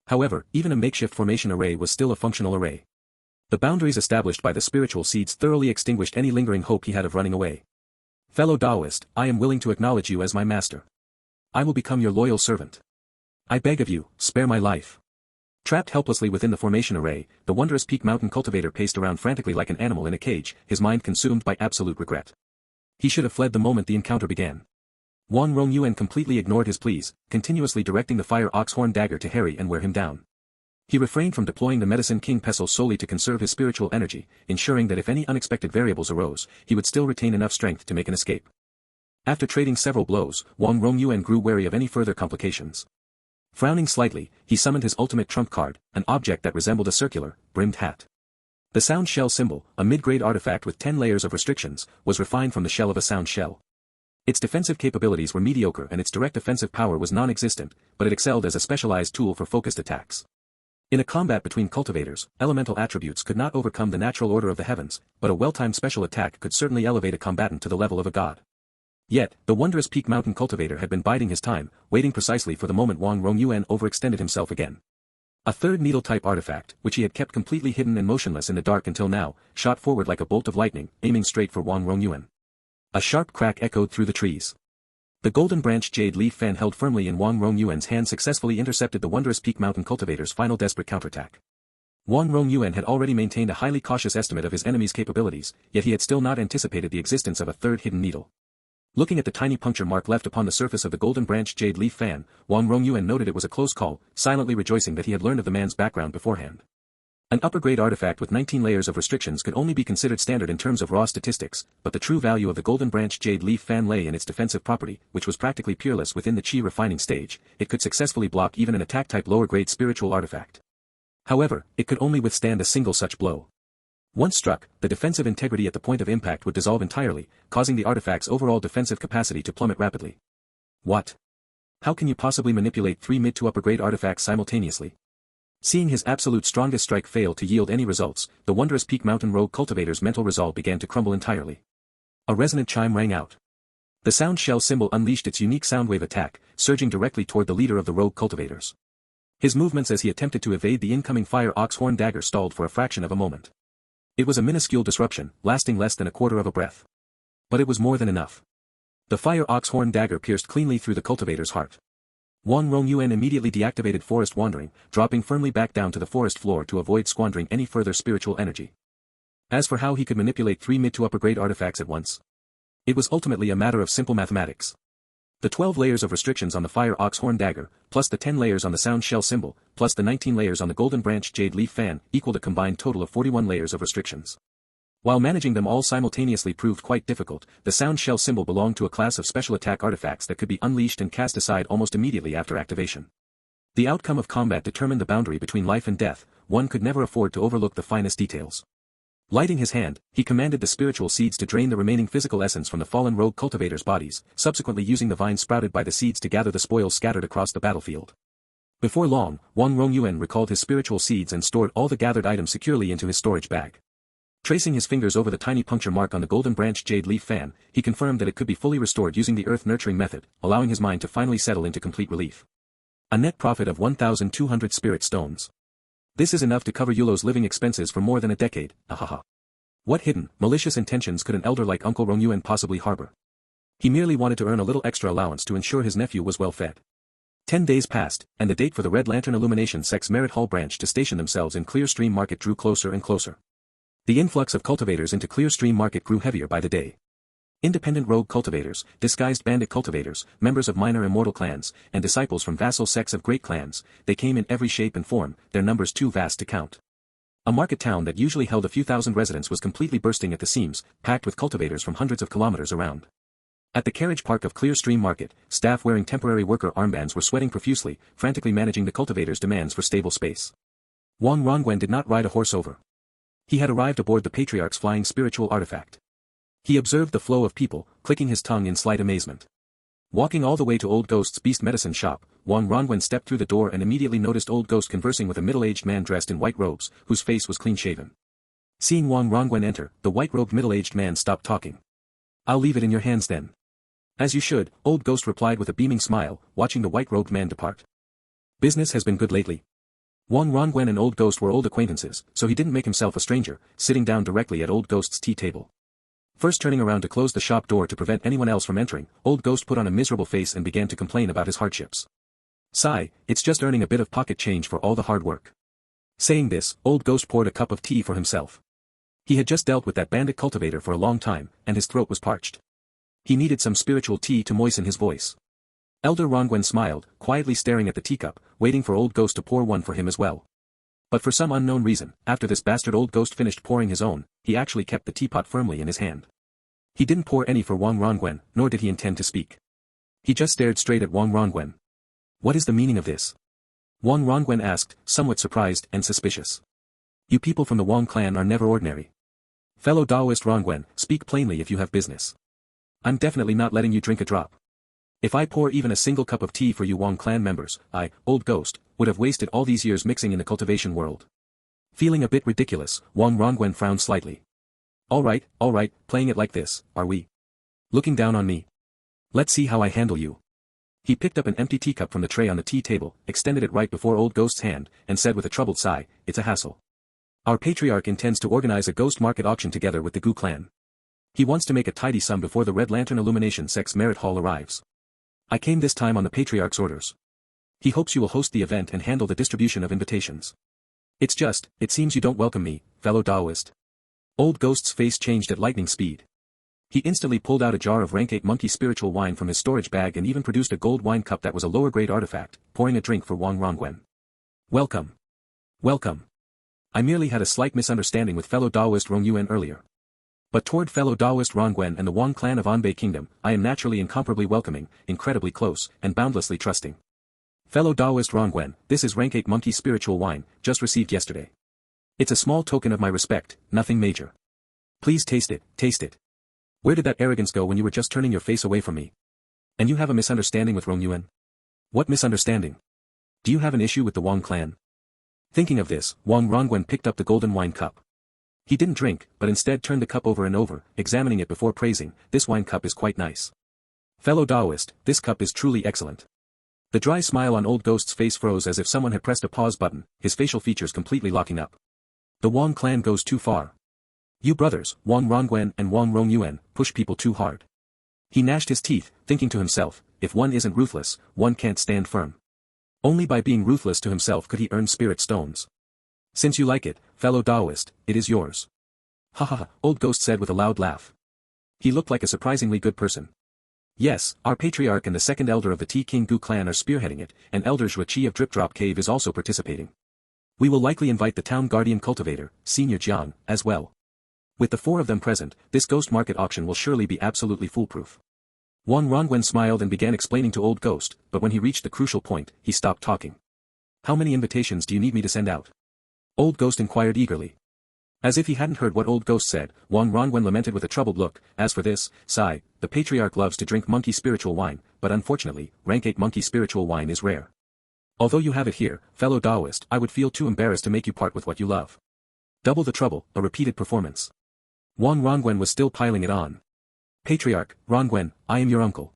However, even a makeshift formation array was still a functional array. The boundaries established by the spiritual seeds thoroughly extinguished any lingering hope he had of running away. Fellow Taoist, I am willing to acknowledge you as my master. I will become your loyal servant. I beg of you, spare my life. Trapped helplessly within the formation array, the wondrous Peak Mountain cultivator paced around frantically like an animal in a cage, his mind consumed by absolute regret. He should have fled the moment the encounter began. Wang Rongyuan completely ignored his pleas, continuously directing the fire ox horn dagger to harry and wear him down. He refrained from deploying the medicine king pestle solely to conserve his spiritual energy, ensuring that if any unexpected variables arose, he would still retain enough strength to make an escape. After trading several blows, Wang Rongyuan grew wary of any further complications. Frowning slightly, he summoned his ultimate trump card, an object that resembled a circular, brimmed hat. The sound shell symbol, a mid-grade artifact with 10 layers of restrictions, was refined from the shell of a sound shell. Its defensive capabilities were mediocre and its direct offensive power was non-existent, but it excelled as a specialized tool for focused attacks. In a combat between cultivators, elemental attributes could not overcome the natural order of the heavens, but a well-timed special attack could certainly elevate a combatant to the level of a god. Yet, the wondrous Peak Mountain cultivator had been biding his time, waiting precisely for the moment Wang Rongyuan overextended himself again. A third needle-type artifact, which he had kept completely hidden and motionless in the dark until now, shot forward like a bolt of lightning, aiming straight for Wang Rongyuan. A sharp crack echoed through the trees. The golden branch jade leaf fan held firmly in Wang Rongyuan's hand successfully intercepted the wondrous Peak Mountain cultivator's final desperate counterattack. Wang Rongyuan had already maintained a highly cautious estimate of his enemy's capabilities, yet he had still not anticipated the existence of a third hidden needle. Looking at the tiny puncture mark left upon the surface of the golden branch jade leaf fan, Wang Rongyuan noted it was a close call, silently rejoicing that he had learned of the man's background beforehand. An upper-grade artifact with 19 layers of restrictions could only be considered standard in terms of raw statistics, but the true value of the Golden Branch Jade Leaf Fan lay in its defensive property, which was practically peerless within the Chi refining stage. It could successfully block even an attack-type lower-grade spiritual artifact. However, it could only withstand a single such blow. Once struck, the defensive integrity at the point of impact would dissolve entirely, causing the artifact's overall defensive capacity to plummet rapidly. What? How can you possibly manipulate 3 mid to upper-grade artifacts simultaneously? Seeing his absolute strongest strike fail to yield any results, the wondrous Peak Mountain Rogue cultivator's mental resolve began to crumble entirely. A resonant chime rang out. The sound shell symbol unleashed its unique soundwave attack, surging directly toward the leader of the rogue cultivators. His movements as he attempted to evade the incoming fire ox-horn dagger stalled for a fraction of a moment. It was a minuscule disruption, lasting less than a quarter of a breath. But it was more than enough. The fire ox-horn dagger pierced cleanly through the cultivator's heart. Wang Rongyuan immediately deactivated forest wandering, dropping firmly back down to the forest floor to avoid squandering any further spiritual energy. As for how he could manipulate 3 mid to upper grade artifacts at once, it was ultimately a matter of simple mathematics. The 12 layers of restrictions on the fire ox-horn dagger, plus the 10 layers on the sound shell symbol, plus the 19 layers on the golden branch jade leaf fan, equaled a combined total of 41 layers of restrictions. While managing them all simultaneously proved quite difficult, the sound shell symbol belonged to a class of special attack artifacts that could be unleashed and cast aside almost immediately after activation. The outcome of combat determined the boundary between life and death. One could never afford to overlook the finest details. Lighting his hand, he commanded the spiritual seeds to drain the remaining physical essence from the fallen rogue cultivators' bodies, subsequently using the vine sprouted by the seeds to gather the spoils scattered across the battlefield. Before long, Wang Rongyuan recalled his spiritual seeds and stored all the gathered items securely into his storage bag. Tracing his fingers over the tiny puncture mark on the golden branch jade leaf fan, he confirmed that it could be fully restored using the earth nurturing method, allowing his mind to finally settle into complete relief. A net profit of 1,200 spirit stones. This is enough to cover Yulo's living expenses for more than a decade, ahaha. What hidden, malicious intentions could an elder like Uncle Rongyuan possibly harbor? He merely wanted to earn a little extra allowance to ensure his nephew was well fed. 10 days passed, and the date for the Red Lantern Illumination Sex Merit Hall branch to station themselves in Clearstream Market drew closer and closer. The influx of cultivators into Clearstream Market grew heavier by the day. Independent rogue cultivators, disguised bandit cultivators, members of minor immortal clans, and disciples from vassal sects of great clans, they came in every shape and form, their numbers too vast to count. A market town that usually held a few thousand residents was completely bursting at the seams, packed with cultivators from hundreds of kilometers around. At the carriage park of Clearstream Market, staff wearing temporary worker armbands were sweating profusely, frantically managing the cultivators' demands for stable space. Wang Rongwen did not ride a horse over. He had arrived aboard the Patriarch's flying spiritual artifact. He observed the flow of people, clicking his tongue in slight amazement. Walking all the way to Old Ghost's beast medicine shop, Wang Rongwen stepped through the door and immediately noticed Old Ghost conversing with a middle-aged man dressed in white robes, whose face was clean-shaven. Seeing Wang Rongwen enter, the white-robed middle-aged man stopped talking. "I'll leave it in your hands then." "As you should," Old Ghost replied with a beaming smile, watching the white-robed man depart. "Business has been good lately." Wang Rongwen and Old Ghost were old acquaintances, so he didn't make himself a stranger, sitting down directly at Old Ghost's tea table. First turning around to close the shop door to prevent anyone else from entering, Old Ghost put on a miserable face and began to complain about his hardships. "Sigh, it's just earning a bit of pocket change for all the hard work." Saying this, Old Ghost poured a cup of tea for himself. He had just dealt with that bandit cultivator for a long time, and his throat was parched. He needed some spiritual tea to moisten his voice. Elder Rongwen smiled, quietly staring at the teacup, waiting for Old Ghost to pour one for him as well. But for some unknown reason, after this bastard Old Ghost finished pouring his own, he actually kept the teapot firmly in his hand. He didn't pour any for Wang Rongwen, nor did he intend to speak. He just stared straight at Wang Rongwen. "What is the meaning of this?" Wang Rongwen asked, somewhat surprised and suspicious. "You people from the Wang clan are never ordinary. Fellow Daoist Rongwen, speak plainly if you have business. I'm definitely not letting you drink a drop. If I pour even a single cup of tea for you Wang clan members, I, Old Ghost, would have wasted all these years mixing in the cultivation world." Feeling a bit ridiculous, Wang Rongwen frowned slightly. All right, playing it like this, are we? Looking down on me? Let's see how I handle you." He picked up an empty teacup from the tray on the tea table, extended it right before Old Ghost's hand, and said with a troubled sigh, "It's a hassle. Our patriarch intends to organize a ghost market auction together with the Gu clan. He wants to make a tidy sum before the Red Lantern Illumination Sex Merit Hall arrives. I came this time on the Patriarch's orders. He hopes you will host the event and handle the distribution of invitations. It's just, it seems you don't welcome me, fellow Daoist." Old Ghost's face changed at lightning speed. He instantly pulled out a jar of rank 8 monkey spiritual wine from his storage bag and even produced a gold wine cup that was a lower grade artifact, pouring a drink for Wang Rongwen. Welcome. Welcome. I merely had a slight misunderstanding with fellow Daoist Rong Yuan earlier. But toward fellow Daoist Rongwen and the Wang clan of Anbei Kingdom, I am naturally incomparably welcoming, incredibly close, and boundlessly trusting. Fellow Daoist Rongwen, this is rank 8 monkey spiritual wine, just received yesterday. It's a small token of my respect, nothing major. Please taste it, taste it. Where did that arrogance go when you were just turning your face away from me? And you have a misunderstanding with Rong Yuan? What misunderstanding? Do you have an issue with the Wang clan? Thinking of this, Wang Rongwen picked up the golden wine cup. He didn't drink, but instead turned the cup over and over, examining it before praising, this wine cup is quite nice. Fellow Daoist, this cup is truly excellent. The dry smile on Old Ghost's face froze as if someone had pressed a pause button, his facial features completely locking up. The Wang clan goes too far. You brothers, Wang Rongwen and Wang Rongyuan, push people too hard. He gnashed his teeth, thinking to himself, if one isn't ruthless, one can't stand firm. Only by being ruthless to himself could he earn spirit stones. Since you like it, fellow Daoist, it is yours. Ha ha ha, Old Ghost said with a loud laugh. He looked like a surprisingly good person. Yes, our patriarch and the second elder of the T-King Gu clan are spearheading it, and Elder Zhuachi of Drip Drop Cave is also participating. We will likely invite the town guardian cultivator, Senior Jiang, as well. With the 4 of them present, this ghost market auction will surely be absolutely foolproof. Wang Rongwen smiled and began explaining to Old Ghost, but when he reached the crucial point, he stopped talking. How many invitations do you need me to send out? Old Ghost inquired eagerly. As if he hadn't heard what Old Ghost said, Wang Rongwen lamented with a troubled look, as for this, sigh, the patriarch loves to drink monkey spiritual wine, but unfortunately, rank 8 monkey spiritual wine is rare. Although you have it here, fellow Daoist, I would feel too embarrassed to make you part with what you love. Double the trouble, a repeated performance. Wang Rongwen was still piling it on. Patriarch, Rongwen, I am your uncle.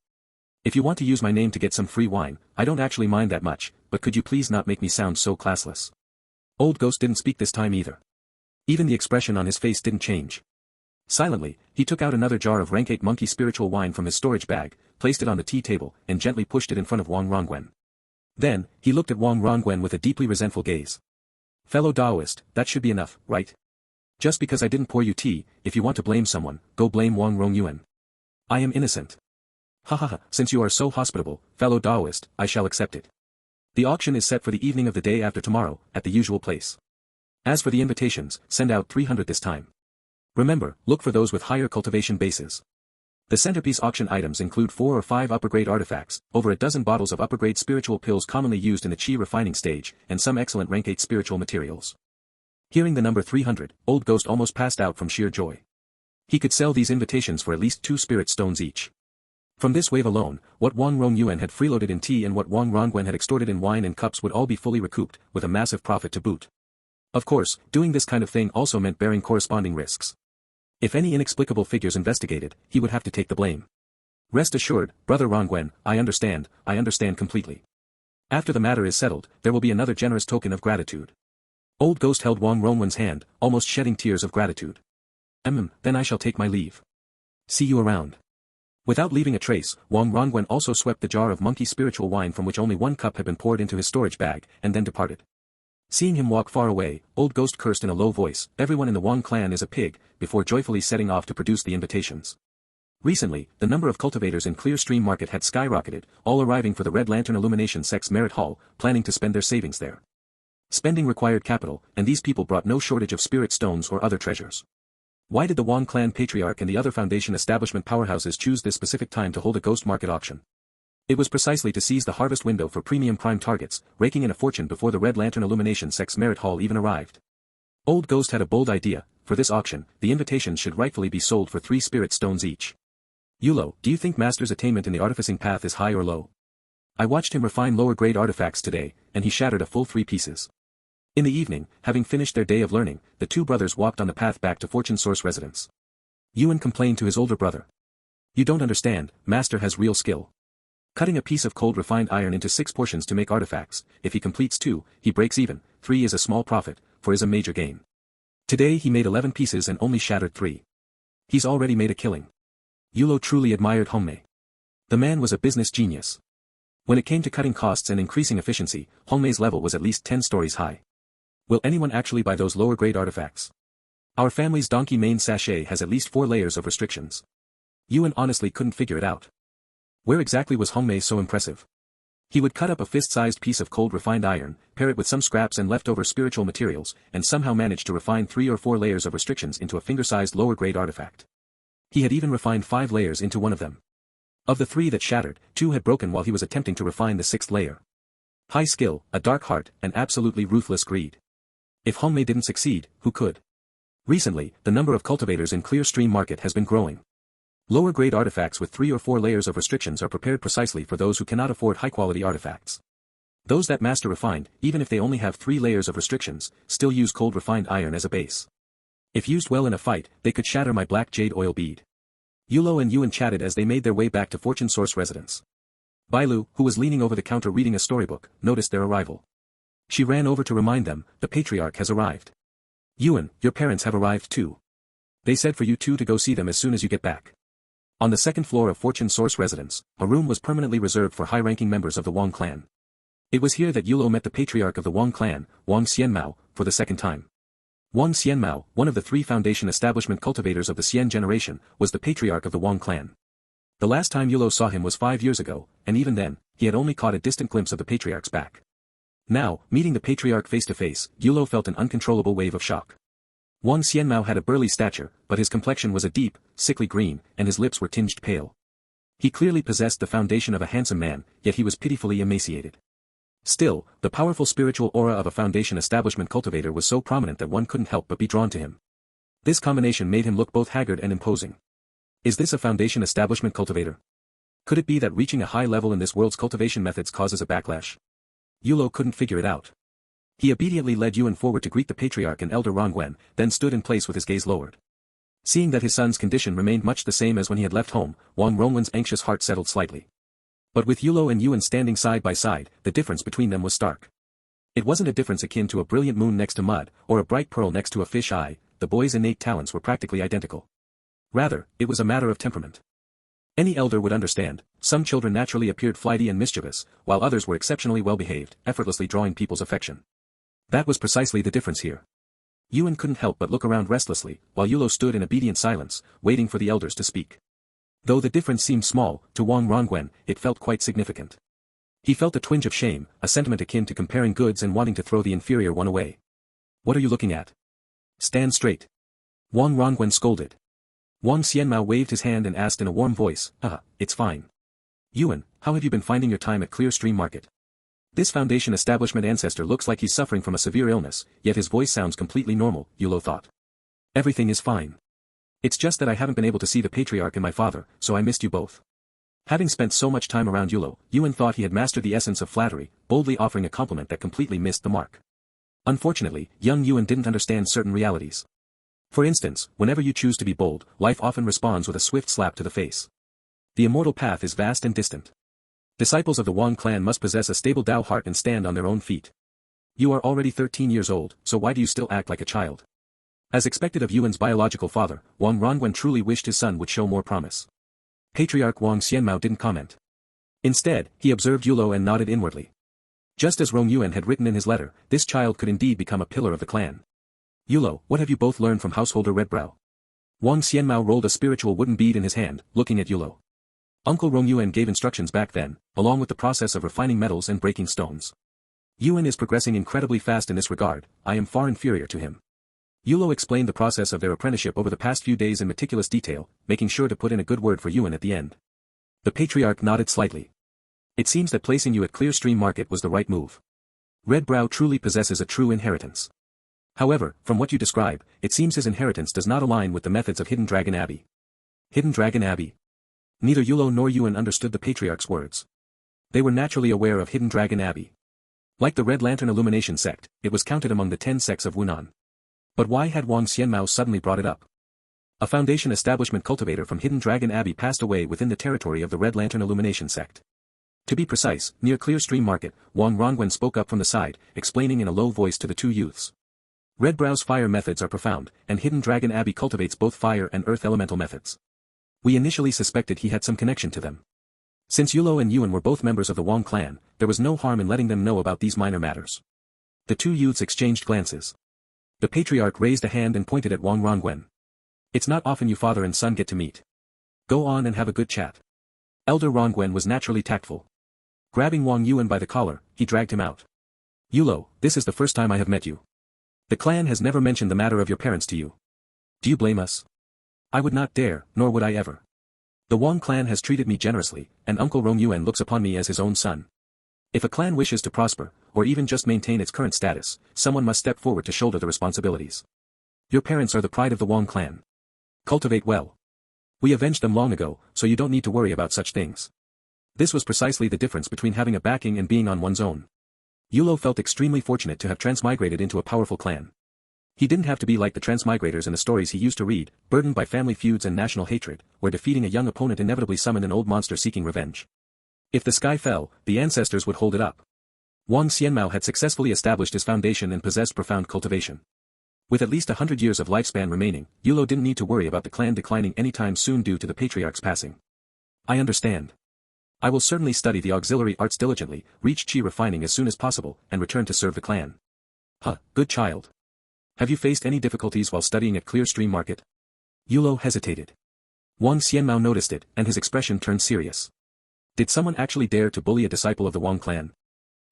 If you want to use my name to get some free wine, I don't actually mind that much, but could you please not make me sound so classless? Old Ghost didn't speak this time either. Even the expression on his face didn't change. Silently, he took out another jar of rank 8 monkey spiritual wine from his storage bag, placed it on the tea table, and gently pushed it in front of Wang Rongwen. Then, he looked at Wang Rongwen with a deeply resentful gaze. Fellow Daoist, that should be enough, right? Just because I didn't pour you tea, if you want to blame someone, go blame Wang Rongyuan. I am innocent. Ha ha ha, since you are so hospitable, fellow Daoist, I shall accept it. The auction is set for the evening of the day after tomorrow, at the usual place. As for the invitations, send out 300 this time. Remember, look for those with higher cultivation bases. The centerpiece auction items include 4 or 5 upper-grade artifacts, over a dozen bottles of upper-grade spiritual pills commonly used in the chi refining stage, and some excellent rank 8 spiritual materials. Hearing the number 300, Old Ghost almost passed out from sheer joy. He could sell these invitations for at least 2 spirit stones each. From this wave alone, what Wang Rongyuan had freeloaded in tea and what Wang Rongwen had extorted in wine and cups would all be fully recouped, with a massive profit to boot. Of course, doing this kind of thing also meant bearing corresponding risks. If any inexplicable figures investigated, he would have to take the blame. Rest assured, Brother Rongwen, I understand completely. After the matter is settled, there will be another generous token of gratitude. Old Ghost held Wang Rongwen's hand, almost shedding tears of gratitude. Then I shall take my leave. See you around. Without leaving a trace, Wang Rongwen also swept the jar of monkey spiritual wine from which only 1 cup had been poured into his storage bag, and then departed. Seeing him walk far away, Old Ghost cursed in a low voice, everyone in the Wang clan is a pig, before joyfully setting off to produce the invitations. Recently, the number of cultivators in Clear Stream Market had skyrocketed, all arriving for the Red Lantern Illumination Sex Merit Hall, planning to spend their savings there. Spending required capital, and these people brought no shortage of spirit stones or other treasures. Why did the Wang clan patriarch and the other Foundation establishment powerhouses choose this specific time to hold a ghost market auction? It was precisely to seize the harvest window for premium prime targets, raking in a fortune before the Red Lantern Illumination Sex Merit Hall even arrived. Old Ghost had a bold idea. For this auction, the invitations should rightfully be sold for 3 spirit stones each. Yulo, do you think Master's attainment in the artificing path is high or low? I watched him refine lower-grade artifacts today, and he shattered a full 3 pieces. In the evening, having finished their day of learning, the 2 brothers walked on the path back to Fortune Source residence. Yuan complained to his older brother. You don't understand, Master has real skill. Cutting a piece of cold refined iron into 6 portions to make artifacts, if he completes 2, he breaks even, 3 is a small profit, 4 is a major gain. Today he made 11 pieces and only shattered 3. He's already made a killing. Yulo truly admired Hongmei. The man was a business genius. When it came to cutting costs and increasing efficiency, Hongmei's level was at least 10 stories high. Will anyone actually buy those lower-grade artifacts? Our family's donkey mane sachet has at least 4 layers of restrictions. Yuan honestly couldn't figure it out. Where exactly was Hongmei so impressive? He would cut up a fist-sized piece of cold refined iron, pair it with some scraps and leftover spiritual materials, and somehow manage to refine 3 or 4 layers of restrictions into a finger-sized lower-grade artifact. He had even refined 5 layers into one of them. Of the 3 that shattered, 2 had broken while he was attempting to refine the 6th layer. High skill, a dark heart, and absolutely ruthless greed. If Hongmei didn't succeed, who could? Recently, the number of cultivators in Clear Stream Market has been growing. Lower-grade artifacts with 3 or 4 layers of restrictions are prepared precisely for those who cannot afford high-quality artifacts. Those that master refined, even if they only have 3 layers of restrictions, still use cold refined iron as a base. If used well in a fight, they could shatter my black jade oil bead. Yulo and Yuan chatted as they made their way back to Fortune Source residence. Bailu, who was leaning over the counter reading a storybook, noticed their arrival. She ran over to remind them, the patriarch has arrived. Yuan, your parents have arrived too. They said for you two to go see them as soon as you get back. On the 2nd floor of Fortune Source residence, a room was permanently reserved for high-ranking members of the Wang clan. It was here that Yulo met the patriarch of the Wang clan, Wang Xianmao, for the 2nd time. Wang Xianmao, one of the 3 foundation establishment cultivators of the Xian generation, was the patriarch of the Wang clan. The last time Yulo saw him was 5 years ago, and even then, he had only caught a distant glimpse of the patriarch's back. Now, meeting the patriarch face-to-face, Yulo felt an uncontrollable wave of shock. Wang Xianmao had a burly stature, but his complexion was a deep, sickly green, and his lips were tinged pale. He clearly possessed the foundation of a handsome man, yet he was pitifully emaciated. Still, the powerful spiritual aura of a foundation establishment cultivator was so prominent that one couldn't help but be drawn to him. This combination made him look both haggard and imposing. Is this a foundation establishment cultivator? Could it be that reaching a high level in this world's cultivation methods causes a backlash? Yulo couldn't figure it out. He obediently led Yuan forward to greet the patriarch and elder Rongwen, then stood in place with his gaze lowered. Seeing that his son's condition remained much the same as when he had left home, Wang Rongwen's anxious heart settled slightly. But with Yulo and Yuan standing side by side, the difference between them was stark. It wasn't a difference akin to a brilliant moon next to mud, or a bright pearl next to a fish eye. The boys' innate talents were practically identical. Rather, it was a matter of temperament. Any elder would understand, some children naturally appeared flighty and mischievous, while others were exceptionally well-behaved, effortlessly drawing people's affection. That was precisely the difference here. Yuan couldn't help but look around restlessly, while Yulo stood in obedient silence, waiting for the elders to speak. Though the difference seemed small, to Wang Rongwen, it felt quite significant. He felt a twinge of shame, a sentiment akin to comparing goods and wanting to throw the inferior one away. What are you looking at? Stand straight. Wang Rongwen scolded. Wang Xianmao waved his hand and asked in a warm voice, it's fine. Yuan, how have you been finding your time at Clear Stream Market? This foundation establishment ancestor looks like he's suffering from a severe illness, yet his voice sounds completely normal, Yulo thought. Everything is fine. It's just that I haven't been able to see the patriarch and my father, so I missed you both. Having spent so much time around Yulo, Yuan thought he had mastered the essence of flattery, boldly offering a compliment that completely missed the mark. Unfortunately, young Yuan didn't understand certain realities. For instance, whenever you choose to be bold, life often responds with a swift slap to the face. The immortal path is vast and distant. Disciples of the Wang clan must possess a stable Dao heart and stand on their own feet. You are already 13 years old, so why do you still act like a child? As expected of Yuan's biological father, Wang Rongwen truly wished his son would show more promise. Patriarch Wang Xianmao didn't comment. Instead, he observed Yulo and nodded inwardly. Just as Rong Yuan had written in his letter, this child could indeed become a pillar of the clan. Yulo, what have you both learned from householder Redbrow? Wang Xianmao rolled a spiritual wooden bead in his hand, looking at Yulo. Uncle Rong Yuan gave instructions back then, along with the process of refining metals and breaking stones. Yuan is progressing incredibly fast in this regard, I am far inferior to him. Yulo explained the process of their apprenticeship over the past few days in meticulous detail, making sure to put in a good word for Yuan at the end. The patriarch nodded slightly. It seems that placing you at Clear Stream Market was the right move. Redbrow truly possesses a true inheritance. However, from what you describe, it seems his inheritance does not align with the methods of Hidden Dragon Abbey. Hidden Dragon Abbey. Neither Yulo nor Yuan understood the patriarch's words. They were naturally aware of Hidden Dragon Abbey. Like the Red Lantern Illumination sect, it was counted among the 10 sects of Wunan. But why had Wang Xianmao suddenly brought it up? A foundation establishment cultivator from Hidden Dragon Abbey passed away within the territory of the Red Lantern Illumination sect. To be precise, near Clear Stream Market, Wang Rongwen spoke up from the side, explaining in a low voice to the two youths. Redbrow's fire methods are profound, and Hidden Dragon Abbey cultivates both fire and earth elemental methods. We initially suspected he had some connection to them. Since Yulo and Yuan were both members of the Wang clan, there was no harm in letting them know about these minor matters. The two youths exchanged glances. The patriarch raised a hand and pointed at Wang Rongwen. It's not often you father and son get to meet. Go on and have a good chat. Elder Rongwen was naturally tactful. Grabbing Wang Yuan by the collar, he dragged him out. Yulo, this is the first time I have met you. The clan has never mentioned the matter of your parents to you. Do you blame us? I would not dare, nor would I ever. The Wang clan has treated me generously, and Uncle Rong Yuan looks upon me as his own son. If a clan wishes to prosper, or even just maintain its current status, someone must step forward to shoulder the responsibilities. Your parents are the pride of the Wang clan. Cultivate well. We avenged them long ago, so you don't need to worry about such things. This was precisely the difference between having a backing and being on one's own. Yulo felt extremely fortunate to have transmigrated into a powerful clan. He didn't have to be like the transmigrators in the stories he used to read, burdened by family feuds and national hatred, where defeating a young opponent inevitably summoned an old monster seeking revenge. If the sky fell, the ancestors would hold it up. Wang Xianmao had successfully established his foundation and possessed profound cultivation. With at least 100 years of lifespan remaining, Yulo didn't need to worry about the clan declining anytime soon due to the patriarch's passing. I understand. I will certainly study the auxiliary arts diligently, reach chi refining as soon as possible, and return to serve the clan. Good child. Have you faced any difficulties while studying at Clear Stream Market? Yulo hesitated. Wang Xianmao noticed it, and his expression turned serious. Did someone actually dare to bully a disciple of the Wang clan?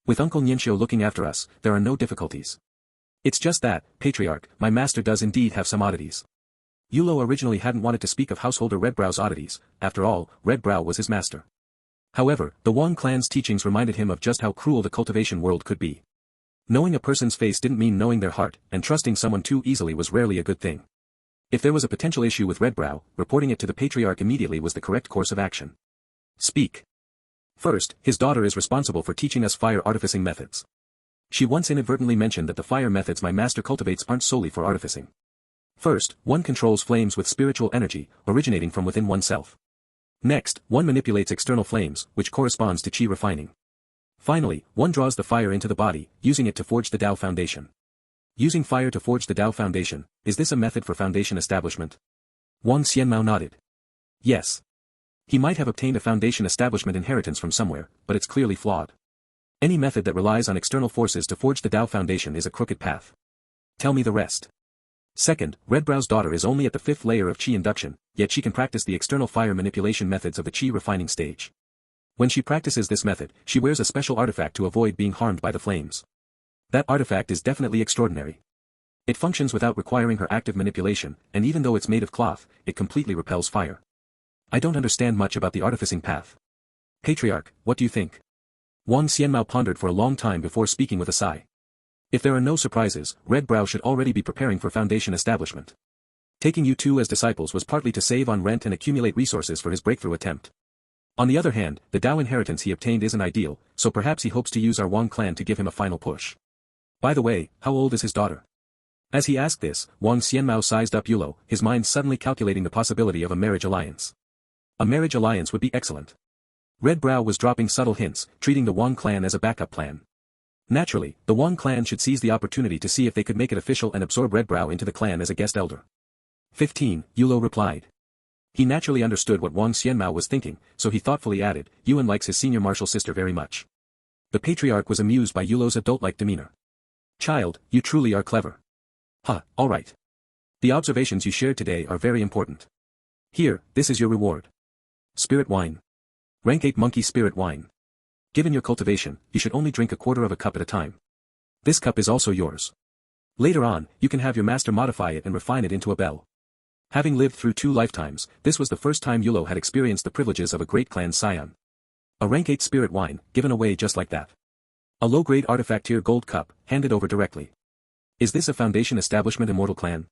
With Uncle Nianxiu looking after us, there are no difficulties. It's just that, Patriarch, my master does indeed have some oddities. Yulo originally hadn't wanted to speak of householder Redbrow's oddities, after all, Redbrow was his master. However, the Wang clan's teachings reminded him of just how cruel the cultivation world could be. Knowing a person's face didn't mean knowing their heart, and trusting someone too easily was rarely a good thing. If there was a potential issue with Redbrow, reporting it to the Patriarch immediately was the correct course of action. Speak. First, his daughter is responsible for teaching us fire artificing methods. She once inadvertently mentioned that the fire methods my master cultivates aren't solely for artificing. First, one controls flames with spiritual energy, originating from within oneself. Next, one manipulates external flames, which corresponds to chi refining. Finally, one draws the fire into the body, using it to forge the Tao foundation. Using fire to forge the Tao foundation, is this a method for foundation establishment? Wang Xianmao nodded. Yes. He might have obtained a foundation establishment inheritance from somewhere, but it's clearly flawed. Any method that relies on external forces to forge the Tao foundation is a crooked path. Tell me the rest. Second, Redbrow's daughter is only at the 5th layer of chi induction, yet she can practice the external fire manipulation methods of the chi refining stage. When she practices this method, she wears a special artifact to avoid being harmed by the flames. That artifact is definitely extraordinary. It functions without requiring her active manipulation, and even though it's made of cloth, it completely repels fire. I don't understand much about the artificing path. Patriarch, what do you think? Wang Xianmao pondered for a long time before speaking with a sigh. If there are no surprises, Redbrow should already be preparing for foundation establishment. Taking you two as disciples was partly to save on rent and accumulate resources for his breakthrough attempt. On the other hand, the Tao inheritance he obtained isn't ideal, so perhaps he hopes to use our Wang clan to give him a final push. By the way, how old is his daughter? As he asked this, Wang Xianmao sized up Yulo, his mind suddenly calculating the possibility of a marriage alliance. A marriage alliance would be excellent. Redbrow was dropping subtle hints, treating the Wang clan as a backup plan. Naturally, the Wang clan should seize the opportunity to see if they could make it official and absorb Redbrow into the clan as a guest elder. 15, Yulo replied. He naturally understood what Wang Xianmao was thinking, so he thoughtfully added, Yuan likes his senior martial sister very much. The patriarch was amused by Yulo's adult-like demeanor. Child, you truly are clever. All right. The observations you shared today are very important. Here, this is your reward. Spirit wine. Rank 8 monkey spirit wine. Given your cultivation, you should only drink 1/4 of a cup at a time. This cup is also yours. Later on, you can have your master modify it and refine it into a bell. Having lived through 2 lifetimes, this was the first time Yulo had experienced the privileges of a great clan scion. A rank 8 spirit wine, given away just like that. A low-grade artifact tier gold cup, handed over directly. Is this a foundation establishment immortal clan?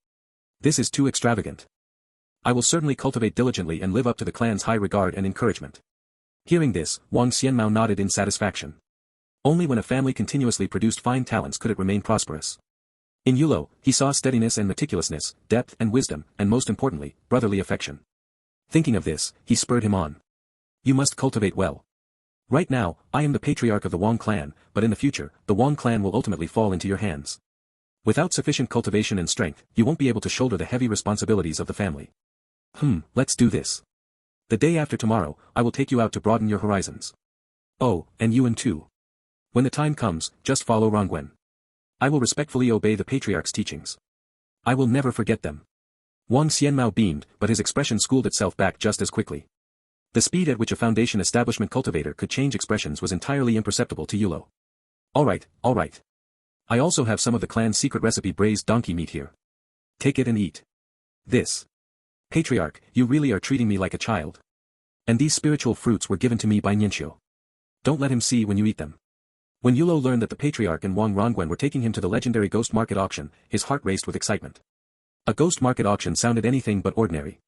This is too extravagant. I will certainly cultivate diligently and live up to the clan's high regard and encouragement. Hearing this, Wang Xianmao nodded in satisfaction. Only when a family continuously produced fine talents could it remain prosperous. In Yulo, he saw steadiness and meticulousness, depth and wisdom, and most importantly, brotherly affection. Thinking of this, he spurred him on. You must cultivate well. Right now, I am the patriarch of the Wang clan, but in the future, the Wang clan will ultimately fall into your hands. Without sufficient cultivation and strength, you won't be able to shoulder the heavy responsibilities of the family. Let's do this. The day after tomorrow, I will take you out to broaden your horizons. Oh, and Yuan too. When the time comes, just follow Rongwen. I will respectfully obey the patriarch's teachings. I will never forget them. Wang Xianmao beamed, but his expression schooled itself back just as quickly. The speed at which a Foundation establishment cultivator could change expressions was entirely imperceptible to Yulo. Alright, alright. I also have some of the clan's secret recipe braised donkey meat here. Take it and eat. This. Patriarch, you really are treating me like a child. And these spiritual fruits were given to me by Nyenshio. Don't let him see when you eat them. When Yulo learned that the Patriarch and Wang Rongwen were taking him to the legendary ghost market auction, his heart raced with excitement. A ghost market auction sounded anything but ordinary.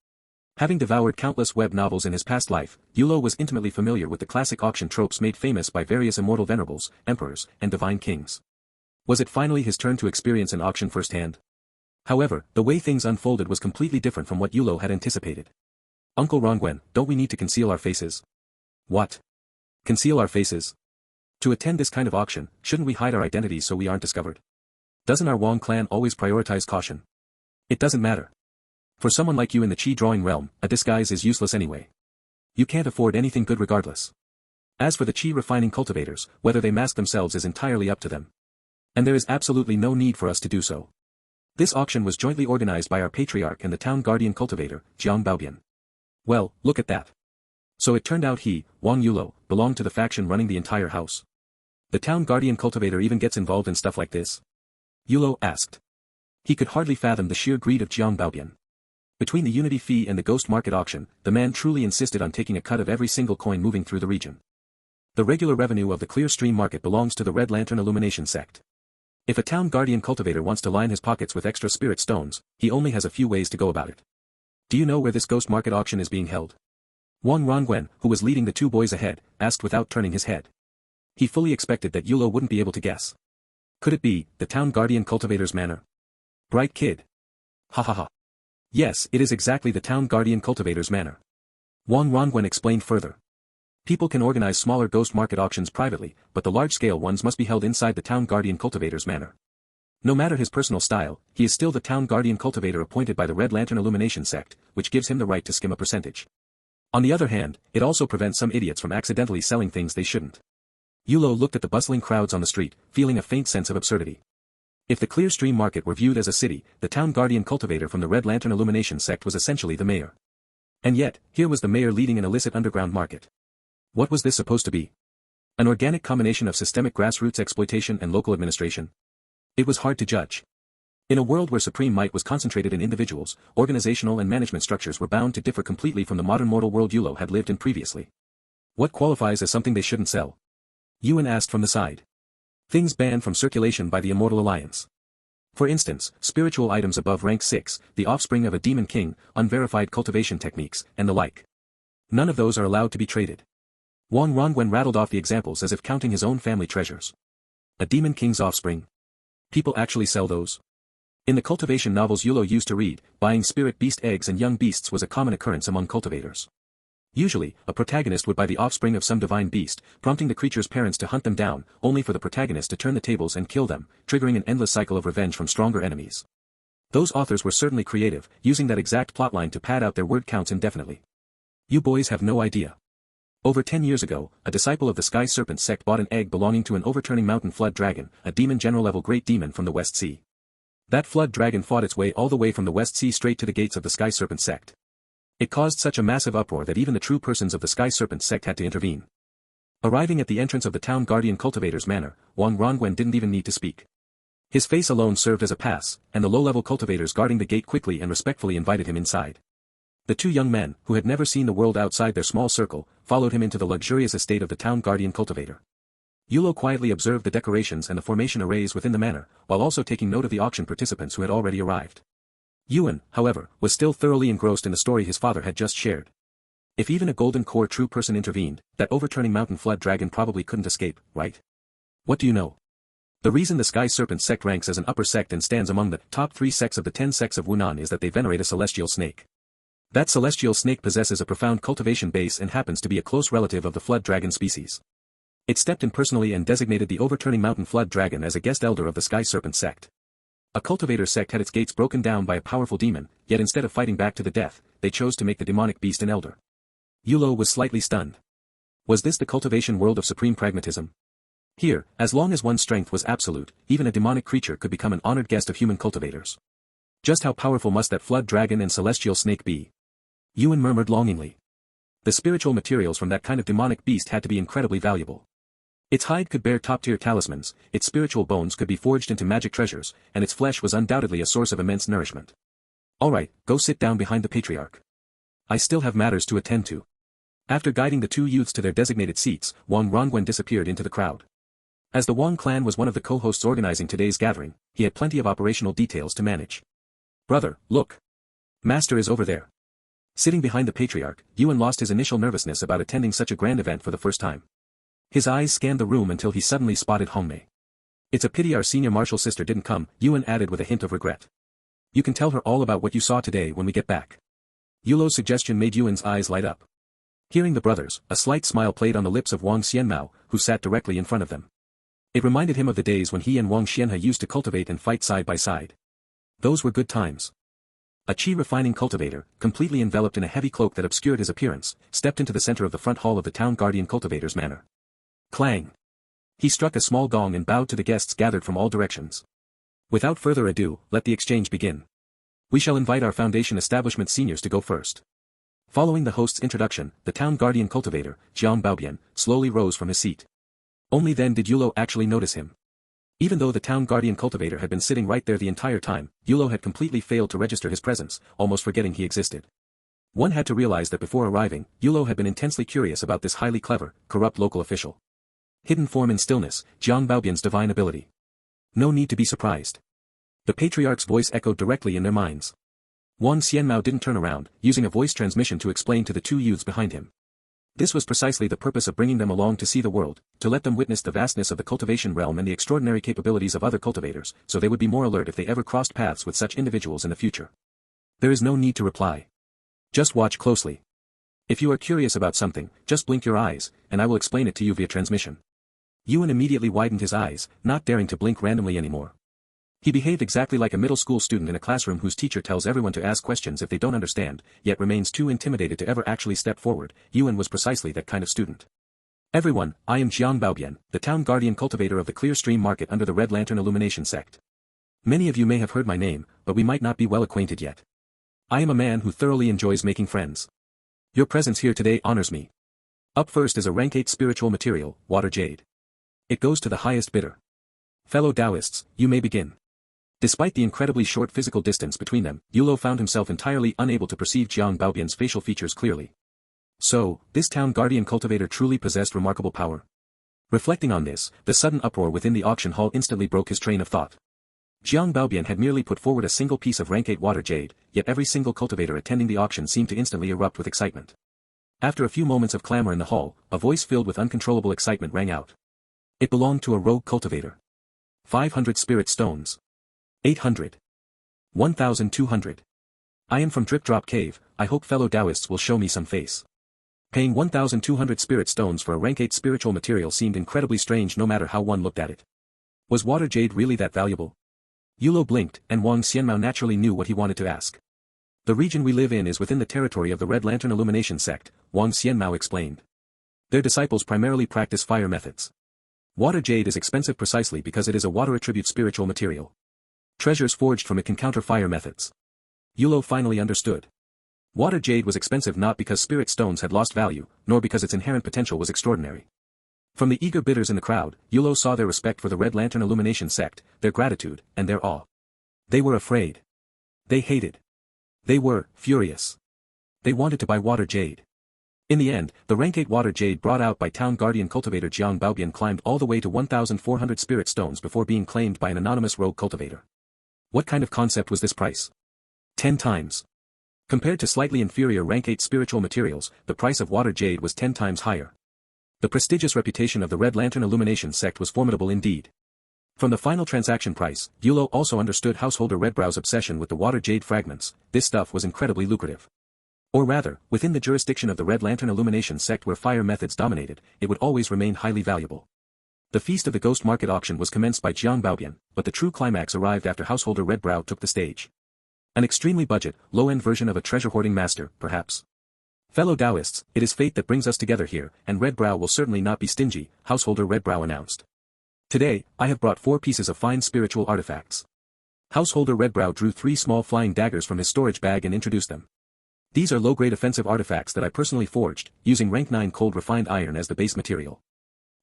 Having devoured countless web novels in his past life, Yulo was intimately familiar with the classic auction tropes made famous by various immortal venerables, emperors, and divine kings. Was it finally his turn to experience an auction firsthand? However, the way things unfolded was completely different from what Yulo had anticipated. Uncle Rongwen, don't we need to conceal our faces? What? Conceal our faces? To attend this kind of auction, shouldn't we hide our identities so we aren't discovered? Doesn't our Wang clan always prioritize caution? It doesn't matter. For someone like you in the Qi drawing realm, a disguise is useless anyway. You can't afford anything good regardless. As for the Qi refining cultivators, whether they mask themselves is entirely up to them. And there is absolutely no need for us to do so. This auction was jointly organized by our Patriarch and the town guardian cultivator, Jiang Baobian. Well, look at that. So it turned out he, Wang Yulo, belonged to the faction running the entire house. The town guardian cultivator even gets involved in stuff like this? Yulo asked. He could hardly fathom the sheer greed of Jiang Baobian. Between the unity fee and the ghost market auction, the man truly insisted on taking a cut of every single coin moving through the region. The regular revenue of the clear stream market belongs to the Red Lantern Illumination sect. If a town guardian cultivator wants to line his pockets with extra spirit stones, he only has a few ways to go about it. Do you know where this ghost market auction is being held? Wang Rongwen, who was leading the two boys ahead, asked without turning his head. He fully expected that Yulo wouldn't be able to guess. Could it be, the town guardian cultivator's manor? Bright kid. Ha ha ha. Yes, it is exactly the town guardian cultivator's manor. Wang Rongwen explained further. People can organize smaller ghost market auctions privately, but the large-scale ones must be held inside the town guardian cultivator's manor. No matter his personal style, he is still the town guardian cultivator appointed by the Red Lantern Illumination sect, which gives him the right to skim a percentage. On the other hand, it also prevents some idiots from accidentally selling things they shouldn't. Yulo looked at the bustling crowds on the street, feeling a faint sense of absurdity. If the clear stream market were viewed as a city, the town guardian cultivator from the Red Lantern Illumination sect was essentially the mayor. And yet, here was the mayor leading an illicit underground market. What was this supposed to be? An organic combination of systemic grassroots exploitation and local administration? It was hard to judge. In a world where supreme might was concentrated in individuals, organizational and management structures were bound to differ completely from the modern mortal world Yulo had lived in previously. What qualifies as something they shouldn't sell? Yuan asked from the side. Things banned from circulation by the Immortal Alliance. For instance, spiritual items above rank 6, the offspring of a demon king, unverified cultivation techniques, and the like. None of those are allowed to be traded. Wang Rongwen rattled off the examples as if counting his own family treasures. A demon king's offspring? People actually sell those? In the cultivation novels Yulo used to read, buying spirit beast eggs and young beasts was a common occurrence among cultivators. Usually, a protagonist would buy the offspring of some divine beast, prompting the creature's parents to hunt them down, only for the protagonist to turn the tables and kill them, triggering an endless cycle of revenge from stronger enemies. Those authors were certainly creative, using that exact plotline to pad out their word counts indefinitely. You boys have no idea. Over 10 years ago, a disciple of the Sky Serpent sect bought an egg belonging to an overturning mountain flood dragon, a demon general-level great demon from the West Sea. That flood dragon fought its way all the way from the West Sea straight to the gates of the Sky Serpent sect. It caused such a massive uproar that even the true persons of the Sky Serpent sect had to intervene. Arriving at the entrance of the town guardian cultivator's manor, Wang Rongwen didn't even need to speak. His face alone served as a pass, and the low-level cultivators guarding the gate quickly and respectfully invited him inside. The two young men, who had never seen the world outside their small circle, followed him into the luxurious estate of the town guardian cultivator. Yulo quietly observed the decorations and the formation arrays within the manor, while also taking note of the auction participants who had already arrived. Yuan, however, was still thoroughly engrossed in the story his father had just shared. If even a golden core true person intervened, that overturning mountain flood dragon probably couldn't escape, right? What do you know? The reason the Sky Serpent sect ranks as an upper sect and stands among the top 3 sects of the 10 sects of Wunan is that they venerate a celestial snake. That celestial snake possesses a profound cultivation base and happens to be a close relative of the flood dragon species. It stepped in personally and designated the overturning mountain flood dragon as a guest elder of the Sky Serpent sect. A cultivator sect had its gates broken down by a powerful demon, yet instead of fighting back to the death, they chose to make the demonic beast an elder. Yulo was slightly stunned. Was this the cultivation world of supreme pragmatism? Here, as long as one's strength was absolute, even a demonic creature could become an honored guest of human cultivators. Just how powerful must that flood dragon and celestial snake be? Yuan murmured longingly. The spiritual materials from that kind of demonic beast had to be incredibly valuable. Its hide could bear top-tier talismans, its spiritual bones could be forged into magic treasures, and its flesh was undoubtedly a source of immense nourishment. Alright, go sit down behind the patriarch. I still have matters to attend to. After guiding the two youths to their designated seats, Wang Rongwen disappeared into the crowd. As the Wang clan was one of the co-hosts organizing today's gathering, he had plenty of operational details to manage. Brother, look. Master is over there. Sitting behind the patriarch, Yuan lost his initial nervousness about attending such a grand event for the first time. His eyes scanned the room until he suddenly spotted Hongmei. It's a pity our senior martial sister didn't come, Yuan added with a hint of regret. You can tell her all about what you saw today when we get back. Yulo's suggestion made Yuan's eyes light up. Hearing the brothers, a slight smile played on the lips of Wang Xianmao, who sat directly in front of them. It reminded him of the days when he and Wang Xianhe used to cultivate and fight side by side. Those were good times. A chi-refining cultivator, completely enveloped in a heavy cloak that obscured his appearance, stepped into the center of the front hall of the town guardian cultivators' manor. Clang! He struck a small gong and bowed to the guests gathered from all directions. Without further ado, let the exchange begin. We shall invite our Foundation Establishment seniors to go first. Following the host's introduction, the town guardian cultivator, Jiang Baobian, slowly rose from his seat. Only then did Yulo actually notice him. Even though the town guardian cultivator had been sitting right there the entire time, Yulo had completely failed to register his presence, almost forgetting he existed. One had to realize that before arriving, Yulo had been intensely curious about this highly clever, corrupt local official. Hidden form in stillness, Jiang Baobian's divine ability. No need to be surprised. The patriarch's voice echoed directly in their minds. Wang Xianmao didn't turn around, using a voice transmission to explain to the two youths behind him. This was precisely the purpose of bringing them along to see the world, to let them witness the vastness of the cultivation realm and the extraordinary capabilities of other cultivators, so they would be more alert if they ever crossed paths with such individuals in the future. There is no need to reply. Just watch closely. If you are curious about something, just blink your eyes, and I will explain it to you via transmission. Yuan immediately widened his eyes, not daring to blink randomly anymore. He behaved exactly like a middle school student in a classroom whose teacher tells everyone to ask questions if they don't understand, yet remains too intimidated to ever actually step forward. Yuan was precisely that kind of student. Everyone, I am Jiang Baobian, the town guardian cultivator of the Clear Stream Market under the Red Lantern Illumination sect. Many of you may have heard my name, but we might not be well acquainted yet. I am a man who thoroughly enjoys making friends. Your presence here today honors me. Up first is a rank 8 spiritual material, water jade. It goes to the highest bidder. Fellow Taoists, you may begin. Despite the incredibly short physical distance between them, Yulo found himself entirely unable to perceive Jiang Baobian's facial features clearly. So, this town guardian cultivator truly possessed remarkable power. Reflecting on this, the sudden uproar within the auction hall instantly broke his train of thought. Jiang Baobian had merely put forward a single piece of rank 8 water jade, yet every single cultivator attending the auction seemed to instantly erupt with excitement. After a few moments of clamor in the hall, a voice filled with uncontrollable excitement rang out. It belonged to a rogue cultivator. 500 spirit stones. 800. 1,200. I am from Drip Drop Cave, I hope fellow Taoists will show me some face. Paying 1,200 spirit stones for a rank 8 spiritual material seemed incredibly strange no matter how one looked at it. Was water jade really that valuable? Yulo blinked, and Wang Xianmao naturally knew what he wanted to ask. The region we live in is within the territory of the Red Lantern Illumination sect, Wang Xianmao explained. Their disciples primarily practice fire methods. Water jade is expensive precisely because it is a water attribute spiritual material. Treasures forged from it can counter fire methods. Yulo finally understood. Water jade was expensive not because spirit stones had lost value, nor because its inherent potential was extraordinary. From the eager bidders in the crowd, Yulo saw their respect for the Red Lantern Illumination sect, their gratitude, and their awe. They were afraid. They hated. They were furious. They wanted to buy water jade. In the end, the rank 8 water jade brought out by town guardian cultivator Jiang Baobian climbed all the way to 1,400 spirit stones before being claimed by an anonymous rogue cultivator. What kind of concept was this price? 10 times. Compared to slightly inferior rank 8 spiritual materials, the price of water jade was 10 times higher. The prestigious reputation of the Red Lantern Illumination sect was formidable indeed. From the final transaction price, Yulo also understood householder Redbrow's obsession with the water jade fragments. This stuff was incredibly lucrative. Or rather, within the jurisdiction of the Red Lantern Illumination sect where fire methods dominated, it would always remain highly valuable. The feast of the Ghost Market auction was commenced by Jiang Baobian, but the true climax arrived after householder Redbrow took the stage. An extremely budget, low-end version of a treasure-hoarding master, perhaps. Fellow Taoists, it is fate that brings us together here, and Redbrow will certainly not be stingy, householder Redbrow announced. Today, I have brought 4 pieces of fine spiritual artifacts. Householder Redbrow drew 3 small flying daggers from his storage bag and introduced them. These are low-grade offensive artifacts that I personally forged, using rank 9 cold refined iron as the base material.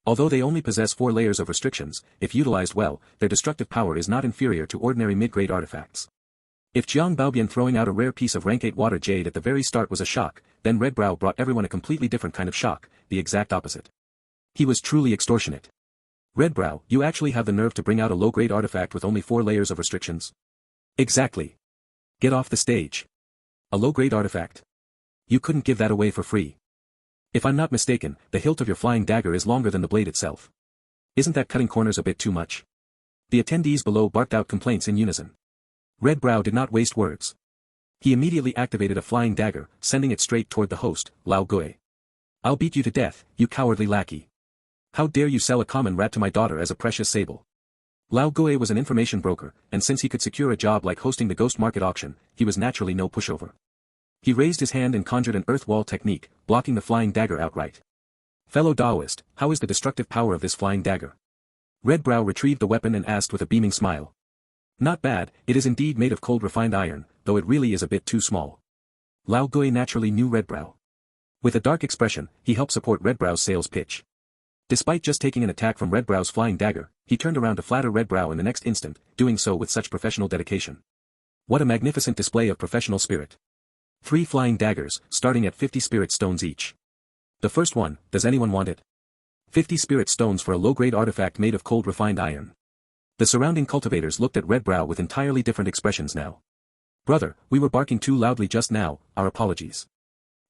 Although they only possess 4 layers of restrictions, if utilized well, their destructive power is not inferior to ordinary mid-grade artifacts. If Jiang Baobian throwing out a rare piece of rank 8 water jade at the very start was a shock, then Redbrow brought everyone a completely different kind of shock, the exact opposite. He was truly extortionate. Redbrow, you actually have the nerve to bring out a low-grade artifact with only 4 layers of restrictions? Exactly. Get off the stage. A low-grade artifact? You couldn't give that away for free. If I'm not mistaken, the hilt of your flying dagger is longer than the blade itself. Isn't that cutting corners a bit too much? The attendees below barked out complaints in unison. Redbrow did not waste words. He immediately activated a flying dagger, sending it straight toward the host, Lao Gui. I'll beat you to death, you cowardly lackey. How dare you sell a common rat to my daughter as a precious sable? Lao Gui was an information broker, and since he could secure a job like hosting the ghost market auction, he was naturally no pushover. He raised his hand and conjured an earth wall technique, blocking the flying dagger outright. Fellow Daoist, how is the destructive power of this flying dagger? Redbrow retrieved the weapon and asked with a beaming smile. Not bad, it is indeed made of cold refined iron, though it really is a bit too small. Lao Gui naturally knew Redbrow. With a dark expression, he helped support Redbrow's sales pitch. Despite just taking an attack from Redbrow's flying dagger, he turned around to flatter Redbrow in the next instant, doing so with such professional dedication. What a magnificent display of professional spirit. 3 flying daggers, starting at 50 spirit stones each. The first one, does anyone want it? 50 spirit stones for a low-grade artifact made of cold refined iron. The surrounding cultivators looked at Redbrow with entirely different expressions now. Brother, we were barking too loudly just now, our apologies.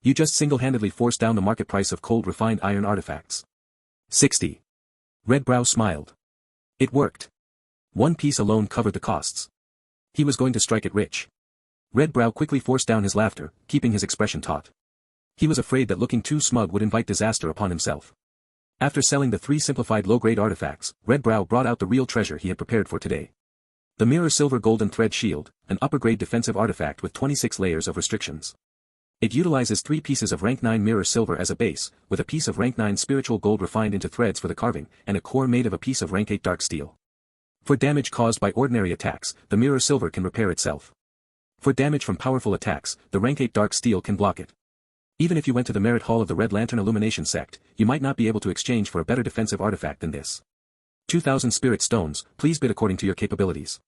You just single-handedly forced down the market price of cold refined iron artifacts. 60. Redbrow smiled. It worked. 1 piece alone covered the costs. He was going to strike it rich. Redbrow quickly forced down his laughter, keeping his expression taut. He was afraid that looking too smug would invite disaster upon himself. After selling the 3 simplified low-grade artifacts, Redbrow brought out the real treasure he had prepared for today. The Mirror Silver Golden Thread Shield, an upper-grade defensive artifact with 26 layers of restrictions. It utilizes 3 pieces of rank 9 mirror silver as a base, with a piece of rank 9 spiritual gold refined into threads for the carving, and a core made of a piece of rank 8 dark steel. For damage caused by ordinary attacks, the mirror silver can repair itself. For damage from powerful attacks, the rank 8 dark steel can block it. Even if you went to the Merit Hall of the Red Lantern Illumination sect, you might not be able to exchange for a better defensive artifact than this. 2,000 spirit stones, please bid according to your capabilities.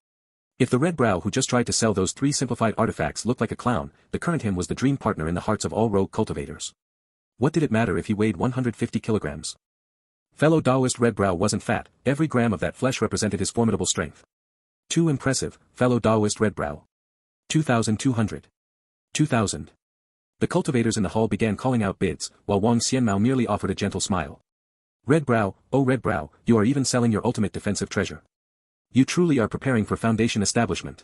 If the Redbrow who just tried to sell those 3 simplified artifacts looked like a clown, the current him was the dream partner in the hearts of all rogue cultivators. What did it matter if he weighed 150 kilograms? Fellow Daoist Redbrow wasn't fat, every gram of that flesh represented his formidable strength. Too impressive, fellow Daoist Redbrow. 2,200. 2,000. The cultivators in the hall began calling out bids, while Wang Xianmao merely offered a gentle smile. Redbrow, oh Redbrow, you are even selling your ultimate defensive treasure. You truly are preparing for foundation establishment.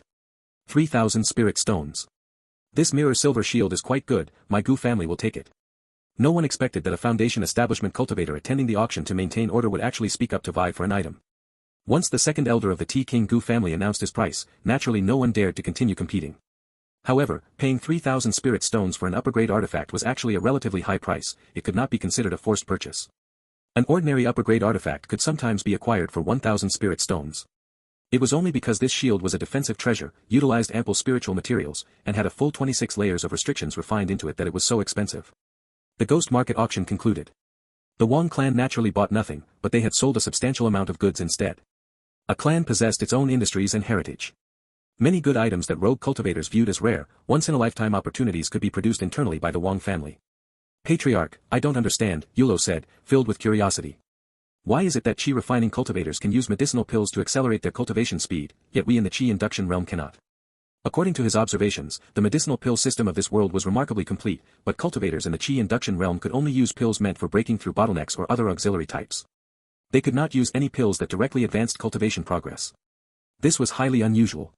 3,000 spirit stones. This mirror silver shield is quite good, my Gu family will take it. No one expected that a foundation establishment cultivator attending the auction to maintain order would actually speak up to vie for an item. Once the second elder of the T-King Gu family announced his price, naturally no one dared to continue competing. However, paying 3,000 spirit stones for an upper-grade artifact was actually a relatively high price, it could not be considered a forced purchase. An ordinary upper-grade artifact could sometimes be acquired for 1,000 spirit stones. It was only because this shield was a defensive treasure, utilized ample spiritual materials, and had a full 26 layers of restrictions refined into it that it was so expensive. The ghost market auction concluded. The Wang clan naturally bought nothing, but they had sold a substantial amount of goods instead. A clan possessed its own industries and heritage. Many good items that rogue cultivators viewed as rare, once-in-a-lifetime opportunities could be produced internally by the Wang family. Patriarch, I don't understand, Yulo said, filled with curiosity. Why is it that qi refining cultivators can use medicinal pills to accelerate their cultivation speed, yet we in the qi induction realm cannot? According to his observations, the medicinal pill system of this world was remarkably complete, but cultivators in the qi induction realm could only use pills meant for breaking through bottlenecks or other auxiliary types. They could not use any pills that directly advanced cultivation progress. This was highly unusual.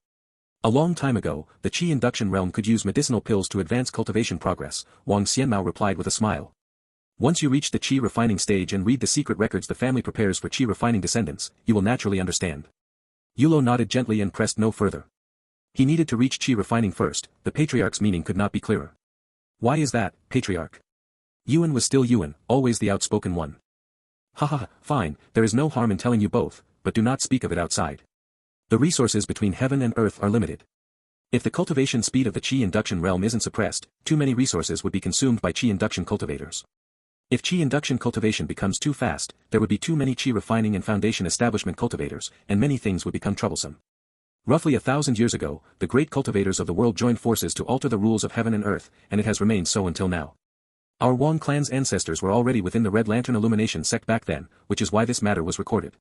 A long time ago, the qi induction realm could use medicinal pills to advance cultivation progress, Wang Xianmao replied with a smile. Once you reach the qi refining stage and read the secret records the family prepares for qi refining descendants, you will naturally understand. Yulo nodded gently and pressed no further. He needed to reach qi refining first, the patriarch's meaning could not be clearer. Why is that, patriarch? Yuan was still Yuan, always the outspoken one. Haha, fine, there is no harm in telling you both, but do not speak of it outside. The resources between heaven and earth are limited. If the cultivation speed of the Qi induction realm isn't suppressed, too many resources would be consumed by Qi induction cultivators. If Qi induction cultivation becomes too fast, there would be too many Qi refining and foundation establishment cultivators, and many things would become troublesome. Roughly 1,000 years ago, the great cultivators of the world joined forces to alter the rules of heaven and earth, and it has remained so until now. Our Wong clan's ancestors were already within the Red Lantern Illumination sect back then, which is why this matter was recorded.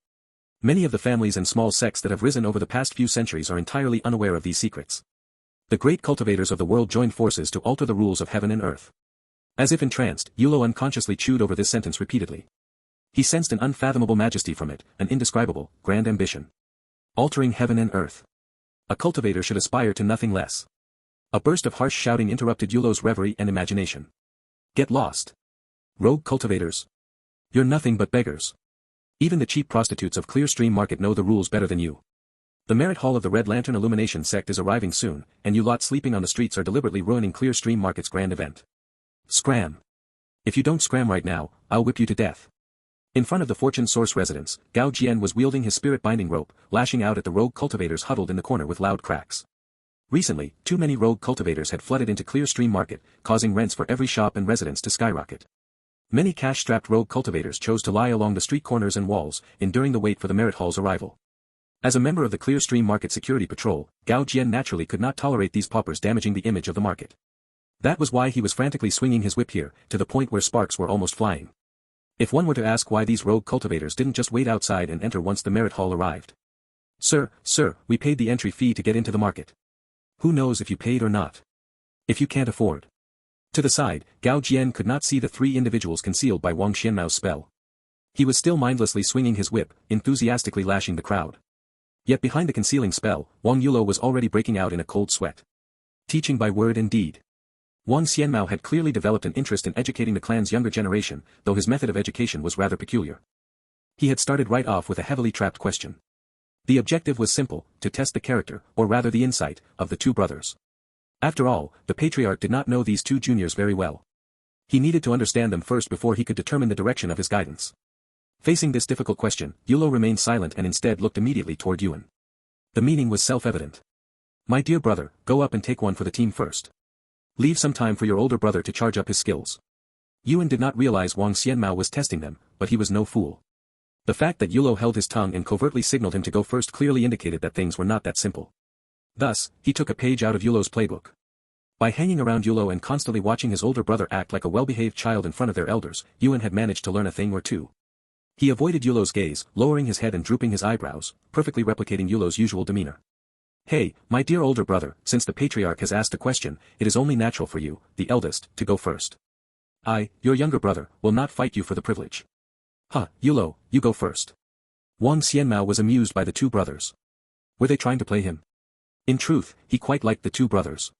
Many of the families and small sects that have risen over the past few centuries are entirely unaware of these secrets. The great cultivators of the world joined forces to alter the rules of heaven and earth. As if entranced, Yulo unconsciously chewed over this sentence repeatedly. He sensed an unfathomable majesty from it, an indescribable, grand ambition. Altering heaven and earth. A cultivator should aspire to nothing less. A burst of harsh shouting interrupted Yulo's reverie and imagination. Get lost. Rogue cultivators. You're nothing but beggars. Even the cheap prostitutes of Clearstream Market know the rules better than you. The merit hall of the Red Lantern Illumination sect is arriving soon, and you lot sleeping on the streets are deliberately ruining Clearstream Market's grand event. Scram. If you don't scram right now, I'll whip you to death. In front of the Fortune Source residence, Gao Jian was wielding his spirit-binding rope, lashing out at the rogue cultivators huddled in the corner with loud cracks. Recently, too many rogue cultivators had flooded into Clearstream Market, causing rents for every shop and residence to skyrocket. Many cash-strapped rogue cultivators chose to lie along the street corners and walls, enduring the wait for the merit hall's arrival. As a member of the Clearstream Market Security Patrol, Gao Jian naturally could not tolerate these paupers damaging the image of the market. That was why he was frantically swinging his whip here, to the point where sparks were almost flying. If one were to ask why these rogue cultivators didn't just wait outside and enter once the merit hall arrived. Sir, we paid the entry fee to get into the market. Who knows if you paid or not? If you can't afford. To the side, Gao Jian could not see the three individuals concealed by Wang Xianmao's spell. He was still mindlessly swinging his whip, enthusiastically lashing the crowd. Yet behind the concealing spell, Wang Yulo was already breaking out in a cold sweat. Teaching by word and deed. Wang Xianmao had clearly developed an interest in educating the clan's younger generation, though his method of education was rather peculiar. He had started right off with a heavily trapped question. The objective was simple, to test the character, or rather the insight, of the two brothers. After all, the patriarch did not know these two juniors very well. He needed to understand them first before he could determine the direction of his guidance. Facing this difficult question, Yulo remained silent and instead looked immediately toward Yuan. The meaning was self-evident. My dear brother, go up and take one for the team first. Leave some time for your older brother to charge up his skills. Yuan did not realize Wang Xianmao was testing them, but he was no fool. The fact that Yulo held his tongue and covertly signaled him to go first clearly indicated that things were not that simple. Thus, he took a page out of Yulo's playbook. By hanging around Yulo and constantly watching his older brother act like a well-behaved child in front of their elders, Yuan had managed to learn a thing or two. He avoided Yulo's gaze, lowering his head and drooping his eyebrows, perfectly replicating Yulo's usual demeanor. Hey, my dear older brother, since the patriarch has asked a question, it is only natural for you, the eldest, to go first. I, your younger brother, will not fight you for the privilege. Yulo, you go first. Wang Xianmao was amused by the two brothers. Were they trying to play him? In truth, he quite liked the two brothers.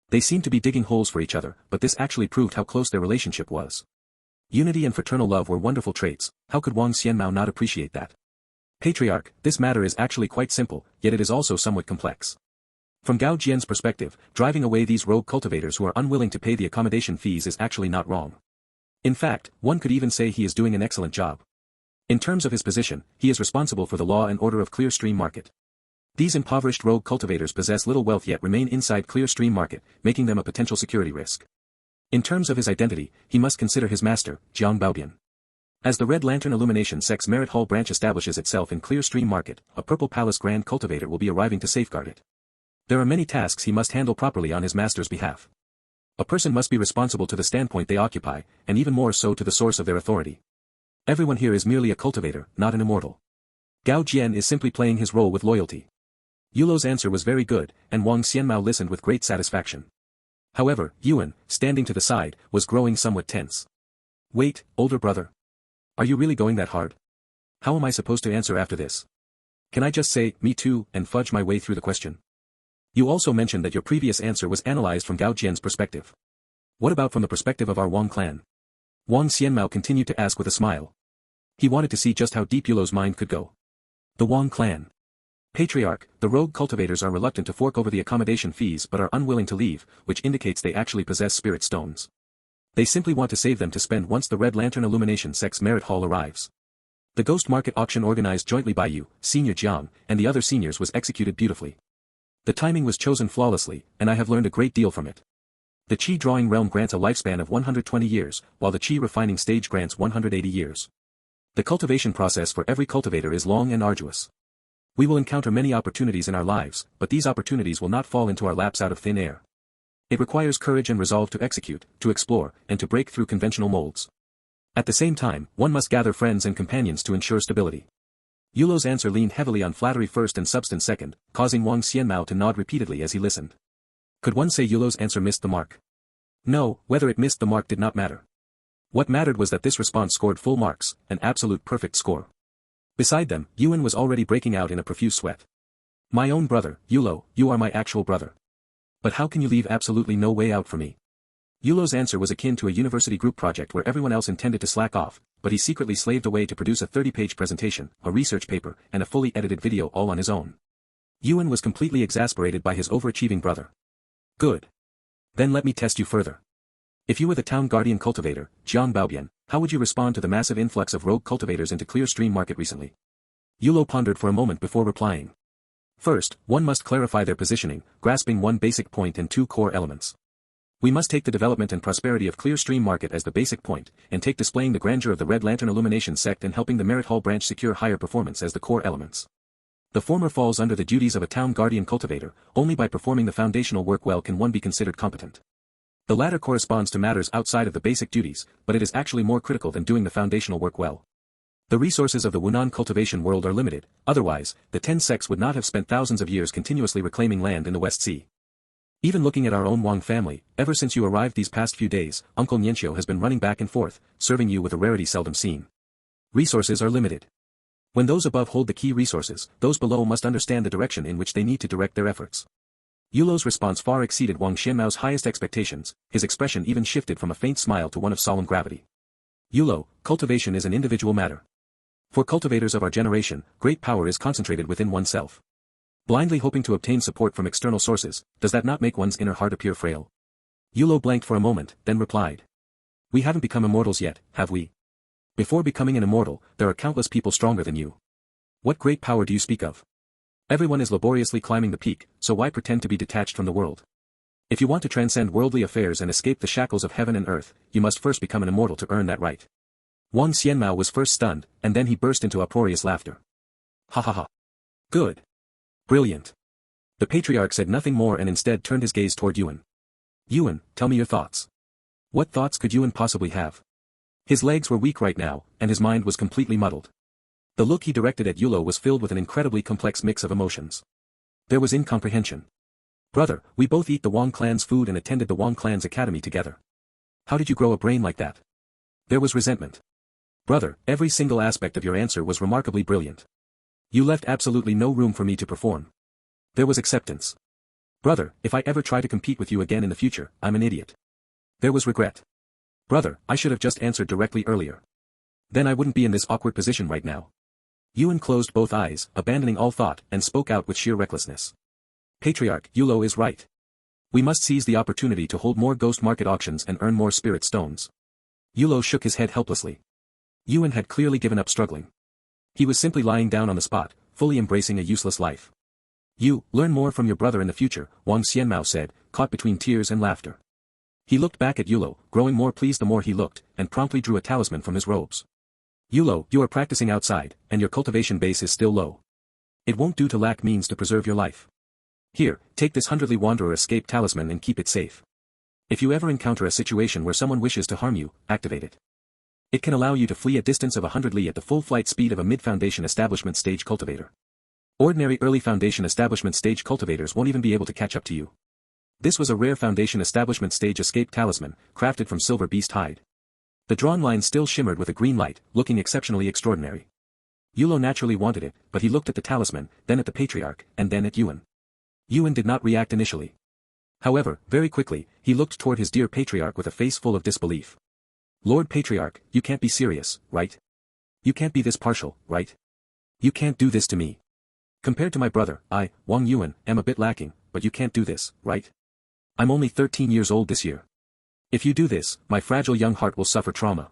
They seemed to be digging holes for each other, but this actually proved how close their relationship was. Unity and fraternal love were wonderful traits, how could Wang Xianmao not appreciate that? Patriarch, this matter is actually quite simple, yet it is also somewhat complex. From Gao Jian's perspective, driving away these rogue cultivators who are unwilling to pay the accommodation fees is actually not wrong. In fact, one could even say he is doing an excellent job. In terms of his position, he is responsible for the law and order of Clearstream Market. These impoverished rogue cultivators possess little wealth yet remain inside Clearstream Market, making them a potential security risk. In terms of his identity, he must consider his master, Jiang Baobian. As the Red Lantern Illumination Sect's Merit Hall branch establishes itself in Clearstream Market, a Purple Palace Grand Cultivator will be arriving to safeguard it. There are many tasks he must handle properly on his master's behalf. A person must be responsible to the standpoint they occupy, and even more so to the source of their authority. Everyone here is merely a cultivator, not an immortal. Gao Jian is simply playing his role with loyalty. Yulo's answer was very good, and Wang Xianmao listened with great satisfaction. However, Yuan, standing to the side, was growing somewhat tense. Wait, older brother. Are you really going that hard? How am I supposed to answer after this? Can I just say, me too, and fudge my way through the question? You also mentioned that your previous answer was analyzed from Gao Jian's perspective. What about from the perspective of our Wang clan? Wang Xianmao continued to ask with a smile. He wanted to see just how deep Yulo's mind could go. The Wang clan. Patriarch, the rogue cultivators are reluctant to fork over the accommodation fees but are unwilling to leave, which indicates they actually possess spirit stones. They simply want to save them to spend once the Red Lantern Illumination Sect's Merit Hall arrives. The Ghost Market auction organized jointly by you, Senior Jiang, and the other seniors was executed beautifully. The timing was chosen flawlessly, and I have learned a great deal from it. The Qi drawing realm grants a lifespan of 120 years, while the Qi refining stage grants 180 years. The cultivation process for every cultivator is long and arduous. We will encounter many opportunities in our lives, but these opportunities will not fall into our laps out of thin air. It requires courage and resolve to execute, to explore, and to break through conventional molds. At the same time, one must gather friends and companions to ensure stability. Yulo's answer leaned heavily on flattery first and substance second, causing Wang Xianmao to nod repeatedly as he listened. Could one say Yulo's answer missed the mark? No, whether it missed the mark did not matter. What mattered was that this response scored full marks, an absolute perfect score. Beside them, Yuan was already breaking out in a profuse sweat. My own brother, Yulo, you are my actual brother. But how can you leave absolutely no way out for me? Yulo's answer was akin to a university group project where everyone else intended to slack off, but he secretly slaved away to produce a 30-page presentation, a research paper, and a fully edited video all on his own. Yuan was completely exasperated by his overachieving brother. Good. Then let me test you further. If you were the town guardian cultivator, Jiang Baobian, how would you respond to the massive influx of rogue cultivators into Clear Stream Market recently? Yulo pondered for a moment before replying. First, one must clarify their positioning, grasping one basic point and two core elements. We must take the development and prosperity of Clear Stream Market as the basic point, and take displaying the grandeur of the Red Lantern Illumination sect and helping the Merit Hall branch secure higher performance as the core elements. The former falls under the duties of a town guardian cultivator, only by performing the foundational work well can one be considered competent. The latter corresponds to matters outside of the basic duties, but it is actually more critical than doing the foundational work well. The resources of the Wunan cultivation world are limited, otherwise, the 10 sects would not have spent thousands of years continuously reclaiming land in the West Sea. Even looking at our own Wang family, ever since you arrived these past few days, Uncle Nianqiu has been running back and forth, serving you with a rarity seldom seen. Resources are limited. When those above hold the key resources, those below must understand the direction in which they need to direct their efforts. Yulo's response far exceeded Wang Xianmao's highest expectations, his expression even shifted from a faint smile to one of solemn gravity. Yulo, cultivation is an individual matter. For cultivators of our generation, great power is concentrated within oneself. Blindly hoping to obtain support from external sources, does that not make one's inner heart appear frail? Yulo blanked for a moment, then replied. We haven't become immortals yet, have we? Before becoming an immortal, there are countless people stronger than you. What great power do you speak of? Everyone is laboriously climbing the peak, so why pretend to be detached from the world? If you want to transcend worldly affairs and escape the shackles of heaven and earth, you must first become an immortal to earn that right. Wang Xianmao was first stunned, and then he burst into uproarious laughter. Ha ha ha. Good. Brilliant. The patriarch said nothing more and instead turned his gaze toward Yuan. Yuan, tell me your thoughts. What thoughts could Yuan possibly have? His legs were weak right now, and his mind was completely muddled. The look he directed at Yulo was filled with an incredibly complex mix of emotions. There was incomprehension. Brother, we both eat the Wang clan's food and attended the Wang clan's academy together. How did you grow a brain like that? There was resentment. Brother, every single aspect of your answer was remarkably brilliant. You left absolutely no room for me to perform. There was acceptance. Brother, if I ever try to compete with you again in the future, I'm an idiot. There was regret. Brother, I should have just answered directly earlier. Then I wouldn't be in this awkward position right now. Yuan closed both eyes, abandoning all thought, and spoke out with sheer recklessness. Patriarch, Yulo is right. We must seize the opportunity to hold more ghost market auctions and earn more spirit stones. Yulo shook his head helplessly. Yuan had clearly given up struggling. He was simply lying down on the spot, fully embracing a useless life. You, learn more from your brother in the future, Wang Xianmao said, caught between tears and laughter. He looked back at Yulo, growing more pleased the more he looked, and promptly drew a talisman from his robes. Yulo, you are practicing outside, and your cultivation base is still low. It won't do to lack means to preserve your life. Here, take this 100 Li Wanderer escape talisman and keep it safe. If you ever encounter a situation where someone wishes to harm you, activate it. It can allow you to flee a distance of 100 Li at the full flight speed of a mid-foundation establishment stage cultivator. Ordinary early foundation establishment stage cultivators won't even be able to catch up to you. This was a rare foundation establishment stage escape talisman, crafted from silver beast hide. The drawn line still shimmered with a green light, looking exceptionally extraordinary. Yulo naturally wanted it, but he looked at the talisman, then at the patriarch, and then at Yuan. Yuan did not react initially. However, very quickly, he looked toward his dear patriarch with a face full of disbelief. Lord Patriarch, you can't be serious, right? You can't be this partial, right? You can't do this to me. Compared to my brother, I, Wang Yuan, am a bit lacking, but you can't do this, right? I'm only 13 years old this year. If you do this, my fragile young heart will suffer trauma.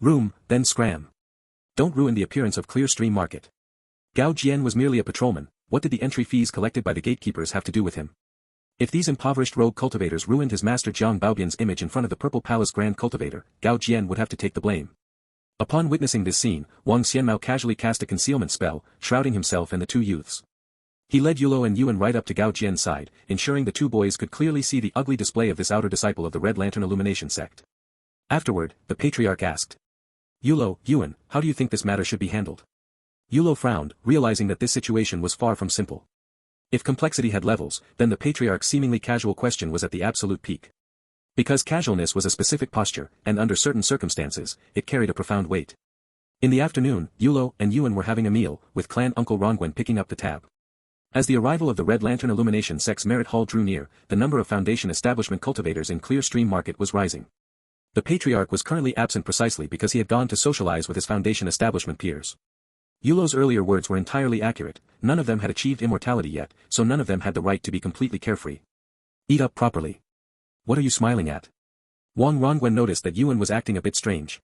Room, then scram. Don't ruin the appearance of Clear Stream Market. Gao Jian was merely a patrolman, What did the entry fees collected by the gatekeepers have to do with him? If these impoverished rogue cultivators ruined his master Jiang Baobian's image in front of the Purple Palace Grand Cultivator, Gao Jian would have to take the blame. Upon witnessing this scene, Wang Xianmao casually cast a concealment spell, shrouding himself and the two youths. He led Yulo and Yuan right up to Gao Jian's side, ensuring the two boys could clearly see the ugly display of this outer disciple of the Red Lantern Illumination sect. Afterward, the patriarch asked, Yulo, Yuan, how do you think this matter should be handled? Yulo frowned, realizing that this situation was far from simple. If complexity had levels, then the patriarch's seemingly casual question was at the absolute peak. Because casualness was a specific posture, and under certain circumstances, it carried a profound weight. In the afternoon, Yulo and Yuan were having a meal, with clan uncle Rongwen picking up the tab. As the arrival of the Red Lantern Illumination Sect's Merit Hall drew near, the number of Foundation establishment cultivators in Clear Stream Market was rising. The patriarch was currently absent precisely because he had gone to socialize with his Foundation establishment peers. Yulo's earlier words were entirely accurate, none of them had achieved immortality yet, so none of them had the right to be completely carefree. Eat up properly. What are you smiling at? Wang Rongwen noticed that Yuan was acting a bit strange.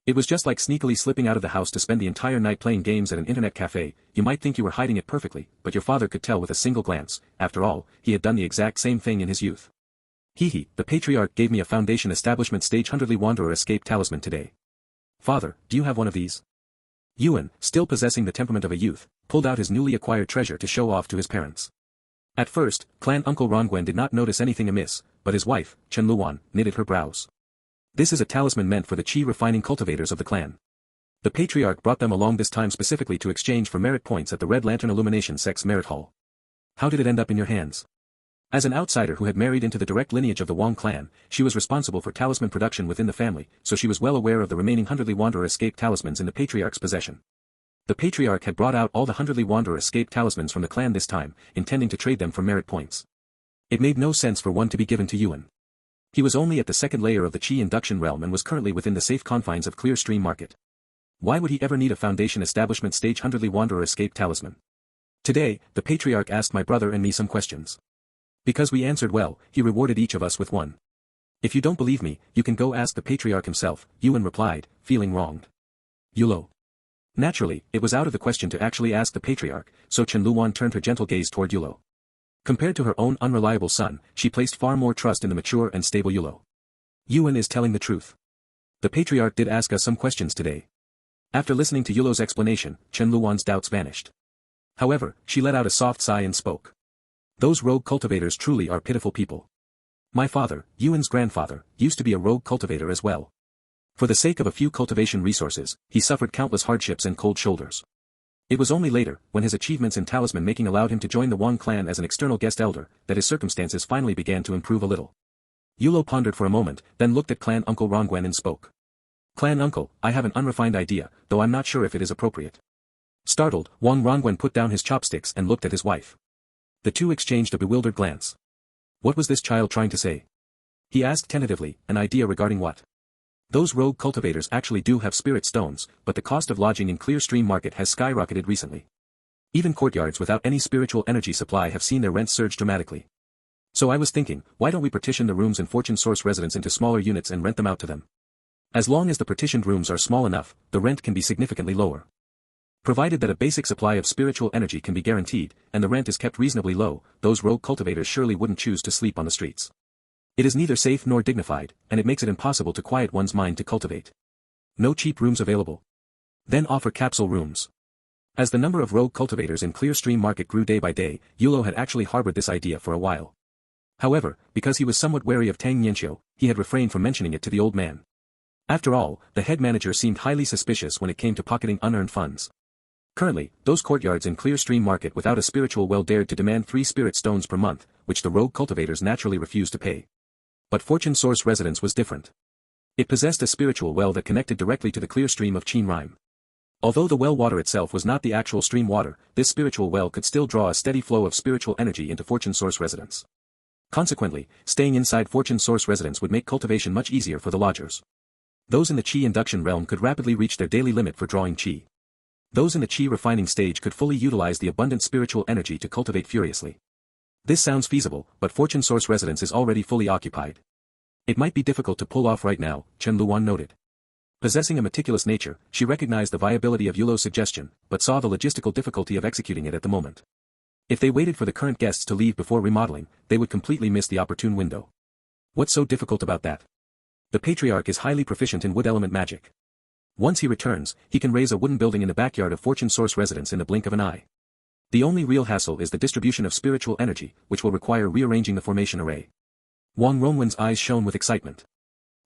It was just like sneakily slipping out of the house to spend the entire night playing games at an internet cafe. You might think you were hiding it perfectly, but your father could tell with a single glance. After all, he had done the exact same thing in his youth. Hehe, the patriarch gave me a Foundation establishment stage 100ly Wanderer escape talisman today. Father, do you have one of these? Yuan, still possessing the temperament of a youth, pulled out his newly acquired treasure to show off to his parents. At first, clan uncle Rongwen did not notice anything amiss, but his wife, Chen Luan, knitted her brows. This is a talisman meant for the chi refining cultivators of the clan. The patriarch brought them along this time specifically to exchange for merit points at the Red Lantern Illumination Sect's Merit Hall. How did it end up in your hands? As an outsider who had married into the direct lineage of the Wang clan, she was responsible for talisman production within the family, so she was well aware of the remaining 100ly Wanderer escape talismans in the patriarch's possession. The patriarch had brought out all the 100ly Wanderer escape talismans from the clan this time, intending to trade them for merit points. It made no sense for one to be given to Yuan. He was only at the second layer of the Chi induction realm and was currently within the safe confines of Clear Stream Market. Why would he ever need a Foundation establishment stage 100ly Wanderer escape talisman? Today, the patriarch asked my brother and me some questions. Because we answered well, he rewarded each of us with one. If you don't believe me, you can go ask the patriarch himself, Yuan replied, feeling wronged. Yulo. Naturally, it was out of the question to actually ask the patriarch, so Chen Luan turned her gentle gaze toward Yulo. Compared to her own unreliable son, she placed far more trust in the mature and stable Yulo. Yuan is telling the truth. The patriarch did ask us some questions today. After listening to Yulo's explanation, Chen Luan's doubts vanished. However, she let out a soft sigh and spoke. Those rogue cultivators truly are pitiful people. My father, Yuan's grandfather, used to be a rogue cultivator as well. For the sake of a few cultivation resources, he suffered countless hardships and cold shoulders. It was only later, when his achievements in talisman making allowed him to join the Wang clan as an external guest elder, that his circumstances finally began to improve a little. Yulo pondered for a moment, then looked at clan uncle Rongwen and spoke. Clan uncle, I have an unrefined idea, though I'm not sure if it is appropriate. Startled, Wang Rongwen put down his chopsticks and looked at his wife. The two exchanged a bewildered glance. What was this child trying to say? He asked tentatively, an idea regarding what? Those rogue cultivators actually do have spirit stones, but the cost of lodging in Clear Stream Market has skyrocketed recently. Even courtyards without any spiritual energy supply have seen their rents surge dramatically. So I was thinking, why don't we partition the rooms in Fortune Source residence into smaller units and rent them out to them? As long as the partitioned rooms are small enough, the rent can be significantly lower. Provided that a basic supply of spiritual energy can be guaranteed, and the rent is kept reasonably low, those rogue cultivators surely wouldn't choose to sleep on the streets. It is neither safe nor dignified, and it makes it impossible to quiet one's mind to cultivate. No cheap rooms available. Then offer capsule rooms. As the number of rogue cultivators in Clear Stream Market grew day by day, Yulo had actually harbored this idea for a while. However, because he was somewhat wary of Tang Yanqiu, he had refrained from mentioning it to the old man. After all, the head manager seemed highly suspicious when it came to pocketing unearned funds. Currently, those courtyards in Clear Stream Market without a spiritual well dared to demand 3 spirit stones per month, which the rogue cultivators naturally refused to pay. But Fortune Source residence was different. It possessed a spiritual well that connected directly to the clear stream of Qin Rime. Although the well water itself was not the actual stream water, this spiritual well could still draw a steady flow of spiritual energy into Fortune Source residence. Consequently, staying inside Fortune Source residence would make cultivation much easier for the lodgers. Those in the Qi induction realm could rapidly reach their daily limit for drawing Qi. Those in the Qi refining stage could fully utilize the abundant spiritual energy to cultivate furiously. This sounds feasible, but Fortune Source residence is already fully occupied. It might be difficult to pull off right now, Chen Luan noted. Possessing a meticulous nature, she recognized the viability of Yulo's suggestion, but saw the logistical difficulty of executing it at the moment. If they waited for the current guests to leave before remodeling, they would completely miss the opportune window. What's so difficult about that? The patriarch is highly proficient in wood element magic. Once he returns, he can raise a wooden building in the backyard of Fortune Source residence in the blink of an eye. The only real hassle is the distribution of spiritual energy, which will require rearranging the formation array. Wang Ronwen's eyes shone with excitement.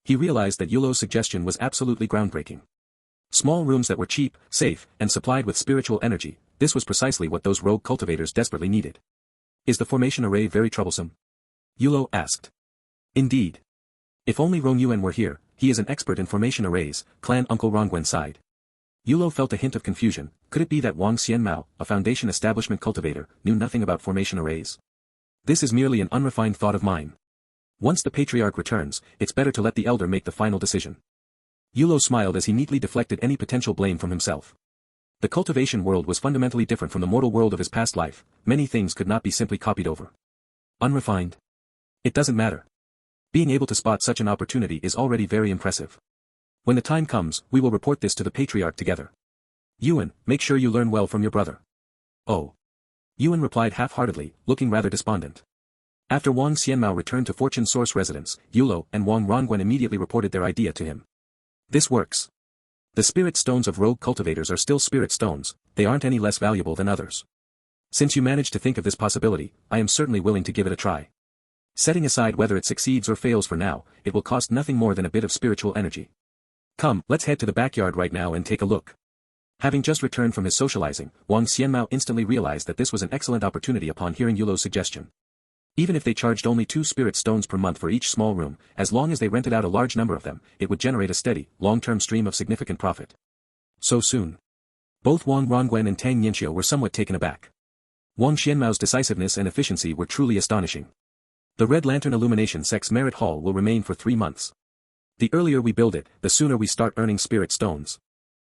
He realized that Yulo's suggestion was absolutely groundbreaking. Small rooms that were cheap, safe, and supplied with spiritual energy, this was precisely what those rogue cultivators desperately needed. Is the formation array very troublesome? Yulo asked. Indeed. If only Rong Yuan were here, he is an expert in formation arrays, Clan Uncle Rongwen sighed. Yulo felt a hint of confusion. Could it be that Wang Xianmao, a foundation establishment cultivator, knew nothing about formation arrays? This is merely an unrefined thought of mine. Once the patriarch returns, it's better to let the elder make the final decision. Yulo smiled as he neatly deflected any potential blame from himself. The cultivation world was fundamentally different from the mortal world of his past life. Many things could not be simply copied over. Unrefined? It doesn't matter. Being able to spot such an opportunity is already very impressive. When the time comes, we will report this to the patriarch together. Yuan, make sure you learn well from your brother. Oh. Yuan replied half-heartedly, looking rather despondent. After Wang Xianmao returned to Fortune Source residence, Yulo and Wang Rongwen immediately reported their idea to him. This works. The spirit stones of rogue cultivators are still spirit stones, they aren't any less valuable than others. Since you managed to think of this possibility, I am certainly willing to give it a try. Setting aside whether it succeeds or fails for now, it will cost nothing more than a bit of spiritual energy. Come, let's head to the backyard right now and take a look. Having just returned from his socializing, Wang Xianmao instantly realized that this was an excellent opportunity upon hearing Yulo's suggestion. Even if they charged only 2 spirit stones per month for each small room, as long as they rented out a large number of them, it would generate a steady, long-term stream of significant profit. So soon. Both Wang Rongwen and Tang Yinxiu were somewhat taken aback. Wang Xianmao's decisiveness and efficiency were truly astonishing. The Red Lantern Illumination Sex Merit Hall will remain for 3 months. The earlier we build it, the sooner we start earning spirit stones.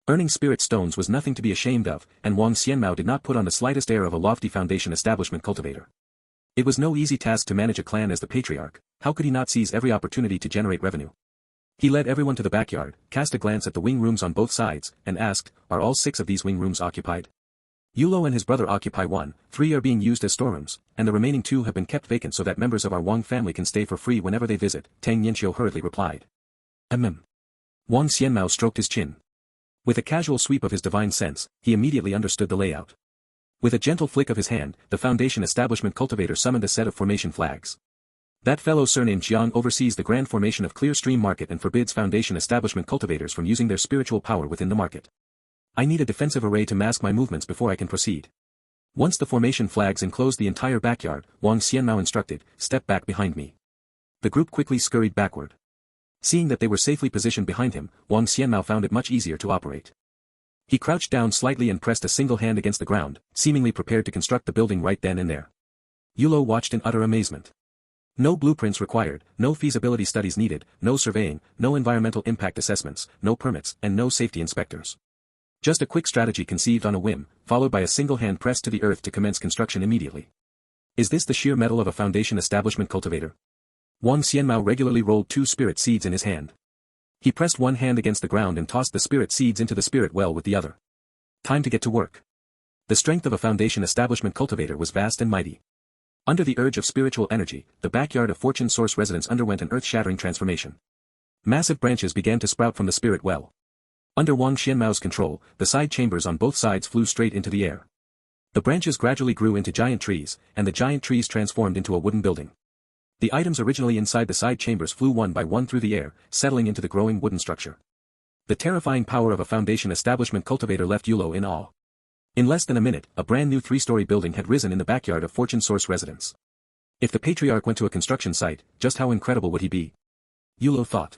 Earning spirit stones was nothing to be ashamed of, and Wang Xianmao did not put on the slightest air of a lofty foundation establishment cultivator. It was no easy task to manage a clan as the patriarch. How could he not seize every opportunity to generate revenue? He led everyone to the backyard, cast a glance at the wing rooms on both sides, and asked, are all 6 of these wing rooms occupied? Yulo and his brother occupy 1, 3 are being used as storerooms, and the remaining 2 have been kept vacant so that members of our Wang family can stay for free whenever they visit, Tang Yinxiu hurriedly replied. Wang Xianmao stroked his chin. With a casual sweep of his divine sense, he immediately understood the layout. With a gentle flick of his hand, the foundation establishment cultivator summoned a set of formation flags. That fellow surnamed Jiang oversees the grand formation of Clear Stream Market and forbids foundation establishment cultivators from using their spiritual power within the market. I need a defensive array to mask my movements before I can proceed. Once the formation flags enclosed the entire backyard, Wang Xianmao instructed, step back behind me. The group quickly scurried backward. Seeing that they were safely positioned behind him, Wang Xianmao found it much easier to operate. He crouched down slightly and pressed a single hand against the ground, seemingly prepared to construct the building right then and there. Yulo watched in utter amazement. No blueprints required, no feasibility studies needed, no surveying, no environmental impact assessments, no permits, and no safety inspectors. Just a quick strategy conceived on a whim, followed by a single hand pressed to the earth to commence construction immediately. Is this the sheer mettle of a foundation establishment cultivator? Wang Xianmao regularly rolled 2 spirit seeds in his hand. He pressed one hand against the ground and tossed the spirit seeds into the spirit well with the other. Time to get to work. The strength of a foundation establishment cultivator was vast and mighty. Under the urge of spiritual energy, the backyard of Fortune Source residence underwent an earth-shattering transformation. Massive branches began to sprout from the spirit well. Under Wang Xianmao's control, the side chambers on both sides flew straight into the air. The branches gradually grew into giant trees, and the giant trees transformed into a wooden building. The items originally inside the side chambers flew one by one through the air, settling into the growing wooden structure. The terrifying power of a foundation establishment cultivator left Yulo in awe. In less than a minute, a brand new 3-story building had risen in the backyard of Fortune Source residence. If the patriarch went to a construction site, just how incredible would he be? Yulo thought.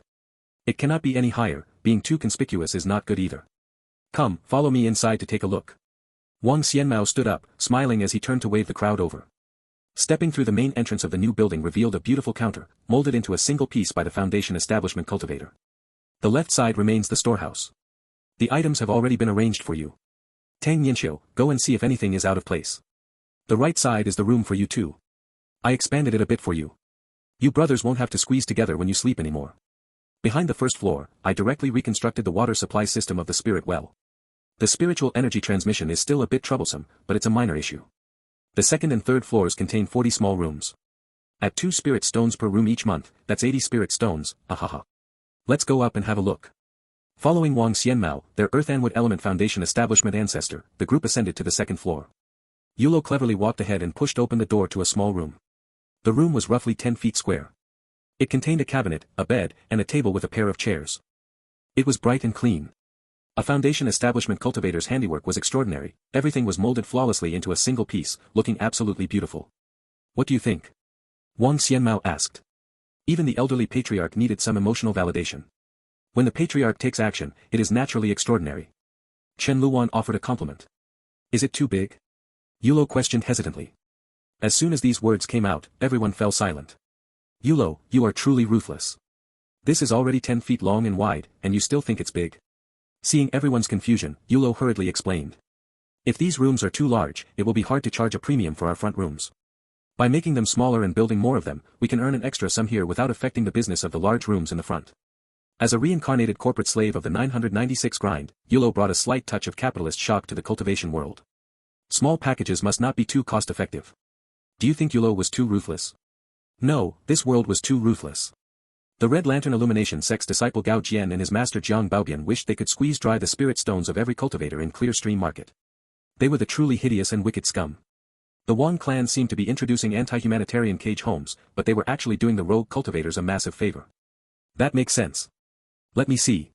It cannot be any higher, being too conspicuous is not good either. Come, follow me inside to take a look. Wang Xianmao stood up, smiling as he turned to wave the crowd over. Stepping through the main entrance of the new building revealed a beautiful counter, molded into a single piece by the foundation establishment cultivator. The left side remains the storehouse. The items have already been arranged for you. Tang Yinxiu, go and see if anything is out of place. The right side is the room for you too. I expanded it a bit for you. You brothers won't have to squeeze together when you sleep anymore. Behind the first floor, I directly reconstructed the water supply system of the spirit well. The spiritual energy transmission is still a bit troublesome, but it's a minor issue. The second and third floors contain 40 small rooms. At 2 spirit stones per room each month, that's 80 spirit stones, ahaha. Let's go up and have a look. Following Wang Xianmao, their Earth and Wood Element Foundation establishment ancestor, the group ascended to the second floor. Yulo cleverly walked ahead and pushed open the door to a small room. The room was roughly 10 feet square. It contained a cabinet, a bed, and a table with a pair of chairs. It was bright and clean. A foundation establishment cultivator's handiwork was extraordinary, everything was molded flawlessly into a single piece, looking absolutely beautiful. What do you think? Wang Xianmao asked. Even the elderly patriarch needed some emotional validation. When the patriarch takes action, it is naturally extraordinary. Chen Luan offered a compliment. Is it too big? Yulo questioned hesitantly. As soon as these words came out, everyone fell silent. Yulo, you are truly ruthless. This is already 10 feet long and wide, and you still think it's big? Seeing everyone's confusion, Yulo hurriedly explained. If these rooms are too large, it will be hard to charge a premium for our front rooms. By making them smaller and building more of them, we can earn an extra sum here without affecting the business of the large rooms in the front. As a reincarnated corporate slave of the 996 grind, Yulo brought a slight touch of capitalist shock to the cultivation world. Small packages must not be too cost-effective. Do you think Yulo was too ruthless? No, this world was too ruthless. The Red Lantern Illumination sect's disciple Gao Jian and his master Jiang Baobian wished they could squeeze dry the spirit stones of every cultivator in Clear Stream Market. They were the truly hideous and wicked scum. The Wang clan seemed to be introducing anti-humanitarian cage homes, but they were actually doing the rogue cultivators a massive favor. That makes sense. Let me see.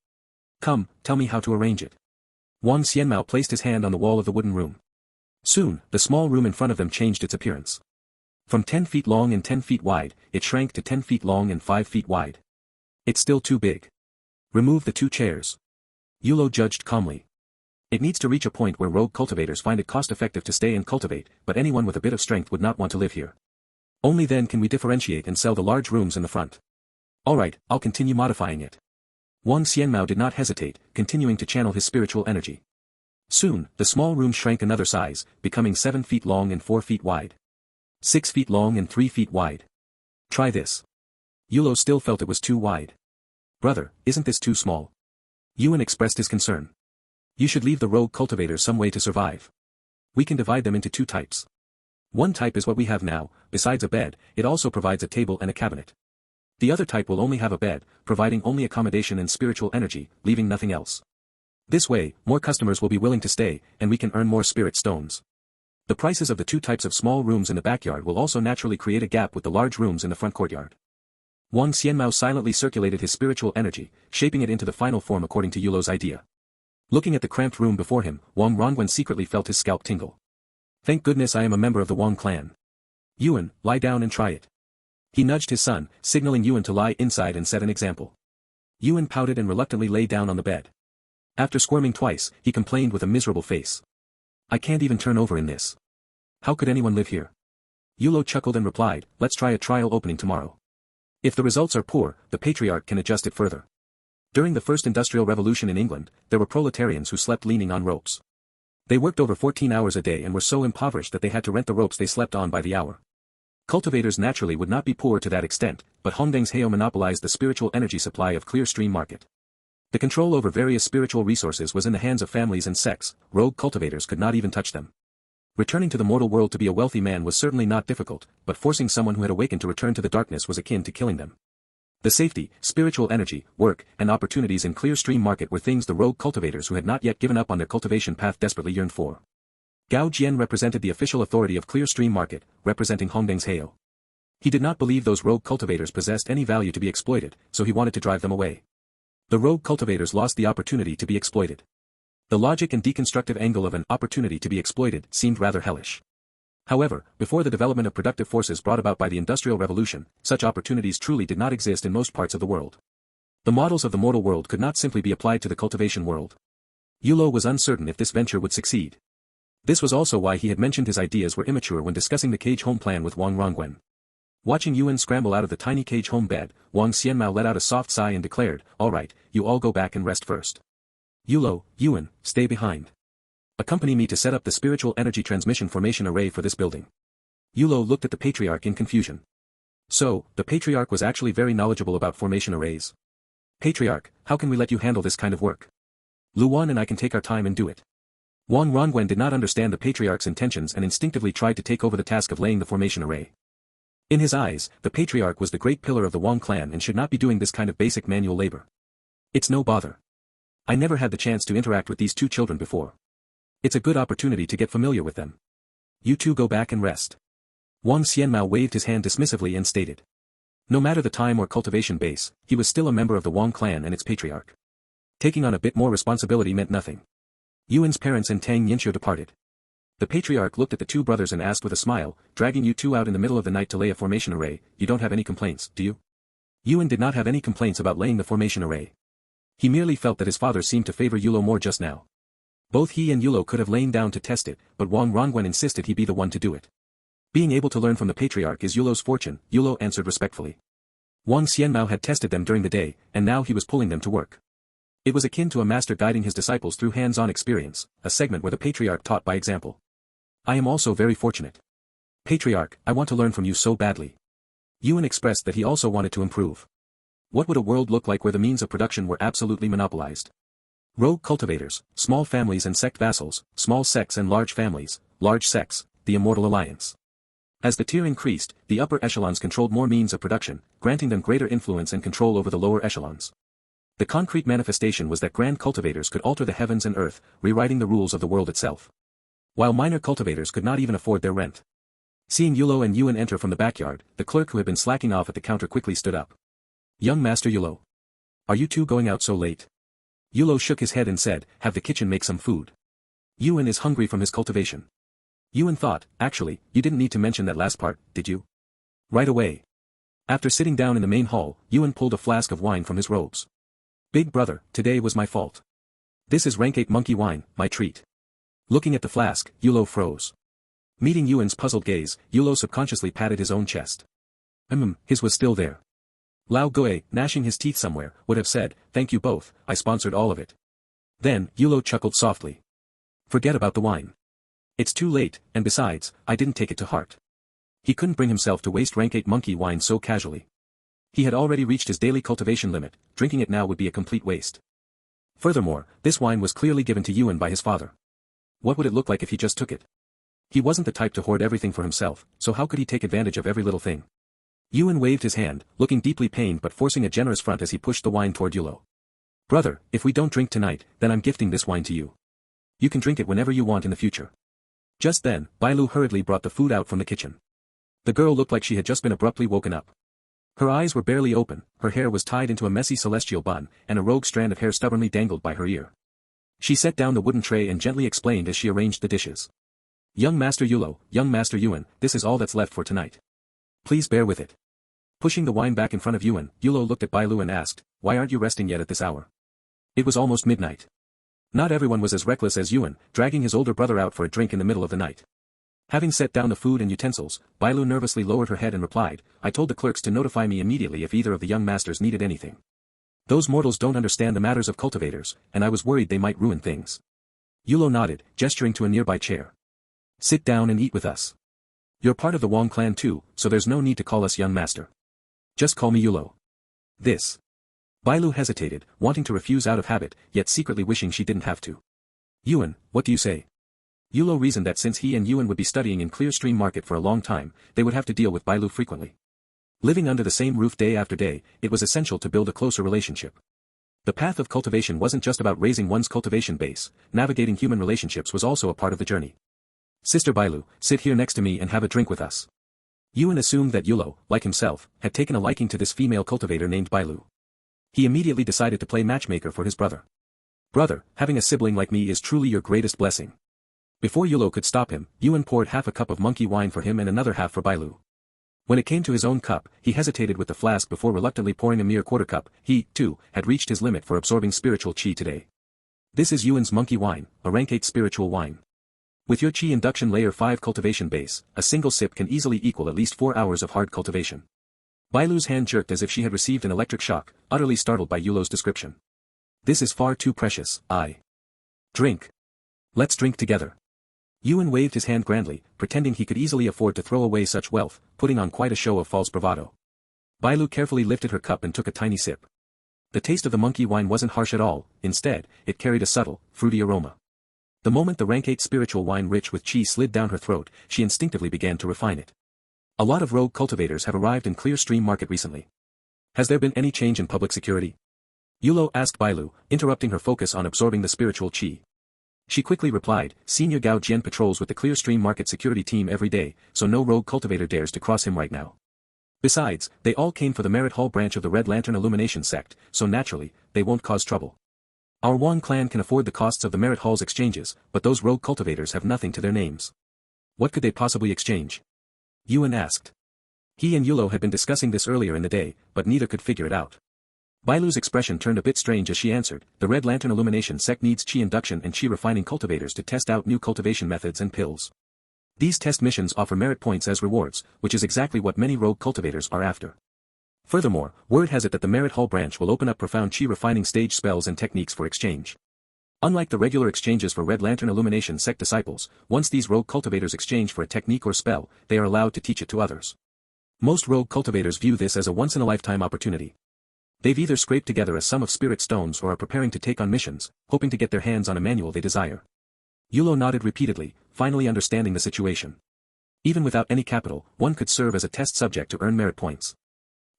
Come, tell me how to arrange it. Wang Xianmao placed his hand on the wall of the wooden room. Soon, the small room in front of them changed its appearance. From 10 feet long and 10 feet wide, it shrank to 10 feet long and 5 feet wide. It's still too big. Remove the 2 chairs. Yulo judged calmly. It needs to reach a point where rogue cultivators find it cost-effective to stay and cultivate, but anyone with a bit of strength would not want to live here. Only then can we differentiate and sell the large rooms in the front. Alright, I'll continue modifying it. Wang Xianmao did not hesitate, continuing to channel his spiritual energy. Soon, the small room shrank another size, becoming 7 feet long and 4 feet wide. 6 feet long and 3 feet wide. Try this. Yulo still felt it was too wide. Brother, isn't this too small? Yuan expressed his concern. You should leave the rogue cultivators some way to survive. We can divide them into 2 types. One type is what we have now, besides a bed, it also provides a table and a cabinet. The other type will only have a bed, providing only accommodation and spiritual energy, leaving nothing else. This way, more customers will be willing to stay, and we can earn more spirit stones. The prices of the 2 types of small rooms in the backyard will also naturally create a gap with the large rooms in the front courtyard. Wang Xianmao silently circulated his spiritual energy, shaping it into the final form according to Yulo's idea. Looking at the cramped room before him, Wang Rongwen secretly felt his scalp tingle. Thank goodness I am a member of the Wang clan. Yuan, lie down and try it. He nudged his son, signaling Yuan to lie inside and set an example. Yuan pouted and reluctantly lay down on the bed. After squirming twice, he complained with a miserable face. I can't even turn over in this. How could anyone live here? Yulo chuckled and replied, let's try a trial opening tomorrow. If the results are poor, the patriarch can adjust it further. During the First Industrial Revolution in England, there were proletarians who slept leaning on ropes. They worked over 14 hours a day and were so impoverished that they had to rent the ropes they slept on by the hour. Cultivators naturally would not be poor to that extent, but Hongdeng's Heo monopolized the spiritual energy supply of Clear Stream Market. The control over various spiritual resources was in the hands of families and sects, rogue cultivators could not even touch them. Returning to the mortal world to be a wealthy man was certainly not difficult, but forcing someone who had awakened to return to the darkness was akin to killing them. The safety, spiritual energy, work, and opportunities in Clear Stream Market were things the rogue cultivators who had not yet given up on their cultivation path desperately yearned for. Gao Jian represented the official authority of Clear Stream Market, representing Hongdeng's Heo. He did not believe those rogue cultivators possessed any value to be exploited, so he wanted to drive them away. The rogue cultivators lost the opportunity to be exploited. The logic and deconstructive angle of an opportunity to be exploited seemed rather hellish. However, before the development of productive forces brought about by the Industrial Revolution, such opportunities truly did not exist in most parts of the world. The models of the mortal world could not simply be applied to the cultivation world. Yulo was uncertain if this venture would succeed. This was also why he had mentioned his ideas were immature when discussing the cage home plan with Wang Rongwen. Watching Yuan scramble out of the tiny cage home bed, Wang Xianmao let out a soft sigh and declared, alright, you all go back and rest first. Yulo, Yuan, stay behind. Accompany me to set up the spiritual energy transmission formation array for this building. Yulo looked at the patriarch in confusion. So, the patriarch was actually very knowledgeable about formation arrays. Patriarch, how can we let you handle this kind of work? Luan and I can take our time and do it. Wang Rongwen did not understand the patriarch's intentions and instinctively tried to take over the task of laying the formation array. In his eyes, the patriarch was the great pillar of the Wang clan and should not be doing this kind of basic manual labor. It's no bother. I never had the chance to interact with these two children before. It's a good opportunity to get familiar with them. You two go back and rest. Wang Xianmao waved his hand dismissively and stated. No matter the time or cultivation base, he was still a member of the Wang clan and its patriarch. Taking on a bit more responsibility meant nothing. Yuan's parents and Tang Yinxiu departed. The patriarch looked at the two brothers and asked with a smile, dragging you two out in the middle of the night to lay a formation array, you don't have any complaints, do you? Yuan did not have any complaints about laying the formation array. He merely felt that his father seemed to favor Yulo more just now. Both he and Yulo could have lain down to test it, but Wang Rongwen insisted he be the one to do it. Being able to learn from the patriarch is Yulo's fortune, Yulo answered respectfully. Wang Xianmao had tested them during the day, and now he was pulling them to work. It was akin to a master guiding his disciples through hands-on experience, a segment where the patriarch taught by example. I am also very fortunate. Patriarch, I want to learn from you so badly. Yuan expressed that he also wanted to improve. What would a world look like where the means of production were absolutely monopolized? Rogue cultivators, small families and sect vassals, small sects and large families, large sects, the Immortal Alliance. As the tier increased, the upper echelons controlled more means of production, granting them greater influence and control over the lower echelons. The concrete manifestation was that grand cultivators could alter the heavens and earth, rewriting the rules of the world itself. While minor cultivators could not even afford their rent. Seeing Yulo and Yuan enter from the backyard, the clerk who had been slacking off at the counter quickly stood up. Young Master Yulo. Are you two going out so late? Yulo shook his head and said, have the kitchen make some food. Yuan is hungry from his cultivation. Yuan thought, actually, you didn't need to mention that last part, did you? Right away. After sitting down in the main hall, Yuan pulled a flask of wine from his robes. Big brother, today was my fault. This is rank 8 monkey wine, my treat. Looking at the flask, Yulo froze. Meeting Yuan's puzzled gaze, Yulo subconsciously patted his own chest. His was still there. Lao Gui, gnashing his teeth somewhere, would have said, thank you both, I sponsored all of it. Then, Yulo chuckled softly. Forget about the wine. It's too late, and besides, I didn't take it to heart. He couldn't bring himself to waste rank 8 monkey wine so casually. He had already reached his daily cultivation limit, drinking it now would be a complete waste. Furthermore, this wine was clearly given to Yuan by his father. What would it look like if he just took it? He wasn't the type to hoard everything for himself, so how could he take advantage of every little thing? Yuan waved his hand, looking deeply pained but forcing a generous front as he pushed the wine toward Yulo. Brother, if we don't drink tonight, then I'm gifting this wine to you. You can drink it whenever you want in the future. Just then, Bailu hurriedly brought the food out from the kitchen. The girl looked like she had just been abruptly woken up. Her eyes were barely open, her hair was tied into a messy celestial bun, and a rogue strand of hair stubbornly dangled by her ear. She set down the wooden tray and gently explained as she arranged the dishes. Young Master Yulo, young Master Yuan, this is all that's left for tonight. Please bear with it. Pushing the wine back in front of Yuan, Yulo looked at Bailu and asked, why aren't you resting yet at this hour? It was almost midnight. Not everyone was as reckless as Yuan, dragging his older brother out for a drink in the middle of the night. Having set down the food and utensils, Bailu nervously lowered her head and replied, I told the clerks to notify me immediately if either of the young masters needed anything. Those mortals don't understand the matters of cultivators, and I was worried they might ruin things. Yulo nodded, gesturing to a nearby chair. Sit down and eat with us. You're part of the Wang clan too, so there's no need to call us young master. Just call me Yulo. This. Bailu hesitated, wanting to refuse out of habit, yet secretly wishing she didn't have to. Yuan, what do you say? Yulo reasoned that since he and Yuan would be studying in Clearstream Market for a long time, they would have to deal with Bailu frequently. Living under the same roof day after day, it was essential to build a closer relationship. The path of cultivation wasn't just about raising one's cultivation base, navigating human relationships was also a part of the journey. Sister Bailu, sit here next to me and have a drink with us. Yuan assumed that Yulo, like himself, had taken a liking to this female cultivator named Bailu. He immediately decided to play matchmaker for his brother. Brother, having a sibling like me is truly your greatest blessing. Before Yulo could stop him, Yuan poured half a cup of monkey wine for him and another half for Bailu. When it came to his own cup, he hesitated with the flask before reluctantly pouring a mere quarter cup. He, too, had reached his limit for absorbing spiritual chi today. This is Yuan's monkey wine, a rank 8 spiritual wine. With your chi induction layer 5 cultivation base, a single sip can easily equal at least 4 hours of hard cultivation. Bailu's hand jerked as if she had received an electric shock, utterly startled by Yulo's description. This is far too precious, Drink. Let's drink together. Yuan waved his hand grandly, pretending he could easily afford to throw away such wealth, putting on quite a show of false bravado. Bailu carefully lifted her cup and took a tiny sip. The taste of the monkey wine wasn't harsh at all, instead, it carried a subtle, fruity aroma. The moment the rank 8 spiritual wine rich with chi slid down her throat, she instinctively began to refine it. A lot of rogue cultivators have arrived in Clear Stream Market recently. Has there been any change in public security? Yulo asked Bailu, interrupting her focus on absorbing the spiritual chi. She quickly replied, Senior Gao Jian patrols with the Clear Stream Market security team every day, so no rogue cultivator dares to cross him right now. Besides, they all came for the Merit Hall branch of the Red Lantern Illumination sect, so naturally, they won't cause trouble. Our Wang clan can afford the costs of the Merit Hall's exchanges, but those rogue cultivators have nothing to their names. What could they possibly exchange? Yuan asked. He and Yulo had been discussing this earlier in the day, but neither could figure it out. Bailu's expression turned a bit strange as she answered, the Red Lantern Illumination sect needs chi induction and chi refining cultivators to test out new cultivation methods and pills. These test missions offer merit points as rewards, which is exactly what many rogue cultivators are after. Furthermore, word has it that the Merit Hall branch will open up profound chi refining stage spells and techniques for exchange. Unlike the regular exchanges for Red Lantern Illumination sect disciples, once these rogue cultivators exchange for a technique or spell, they are allowed to teach it to others. Most rogue cultivators view this as a once-in-a-lifetime opportunity. They've either scraped together a sum of spirit stones or are preparing to take on missions, hoping to get their hands on a manual they desire. Yulo nodded repeatedly, finally understanding the situation. Even without any capital, one could serve as a test subject to earn merit points.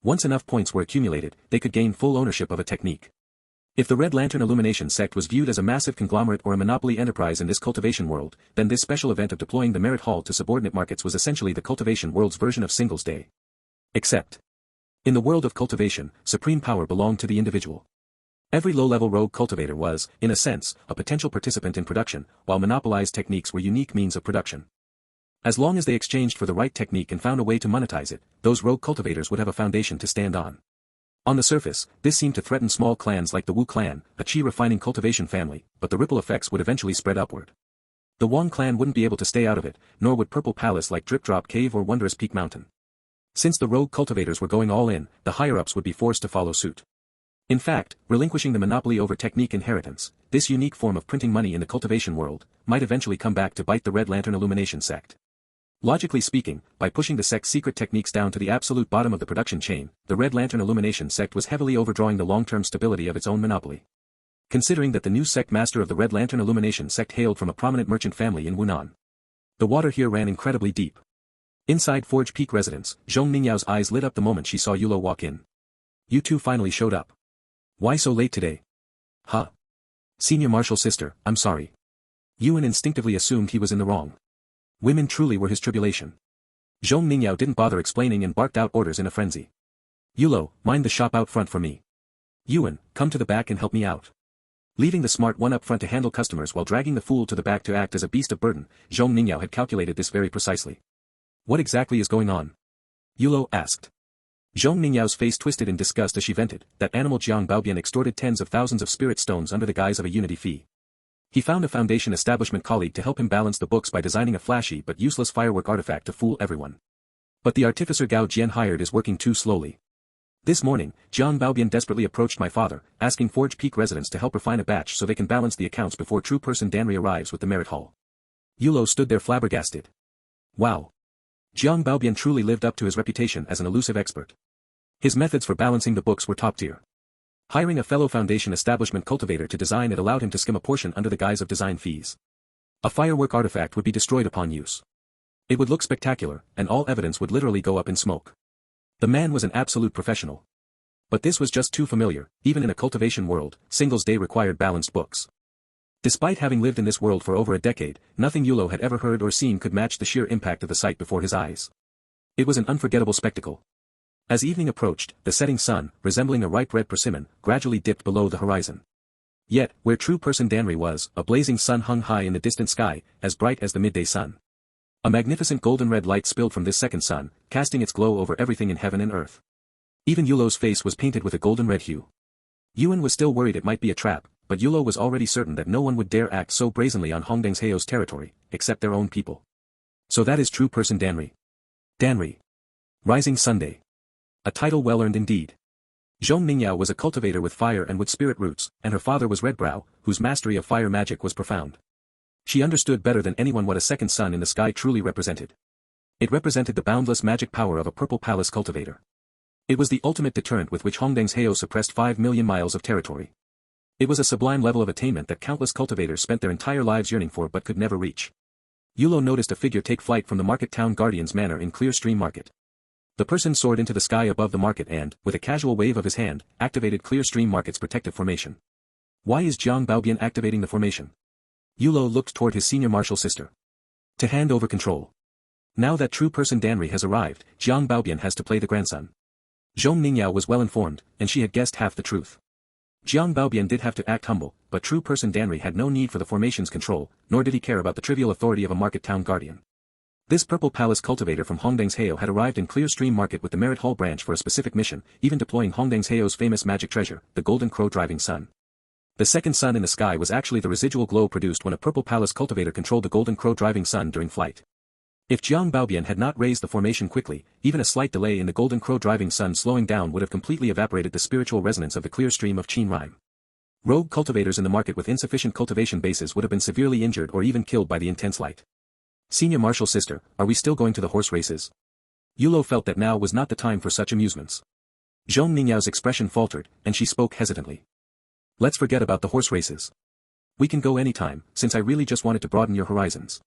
Once enough points were accumulated, they could gain full ownership of a technique. If the Red Lantern Illumination sect was viewed as a massive conglomerate or a monopoly enterprise in this cultivation world, then this special event of deploying the Merit Hall to subordinate markets was essentially the cultivation world's version of Singles Day. Except, in the world of cultivation, supreme power belonged to the individual. Every low-level rogue cultivator was, in a sense, a potential participant in production, while monopolized techniques were unique means of production. As long as they exchanged for the right technique and found a way to monetize it, those rogue cultivators would have a foundation to stand on. On the surface, this seemed to threaten small clans like the Wu clan, a chi-refining cultivation family, but the ripple effects would eventually spread upward. The Wang clan wouldn't be able to stay out of it, nor would Purple Palace like Drip Drop Cave or Wondrous Peak Mountain. Since the rogue cultivators were going all in, the higher-ups would be forced to follow suit. In fact, relinquishing the monopoly over technique inheritance, this unique form of printing money in the cultivation world, might eventually come back to bite the Red Lantern Illumination sect. Logically speaking, by pushing the sect's secret techniques down to the absolute bottom of the production chain, the Red Lantern Illumination sect was heavily overdrawing the long-term stability of its own monopoly. Considering that the new sect master of the Red Lantern Illumination sect hailed from a prominent merchant family in Wunan. The water here ran incredibly deep. Inside Forge Peak residence, Zhong Ningyao's eyes lit up the moment she saw Yulo walk in. You two finally showed up. Why so late today? Huh. Senior Marshal Sister, I'm sorry. Yuan instinctively assumed he was in the wrong. Women truly were his tribulation. Zhong Ningyao didn't bother explaining and barked out orders in a frenzy. Yulo, mind the shop out front for me. Yuan, come to the back and help me out. Leaving the smart one up front to handle customers while dragging the fool to the back to act as a beast of burden, Zhong Ningyao had calculated this very precisely. What exactly is going on? Yulo asked. Zhong Ningyao's face twisted in disgust as she vented, that animal Jiang Baobian extorted tens of thousands of spirit stones under the guise of a unity fee. He found a Foundation establishment colleague to help him balance the books by designing a flashy but useless firework artifact to fool everyone. But the artificer Gao Jian hired is working too slowly. This morning, Jiang Baobian desperately approached my father, asking Forge Peak residents to help refine a batch so they can balance the accounts before true person Danri arrives with the Merit Hall. Yulo stood there flabbergasted. Wow. Jiang Baobian truly lived up to his reputation as an elusive expert. His methods for balancing the books were top tier. Hiring a fellow Foundation establishment cultivator to design it allowed him to skim a portion under the guise of design fees. A firework artifact would be destroyed upon use. It would look spectacular, and all evidence would literally go up in smoke. The man was an absolute professional. But this was just too familiar. Even in a cultivation world, Singles Day required balanced books. Despite having lived in this world for over a decade, nothing Yulo had ever heard or seen could match the sheer impact of the sight before his eyes. It was an unforgettable spectacle. As evening approached, the setting sun, resembling a ripe red persimmon, gradually dipped below the horizon. Yet, where true person Danri was, a blazing sun hung high in the distant sky, as bright as the midday sun. A magnificent golden red light spilled from this second sun, casting its glow over everything in heaven and earth. Even Yulo's face was painted with a golden red hue. Yuan was still worried it might be a trap, but Yulo was already certain that no one would dare act so brazenly on Hongdeng's Heo's territory, except their own people. So that is true person Danri. Danri. Rising Sunday. A title well-earned indeed. Zhong Ningyao was a cultivator with fire and wood spirit roots, and her father was Redbrow, whose mastery of fire magic was profound. She understood better than anyone what a second sun in the sky truly represented. It represented the boundless magic power of a Purple Palace cultivator. It was the ultimate deterrent with which Hongdeng's Heo suppressed 5 million miles of territory. It was a sublime level of attainment that countless cultivators spent their entire lives yearning for but could never reach. Yulo noticed a figure take flight from the market town guardian's manor in Clear Stream Market. The person soared into the sky above the market and, with a casual wave of his hand, activated Clear Stream Market's protective formation. Why is Jiang Baobian activating the formation? Yulo looked toward his senior martial sister. To hand over control. Now that true person Danri has arrived, Jiang Baobian has to play the grandson. Zhong Ningyao was well informed, and she had guessed half the truth. Jiang Baobian did have to act humble, but true person Danri had no need for the formation's control, nor did he care about the trivial authority of a market town guardian. This Purple Palace cultivator from Hongdang's Heo had arrived in Clear Stream Market with the Merit Hall branch for a specific mission, even deploying Hongdang's Heo's famous magic treasure, the Golden Crow driving sun. The second sun in the sky was actually the residual glow produced when a Purple Palace cultivator controlled the Golden Crow driving sun during flight. If Jiang Baobian had not raised the formation quickly, even a slight delay in the Golden Crow driving sun slowing down would have completely evaporated the spiritual resonance of the clear stream of Qin Rhyme. Rogue cultivators in the market with insufficient cultivation bases would have been severely injured or even killed by the intense light. Senior martial sister, are we still going to the horse races? Yulo felt that now was not the time for such amusements. Zhong Ningyao's expression faltered, and she spoke hesitantly. Let's forget about the horse races. We can go anytime, since I really just wanted to broaden your horizons.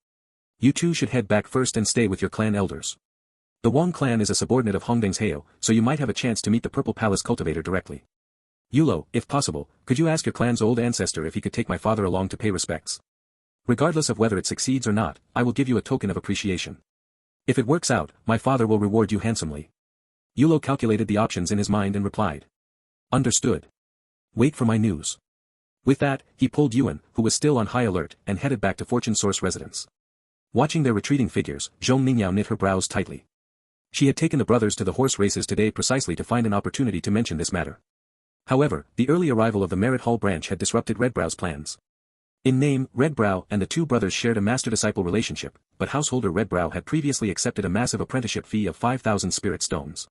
You two should head back first and stay with your clan elders. The Wang clan is a subordinate of Hongdang's Heo, so you might have a chance to meet the Purple Palace cultivator directly. Yulo, if possible, could you ask your clan's old ancestor if he could take my father along to pay respects? Regardless of whether it succeeds or not, I will give you a token of appreciation. If it works out, my father will reward you handsomely. Yulo calculated the options in his mind and replied. Understood. Wait for my news. With that, he pulled Yuan, who was still on high alert, and headed back to Fortune Source residence. Watching their retreating figures, Zhong Ningyao knit her brows tightly. She had taken the brothers to the horse races today precisely to find an opportunity to mention this matter. However, the early arrival of the Merit Hall branch had disrupted Redbrow's plans. In name, Redbrow and the two brothers shared a master-disciple relationship, but householder Redbrow had previously accepted a massive apprenticeship fee of 5,000 spirit stones.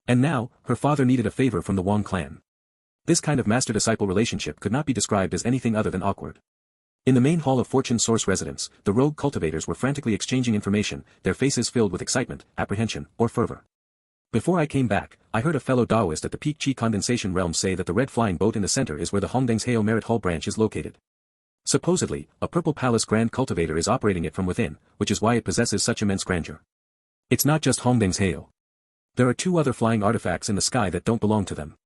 And now, her father needed a favor from the Wang clan. This kind of master-disciple relationship could not be described as anything other than awkward. In the main hall of Fortune Source residence, the rogue cultivators were frantically exchanging information, their faces filled with excitement, apprehension, or fervor. Before I came back, I heard a fellow Daoist at the Peak Chi Condensation Realm say that the red flying boat in the center is where the Hongdang's Heo Merit Hall branch is located. Supposedly, a Purple Palace Grand Cultivator is operating it from within, which is why it possesses such immense grandeur. It's not just Hongdang's Heo. There are two other flying artifacts in the sky that don't belong to them.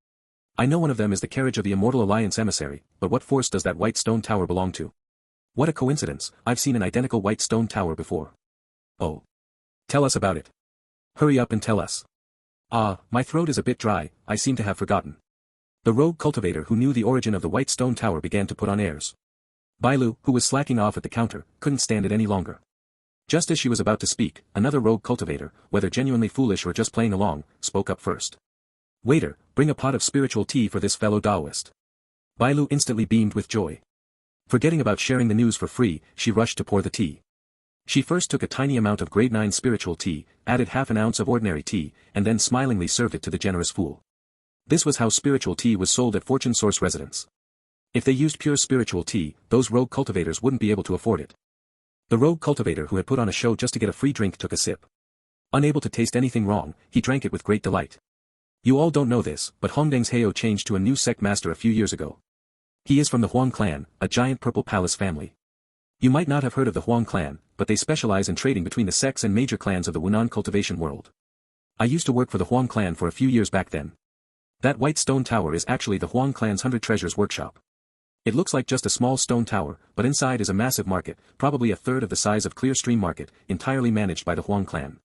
I know one of them is the carriage of the Immortal Alliance emissary, but what force does that white stone tower belong to? What a coincidence, I've seen an identical white stone tower before. Oh. Tell us about it. Hurry up and tell us. Ah, my throat is a bit dry, I seem to have forgotten. The rogue cultivator who knew the origin of the white stone tower began to put on airs. Bailu, who was slacking off at the counter, couldn't stand it any longer. Just as she was about to speak, another rogue cultivator, whether genuinely foolish or just playing along, spoke up first. Waiter, bring a pot of spiritual tea for this fellow Daoist. Bailu instantly beamed with joy. Forgetting about sharing the news for free, she rushed to pour the tea. She first took a tiny amount of grade 9 spiritual tea, added half an ounce of ordinary tea, and then smilingly served it to the generous fool. This was how spiritual tea was sold at Fortune Source residence. If they used pure spiritual tea, those rogue cultivators wouldn't be able to afford it. The rogue cultivator who had put on a show just to get a free drink took a sip. Unable to taste anything wrong, he drank it with great delight. You all don't know this, but Hongdang's Heo changed to a new sect master a few years ago. He is from the Huang clan, a giant Purple Palace family. You might not have heard of the Huang clan, but they specialize in trading between the sects and major clans of the Wunan cultivation world. I used to work for the Huang clan for a few years back then. That white stone tower is actually the Huang clan's 100 treasures workshop. It looks like just a small stone tower, but inside is a massive market, probably a third of the size of Clear Stream Market, entirely managed by the Huang clan.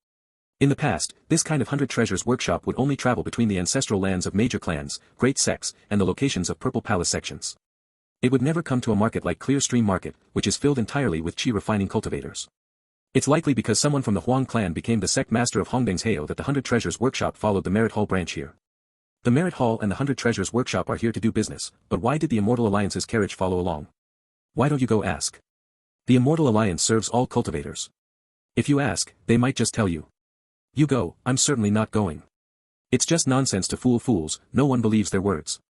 In the past, this kind of 100 treasures workshop would only travel between the ancestral lands of major clans, great sects, and the locations of Purple Palace sections. It would never come to a market like Clear Stream Market, which is filled entirely with chi refining cultivators. It's likely because someone from the Huang clan became the sect master of Hongdang's Heo that the 100 treasures workshop followed the Merit Hall branch here. The Merit Hall and the 100 treasures workshop are here to do business, but why did the Immortal Alliance's carriage follow along? Why don't you go ask? The Immortal Alliance serves all cultivators. If you ask, they might just tell you. You go, I'm certainly not going. It's just nonsense to fool fools, no one believes their words.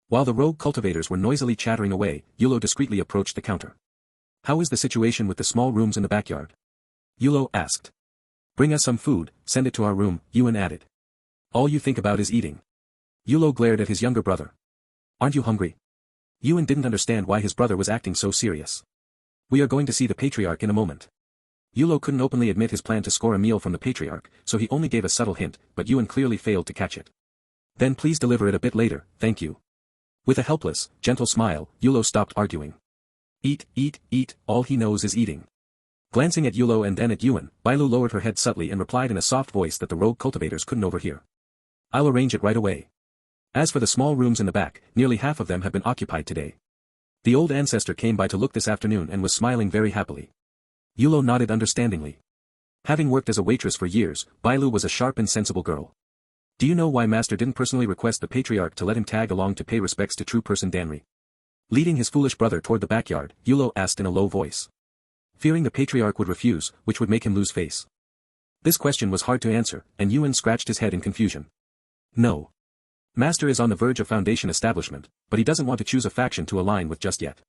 While the rogue cultivators were noisily chattering away, Yulo discreetly approached the counter. How is the situation with the small rooms in the backyard? Yulo asked. Bring us some food, send it to our room, Yuan added. All you think about is eating. Yulo glared at his younger brother. Aren't you hungry? Yuan didn't understand why his brother was acting so serious. We are going to see the patriarch in a moment. Yulo couldn't openly admit his plan to score a meal from the patriarch, so he only gave a subtle hint, but Yuan clearly failed to catch it. Then please deliver it a bit later, thank you. With a helpless, gentle smile, Yulo stopped arguing. Eat, eat, eat, all he knows is eating. Glancing at Yulo and then at Yuan, Bailu lowered her head subtly and replied in a soft voice that the rogue cultivators couldn't overhear. I'll arrange it right away. As for the small rooms in the back, nearly half of them have been occupied today. The old ancestor came by to look this afternoon and was smiling very happily. Yulo nodded understandingly. Having worked as a waitress for years, Bailu was a sharp and sensible girl. Do you know why Master didn't personally request the patriarch to let him tag along to pay respects to true person Danri? Leading his foolish brother toward the backyard, Yulo asked in a low voice. Fearing the patriarch would refuse, which would make him lose face. This question was hard to answer, and Yuan scratched his head in confusion. No. Master is on the verge of foundation establishment, but he doesn't want to choose a faction to align with just yet.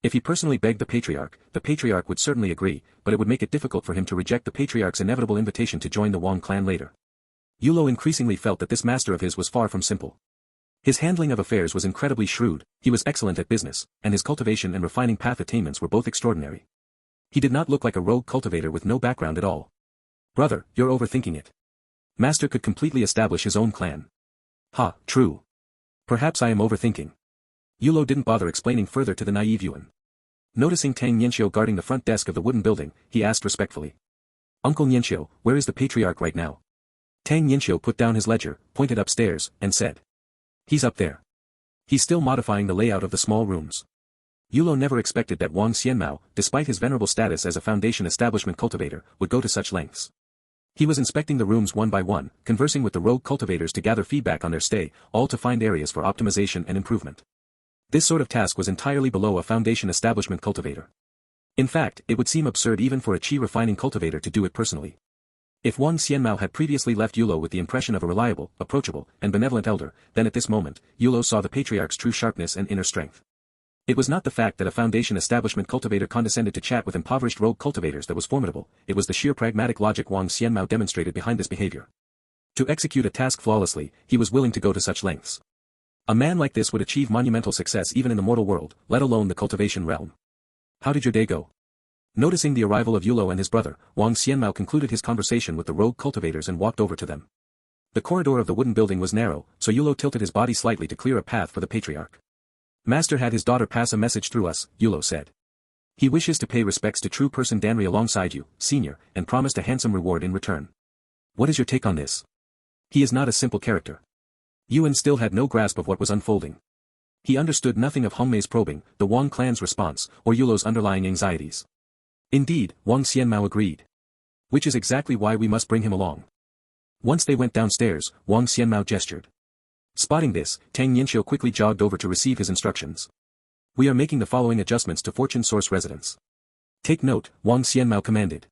If he personally begged the patriarch would certainly agree, but it would make it difficult for him to reject the patriarch's inevitable invitation to join the Wang clan later. Yulo increasingly felt that this master of his was far from simple. His handling of affairs was incredibly shrewd, he was excellent at business, and his cultivation and refining path attainments were both extraordinary. He did not look like a rogue cultivator with no background at all. Brother, you're overthinking it. Master could completely establish his own clan. Ha, true. Perhaps I am overthinking. Yulo didn't bother explaining further to the naive Yuan. Noticing Tang Nianxiu guarding the front desk of the wooden building, he asked respectfully. Uncle Nianxiu, where is the patriarch right now? Tang Nianxiu put down his ledger, pointed upstairs, and said. He's up there. He's still modifying the layout of the small rooms. Yulo never expected that Wang Xianmao, despite his venerable status as a foundation establishment cultivator, would go to such lengths. He was inspecting the rooms one by one, conversing with the rogue cultivators to gather feedback on their stay, all to find areas for optimization and improvement. This sort of task was entirely below a foundation establishment cultivator. In fact, it would seem absurd even for a qi refining cultivator to do it personally. If Wang Xianmao had previously left Yulo with the impression of a reliable, approachable, and benevolent elder, then at this moment, Yulo saw the patriarch's true sharpness and inner strength. It was not the fact that a foundation establishment cultivator condescended to chat with impoverished rogue cultivators that was formidable, it was the sheer pragmatic logic Wang Xianmao demonstrated behind this behavior. To execute a task flawlessly, he was willing to go to such lengths. A man like this would achieve monumental success even in the mortal world, let alone the cultivation realm. How did your day go? Noticing the arrival of Yulo and his brother, Wang Xianmao concluded his conversation with the rogue cultivators and walked over to them. The corridor of the wooden building was narrow, so Yulo tilted his body slightly to clear a path for the patriarch. Master had his daughter pass a message through us, Yulo said. He wishes to pay respects to true person Danri alongside you, senior, and promised a handsome reward in return. What is your take on this? He is not a simple character. Yuan still had no grasp of what was unfolding. He understood nothing of Hongmei's probing, the Wang clan's response, or Yulo's underlying anxieties. Indeed, Wang Xianmao agreed. Which is exactly why we must bring him along. Once they went downstairs, Wang Xianmao gestured. Spotting this, Tang Nianxiu quickly jogged over to receive his instructions. We are making the following adjustments to Fortune Source residence. Take note, Wang Xianmao commanded.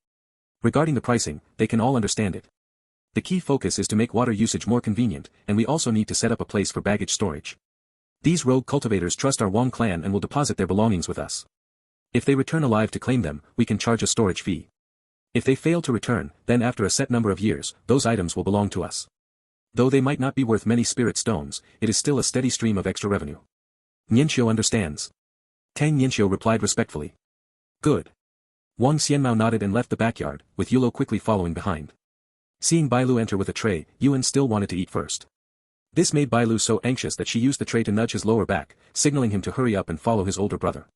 Regarding the pricing, they can all understand it. The key focus is to make water usage more convenient, and we also need to set up a place for baggage storage. These rogue cultivators trust our Wang clan and will deposit their belongings with us. If they return alive to claim them, we can charge a storage fee. If they fail to return, then after a set number of years, those items will belong to us. Though they might not be worth many spirit stones, it is still a steady stream of extra revenue. Nianxiu understands. Tang Nianxiu replied respectfully. Good. Wang Xianmao nodded and left the backyard, with Yulo quickly following behind. Seeing Bailu enter with a tray, Yuan still wanted to eat first. This made Bailu so anxious that she used the tray to nudge his lower back, signaling him to hurry up and follow his older brother.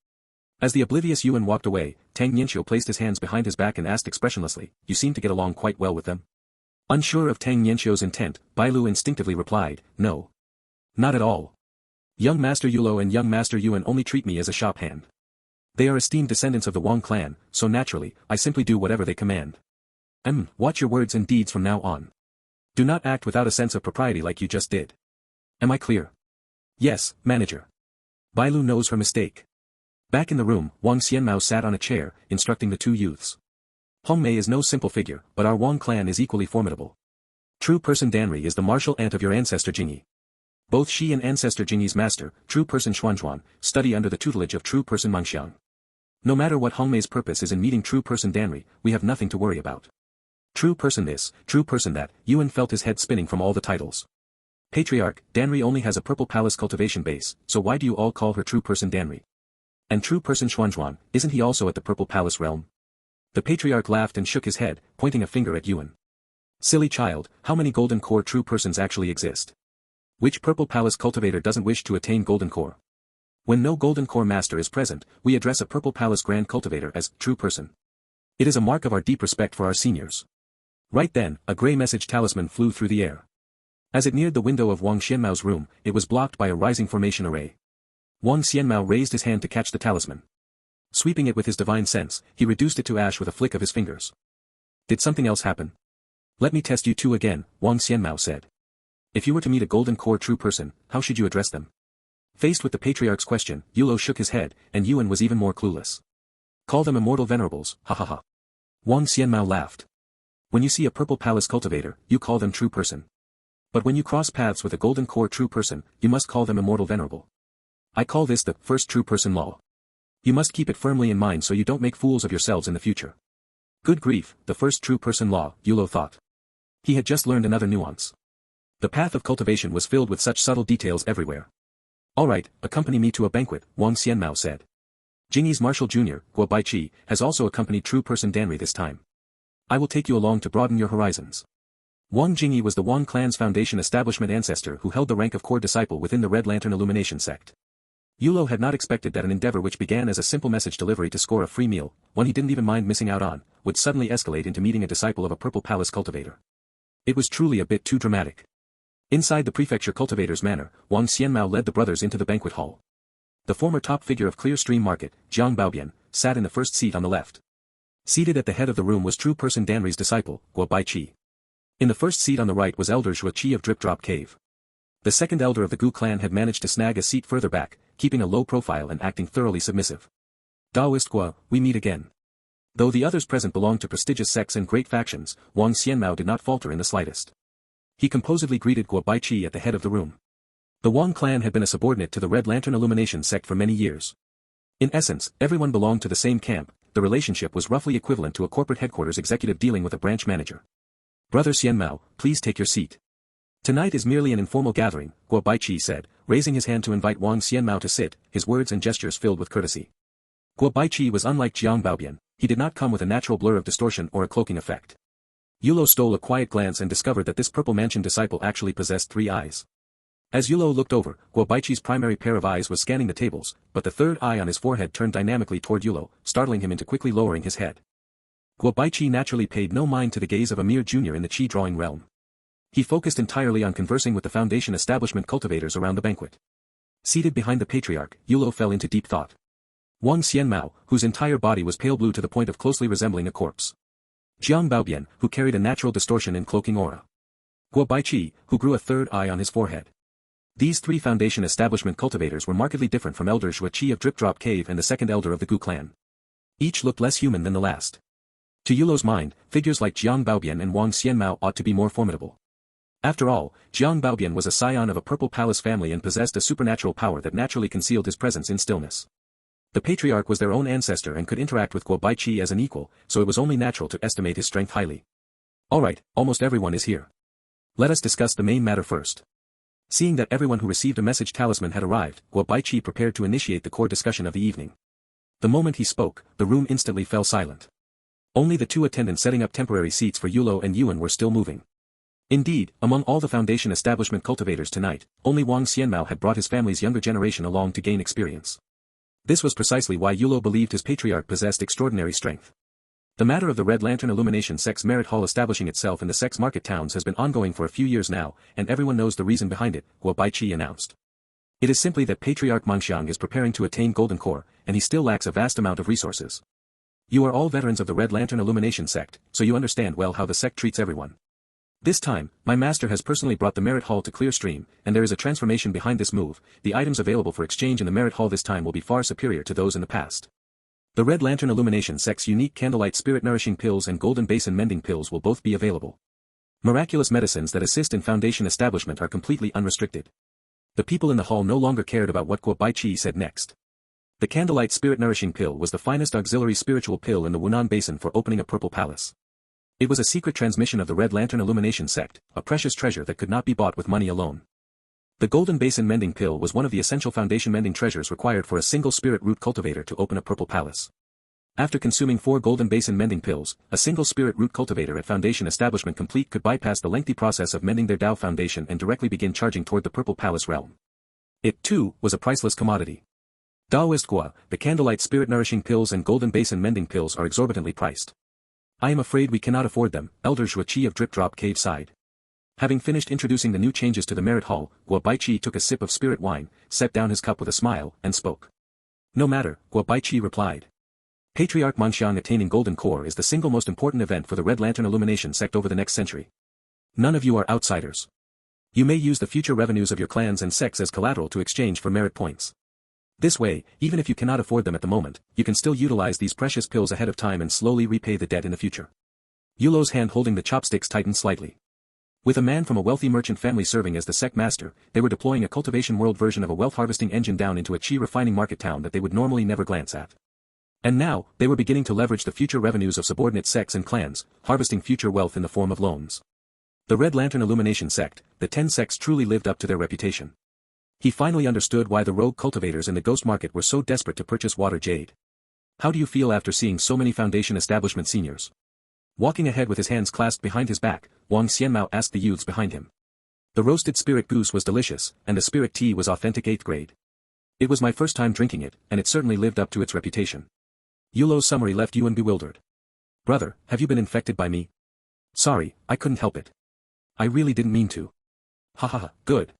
As the oblivious Yuan walked away, Tang Nianxiu placed his hands behind his back and asked expressionlessly, You seem to get along quite well with them? Unsure of Tang Nianxiu's intent, Bailu instinctively replied, No. Not at all. Young Master Yulo and young Master Yuan only treat me as a shop hand. They are esteemed descendants of the Wang clan, so naturally, I simply do whatever they command. Watch your words and deeds from now on. Do not act without a sense of propriety like you just did. Am I clear? Yes, manager. Bailu knows her mistake. Back in the room, Wang Xianmao sat on a chair, instructing the two youths. Hongmei is no simple figure, but our Wang clan is equally formidable. True person Danri is the martial aunt of your ancestor Jingyi. Both she and ancestor Jingyi's master, true person Xuanzhuan, study under the tutelage of true person Mangxiang. No matter what Hongmei's purpose is in meeting true person Danri, we have nothing to worry about. True person this, true person that, Yuan felt his head spinning from all the titles. Patriarch, Danri only has a purple palace cultivation base, so why do you all call her true person Danri? And true person Xuanzhuan, isn't he also at the purple palace realm? The patriarch laughed and shook his head, pointing a finger at Yuan. Silly child, how many golden core true persons actually exist? Which purple palace cultivator doesn't wish to attain golden core? When no golden core master is present, we address a purple palace grand cultivator as true person. It is a mark of our deep respect for our seniors. Right then, a gray message talisman flew through the air. As it neared the window of Wang Xianmao's room, it was blocked by a rising formation array. Wang Xianmao raised his hand to catch the talisman. Sweeping it with his divine sense, he reduced it to ash with a flick of his fingers. Did something else happen? Let me test you two again, Wang Xianmao said. If you were to meet a golden core true person, how should you address them? Faced with the patriarch's question, Yulo shook his head, and Yuan was even more clueless. Call them immortal venerables, ha ha ha. Wang Xianmao laughed. When you see a purple palace cultivator, you call them true person. But when you cross paths with a golden core true person, you must call them immortal venerable. I call this the first true person law. You must keep it firmly in mind so you don't make fools of yourselves in the future. Good grief, the first true person law, Yulo thought. He had just learned another nuance. The path of cultivation was filled with such subtle details everywhere. Alright, accompany me to a banquet, Wang Xianmao said. Jingyi's Marshal Jr., Guo Baiqi, has also accompanied true person Danri this time. I will take you along to broaden your horizons. Wang Jingyi was the Wang clan's foundation establishment ancestor who held the rank of core disciple within the Red Lantern Illumination sect. Yulo had not expected that an endeavor which began as a simple message delivery to score a free meal, one he didn't even mind missing out on, would suddenly escalate into meeting a disciple of a purple palace cultivator. It was truly a bit too dramatic. Inside the prefecture cultivator's manor, Wang Xianmao led the brothers into the banquet hall. The former top figure of Clear Stream Market, Jiang Baobian, sat in the first seat on the left. Seated at the head of the room was true person Danri's disciple, Guo Baiqi. In the first seat on the right was Elder Zhuo Qi of Drip Drop Cave. The second elder of the Gu clan had managed to snag a seat further back, keeping a low profile and acting thoroughly submissive. Daoist Guo, we meet again. Though the others present belonged to prestigious sects and great factions, Wang Xianmao did not falter in the slightest. He composedly greeted Guo Baiqi at the head of the room. The Wang clan had been a subordinate to the Red Lantern Illumination sect for many years. In essence, everyone belonged to the same camp. The relationship was roughly equivalent to a corporate headquarters executive dealing with a branch manager. Brother Xianmao, please take your seat. Tonight is merely an informal gathering, Guo Baiqi said, raising his hand to invite Wang Xianmao to sit, his words and gestures filled with courtesy. Guo Baiqi was unlike Jiang Baobian, he did not come with a natural blur of distortion or a cloaking effect. Yulo stole a quiet glance and discovered that this purple mansion disciple actually possessed 3 eyes. As Yulo looked over, Guo Baiqi's primary pair of eyes was scanning the tables, but the third eye on his forehead turned dynamically toward Yulo, startling him into quickly lowering his head. Guo Baiqi naturally paid no mind to the gaze of a mere junior in the Qi drawing realm. He focused entirely on conversing with the Foundation establishment cultivators around the banquet. Seated behind the patriarch, Yulo fell into deep thought. Wang Xianmao, whose entire body was pale blue to the point of closely resembling a corpse. Jiang Baobian, who carried a natural distortion and cloaking aura. Guo Baiqi, who grew a third eye on his forehead. These 3 Foundation establishment cultivators were markedly different from Elder Zhuo Qi of Drip Drop Cave and the second elder of the Gu clan. Each looked less human than the last. To Yulo's mind, figures like Jiang Baobian and Wang Xianmao ought to be more formidable. After all, Jiang Baobian was a scion of a purple palace family and possessed a supernatural power that naturally concealed his presence in stillness. The patriarch was their own ancestor and could interact with Guo Baiqi as an equal, so it was only natural to estimate his strength highly. Alright, almost everyone is here. Let us discuss the main matter first. Seeing that everyone who received a message talisman had arrived, Guo Baiqi prepared to initiate the core discussion of the evening. The moment he spoke, the room instantly fell silent. Only the 2 attendants setting up temporary seats for Yulo and Yuan were still moving. Indeed, among all the Foundation establishment cultivators tonight, only Wang Xianmao had brought his family's younger generation along to gain experience. This was precisely why Yulo believed his patriarch possessed extraordinary strength. The matter of the Red Lantern Illumination Sect's merit hall establishing itself in the Sect's market towns has been ongoing for a few years now, and everyone knows the reason behind it, Guo Baiqi announced. It is simply that Patriarch Mengxiang is preparing to attain Golden Core, and he still lacks a vast amount of resources. You are all veterans of the Red Lantern Illumination Sect, so you understand well how the sect treats everyone. This time, my master has personally brought the Merit Hall to Clear Stream, and there is a transformation behind this move. The items available for exchange in the Merit Hall this time will be far superior to those in the past. The Red Lantern Illumination Sect's unique Candlelight Spirit Nourishing Pills and Golden Basin Mending Pills will both be available. Miraculous medicines that assist in Foundation establishment are completely unrestricted. The people in the hall no longer cared about what Guo Baiqi said next. The Candlelight Spirit Nourishing Pill was the finest auxiliary spiritual pill in the Wunan Basin for opening a Purple Palace. It was a secret transmission of the Red Lantern Illumination Sect, a precious treasure that could not be bought with money alone. The Golden Basin Mending Pill was one of the essential foundation mending treasures required for a single spirit root cultivator to open a purple palace. After consuming 4 Golden Basin Mending Pills, a single spirit root cultivator at foundation establishment complete could bypass the lengthy process of mending their Dao foundation and directly begin charging toward the purple palace realm. It, too, was a priceless commodity. Daoist Gua, the Candlelight Spirit Nourishing Pills and Golden Basin Mending Pills are exorbitantly priced. I am afraid we cannot afford them, Elder Zhuoqi of Drip Drop Cave sighed. Having finished introducing the new changes to the Merit Hall, Guo Baiqi took a sip of spirit wine, set down his cup with a smile, and spoke. No matter, Guo Baiqi replied. Patriarch Manxiang attaining Golden Core is the single most important event for the Red Lantern Illumination sect over the next century. None of you are outsiders. You may use the future revenues of your clans and sects as collateral to exchange for merit points. This way, even if you cannot afford them at the moment, you can still utilize these precious pills ahead of time and slowly repay the debt in the future. Yulo's hand holding the chopsticks tightened slightly. With a man from a wealthy merchant family serving as the sect master, they were deploying a cultivation world version of a wealth harvesting engine down into a chi refining market town that they would normally never glance at. And now, they were beginning to leverage the future revenues of subordinate sects and clans, harvesting future wealth in the form of loans. The Red Lantern Illumination sect, the 10 sects truly lived up to their reputation. He finally understood why the rogue cultivators in the ghost market were so desperate to purchase water jade. How do you feel after seeing so many foundation establishment seniors? Walking ahead with his hands clasped behind his back, Wang Xianmao asked the youths behind him. The roasted spirit goose was delicious, and the spirit tea was authentic 8th grade. It was my first time drinking it, and it certainly lived up to its reputation. Yulo's summary left Yuan bewildered. Brother, have you been infected by me? Sorry, I couldn't help it. I really didn't mean to. Ha ha ha, good.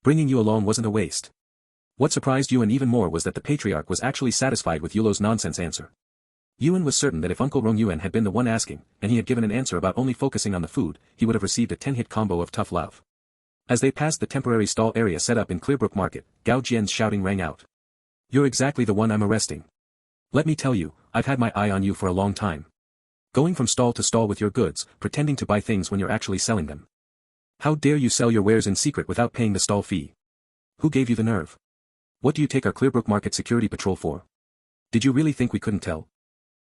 Bringing you along wasn't a waste. What surprised Yuan even more was that the patriarch was actually satisfied with Yulo's nonsense answer. Yuan was certain that if Uncle Rong Yuan had been the one asking, and he had given an answer about only focusing on the food, he would have received a 10-hit combo of tough love. As they passed the temporary stall area set up in Clearbrook Market, Gao Jian's shouting rang out. You're exactly the one I'm arresting. Let me tell you, I've had my eye on you for a long time. Going from stall to stall with your goods, pretending to buy things when you're actually selling them. How dare you sell your wares in secret without paying the stall fee? Who gave you the nerve? What do you take our Clearbrook Market security patrol for? Did you really think we couldn't tell?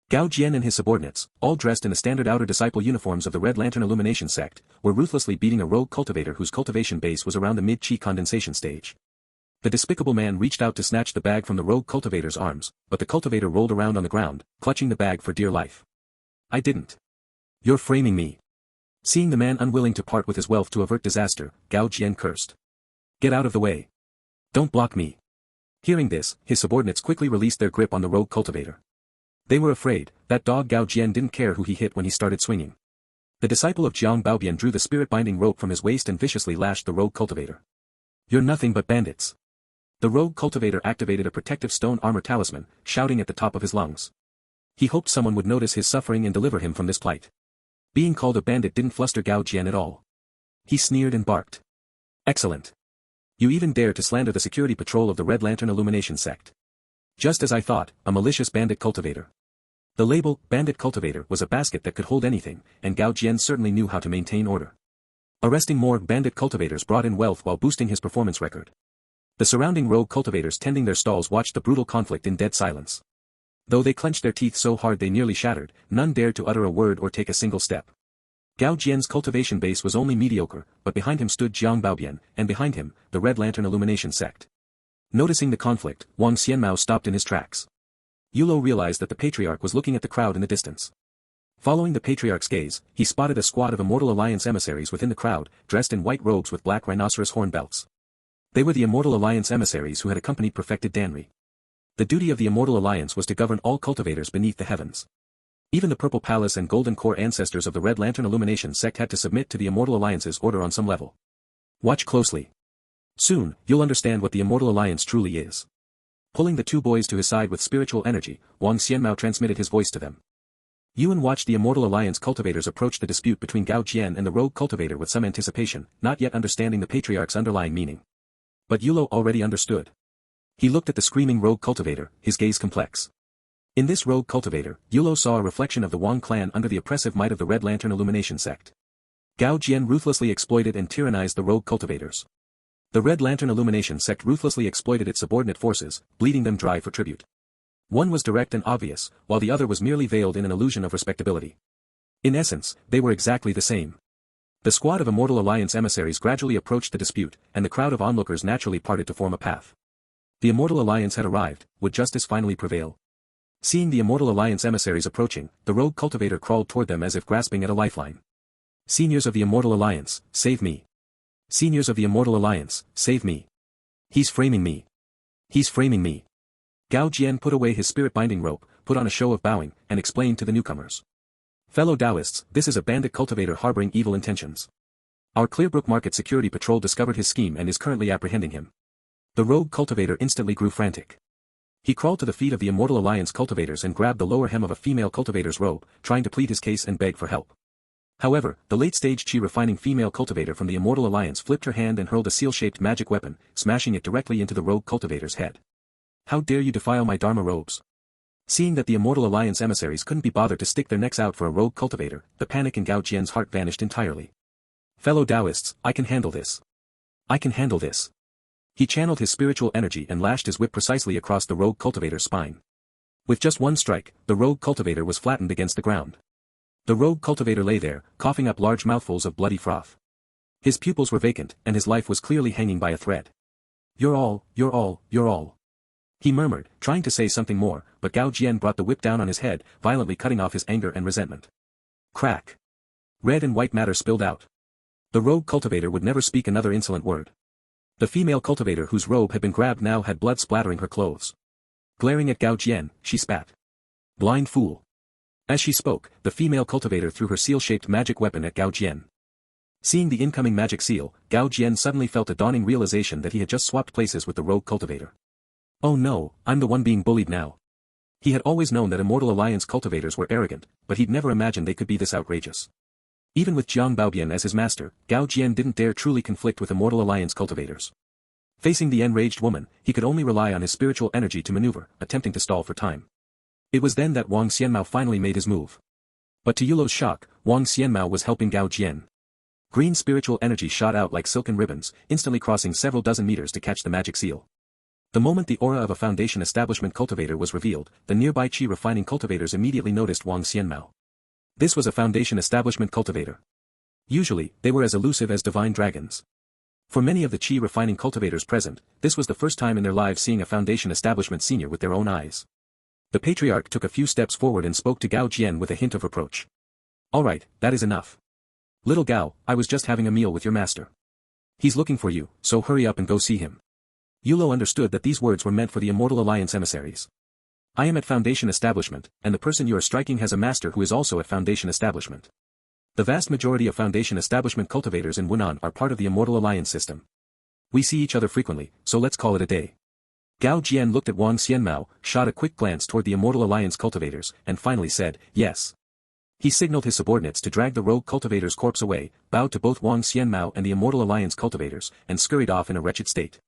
Gao Jian and his subordinates, all dressed in the standard outer disciple uniforms of the Red Lantern Illumination sect, were ruthlessly beating a rogue cultivator whose cultivation base was around the mid-chi condensation stage. The despicable man reached out to snatch the bag from the rogue cultivator's arms, but the cultivator rolled around on the ground, clutching the bag for dear life. I didn't. You're framing me. Seeing the man unwilling to part with his wealth to avert disaster, Gao Jian cursed. Get out of the way. Don't block me. Hearing this, his subordinates quickly released their grip on the rogue cultivator. They were afraid, that dog Gao Jian didn't care who he hit when he started swinging. The disciple of Jiang Baobian drew the spirit-binding rope from his waist and viciously lashed the rogue cultivator. You're nothing but bandits. The rogue cultivator activated a protective stone armor talisman, shouting at the top of his lungs. He hoped someone would notice his suffering and deliver him from this plight. Being called a bandit didn't fluster Gao Jian at all. He sneered and barked. Excellent. You even dare to slander the security patrol of the Red Lantern Illumination sect. Just as I thought, a malicious bandit cultivator. The label, Bandit Cultivator, was a basket that could hold anything, and Gao Jian certainly knew how to maintain order. Arresting more bandit cultivators brought in wealth while boosting his performance record. The surrounding rogue cultivators tending their stalls watched the brutal conflict in dead silence. Though they clenched their teeth so hard they nearly shattered, none dared to utter a word or take a single step. Gao Jian's cultivation base was only mediocre, but behind him stood Jiang Baobian, and behind him, the Red Lantern Illumination sect. Noticing the conflict, Wang Xianmao stopped in his tracks. Yulo realized that the patriarch was looking at the crowd in the distance. Following the patriarch's gaze, he spotted a squad of Immortal Alliance emissaries within the crowd, dressed in white robes with black rhinoceros horn belts. They were the Immortal Alliance emissaries who had accompanied perfected Danri. The duty of the Immortal Alliance was to govern all cultivators beneath the heavens. Even the Purple Palace and Golden Core ancestors of the Red Lantern Illumination sect had to submit to the Immortal Alliance's order on some level. Watch closely. Soon, you'll understand what the Immortal Alliance truly is. Pulling the two boys to his side with spiritual energy, Wang Xianmao transmitted his voice to them. Yuan watched the Immortal Alliance cultivators approach the dispute between Gao Jian and the rogue cultivator with some anticipation, not yet understanding the patriarch's underlying meaning. But Yulo already understood. He looked at the screaming rogue cultivator, his gaze complex. In this rogue cultivator, Yulo saw a reflection of the Wang clan under the oppressive might of the Red Lantern Illumination sect. Gao Jian ruthlessly exploited and tyrannized the rogue cultivators. The Red Lantern Illumination sect ruthlessly exploited its subordinate forces, bleeding them dry for tribute. One was direct and obvious, while the other was merely veiled in an illusion of respectability. In essence, they were exactly the same. The squad of Immortal Alliance emissaries gradually approached the dispute, and the crowd of onlookers naturally parted to form a path. The Immortal Alliance had arrived. Would justice finally prevail? Seeing the Immortal Alliance emissaries approaching, the rogue cultivator crawled toward them as if grasping at a lifeline. Seniors of the Immortal Alliance, save me. Seniors of the Immortal Alliance, save me. He's framing me. He's framing me. Gao Jian put away his spirit-binding rope, put on a show of bowing, and explained to the newcomers. Fellow Taoists, this is a bandit cultivator harboring evil intentions. Our Clearbrook Market Security Patrol discovered his scheme and is currently apprehending him. The rogue cultivator instantly grew frantic. He crawled to the feet of the Immortal Alliance cultivators and grabbed the lower hem of a female cultivator's robe, trying to plead his case and beg for help. However, the late-stage chi-refining female cultivator from the Immortal Alliance flipped her hand and hurled a seal-shaped magic weapon, smashing it directly into the rogue cultivator's head. How dare you defile my Dharma robes? Seeing that the Immortal Alliance emissaries couldn't be bothered to stick their necks out for a rogue cultivator, the panic in Gao Jian's heart vanished entirely. Fellow Taoists, I can handle this. I can handle this. He channeled his spiritual energy and lashed his whip precisely across the rogue cultivator's spine. With just one strike, the rogue cultivator was flattened against the ground. The rogue cultivator lay there, coughing up large mouthfuls of bloody froth. His pupils were vacant, and his life was clearly hanging by a thread. You're all, you're all, you're all. He murmured, trying to say something more, but Gao Jian brought the whip down on his head, violently cutting off his anger and resentment. Crack. Red and white matter spilled out. The rogue cultivator would never speak another insolent word. The female cultivator whose robe had been grabbed now had blood splattering her clothes. Glaring at Gao Jian, she spat. Blind fool. As she spoke, the female cultivator threw her seal-shaped magic weapon at Gao Jian. Seeing the incoming magic seal, Gao Jian suddenly felt a dawning realization that he had just swapped places with the rogue cultivator. Oh no, I'm the one being bullied now. He had always known that Immortal Alliance cultivators were arrogant, but he'd never imagined they could be this outrageous. Even with Jiang Baobian as his master, Gao Jian didn't dare truly conflict with Immortal Alliance cultivators. Facing the enraged woman, he could only rely on his spiritual energy to maneuver, attempting to stall for time. It was then that Wang Xianmao finally made his move. But to Yulo's shock, Wang Xianmao was helping Gao Jian. Green spiritual energy shot out like silken ribbons, instantly crossing several dozen meters to catch the magic seal. The moment the aura of a Foundation Establishment cultivator was revealed, the nearby chi refining cultivators immediately noticed Wang Xianmao. This was a Foundation Establishment cultivator. Usually, they were as elusive as divine dragons. For many of the chi refining cultivators present, this was the first time in their lives seeing a Foundation Establishment senior with their own eyes. The patriarch took a few steps forward and spoke to Gao Jian with a hint of reproach. Alright, that is enough. Little Gao, I was just having a meal with your master. He's looking for you, so hurry up and go see him. Yulo understood that these words were meant for the Immortal Alliance emissaries. I am at Foundation Establishment, and the person you are striking has a master who is also at Foundation Establishment. The vast majority of Foundation Establishment cultivators in Wunan are part of the Immortal Alliance system. We see each other frequently, so let's call it a day. Gao Jian looked at Wang Xianmao, shot a quick glance toward the Immortal Alliance cultivators, and finally said, yes. He signaled his subordinates to drag the rogue cultivator's corpse away, bowed to both Wang Xianmao and the Immortal Alliance cultivators, and scurried off in a wretched state.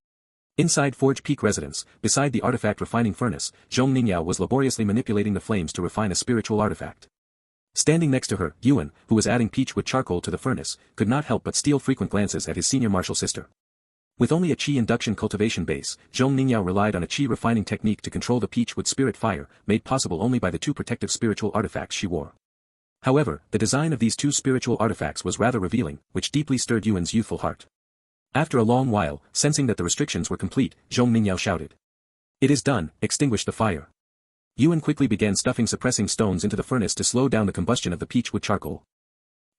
Inside Forge Peak residence, beside the artifact refining furnace, Zhong Ningyao was laboriously manipulating the flames to refine a spiritual artifact. Standing next to her, Yuan, who was adding peachwood charcoal to the furnace, could not help but steal frequent glances at his senior martial sister. With only a chi induction cultivation base, Zhong Ningyao relied on a chi refining technique to control the peachwood spirit fire, made possible only by the two protective spiritual artifacts she wore. However, the design of these two spiritual artifacts was rather revealing, which deeply stirred Yuan's youthful heart. After a long while, sensing that the restrictions were complete, Zhong Ningyao shouted. It is done, extinguish the fire. Yuan quickly began stuffing suppressing stones into the furnace to slow down the combustion of the peachwood charcoal.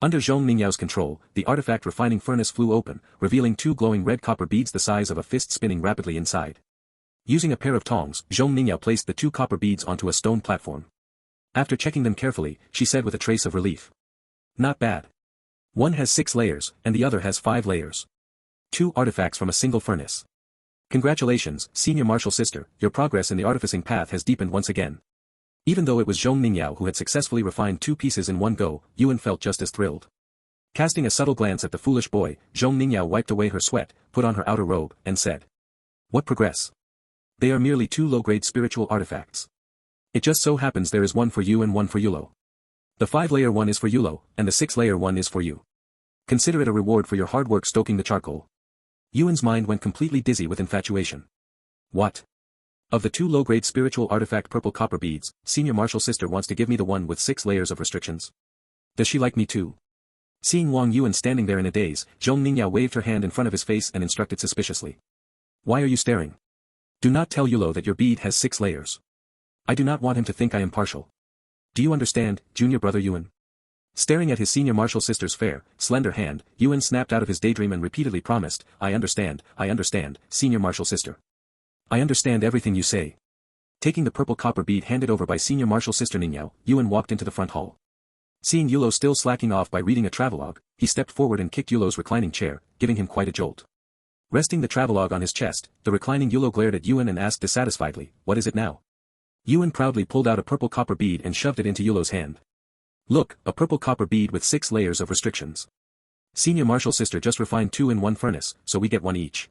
Under Zhong Ningyao's control, the artifact refining furnace flew open, revealing two glowing red copper beads the size of a fist spinning rapidly inside. Using a pair of tongs, Zhong Ningyao placed the two copper beads onto a stone platform. After checking them carefully, she said with a trace of relief. Not bad. One has 6 layers, and the other has 5 layers. 2 artifacts from a single furnace. Congratulations, senior martial sister, your progress in the artificing path has deepened once again. Even though it was Zhong Ningyao who had successfully refined 2 pieces in one go, Yuan felt just as thrilled. Casting a subtle glance at the foolish boy, Zhong Ningyao wiped away her sweat, put on her outer robe, and said. What progress? They are merely 2 low-grade spiritual artifacts. It just so happens there is one for you and one for Yulo. The 5-layer one is for Yulo, and the 6-layer one is for you. Consider it a reward for your hard work stoking the charcoal. Yuan's mind went completely dizzy with infatuation. What? Of the 2 low-grade spiritual artifact purple copper beads, senior martial sister wants to give me the one with 6 layers of restrictions. Does she like me too? Seeing Wang Yuan standing there in a daze, Zhong Ningyao waved her hand in front of his face and instructed suspiciously. Why are you staring? Do not tell Yulo that your bead has 6 layers. I do not want him to think I am partial. Do you understand, junior brother Yuan? Staring at his senior martial sister's fair, slender hand, Yuan snapped out of his daydream and repeatedly promised, I understand, senior martial sister. I understand everything you say. Taking the purple copper bead handed over by senior martial sister Ningyao, Yuan walked into the front hall. Seeing Yulo still slacking off by reading a travelogue, he stepped forward and kicked Yulo's reclining chair, giving him quite a jolt. Resting the travelogue on his chest, the reclining Yulo glared at Yuan and asked dissatisfiedly, what is it now? Yuan proudly pulled out a purple copper bead and shoved it into Yulo's hand. Look, a purple copper bead with 6 layers of restrictions. Senior martial sister just refined 2 in one furnace, so we get 1 each.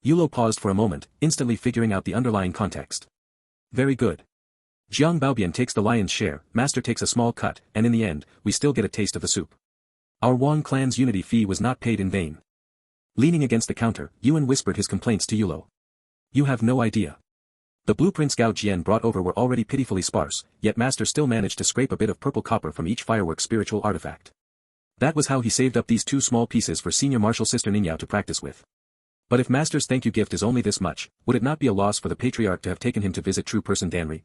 Yulo paused for a moment, instantly figuring out the underlying context. Very good. Jiang Baobian takes the lion's share, master takes a small cut, and in the end, we still get a taste of the soup. Our Wang clan's unity fee was not paid in vain. Leaning against the counter, Yuan whispered his complaints to Yulo. You have no idea. The blueprints Gao Jian brought over were already pitifully sparse, yet master still managed to scrape a bit of purple copper from each fireworks spiritual artifact. That was how he saved up these 2 small pieces for senior martial sister Ningyao to practice with. But if master's thank you gift is only this much, would it not be a loss for the patriarch to have taken him to visit true person Danri?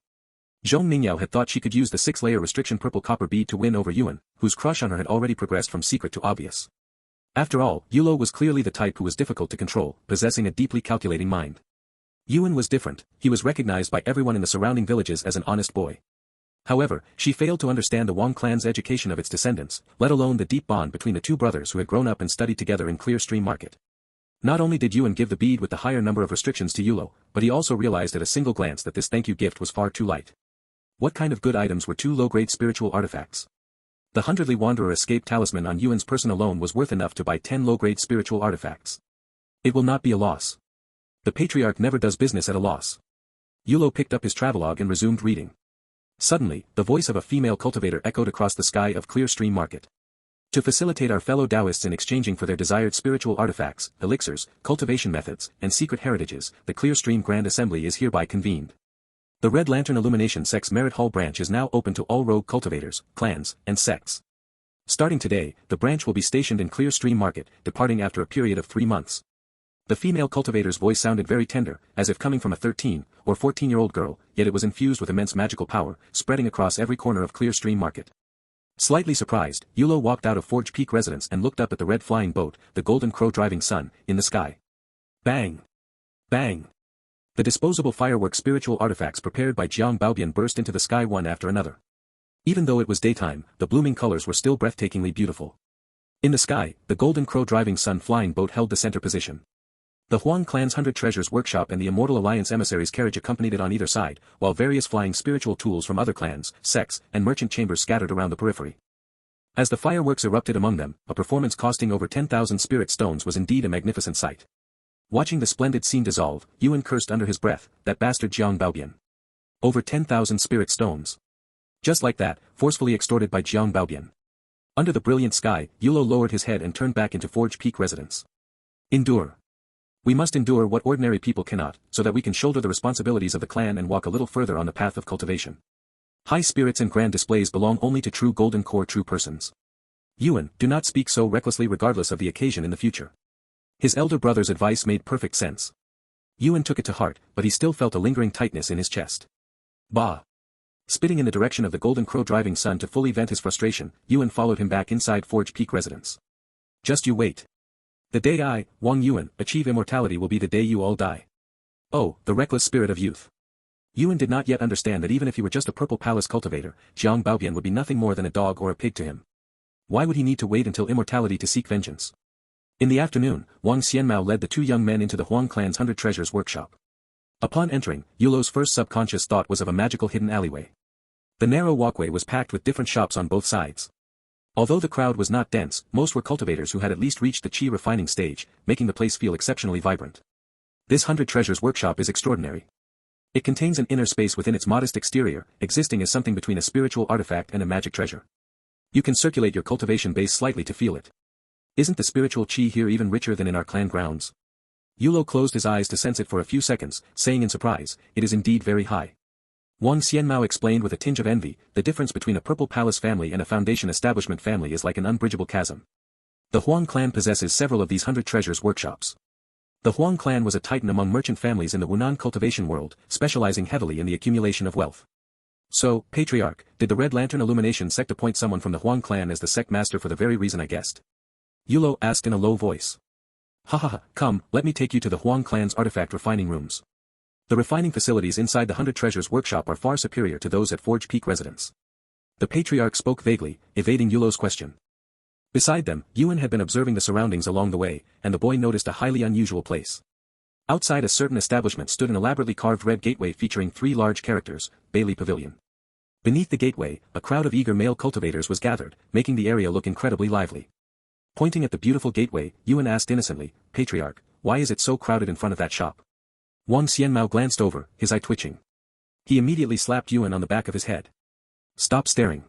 Zhong Ningyao had thought she could use the 6-layer restriction purple copper bead to win over Yuan, whose crush on her had already progressed from secret to obvious. After all, Yulo was clearly the type who was difficult to control, possessing a deeply calculating mind. Yuan was different, he was recognized by everyone in the surrounding villages as an honest boy. However, she failed to understand the Wang clan's education of its descendants, let alone the deep bond between the 2 brothers who had grown up and studied together in Clear Stream Market. Not only did Yuan give the bead with the higher number of restrictions to Yulo, but he also realized at a single glance that this thank you gift was far too light. What kind of good items were 2 low-grade spiritual artifacts? The Hundredly Wanderer escape talisman on Yuan's person alone was worth enough to buy 10 low-grade spiritual artifacts. It will not be a loss. The patriarch never does business at a loss. Yulo picked up his travelogue and resumed reading. Suddenly, the voice of a female cultivator echoed across the sky of Clear Stream Market. To facilitate our fellow Taoists in exchanging for their desired spiritual artifacts, elixirs, cultivation methods, and secret heritages, the Clear Stream Grand Assembly is hereby convened. The Red Lantern Illumination Sect's Merit Hall branch is now open to all rogue cultivators, clans, and sects. Starting today, the branch will be stationed in Clear Stream Market, departing after a period of 3 months. The female cultivator's voice sounded very tender, as if coming from a 13- or 14-year-old girl, yet it was infused with immense magical power, spreading across every corner of Clear Stream Market. Slightly surprised, Yulo walked out of Forge Peak residence and looked up at the red flying boat, the golden crow driving sun, in the sky. Bang! Bang! The disposable firework spiritual artifacts prepared by Jiang Baobian burst into the sky one after another. Even though it was daytime, the blooming colors were still breathtakingly beautiful. In the sky, the golden crow driving sun flying boat held the center position. The Huang clan's 100 Treasures Workshop and the Immortal Alliance emissaries' carriage accompanied it on either side, while various flying spiritual tools from other clans, sects, and merchant chambers scattered around the periphery. As the fireworks erupted among them, a performance costing over 10,000 spirit stones was indeed a magnificent sight. Watching the splendid scene dissolve, Yuan cursed under his breath, that bastard Jiang Baobian. Over 10,000 spirit stones. Just like that, forcefully extorted by Jiang Baobian. Under the brilliant sky, Yulo lowered his head and turned back into Forge Peak residence. Endure. We must endure what ordinary people cannot, so that we can shoulder the responsibilities of the clan and walk a little further on the path of cultivation. High spirits and grand displays belong only to true golden core true persons. Yuan, do not speak so recklessly regardless of the occasion in the future. His elder brother's advice made perfect sense. Yuan took it to heart, but he still felt a lingering tightness in his chest. Bah! Spitting in the direction of the golden crow driving sun to fully vent his frustration, Yuan followed him back inside Forge Peak residence. Just you wait. The day I, Wang Yuan, achieve immortality will be the day you all die. Oh, the reckless spirit of youth. Yuan did not yet understand that even if he were just a purple palace cultivator, Jiang Baobian would be nothing more than a dog or a pig to him. Why would he need to wait until immortality to seek vengeance? In the afternoon, Wang Xianmao led the 2 young men into the Huang clan's 100 Treasures Workshop. Upon entering, Yulo's first subconscious thought was of a magical hidden alleyway. The narrow walkway was packed with different shops on both sides. Although the crowd was not dense, most were cultivators who had at least reached the qi refining stage, making the place feel exceptionally vibrant. This 100 Treasures Workshop is extraordinary. It contains an inner space within its modest exterior, existing as something between a spiritual artifact and a magic treasure. You can circulate your cultivation base slightly to feel it. Isn't the spiritual qi here even richer than in our clan grounds? Yulo closed his eyes to sense it for a few seconds, saying in surprise, it is indeed very high. Wang Xianmao explained with a tinge of envy, the difference between a Purple Palace family and a Foundation Establishment family is like an unbridgeable chasm. The Huang clan possesses several of these 100 treasures workshops. The Huang clan was a titan among merchant families in the Wunan cultivation world, specializing heavily in the accumulation of wealth. So, Patriarch, did the Red Lantern Illumination sect appoint someone from the Huang clan as the sect master for the very reason I guessed? Yulo asked in a low voice. Ha, come, let me take you to the Huang clan's artifact refining rooms. The refining facilities inside the 100 Treasures workshop are far superior to those at Forge Peak residence. The Patriarch spoke vaguely, evading Yulo's question. Beside them, Yuan had been observing the surroundings along the way, and the boy noticed a highly unusual place. Outside a certain establishment stood an elaborately carved red gateway featuring 3 large characters, Bailey Pavilion. Beneath the gateway, a crowd of eager male cultivators was gathered, making the area look incredibly lively. Pointing at the beautiful gateway, Yuan asked innocently, Patriarch, why is it so crowded in front of that shop? Wang Xianmao glanced over, his eye twitching. He immediately slapped Yuan on the back of his head. Stop staring.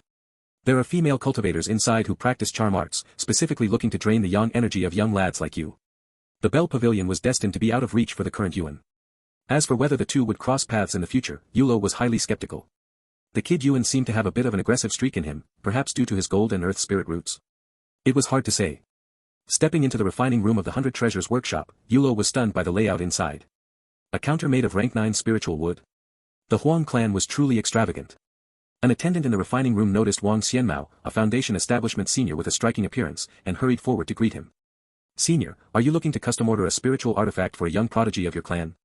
There are female cultivators inside who practice charm arts, specifically looking to drain the yang energy of young lads like you. The Bell Pavilion was destined to be out of reach for the current Yuan. As for whether the two would cross paths in the future, Yulo was highly skeptical. The kid Yuan seemed to have a bit of an aggressive streak in him, perhaps due to his gold and earth spirit roots. It was hard to say. Stepping into the refining room of the 100 Treasures workshop, Yulo was stunned by the layout inside. A counter made of rank 9 spiritual wood. The Huang clan was truly extravagant. An attendant in the refining room noticed Wang Xianmao, a Foundation establishment senior with a striking appearance, and hurried forward to greet him. Senior, are you looking to custom order a spiritual artifact for a young prodigy of your clan?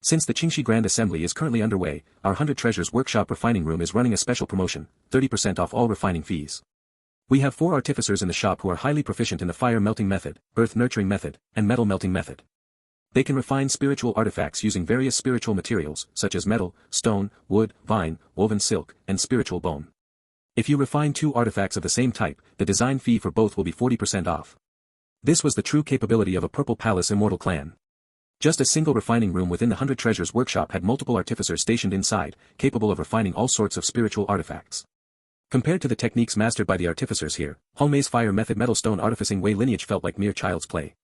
Since the Qingxi Grand Assembly is currently underway, our 100 Treasures workshop refining room is running a special promotion, 30% off all refining fees. We have 4 artificers in the shop who are highly proficient in the fire melting method, earth nurturing method, and metal melting method. They can refine spiritual artifacts using various spiritual materials, such as metal, stone, wood, vine, woven silk, and spiritual bone. If you refine 2 artifacts of the same type, the design fee for both will be 40% off. This was the true capability of a Purple Palace Immortal clan. Just a single refining room within the 100 Treasures workshop had multiple artificers stationed inside, capable of refining all sorts of spiritual artifacts. Compared to the techniques mastered by the artificers here, Hongmei's fire method metal stone artificing way lineage felt like mere child's play.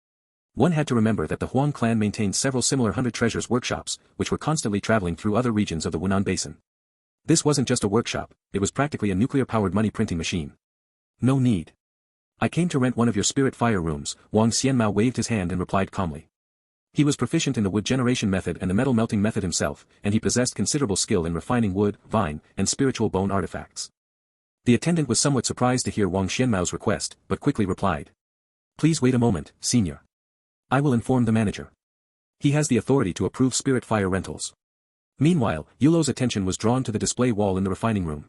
One had to remember that the Huang clan maintained several similar 100 Treasures workshops, which were constantly traveling through other regions of the Wunan Basin. This wasn't just a workshop, it was practically a nuclear-powered money printing machine. No need. I came to rent one of your spirit fire rooms, Wang Xianmao waved his hand and replied calmly. He was proficient in the wood generation method and the metal melting method himself, and he possessed considerable skill in refining wood, vine, and spiritual bone artifacts. The attendant was somewhat surprised to hear Wang Xianmao's request, but quickly replied. Please wait a moment, senior. I will inform the manager. He has the authority to approve spirit fire rentals. Meanwhile, Yulo's attention was drawn to the display wall in the refining room.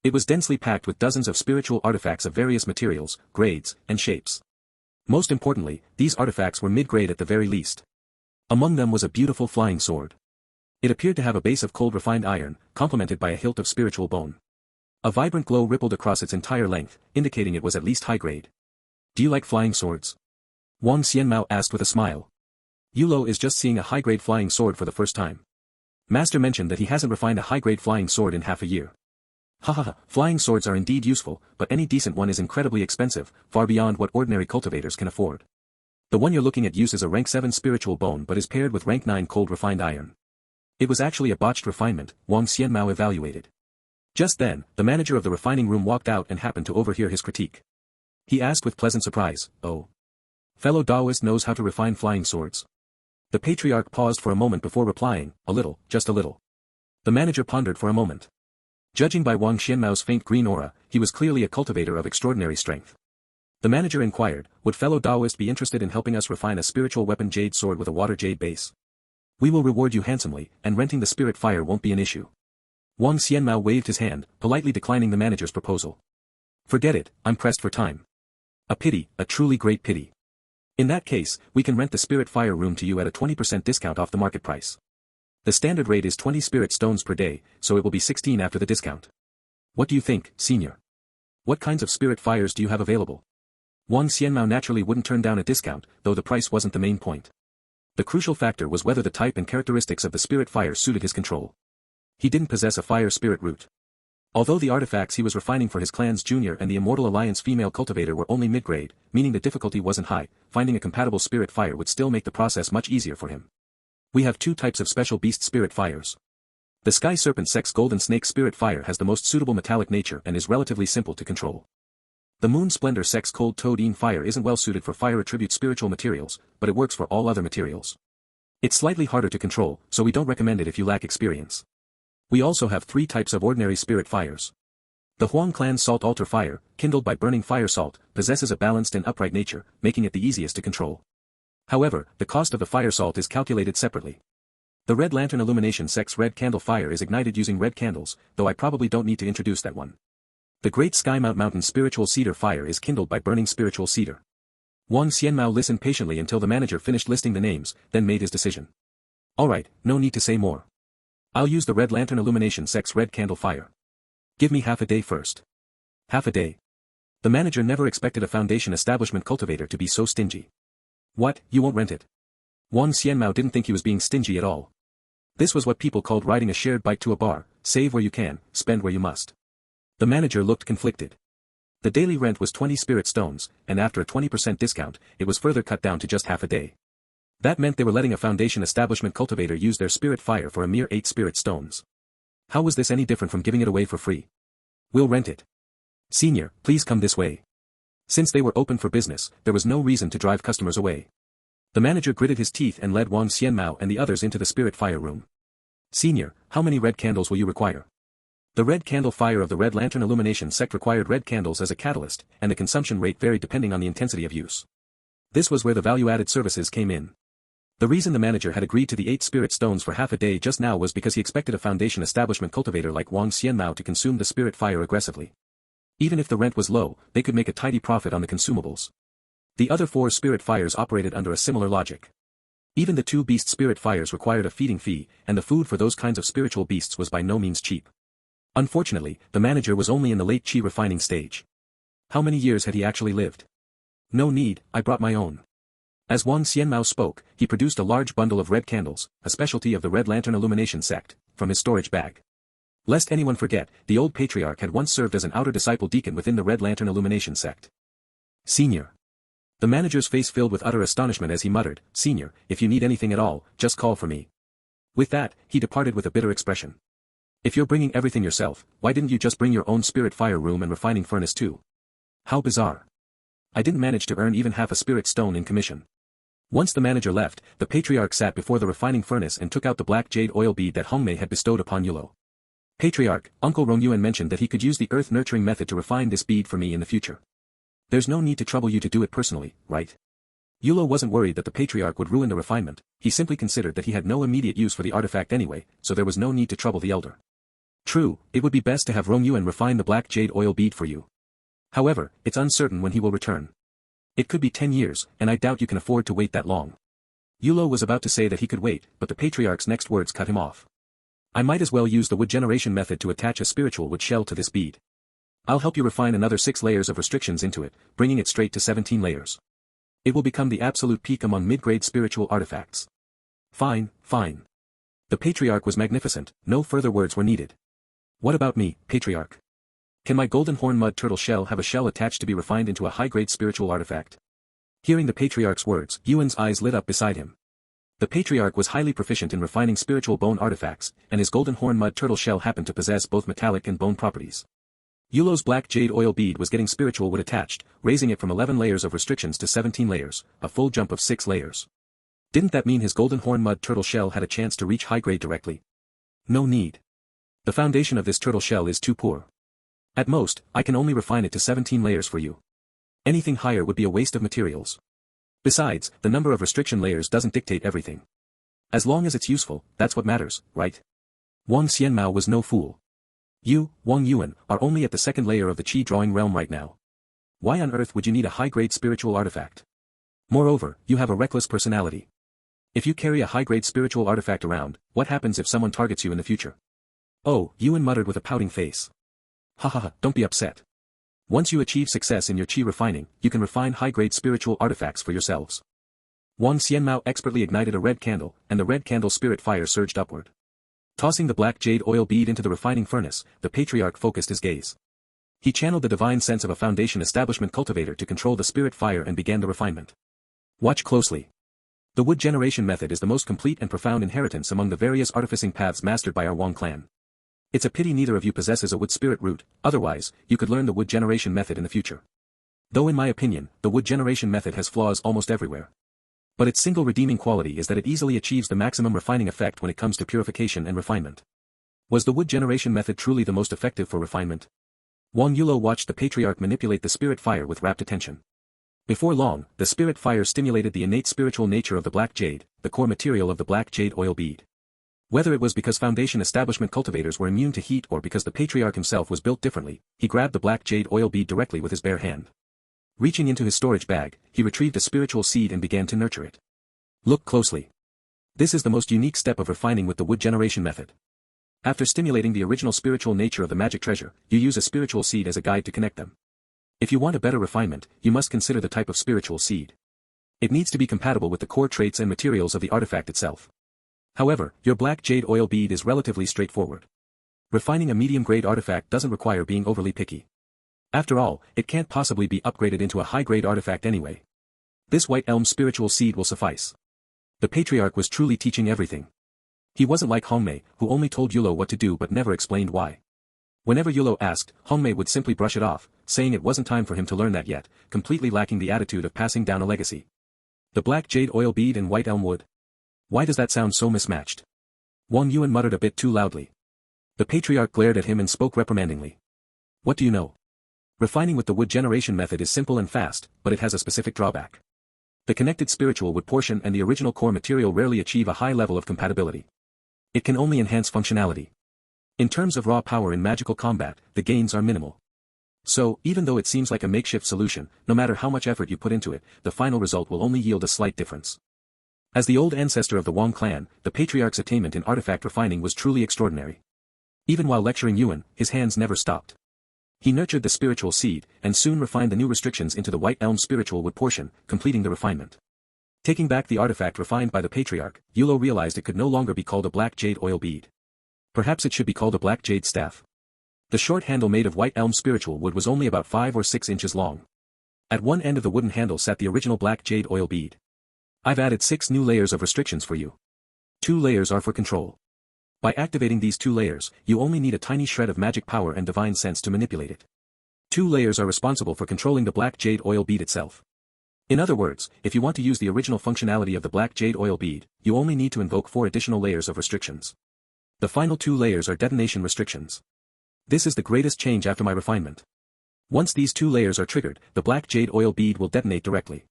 It was densely packed with dozens of spiritual artifacts of various materials, grades, and shapes. Most importantly, these artifacts were mid-grade at the very least. Among them was a beautiful flying sword. It appeared to have a base of cold refined iron, complemented by a hilt of spiritual bone. A vibrant glow rippled across its entire length, indicating it was at least high grade. Do you like flying swords? Wang Xianmao asked with a smile. Yulo is just seeing a high-grade flying sword for the first time. Master mentioned that he hasn't refined a high-grade flying sword in half a year. Flying swords are indeed useful, but any decent one is incredibly expensive, far beyond what ordinary cultivators can afford. The one you're looking at uses a rank 7 spiritual bone but is paired with rank 9 cold refined iron. It was actually a botched refinement, Wang Xianmao evaluated. Just then, the manager of the refining room walked out and happened to overhear his critique. He asked with pleasant surprise, oh. Fellow Daoist knows how to refine flying swords? The Patriarch paused for a moment before replying, a little, just a little. The manager pondered for a moment. Judging by Wang Xianmao's faint green aura, he was clearly a cultivator of extraordinary strength. The manager inquired, would fellow Daoist be interested in helping us refine a spiritual weapon jade sword with a water jade base? We will reward you handsomely, and renting the spirit fire won't be an issue. Wang Xianmao waved his hand, politely declining the manager's proposal. Forget it, I'm pressed for time. A pity, a truly great pity. In that case, we can rent the spirit fire room to you at a 20% discount off the market price. The standard rate is 20 spirit stones per day, so it will be 16 after the discount. What do you think, senior? What kinds of spirit fires do you have available? Wang Xianmao naturally wouldn't turn down a discount, though the price wasn't the main point. The crucial factor was whether the type and characteristics of the spirit fire suited his control. He didn't possess a fire spirit root. Although the artifacts he was refining for his clan's junior and the Immortal Alliance female cultivator were only mid-grade, meaning the difficulty wasn't high, finding a compatible spirit fire would still make the process much easier for him. We have 2 types of special beast spirit fires. The Sky Serpent Sex Golden Snake Spirit Fire has the most suitable metallic nature and is relatively simple to control. The Moon Splendor Sect's Cold Toad Fire isn't well suited for fire attribute spiritual materials, but it works for all other materials. It's slightly harder to control, so we don't recommend it if you lack experience. We also have 3 types of ordinary spirit fires. The Huang Clan's Salt Altar Fire, kindled by burning fire salt, possesses a balanced and upright nature, making it the easiest to control. However, the cost of the fire salt is calculated separately. The Red Lantern Illumination Sect's Red Candle Fire is ignited using red candles, though I probably don't need to introduce that one. The Great Skymount Mountain Spiritual Cedar Fire is kindled by burning spiritual cedar. Wang Xianmao listened patiently until the manager finished listing the names, then made his decision. Alright, no need to say more. I'll use the Red Lantern Illumination Sect's Red Candle Fire. Give me half a day first. Half a day. The manager never expected a Foundation establishment cultivator to be so stingy. What, you won't rent it? Wang Xianmao didn't think he was being stingy at all. This was what people called riding a shared bike to a bar, save where you can, spend where you must. The manager looked conflicted. The daily rent was 20 spirit stones, and after a 20% discount, it was further cut down to just half a day. That meant they were letting a Foundation establishment cultivator use their spirit fire for a mere 8 spirit stones. How was this any different from giving it away for free? We'll rent it. Senior, please come this way. Since they were open for business, there was no reason to drive customers away. The manager gritted his teeth and led Wang Xianmao and the others into the spirit fire room. Senior, how many red candles will you require? The red candle fire of the Red Lantern Illumination Sect required red candles as a catalyst, and the consumption rate varied depending on the intensity of use. This was where the value-added services came in. The reason the manager had agreed to the 8 spirit stones for half a day just now was because he expected a Foundation establishment cultivator like Wang Xianmao to consume the spirit fire aggressively. Even if the rent was low, they could make a tidy profit on the consumables. The other 4 spirit fires operated under a similar logic. Even the 2 beast spirit fires required a feeding fee, and the food for those kinds of spiritual beasts was by no means cheap. Unfortunately, the manager was only in the late chi refining stage. How many years had he actually lived? No need, I brought my own. As Wang Xianmao spoke, he produced a large bundle of red candles, a specialty of the Red Lantern Illumination Sect, from his storage bag. Lest anyone forget, the old patriarch had once served as an outer disciple deacon within the Red Lantern Illumination Sect. Senior. The manager's face filled with utter astonishment as he muttered, Senior, if you need anything at all, just call for me. With that, he departed with a bitter expression. If you're bringing everything yourself, why didn't you just bring your own spirit fire room and refining furnace too? How bizarre. I didn't manage to earn even half a spirit stone in commission. Once the manager left, the patriarch sat before the refining furnace and took out the black jade oil bead that Hongmei had bestowed upon Yulo. Patriarch, Uncle Rongyuan mentioned that he could use the earth nurturing method to refine this bead for me in the future. There's no need to trouble you to do it personally, right? Yulo wasn't worried that the patriarch would ruin the refinement, he simply considered that he had no immediate use for the artifact anyway, so there was no need to trouble the elder. True, it would be best to have Rongyuan refine the black jade oil bead for you. However, it's uncertain when he will return. It could be 10 years, and I doubt you can afford to wait that long. Yulo was about to say that he could wait, but the patriarch's next words cut him off. I might as well use the wood generation method to attach a spiritual wood shell to this bead. I'll help you refine another 6 layers of restrictions into it, bringing it straight to 17 layers. It will become the absolute peak among mid-grade spiritual artifacts. Fine, fine. The patriarch was magnificent, no further words were needed. What about me, patriarch? Can my golden horn mud turtle shell have a shell attached to be refined into a high-grade spiritual artifact? Hearing the patriarch's words, Yuan's eyes lit up beside him. The patriarch was highly proficient in refining spiritual bone artifacts, and his golden horn mud turtle shell happened to possess both metallic and bone properties. Yulo's black jade oil bead was getting spiritual wood attached, raising it from 11 layers of restrictions to 17 layers, a full jump of 6 layers. Didn't that mean his golden horn mud turtle shell had a chance to reach high grade directly? No need. The foundation of this turtle shell is too poor. At most, I can only refine it to 17 layers for you. Anything higher would be a waste of materials. Besides, the number of restriction layers doesn't dictate everything. As long as it's useful, that's what matters, right? Wang Xianmao was no fool. You, Wang Yuan, are only at the 2nd layer of the Qi drawing realm right now. Why on earth would you need a high-grade spiritual artifact? Moreover, you have a reckless personality. If you carry a high-grade spiritual artifact around, what happens if someone targets you in the future? Oh, Yuan muttered with a pouting face. Ha ha ha, don't be upset. Once you achieve success in your Qi refining, you can refine high-grade spiritual artifacts for yourselves. Wang Xianmao expertly ignited a red candle, and the red candle's spirit fire surged upward. Tossing the black jade oil bead into the refining furnace, the patriarch focused his gaze. He channeled the divine sense of a Foundation establishment cultivator to control the spirit fire and began the refinement. Watch closely. The wood generation method is the most complete and profound inheritance among the various artificing paths mastered by our Wang clan. It's a pity neither of you possesses a wood spirit root, otherwise, you could learn the wood generation method in the future. Though in my opinion, the wood generation method has flaws almost everywhere. But its single redeeming quality is that it easily achieves the maximum refining effect when it comes to purification and refinement. Was the wood generation method truly the most effective for refinement? Wang Yulo watched the patriarch manipulate the spirit fire with rapt attention. Before long, the spirit fire stimulated the innate spiritual nature of the black jade, the core material of the black jade oil bead. Whether it was because foundation establishment cultivators were immune to heat or because the patriarch himself was built differently, he grabbed the black jade oil bead directly with his bare hand. Reaching into his storage bag, he retrieved a spiritual seed and began to nurture it. Look closely. This is the most unique step of refining with the wood generation method. After stimulating the original spiritual nature of the magic treasure, you use a spiritual seed as a guide to connect them. If you want a better refinement, you must consider the type of spiritual seed. It needs to be compatible with the core traits and materials of the artifact itself. However, your black jade oil bead is relatively straightforward. Refining a medium-grade artifact doesn't require being overly picky. After all, it can't possibly be upgraded into a high-grade artifact anyway. This white elm spiritual seed will suffice. The patriarch was truly teaching everything. He wasn't like Hongmei, who only told Yulo what to do but never explained why. Whenever Yulo asked, Hongmei would simply brush it off, saying it wasn't time for him to learn that yet, completely lacking the attitude of passing down a legacy. The black jade oil bead and white elm wood? Why does that sound so mismatched? Wang Yuan muttered a bit too loudly. The patriarch glared at him and spoke reprimandingly. What do you know? Refining with the wood generation method is simple and fast, but it has a specific drawback. The connected spiritual wood portion and the original core material rarely achieve a high level of compatibility. It can only enhance functionality. In terms of raw power in magical combat, the gains are minimal. So, even though it seems like a makeshift solution, no matter how much effort you put into it, the final result will only yield a slight difference. As the old ancestor of the Wang clan, the patriarch's attainment in artifact refining was truly extraordinary. Even while lecturing Yuan, his hands never stopped. He nurtured the spiritual seed, and soon refined the new restrictions into the white elm spiritual wood portion, completing the refinement. Taking back the artifact refined by the patriarch, Yulo realized it could no longer be called a black jade oil bead. Perhaps it should be called a black jade staff. The short handle made of white elm spiritual wood was only about 5 or 6 inches long. At one end of the wooden handle sat the original black jade oil bead. I've added 6 new layers of restrictions for you. 2 layers are for control. By activating these 2 layers, you only need a tiny shred of magic power and divine sense to manipulate it. 2 layers are responsible for controlling the black jade oil bead itself. In other words, if you want to use the original functionality of the black jade oil bead, you only need to invoke 4 additional layers of restrictions. The final 2 layers are detonation restrictions. This is the greatest change after my refinement. Once these 2 layers are triggered, the black jade oil bead will detonate directly.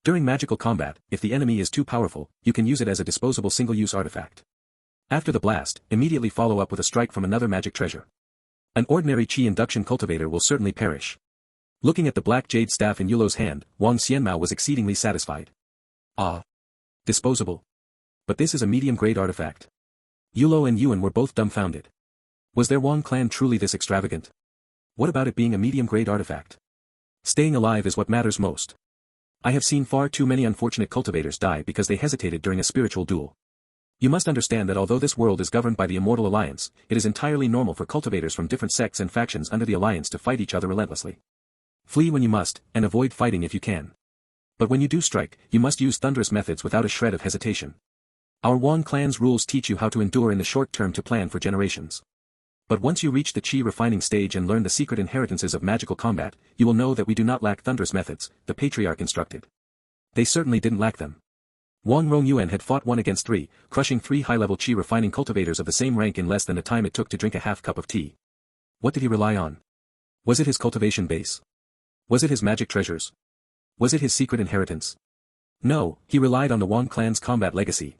During magical combat, if the enemy is too powerful, you can use it as a disposable single-use artifact. After the blast, immediately follow up with a strike from another magic treasure. An ordinary chi induction cultivator will certainly perish. Looking at the black jade staff in Yulo's hand, Wang Xianmao was exceedingly satisfied. Ah. Disposable. But this is a medium-grade artifact. Yulo and Yuan were both dumbfounded. Was their Wang clan truly this extravagant? What about it being a medium-grade artifact? Staying alive is what matters most. I have seen far too many unfortunate cultivators die because they hesitated during a spiritual duel. You must understand that although this world is governed by the Immortal Alliance, it is entirely normal for cultivators from different sects and factions under the Alliance to fight each other relentlessly. Flee when you must, and avoid fighting if you can. But when you do strike, you must use thunderous methods without a shred of hesitation. Our Wang clan's rules teach you how to endure in the short term to plan for generations. But once you reach the chi refining stage and learn the secret inheritances of magical combat, you will know that we do not lack thunderous methods, the patriarch instructed. They certainly didn't lack them. Wang Rongyuan had fought 1 against 3, crushing 3 high-level chi refining cultivators of the same rank in less than the time it took to drink a half cup of tea. What did he rely on? Was it his cultivation base? Was it his magic treasures? Was it his secret inheritance? No, he relied on the Wang clan's combat legacy.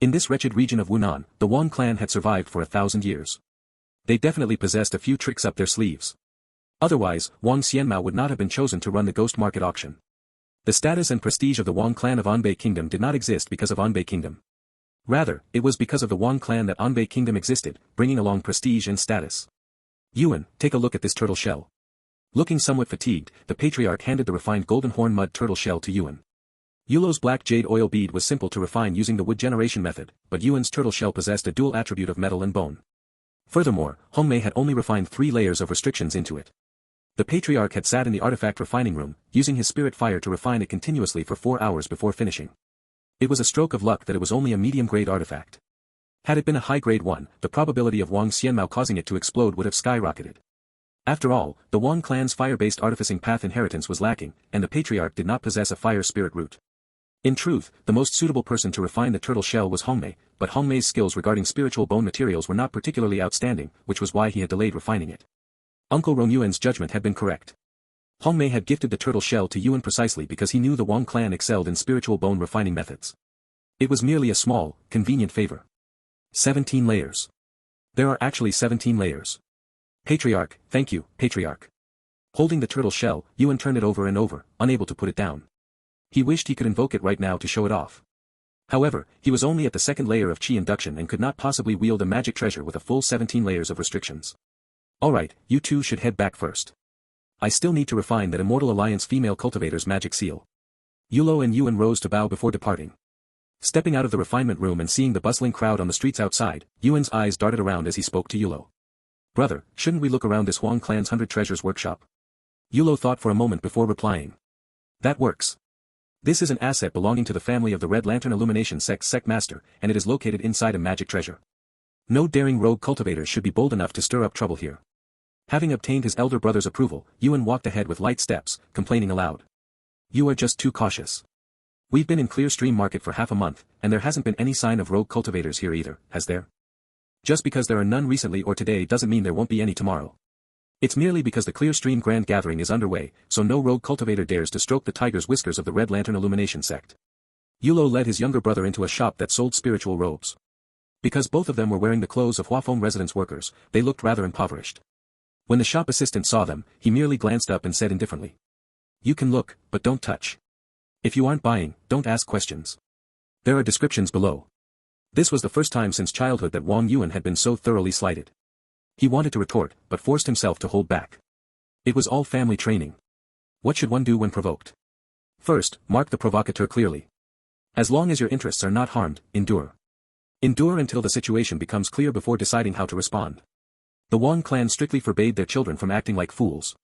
In this wretched region of Wunan, the Wang clan had survived for 1,000 years. They definitely possessed a few tricks up their sleeves. Otherwise, Wang Xianmao would not have been chosen to run the ghost market auction. The status and prestige of the Wang clan of Anbei Kingdom did not exist because of Anbei Kingdom. Rather, it was because of the Wang clan that Anbei Kingdom existed, bringing along prestige and status. Yuan, take a look at this turtle shell. Looking somewhat fatigued, the patriarch handed the refined golden horn mud turtle shell to Yuan. Yulo's black jade oil bead was simple to refine using the wood generation method, but Yuan's turtle shell possessed a dual attribute of metal and bone. Furthermore, Hongmei had only refined 3 layers of restrictions into it. The patriarch had sat in the artifact refining room, using his spirit fire to refine it continuously for 4 hours before finishing. It was a stroke of luck that it was only a medium-grade artifact. Had it been a high-grade one, the probability of Wang Xianmao causing it to explode would have skyrocketed. After all, the Wang clan's fire-based artificing path inheritance was lacking, and the patriarch did not possess a fire spirit root. In truth, the most suitable person to refine the turtle shell was Hongmei, but Hongmei's skills regarding spiritual bone materials were not particularly outstanding, which was why he had delayed refining it. Uncle Rongyuan's judgment had been correct. Hongmei had gifted the turtle shell to Yuan precisely because he knew the Wang clan excelled in spiritual bone refining methods. It was merely a small, convenient favor. 17 layers. There are actually 17 layers. Patriarch, thank you, Patriarch. Holding the turtle shell, Yuan turned it over and over, unable to put it down. He wished he could invoke it right now to show it off. However, he was only at the second layer of Qi induction and could not possibly wield a magic treasure with a full 17 layers of restrictions. Alright, you two should head back first. I still need to refine that Immortal Alliance female cultivator's magic seal. Yulo and Yuan rose to bow before departing. Stepping out of the refinement room and seeing the bustling crowd on the streets outside, Yuan's eyes darted around as he spoke to Yulo. Brother, shouldn't we look around this Wang clan's 100 treasures workshop? Yulo thought for a moment before replying. That works. This is an asset belonging to the family of the Red Lantern Illumination sect master, and it is located inside a magic treasure. No daring rogue cultivators should be bold enough to stir up trouble here. Having obtained his elder brother's approval, Yuan walked ahead with light steps, complaining aloud. You are just too cautious. We've been in Clearstream Market for half a month, and there hasn't been any sign of rogue cultivators here either, has there? Just because there are none recently or today doesn't mean there won't be any tomorrow. It's merely because the Clearstream Grand Gathering is underway, so no rogue cultivator dares to stroke the tiger's whiskers of the Red Lantern Illumination sect. Yulo led his younger brother into a shop that sold spiritual robes. Because both of them were wearing the clothes of Huafeng residence workers, they looked rather impoverished. When the shop assistant saw them, he merely glanced up and said indifferently. You can look, but don't touch. If you aren't buying, don't ask questions. There are descriptions below. This was the first time since childhood that Wang Yuan had been so thoroughly slighted. He wanted to retort, but forced himself to hold back. It was all family training. What should one do when provoked? First, mark the provocateur clearly. As long as your interests are not harmed, endure. Endure until the situation becomes clear before deciding how to respond. The Wang clan strictly forbade their children from acting like fools.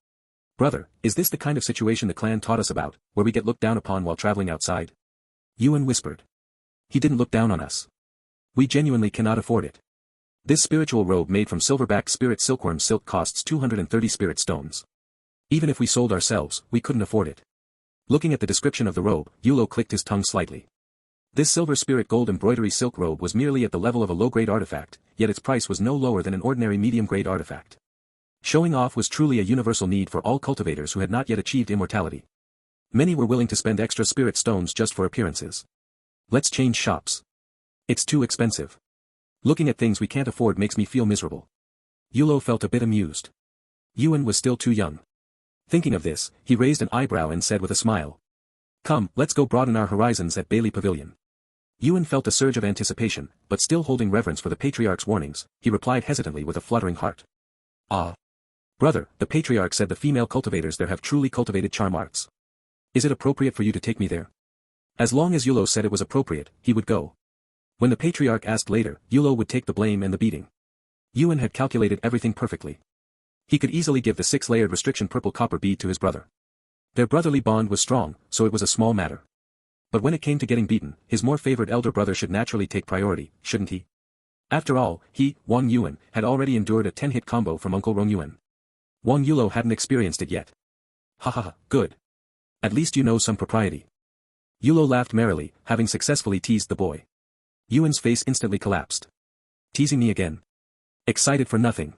Brother, is this the kind of situation the clan taught us about, where we get looked down upon while traveling outside? Yuan whispered. He didn't look down on us. We genuinely cannot afford it. This spiritual robe made from silverback spirit silkworm silk costs 230 spirit stones. Even if we sold ourselves, we couldn't afford it. Looking at the description of the robe, Yulo clicked his tongue slightly. This silver spirit gold embroidery silk robe was merely at the level of a low-grade artifact, yet its price was no lower than an ordinary medium-grade artifact. Showing off was truly a universal need for all cultivators who had not yet achieved immortality. Many were willing to spend extra spirit stones just for appearances. Let's change shops. It's too expensive. Looking at things we can't afford makes me feel miserable. Yulo felt a bit amused. Yuan was still too young. Thinking of this, he raised an eyebrow and said with a smile. Come, let's go broaden our horizons at Bailey Pavilion. Yuan felt a surge of anticipation, but still holding reverence for the patriarch's warnings, he replied hesitantly with a fluttering heart. Ah. Brother, the patriarch said the female cultivators there have truly cultivated charm arts. Is it appropriate for you to take me there? As long as Yulo said it was appropriate, he would go. When the patriarch asked later, Yulo would take the blame and the beating. Yuan had calculated everything perfectly. He could easily give the 6-layered restriction purple copper bead to his brother. Their brotherly bond was strong, so it was a small matter. But when it came to getting beaten, his more favored elder brother should naturally take priority, shouldn't he? After all, he, Wang Yuan, had already endured a 10-hit combo from Uncle Rongyuan. Wang Yulo hadn't experienced it yet. Ha ha ha, good. At least you know some propriety. Yulo laughed merrily, having successfully teased the boy. Yuan's face instantly collapsed. Teasing me again. Excited for nothing.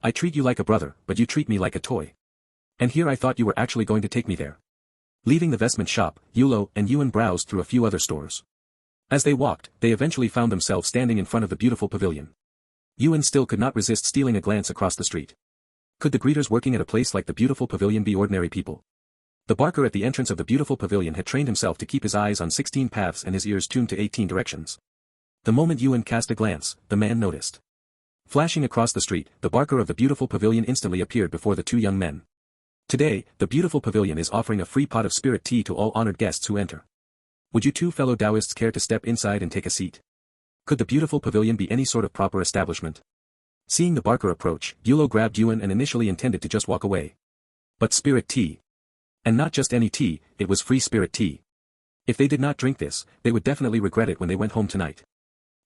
I treat you like a brother, but you treat me like a toy. And here I thought you were actually going to take me there. Leaving the vestment shop, Yulo and Yuan browsed through a few other stores. As they walked, they eventually found themselves standing in front of the beautiful pavilion. Yuan still could not resist stealing a glance across the street. Could the greeters working at a place like the beautiful pavilion be ordinary people? The barker at the entrance of the beautiful pavilion had trained himself to keep his eyes on 16 paths and his ears tuned to 18 directions. The moment Yuan cast a glance, the man noticed. Flashing across the street, the barker of the beautiful pavilion instantly appeared before the two young men. Today, the beautiful pavilion is offering a free pot of spirit tea to all honored guests who enter. Would you two fellow Taoists care to step inside and take a seat? Could the beautiful pavilion be any sort of proper establishment? Seeing the barker approach, Yulo grabbed Yuan and initially intended to just walk away. But spirit tea. And not just any tea, it was free spirit tea. If they did not drink this, they would definitely regret it when they went home tonight.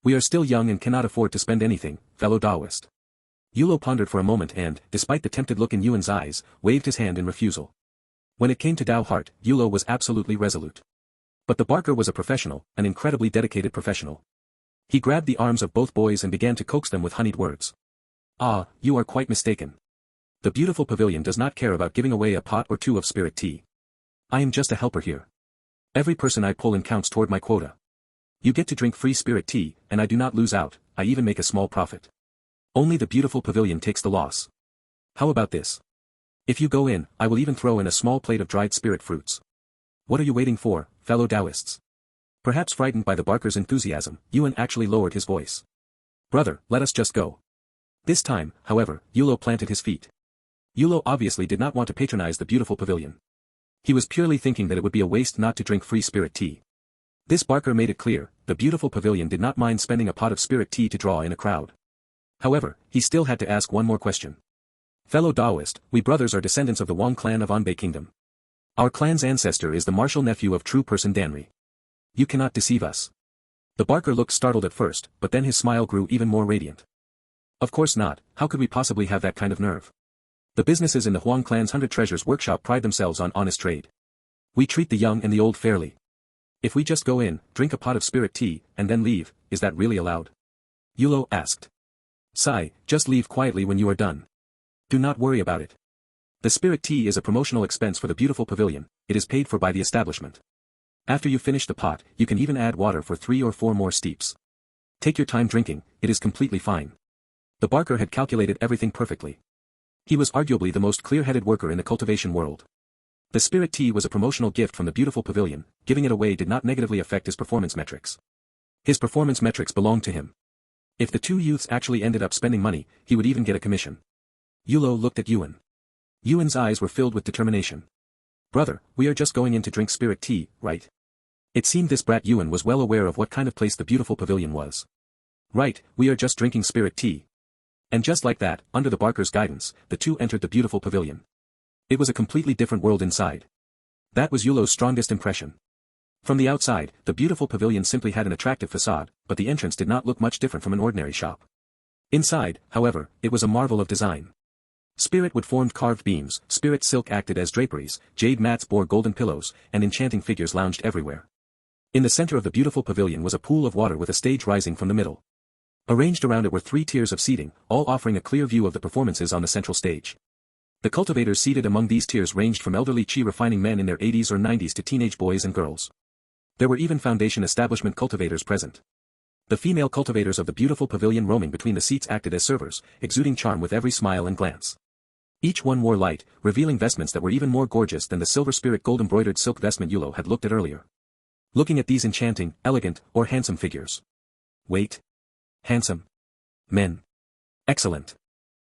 We are still young and cannot afford to spend anything, fellow Taoist. Yulo pondered for a moment and, despite the tempted look in Yuan's eyes, waved his hand in refusal. When it came to Dao Heart, Yulo was absolutely resolute. But the barker was a professional, an incredibly dedicated professional. He grabbed the arms of both boys and began to coax them with honeyed words. Ah, you are quite mistaken. The beautiful pavilion does not care about giving away a pot or two of spirit tea. I am just a helper here. Every person I pull in counts toward my quota. You get to drink free spirit tea, and I do not lose out, I even make a small profit. Only the beautiful pavilion takes the loss. How about this? If you go in, I will even throw in a small plate of dried spirit fruits. What are you waiting for, fellow Taoists? Perhaps frightened by the barker's enthusiasm, Yuan actually lowered his voice. Brother, let us just go. This time, however, Yulo planted his feet. Yulo obviously did not want to patronize the beautiful pavilion. He was purely thinking that it would be a waste not to drink free spirit tea. This barker made it clear, the beautiful pavilion did not mind spending a pot of spirit tea to draw in a crowd. However, he still had to ask one more question. Fellow Daoist, we brothers are descendants of the Wang clan of Anbei Kingdom. Our clan's ancestor is the martial nephew of true person Danri. You cannot deceive us. The barker looked startled at first, but then his smile grew even more radiant. Of course not, how could we possibly have that kind of nerve? The businesses in the Huang clan's 100 Treasures workshop pride themselves on honest trade. We treat the young and the old fairly. If we just go in, drink a pot of spirit tea, and then leave, is that really allowed? Yulo asked. Sai, just leave quietly when you are done. Do not worry about it. The spirit tea is a promotional expense for the beautiful pavilion, it is paid for by the establishment. After you finish the pot, you can even add water for 3 or 4 more steeps. Take your time drinking, it is completely fine. The barker had calculated everything perfectly. He was arguably the most clear-headed worker in the cultivation world. The spirit tea was a promotional gift from the beautiful pavilion, giving it away did not negatively affect his performance metrics. His performance metrics belonged to him. If the two youths actually ended up spending money, he would even get a commission. Yulo looked at Yuan. Yuan's eyes were filled with determination. Brother, we are just going in to drink spirit tea, right? It seemed this brat Yuan was well aware of what kind of place the beautiful pavilion was. Right, we are just drinking spirit tea. And just like that, under the barker's guidance, the two entered the beautiful pavilion. It was a completely different world inside. That was Yulo's strongest impression. From the outside, the beautiful pavilion simply had an attractive facade, but the entrance did not look much different from an ordinary shop. Inside, however, it was a marvel of design. Spirit wood formed carved beams, spirit silk acted as draperies, jade mats bore golden pillows, and enchanting figures lounged everywhere. In the center of the beautiful pavilion was a pool of water with a stage rising from the middle. Arranged around it were 3 tiers of seating, all offering a clear view of the performances on the central stage. The cultivators seated among these tiers ranged from elderly chi refining men in their 80s or 90s to teenage boys and girls. There were even foundation establishment cultivators present. The female cultivators of the beautiful pavilion roaming between the seats acted as servers, exuding charm with every smile and glance. Each one wore light, revealing vestments that were even more gorgeous than the silver spirit gold embroidered silk vestment Yulo had looked at earlier. Looking at these enchanting, elegant, or handsome figures. Wait. Handsome. Men. Excellent.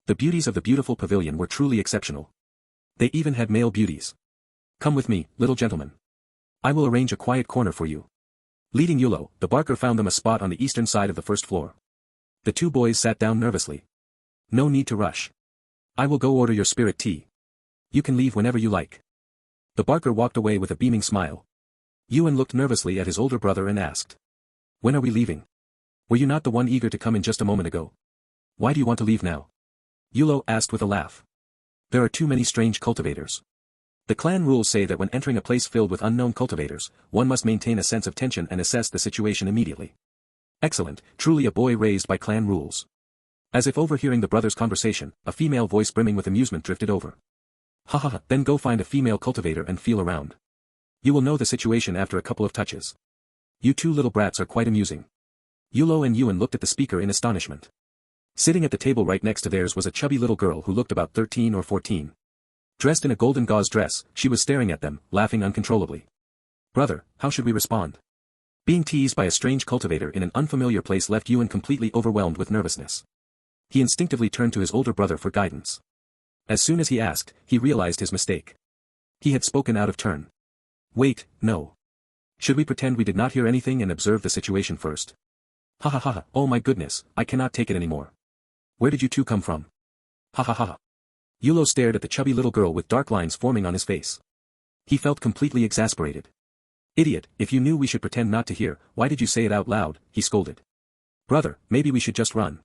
The beauties of the beautiful pavilion were truly exceptional. They even had male beauties. Come with me, little gentleman. I will arrange a quiet corner for you. Leading Yulo, the barker found them a spot on the eastern side of the first floor. The two boys sat down nervously. No need to rush. I will go order your spirit tea. You can leave whenever you like. The barker walked away with a beaming smile. Yuan looked nervously at his older brother and asked. When are we leaving? Were you not the one eager to come in just a moment ago? Why do you want to leave now? Yulo asked with a laugh. There are too many strange cultivators. The clan rules say that when entering a place filled with unknown cultivators, one must maintain a sense of tension and assess the situation immediately. Excellent, truly a boy raised by clan rules. As if overhearing the brothers' conversation, a female voice brimming with amusement drifted over. Ha ha ha, then go find a female cultivator and feel around. You will know the situation after a couple of touches. You two little brats are quite amusing. Yulo and Yuan looked at the speaker in astonishment. Sitting at the table right next to theirs was a chubby little girl who looked about 13 or 14. Dressed in a golden gauze dress, she was staring at them, laughing uncontrollably. Brother, how should we respond? Being teased by a strange cultivator in an unfamiliar place left Yuan completely overwhelmed with nervousness. He instinctively turned to his older brother for guidance. As soon as he asked, he realized his mistake. He had spoken out of turn. Wait, no. Should we pretend we did not hear anything and observe the situation first? Ha ha ha, oh my goodness, I cannot take it anymore. Where did you two come from? Ha ha ha. Yulo stared at the chubby little girl with dark lines forming on his face. He felt completely exasperated. Idiot, if you knew we should pretend not to hear, why did you say it out loud, he scolded. Brother, maybe we should just run.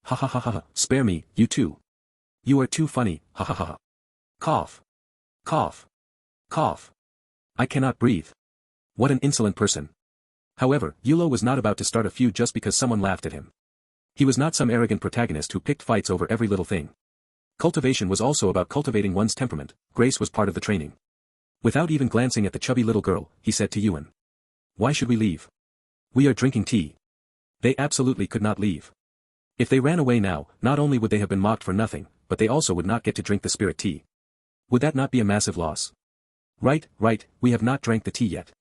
Ha ha ha ha ha, spare me, you too. You are too funny, ha ha ha ha. Cough. Cough. Cough. I cannot breathe. What an insolent person. However, Yulo was not about to start a feud just because someone laughed at him. He was not some arrogant protagonist who picked fights over every little thing. Cultivation was also about cultivating one's temperament. Grace was part of the training. Without even glancing at the chubby little girl, he said to Yuan. Why should we leave? We are drinking tea. They absolutely could not leave. If they ran away now, not only would they have been mocked for nothing, but they also would not get to drink the spirit tea. Would that not be a massive loss? Right, we have not drank the tea yet.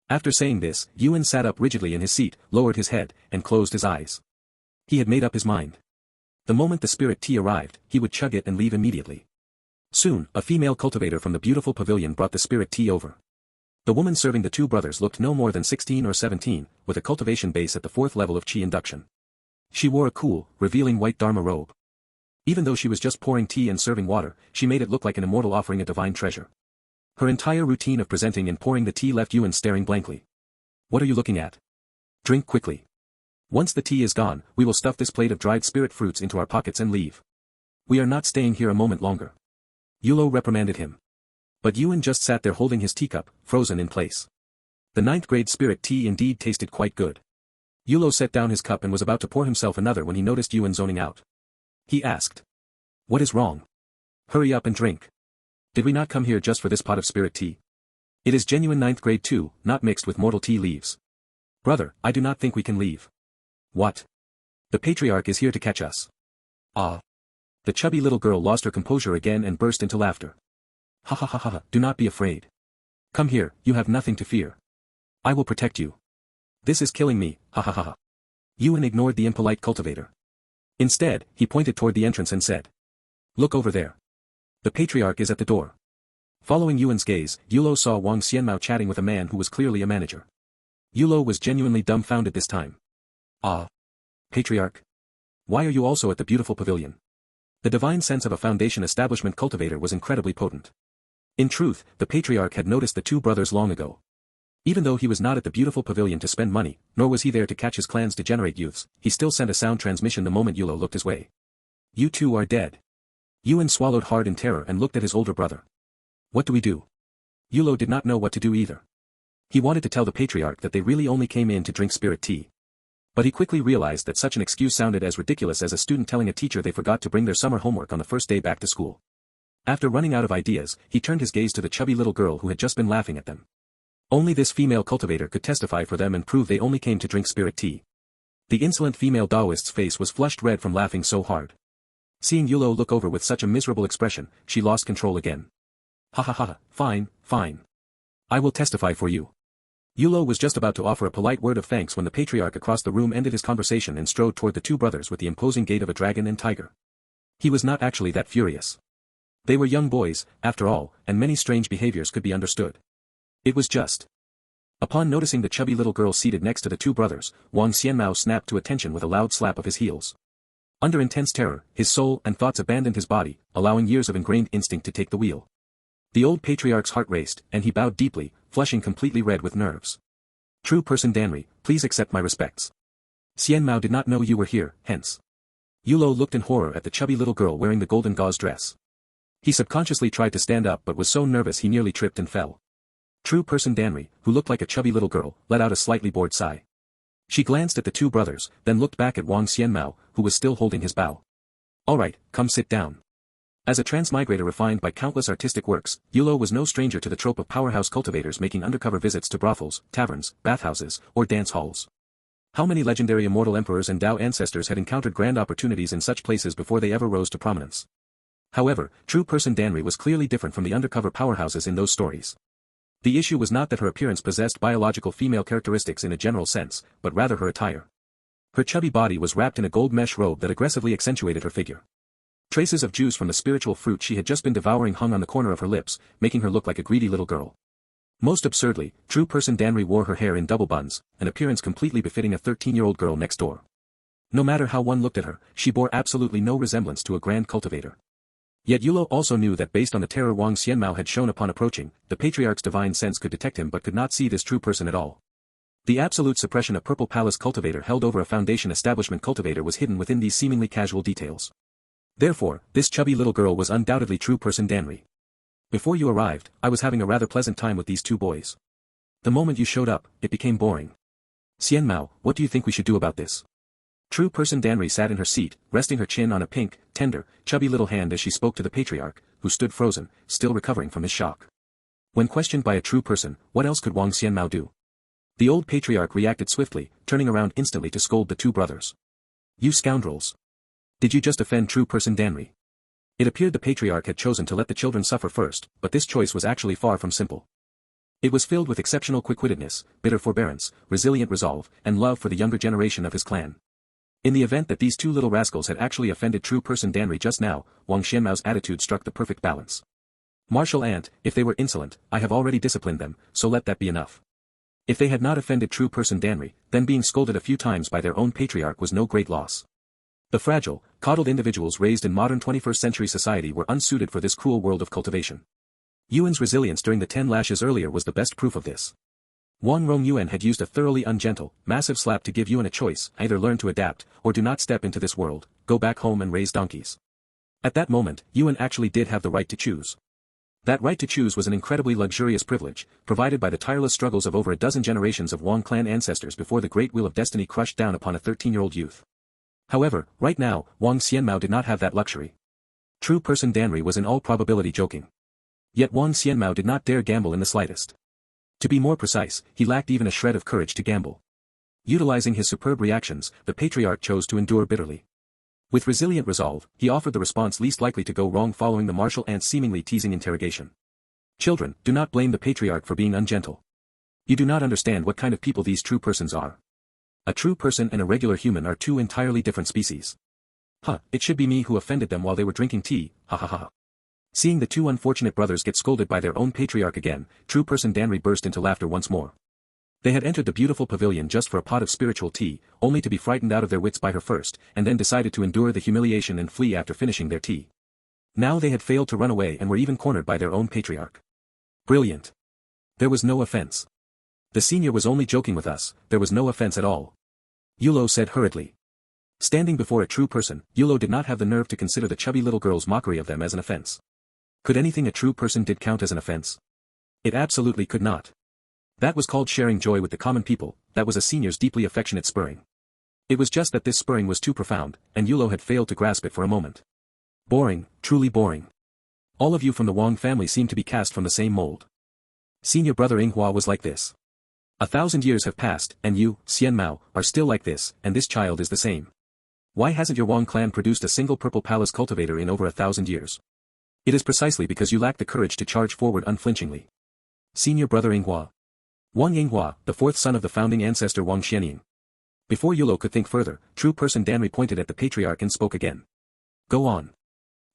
After saying this, Yuan sat up rigidly in his seat, lowered his head, and closed his eyes. He had made up his mind. The moment the spirit tea arrived, he would chug it and leave immediately. Soon, a female cultivator from the beautiful pavilion brought the spirit tea over. The woman serving the two brothers looked no more than 16 or 17, with a cultivation base at the 4th level of chi induction. She wore a cool, revealing white dharma robe. Even though she was just pouring tea and serving water, she made it look like an immortal offering a divine treasure. Her entire routine of presenting and pouring the tea left Yuan staring blankly. What are you looking at? Drink quickly. Once the tea is gone, we will stuff this plate of dried spirit fruits into our pockets and leave. We are not staying here a moment longer. Yulo reprimanded him. But Yuan just sat there holding his teacup, frozen in place. The 9th grade spirit tea indeed tasted quite good. Yulo set down his cup and was about to pour himself another when he noticed Yuan zoning out. He asked. What is wrong? Hurry up and drink. Did we not come here just for this pot of spirit tea? It is genuine 9th grade too, not mixed with mortal tea leaves. Brother, I do not think we can leave. What? The patriarch is here to catch us. Ah. The chubby little girl lost her composure again and burst into laughter. Ha ha ha ha ha, do not be afraid. Come here, you have nothing to fear. I will protect you. This is killing me, ha ha ha ha. Yuan ignored the impolite cultivator. Instead, he pointed toward the entrance and said. Look over there. The patriarch is at the door. Following Yuan's gaze, Yulo saw Wang Xianmao chatting with a man who was clearly a manager. Yulo was genuinely dumbfounded this time. Ah. Patriarch? Why are you also at the beautiful pavilion? The divine sense of a foundation establishment cultivator was incredibly potent. In truth, the patriarch had noticed the two brothers long ago. Even though he was not at the beautiful pavilion to spend money, nor was he there to catch his clan's degenerate youths, he still sent a sound transmission the moment Yulo looked his way. You two are dead. Yuan swallowed hard in terror and looked at his older brother. What do we do? Yulo did not know what to do either. He wanted to tell the patriarch that they really only came in to drink spirit tea. But he quickly realized that such an excuse sounded as ridiculous as a student telling a teacher they forgot to bring their summer homework on the first day back to school. After running out of ideas, he turned his gaze to the chubby little girl who had just been laughing at them. Only this female cultivator could testify for them and prove they only came to drink spirit tea. The insolent female Taoist's face was flushed red from laughing so hard. Seeing Yulo look over with such a miserable expression, she lost control again. Ha ha ha, fine. I will testify for you. Yulo was just about to offer a polite word of thanks when the patriarch across the room ended his conversation and strode toward the two brothers with the imposing gait of a dragon and tiger. He was not actually that furious. They were young boys, after all, and many strange behaviors could be understood. It was just. Upon noticing the chubby little girl seated next to the two brothers, Wang Xianmao snapped to attention with a loud slap of his heels. Under intense terror, his soul and thoughts abandoned his body, allowing years of ingrained instinct to take the wheel. The old patriarch's heart raced, and he bowed deeply, flushing completely red with nerves. True person Danri, please accept my respects. Xianmao did not know you were here, hence. Yulo looked in horror at the chubby little girl wearing the golden gauze dress. He subconsciously tried to stand up but was so nervous he nearly tripped and fell. True person Danri, who looked like a chubby little girl, let out a slightly bored sigh. She glanced at the two brothers, then looked back at Wang Xianmao, who was still holding his bow. Alright, come sit down. As a transmigrator refined by countless artistic works, Yulo was no stranger to the trope of powerhouse cultivators making undercover visits to brothels, taverns, bathhouses, or dance halls. How many legendary immortal emperors and Dao ancestors had encountered grand opportunities in such places before they ever rose to prominence? However, true person Danri was clearly different from the undercover powerhouses in those stories. The issue was not that her appearance possessed biological female characteristics in a general sense, but rather her attire. Her chubby body was wrapped in a gold mesh robe that aggressively accentuated her figure. Traces of juice from the spiritual fruit she had just been devouring hung on the corner of her lips, making her look like a greedy little girl. Most absurdly, true person Danri wore her hair in double buns, an appearance completely befitting a 13-year-old girl next door. No matter how one looked at her, she bore absolutely no resemblance to a grand cultivator. Yet Yulo also knew that based on the terror Wang Xianmao had shown upon approaching, the patriarch's divine sense could detect him but could not see this true person at all. The absolute suppression a Purple Palace cultivator held over a Foundation establishment cultivator was hidden within these seemingly casual details. Therefore, this chubby little girl was undoubtedly true person Danry. Before you arrived, I was having a rather pleasant time with these two boys. The moment you showed up, it became boring. Xian Mao, what do you think we should do about this? True person Danry sat in her seat, resting her chin on a pink, tender, chubby little hand as she spoke to the patriarch, who stood frozen, still recovering from his shock. When questioned by a true person, what else could Wang Xian Mao do? The old patriarch reacted swiftly, turning around instantly to scold the two brothers. You scoundrels! Did you just offend true person Danry? It appeared the patriarch had chosen to let the children suffer first, but this choice was actually far from simple. It was filled with exceptional quick-wittedness, bitter forbearance, resilient resolve, and love for the younger generation of his clan. In the event that these two little rascals had actually offended true person Danry just now, Wang Xianmao's attitude struck the perfect balance. Martial ant, if they were insolent, I have already disciplined them, so let that be enough. If they had not offended true person Danry, then being scolded a few times by their own patriarch was no great loss. The fragile, coddled individuals raised in modern 21st century society were unsuited for this cruel world of cultivation. Yuan's resilience during the 10 lashes earlier was the best proof of this. Wang Rong Yuan had used a thoroughly ungentle, massive slap to give Yuan a choice: either learn to adapt, or do not step into this world, go back home and raise donkeys. At that moment, Yuan actually did have the right to choose. That right to choose was an incredibly luxurious privilege, provided by the tireless struggles of over a dozen generations of Wang clan ancestors before the great wheel of destiny crushed down upon a 13-year-old youth. However, right now, Wang Xianmao did not have that luxury. True person Danry was in all probability joking. Yet Wang Xianmao did not dare gamble in the slightest. To be more precise, he lacked even a shred of courage to gamble. Utilizing his superb reactions, the patriarch chose to endure bitterly. With resilient resolve, he offered the response least likely to go wrong following the martial ant's seemingly teasing interrogation. Children, do not blame the patriarch for being ungentle. You do not understand what kind of people these true persons are. A true person and a regular human are two entirely different species. It should be me who offended them while they were drinking tea, ha ha ha. Seeing the two unfortunate brothers get scolded by their own patriarch again, true person Danry burst into laughter once more. They had entered the beautiful pavilion just for a pot of spiritual tea, only to be frightened out of their wits by her first, and then decided to endure the humiliation and flee after finishing their tea. Now they had failed to run away and were even cornered by their own patriarch. Brilliant. There was no offense. The senior was only joking with us, there was no offense at all. Yulo said hurriedly. Standing before a true person, Yulo did not have the nerve to consider the chubby little girl's mockery of them as an offense. Could anything a true person did count as an offense? It absolutely could not. That was called sharing joy with the common people, that was a senior's deeply affectionate spurring. It was just that this spurring was too profound, and Yulo had failed to grasp it for a moment. Boring, truly boring. All of you from the Wang family seem to be cast from the same mold. Senior brother Inghua was like this. 1,000 years have passed, and you, Xian Mao, are still like this, and this child is the same. Why hasn't your Wang clan produced a single Purple Palace cultivator in over 1,000 years? It is precisely because you lack the courage to charge forward unflinchingly. Senior brother Inghua. Wang Yinghua, the fourth son of the founding ancestor Wang Xianying. Before Yulo could think further, true person Danry pointed at the patriarch and spoke again. Go on.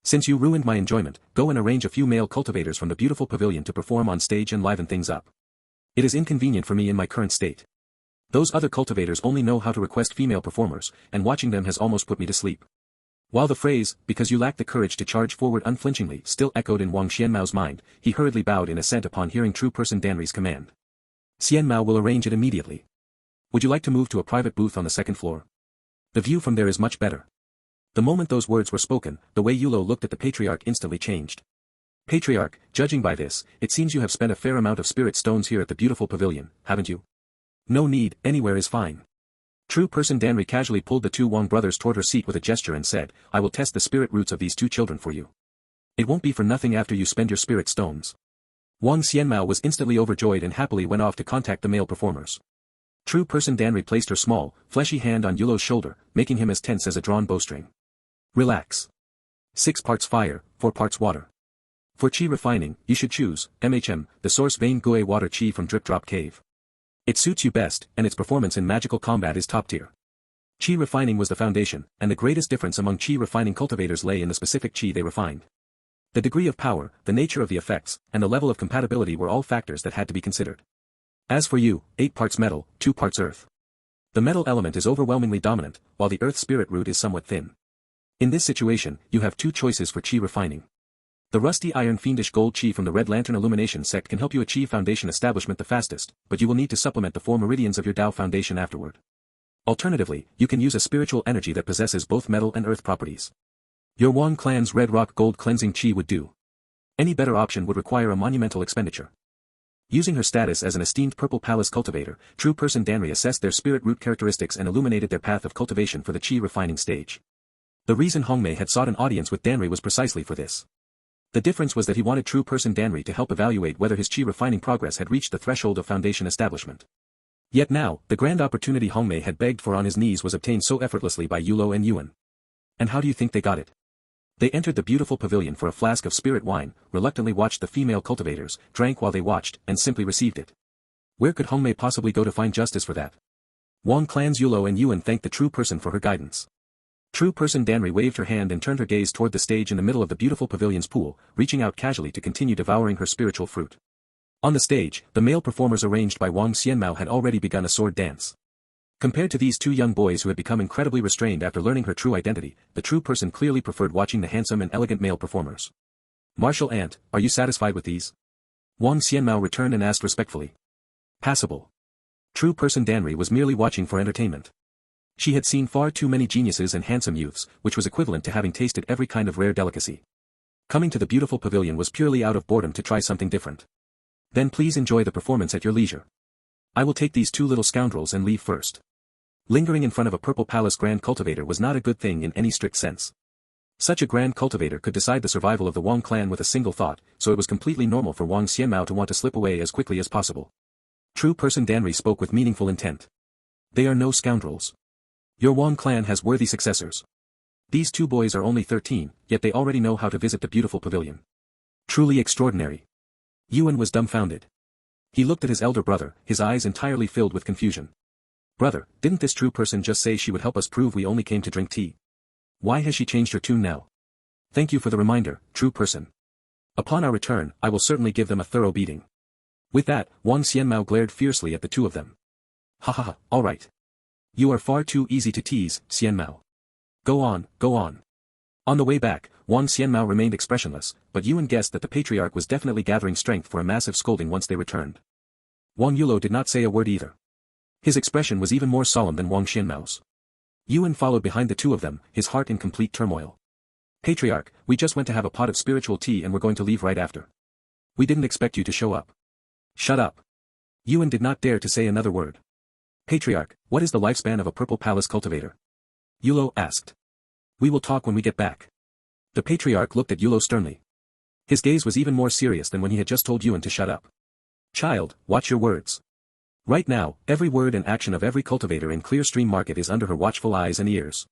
Since you ruined my enjoyment, go and arrange a few male cultivators from the beautiful pavilion to perform on stage and liven things up. It is inconvenient for me in my current state. Those other cultivators only know how to request female performers, and watching them has almost put me to sleep. While the phrase, because you lack the courage to charge forward unflinchingly, still echoed in Wang Xianmao's mind, he hurriedly bowed in assent upon hearing true person Danry's command. Xian Mao will arrange it immediately. Would you like to move to a private booth on the second floor? The view from there is much better. The moment those words were spoken, the way Yulo looked at the patriarch instantly changed. Patriarch, judging by this, it seems you have spent a fair amount of spirit stones here at the beautiful pavilion, haven't you? No need, anywhere is fine. True person Danry casually pulled the two Wang brothers toward her seat with a gesture and said, I will test the spirit roots of these two children for you. It won't be for nothing after you spend your spirit stones. Wang Xianmao was instantly overjoyed and happily went off to contact the male performers. True person Danry placed her small, fleshy hand on Yulo's shoulder, making him as tense as a drawn bowstring. Relax. 6 parts fire, 4 parts water. For chi refining, you should choose, the source vein Gue water chi from Drip Drop Cave. It suits you best, and its performance in magical combat is top tier. Chi refining was the foundation, and the greatest difference among chi refining cultivators lay in the specific chi they refined. The degree of power, the nature of the effects, and the level of compatibility were all factors that had to be considered. As for you, 8 parts metal, 2 parts earth. The metal element is overwhelmingly dominant, while the earth spirit root is somewhat thin. In this situation, you have 2 choices for chi refining. The rusty iron fiendish gold chi from the Red Lantern Illumination sect can help you achieve foundation establishment the fastest, but you will need to supplement the 4 meridians of your Tao foundation afterward. Alternatively, you can use a spiritual energy that possesses both metal and earth properties. Your Wong clan's Red Rock Gold Cleansing Chi would do. Any better option would require a monumental expenditure. Using her status as an esteemed Purple Palace cultivator, true person Danri assessed their spirit root characteristics and illuminated their path of cultivation for the Chi refining stage. The reason Hongmei had sought an audience with Danri was precisely for this. The difference was that he wanted true person Danri to help evaluate whether his Chi refining progress had reached the threshold of foundation establishment. Yet now, the grand opportunity Hongmei had begged for on his knees was obtained so effortlessly by Yulo and Yuan. And how do you think they got it? They entered the beautiful pavilion for a flask of spirit wine, reluctantly watched the female cultivators, drank while they watched, and simply received it. Where could Hongmei possibly go to find justice for that? Wong clan's Yulo and Yuan thanked the true person for her guidance. True person Danri waved her hand and turned her gaze toward the stage in the middle of the beautiful pavilion's pool, reaching out casually to continue devouring her spiritual fruit. On the stage, the male performers arranged by Wang Xianmao had already begun a sword dance. Compared to these 2 young boys who had become incredibly restrained after learning her true identity, the true person clearly preferred watching the handsome and elegant male performers. Martial Ant, are you satisfied with these? Wang Xianmao returned and asked respectfully. Passable. True person Danri was merely watching for entertainment. She had seen far too many geniuses and handsome youths, which was equivalent to having tasted every kind of rare delicacy. Coming to the beautiful pavilion was purely out of boredom to try something different. Then please enjoy the performance at your leisure. I will take these 2 little scoundrels and leave first. Lingering in front of a Purple Palace Grand Cultivator was not a good thing in any strict sense. Such a Grand Cultivator could decide the survival of the Wang clan with a single thought, so it was completely normal for Wang Xianmao to want to slip away as quickly as possible. True person Danri spoke with meaningful intent. They are no scoundrels. Your Wang clan has worthy successors. These 2 boys are only 13, yet they already know how to visit the beautiful pavilion. Truly extraordinary. Yuan was dumbfounded. He looked at his elder brother, his eyes entirely filled with confusion. Brother, didn't this true person just say she would help us prove we only came to drink tea? Why has she changed her tune now? Thank you for the reminder, true person. Upon our return, I will certainly give them a thorough beating. With that, Wang Xianmao glared fiercely at the 2 of them. Ha ha ha, alright. You are far too easy to tease, Xianmao. Go on, go on. On the way back, Wang Xianmao remained expressionless, but Yuan guessed that the patriarch was definitely gathering strength for a massive scolding once they returned. Wang Yulo did not say a word either. His expression was even more solemn than Wang Xianmao's. Yuan followed behind the 2 of them, his heart in complete turmoil. Patriarch, we just went to have a pot of spiritual tea and we're going to leave right after. We didn't expect you to show up. Shut up. Yuan did not dare to say another word. Patriarch, what is the lifespan of a Purple Palace cultivator? Yulo asked. We will talk when we get back. The patriarch looked at Yulo sternly. His gaze was even more serious than when he had just told Yuan to shut up. Child, watch your words. Right now, every word and action of every cultivator in Clearstream Market is under her watchful eyes and ears.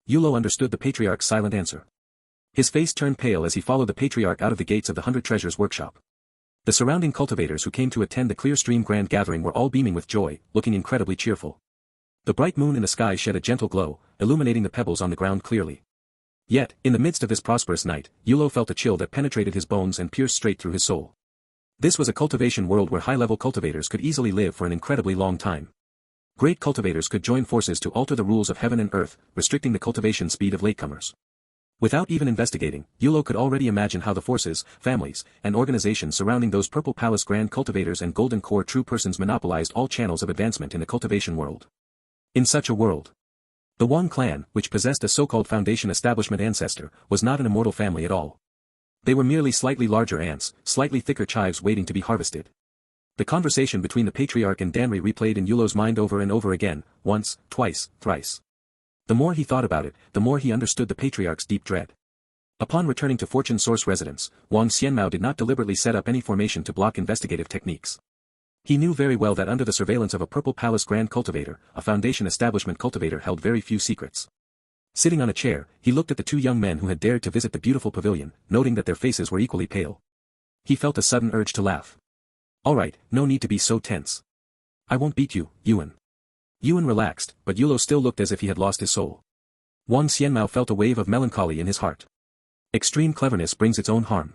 Yulo understood the patriarch's silent answer. His face turned pale as he followed the patriarch out of the gates of the 100 Treasures workshop. The surrounding cultivators who came to attend the Clearstream Grand Gathering were all beaming with joy, looking incredibly cheerful. The bright moon in the sky shed a gentle glow, illuminating the pebbles on the ground clearly. Yet, in the midst of this prosperous night, Yulo felt a chill that penetrated his bones and pierced straight through his soul. This was a cultivation world where high-level cultivators could easily live for an incredibly long time. Great cultivators could join forces to alter the rules of heaven and earth, restricting the cultivation speed of latecomers. Without even investigating, Yulo could already imagine how the forces, families, and organizations surrounding those Purple Palace Grand Cultivators and Golden Core True Persons monopolized all channels of advancement in the cultivation world. In such a world, the Wang clan, which possessed a so-called foundation establishment ancestor, was not an immortal family at all. They were merely slightly larger ants, slightly thicker chives waiting to be harvested. The conversation between the patriarch and Danri replayed in Yulo's mind over and over again, once, twice, thrice. The more he thought about it, the more he understood the patriarch's deep dread. Upon returning to Fortune Source residence, Wang Xianmao did not deliberately set up any formation to block investigative techniques. He knew very well that under the surveillance of a Purple Palace Grand Cultivator, a Foundation Establishment cultivator held very few secrets. Sitting on a chair, he looked at the 2 young men who had dared to visit the beautiful pavilion, noting that their faces were equally pale. He felt a sudden urge to laugh. Alright, no need to be so tense. I won't beat you, Yuan. Yuan relaxed, but Yulo still looked as if he had lost his soul. Wang Xianmao felt a wave of melancholy in his heart. Extreme cleverness brings its own harm.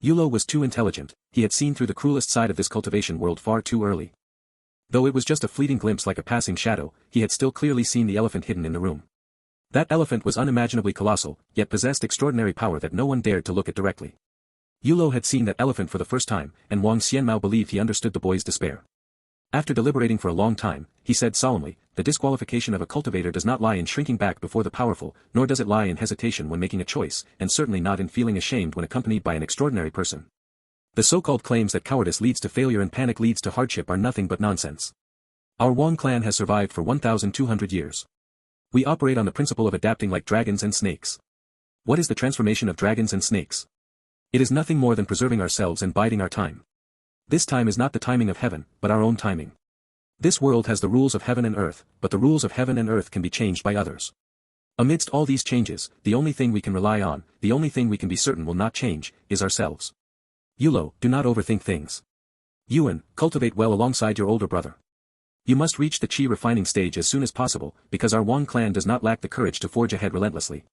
Yulo was too intelligent, he had seen through the cruelest side of this cultivation world far too early. Though it was just a fleeting glimpse like a passing shadow, he had still clearly seen the elephant hidden in the room. That elephant was unimaginably colossal, yet possessed extraordinary power that no one dared to look at directly. Yulo had seen that elephant for the first time, and Wang Xianmao believed he understood the boy's despair. After deliberating for a long time, he said solemnly, the disqualification of a cultivator does not lie in shrinking back before the powerful, nor does it lie in hesitation when making a choice, and certainly not in feeling ashamed when accompanied by an extraordinary person. The so-called claims that cowardice leads to failure and panic leads to hardship are nothing but nonsense. Our Wang clan has survived for 1,200 years. We operate on the principle of adapting like dragons and snakes. What is the transformation of dragons and snakes? It is nothing more than preserving ourselves and biding our time. This time is not the timing of heaven, but our own timing. This world has the rules of heaven and earth, but the rules of heaven and earth can be changed by others. Amidst all these changes, the only thing we can rely on, the only thing we can be certain will not change, is ourselves. Yulo, do not overthink things. Yuan, cultivate well alongside your older brother. You must reach the qi refining stage as soon as possible, because our Wang clan does not lack the courage to forge ahead relentlessly.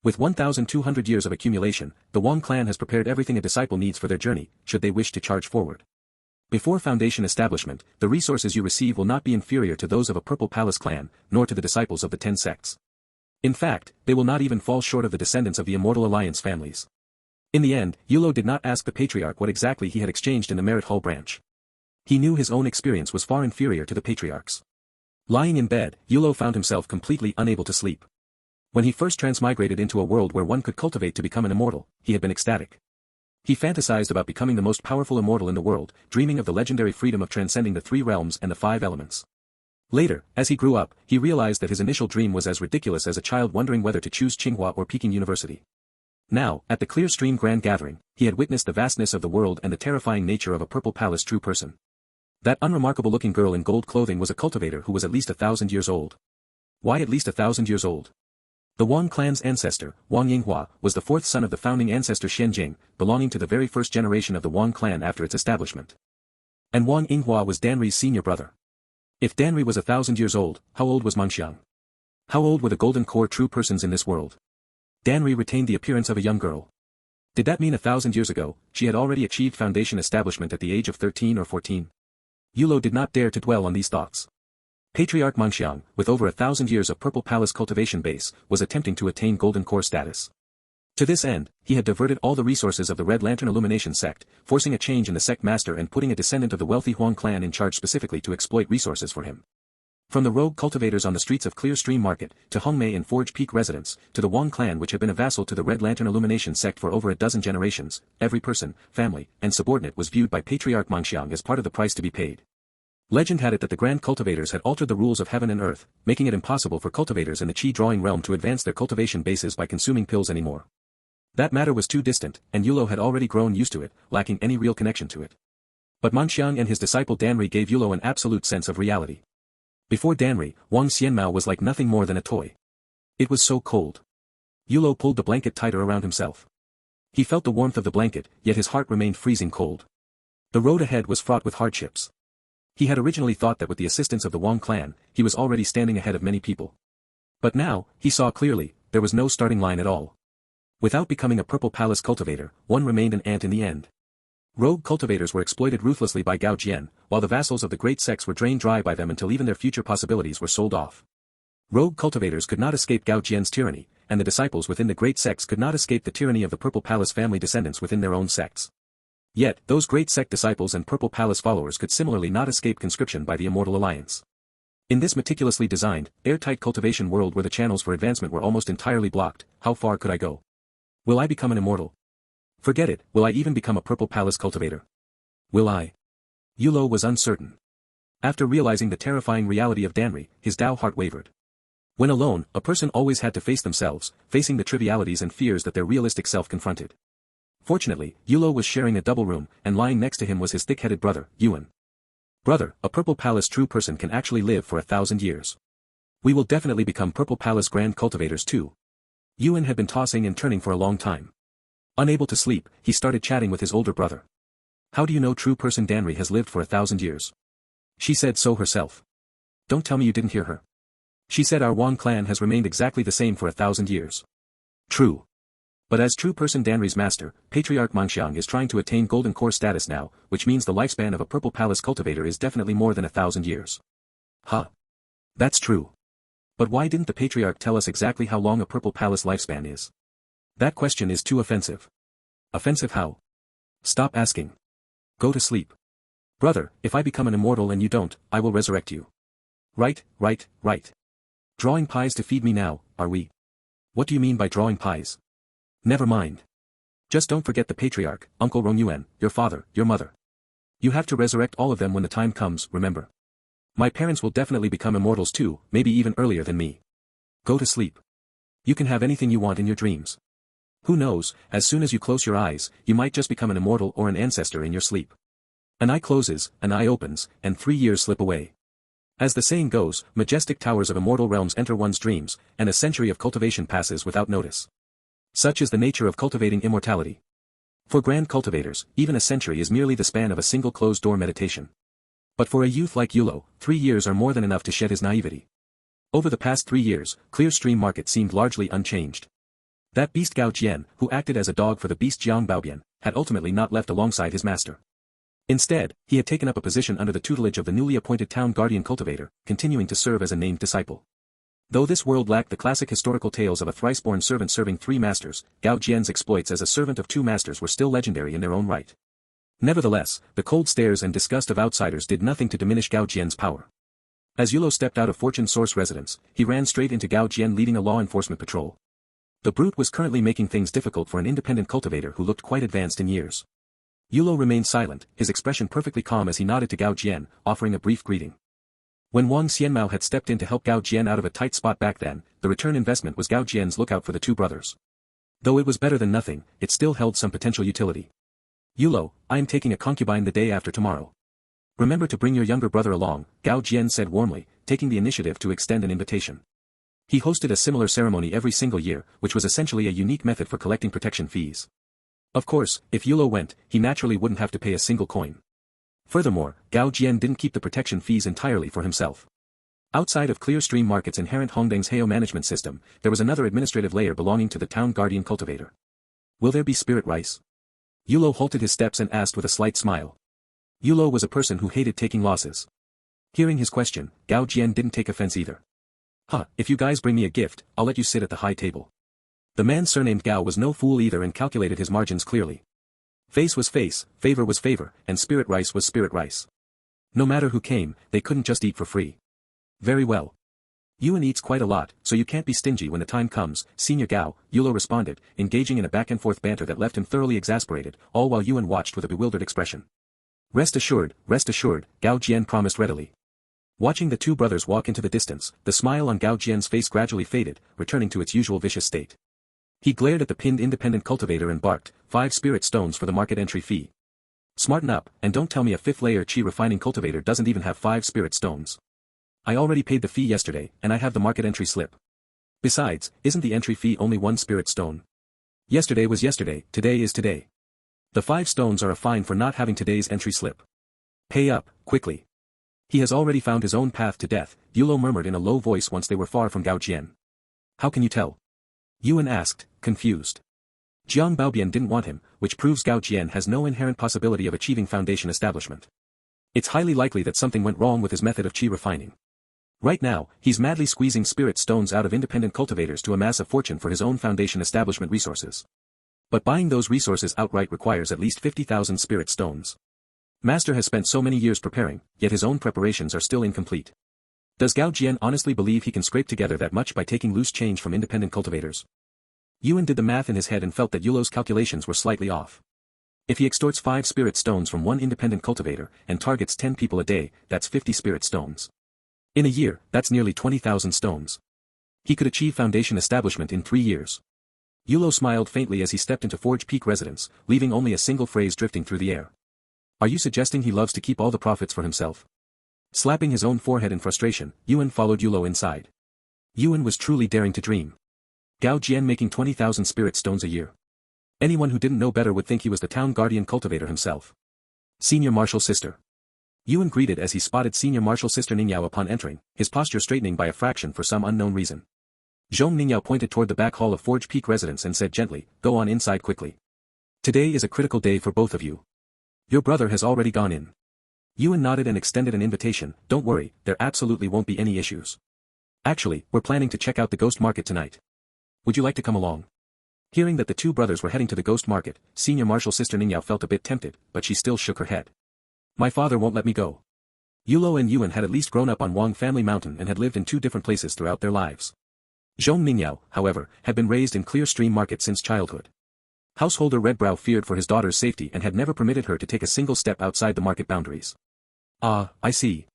With 1,200 years of accumulation, the Wang clan has prepared everything a disciple needs for their journey, should they wish to charge forward. Before foundation establishment, the resources you receive will not be inferior to those of a Purple Palace clan, nor to the disciples of the 10 sects. In fact, they will not even fall short of the descendants of the Immortal Alliance families. In the end, Yulo did not ask the patriarch what exactly he had exchanged in the Merit Hall branch. He knew his own experience was far inferior to the patriarch's. Lying in bed, Yulo found himself completely unable to sleep. When he first transmigrated into a world where one could cultivate to become an immortal, he had been ecstatic. He fantasized about becoming the most powerful immortal in the world, dreaming of the legendary freedom of transcending the 3 realms and the 5 elements. Later, as he grew up, he realized that his initial dream was as ridiculous as a child wondering whether to choose Tsinghua or Peking University. Now, at the Clear Stream Grand Gathering, he had witnessed the vastness of the world and the terrifying nature of a Purple Palace true person. That unremarkable-looking girl in gold clothing was a cultivator who was at least 1,000 years old. Why at least 1,000 years old? The Wang clan's ancestor, Wang Yinghua, was the 4th son of the founding ancestor Xian Jing, belonging to the very first generation of the Wang clan after its establishment. And Wang Yinghua was Danri's senior brother. If Danri was 1,000 years old, how old was Mengxiang? How old were the golden core true persons in this world? Danri retained the appearance of a young girl. Did that mean 1,000 years ago, she had already achieved foundation establishment at the age of 13 or 14? Yulo did not dare to dwell on these thoughts. Patriarch Mengxiang, with over 1,000 years of Purple Palace cultivation base, was attempting to attain golden core status. To this end, he had diverted all the resources of the Red Lantern Illumination sect, forcing a change in the sect master and putting a descendant of the wealthy Huang clan in charge specifically to exploit resources for him. From the rogue cultivators on the streets of Clear Stream Market, to Hongmei and Forge Peak residents, to the Wang clan which had been a vassal to the Red Lantern Illumination sect for over a dozen generations, every person, family, and subordinate was viewed by Patriarch Mengxiang as part of the price to be paid. Legend had it that the Grand Cultivators had altered the rules of heaven and earth, making it impossible for cultivators in the Qi-drawing realm to advance their cultivation bases by consuming pills anymore. That matter was too distant, and Yulo had already grown used to it, lacking any real connection to it. But Mengxiang and his disciple Danri gave Yulo an absolute sense of reality. Before Danri, Wang Xianmao was like nothing more than a toy. It was so cold. Yulo pulled the blanket tighter around himself. He felt the warmth of the blanket, yet his heart remained freezing cold. The road ahead was fraught with hardships. He had originally thought that with the assistance of the Wang clan, he was already standing ahead of many people. But now, he saw clearly, there was no starting line at all. Without becoming a Purple Palace cultivator, one remained an ant in the end. Rogue cultivators were exploited ruthlessly by Gao Jian, while the vassals of the great sects were drained dry by them until even their future possibilities were sold off. Rogue cultivators could not escape Gao Jian's tyranny, and the disciples within the great sects could not escape the tyranny of the Purple Palace family descendants within their own sects. Yet, those great sect disciples and Purple Palace followers could similarly not escape conscription by the Immortal Alliance. In this meticulously designed, airtight cultivation world where the channels for advancement were almost entirely blocked, how far could I go? Will I become an immortal? Forget it, will I even become a Purple Palace cultivator? Will I? Yulo was uncertain. After realizing the terrifying reality of Danri, his Dao heart wavered. When alone, a person always had to face themselves, facing the trivialities and fears that their realistic self confronted. Fortunately, Yulo was sharing a double room, and lying next to him was his thick-headed brother, Yuan. Brother, a Purple Palace true person can actually live for 1,000 years. We will definitely become Purple Palace Grand Cultivators too. Yuan had been tossing and turning for a long time. Unable to sleep, he started chatting with his older brother. How do you know true person Danri has lived for 1,000 years? She said so herself. Don't tell me you didn't hear her. She said our Wang clan has remained exactly the same for 1,000 years. True. But as true person Danri's master, Patriarch Mengxiang is trying to attain golden core status now, which means the lifespan of a Purple Palace cultivator is definitely more than 1,000 years. Huh. That's true. But why didn't the Patriarch tell us exactly how long a Purple Palace lifespan is? That question is too offensive. Offensive how? Stop asking. Go to sleep. Brother, if I become an immortal and you don't, I will resurrect you. Right, right, right. Drawing pies to feed me now, are we? What do you mean by drawing pies? Never mind. Just don't forget the patriarch, Uncle Rongyuan, your father, your mother. You have to resurrect all of them when the time comes, remember. My parents will definitely become immortals too, maybe even earlier than me. Go to sleep. You can have anything you want in your dreams. Who knows, as soon as you close your eyes, you might just become an immortal or an ancestor in your sleep. An eye closes, an eye opens, and 3 years slip away. As the saying goes, majestic towers of immortal realms enter one's dreams, and a century of cultivation passes without notice. Such is the nature of cultivating immortality. For grand cultivators, even a century is merely the span of a single closed-door meditation. But for a youth like Yulo, 3 years are more than enough to shed his naivety. Over the past 3 years, Clear Stream Market seemed largely unchanged. That beast Gao Jian, who acted as a dog for the beast Jiang Baobian, had ultimately not left alongside his master. Instead, he had taken up a position under the tutelage of the newly appointed town guardian cultivator, continuing to serve as a named disciple. Though this world lacked the classic historical tales of a thrice-born servant serving 3 masters, Gao Jian's exploits as a servant of 2 masters were still legendary in their own right. Nevertheless, the cold stares and disgust of outsiders did nothing to diminish Gao Jian's power. As Yulo stepped out of Fortune Source residence, he ran straight into Gao Jian leading a law enforcement patrol. The brute was currently making things difficult for an independent cultivator who looked quite advanced in years. Yulo remained silent, his expression perfectly calm as he nodded to Gao Jian, offering a brief greeting. When Wang Xianmao had stepped in to help Gao Jian out of a tight spot back then, the return investment was Gao Jian's lookout for the 2 brothers. Though it was better than nothing, it still held some potential utility. Yulo, I am taking a concubine the day after tomorrow. Remember to bring your younger brother along, Gao Jian said warmly, taking the initiative to extend an invitation. He hosted a similar ceremony every single year, which was essentially a unique method for collecting protection fees. Of course, if Yulo went, he naturally wouldn't have to pay a single coin. Furthermore, Gao Jian didn't keep the protection fees entirely for himself. Outside of Clear Stream Market's inherent Hongdeng's Heo management system, there was another administrative layer belonging to the town guardian cultivator. Will there be spirit rice? Yulo halted his steps and asked with a slight smile. Yulo was a person who hated taking losses. Hearing his question, Gao Jian didn't take offense either. If you guys bring me a gift, I'll let you sit at the high table. The man surnamed Gao was no fool either and calculated his margins clearly. Face was face, favor was favor, and spirit rice was spirit rice. No matter who came, they couldn't just eat for free. Very well. Yuan eats quite a lot, so you can't be stingy when the time comes, Senior Gao, Yulo responded, engaging in a back-and-forth banter that left him thoroughly exasperated, all while Yuan watched with a bewildered expression. Rest assured, Gao Jian promised readily. Watching the 2 brothers walk into the distance, the smile on Gao Jian's face gradually faded, returning to its usual vicious state. He glared at the pinned independent cultivator and barked, 5 spirit stones for the market entry fee. Smarten up, and don't tell me a 5th-layer chi refining cultivator doesn't even have 5 spirit stones. I already paid the fee yesterday, and I have the market entry slip. Besides, isn't the entry fee only 1 spirit stone? Yesterday was yesterday, today is today. The 5 stones are a fine for not having today's entry slip. Pay up, quickly. He has already found his own path to death, Yulo murmured in a low voice once they were far from Gao Jian. How can you tell? Yuan asked, confused. Jiang Baobian didn't want him, which proves Gao Jian has no inherent possibility of achieving foundation establishment. It's highly likely that something went wrong with his method of chi refining. Right now, he's madly squeezing spirit stones out of independent cultivators to amass a fortune for his own foundation establishment resources. But buying those resources outright requires at least 50,000 spirit stones. Master has spent so many years preparing, yet his own preparations are still incomplete. Does Gao Jian honestly believe he can scrape together that much by taking loose change from independent cultivators? Yuan did the math in his head and felt that Yulo's calculations were slightly off. If he extorts 5 spirit stones from 1 independent cultivator, and targets 10 people a day, that's 50 spirit stones. In a year, that's nearly 20,000 stones. He could achieve foundation establishment in 3 years. Yulo smiled faintly as he stepped into Forge Peak residence, leaving only a single phrase drifting through the air. Are you suggesting he loves to keep all the profits for himself? Slapping his own forehead in frustration, Yuan followed Yulo inside. Yuan was truly daring to dream. Gao Jian making 20,000 spirit stones a year. Anyone who didn't know better would think he was the town guardian cultivator himself. Senior Martial Sister. Yuan greeted as he spotted Senior Martial Sister Ningyao upon entering, his posture straightening by a fraction for some unknown reason. Zhong Ningyao pointed toward the back hall of Forge Peak residence and said gently, go on inside quickly. Today is a critical day for both of you. Your brother has already gone in. Yuan nodded and extended an invitation, don't worry, there absolutely won't be any issues. Actually, we're planning to check out the ghost market tonight. Would you like to come along? Hearing that the two brothers were heading to the ghost market, senior marshal sister Ningyao felt a bit tempted, but she still shook her head. My father won't let me go. Yulo and Yuan had at least grown up on Wang Family Mountain and had lived in two different places throughout their lives. Zhong Ningyao, however, had been raised in Clear Stream Market since childhood. Householder Redbrow feared for his daughter's safety and had never permitted her to take a single step outside the market boundaries. Ah, I see.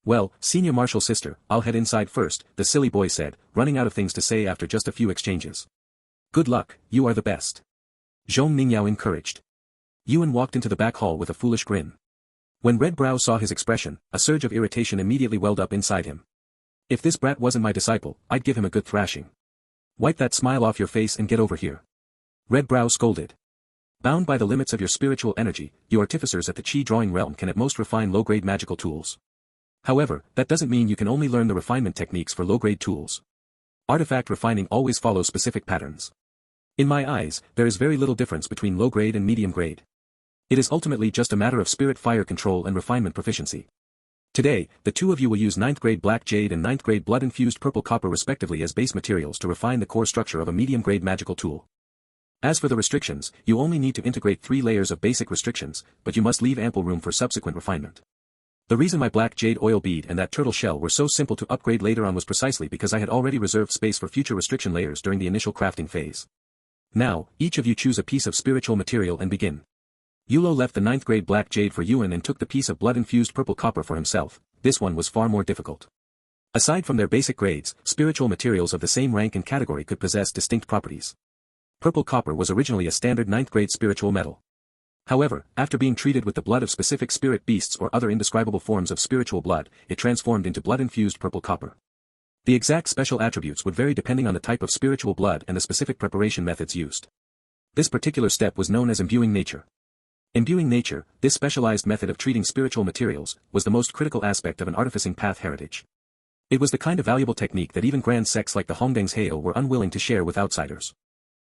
Well, senior marshal sister, I'll head inside first, the silly boy said, running out of things to say after just a few exchanges. Good luck, you are the best. Zhong Ningyao encouraged. Yuan walked into the back hall with a foolish grin. When Redbrow saw his expression, a surge of irritation immediately welled up inside him. If this brat wasn't my disciple, I'd give him a good thrashing. Wipe that smile off your face and get over here. Redbrow scolded. Bound by the limits of your spiritual energy, you artificers at the Qi drawing realm can at most refine low-grade magical tools. However, that doesn't mean you can only learn the refinement techniques for low-grade tools. Artifact refining always follows specific patterns. In my eyes, there is very little difference between low-grade and medium-grade. It is ultimately just a matter of spirit fire control and refinement proficiency. Today, the two of you will use 9th grade black jade and 9th grade blood-infused purple copper respectively as base materials to refine the core structure of a medium-grade magical tool. As for the restrictions, you only need to integrate 3 layers of basic restrictions, but you must leave ample room for subsequent refinement. The reason my black jade oil bead and that turtle shell were so simple to upgrade later on was precisely because I had already reserved space for future restriction layers during the initial crafting phase. Now, each of you choose a piece of spiritual material and begin. Yulo left the 9th grade black jade for Yuan and took the piece of blood-infused purple copper for himself. This one was far more difficult. Aside from their basic grades, spiritual materials of the same rank and category could possess distinct properties. Purple copper was originally a standard 9th grade spiritual metal. However, after being treated with the blood of specific spirit beasts or other indescribable forms of spiritual blood, it transformed into blood-infused purple copper. The exact special attributes would vary depending on the type of spiritual blood and the specific preparation methods used. This particular step was known as imbuing nature. Imbuing nature, this specialized method of treating spiritual materials, was the most critical aspect of an artificing path heritage. It was the kind of valuable technique that even grand sects like the Hongdeng's Hail were unwilling to share with outsiders.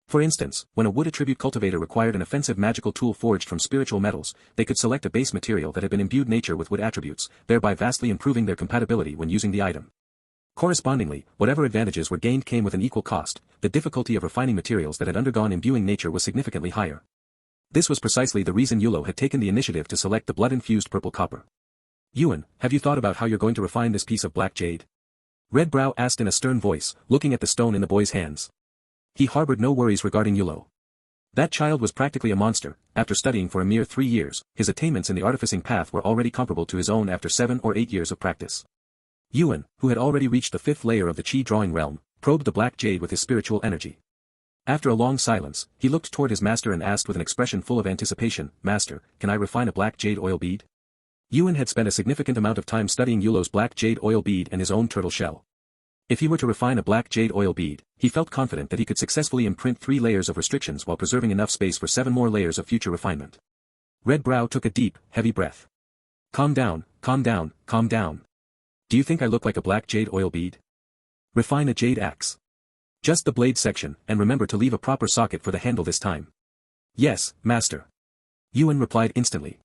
For instance, when a wood attribute cultivator required an offensive magical tool forged from spiritual metals, they could select a base material that had been imbued nature with wood attributes, thereby vastly improving their compatibility when using the item. Correspondingly, whatever advantages were gained came with an equal cost. The difficulty of refining materials that had undergone imbuing nature was significantly higher. This was precisely the reason Yulo had taken the initiative to select the blood-infused purple copper. Yuan, have you thought about how you're going to refine this piece of black jade? Redbrow asked in a stern voice, looking at the stone in the boy's hands. He harbored no worries regarding Yulo. That child was practically a monster. After studying for a mere 3 years, his attainments in the artificing path were already comparable to his own after 7 or 8 years of practice. Yuan, who had already reached the 5th layer of the Qi drawing realm, probed the black jade with his spiritual energy. After a long silence, he looked toward his master and asked with an expression full of anticipation, Master, can I refine a black jade oil bead? Yuan had spent a significant amount of time studying Yulo's black jade oil bead and his own turtle shell. If he were to refine a black jade oil bead, he felt confident that he could successfully imprint 3 layers of restrictions while preserving enough space for 7 more layers of future refinement. Redbrow took a deep, heavy breath. Calm down, calm down, calm down. Do you think I look like a black jade oil bead? Refine a jade axe. Just the blade section, and remember to leave a proper socket for the handle this time. Yes, master. Yuan replied instantly.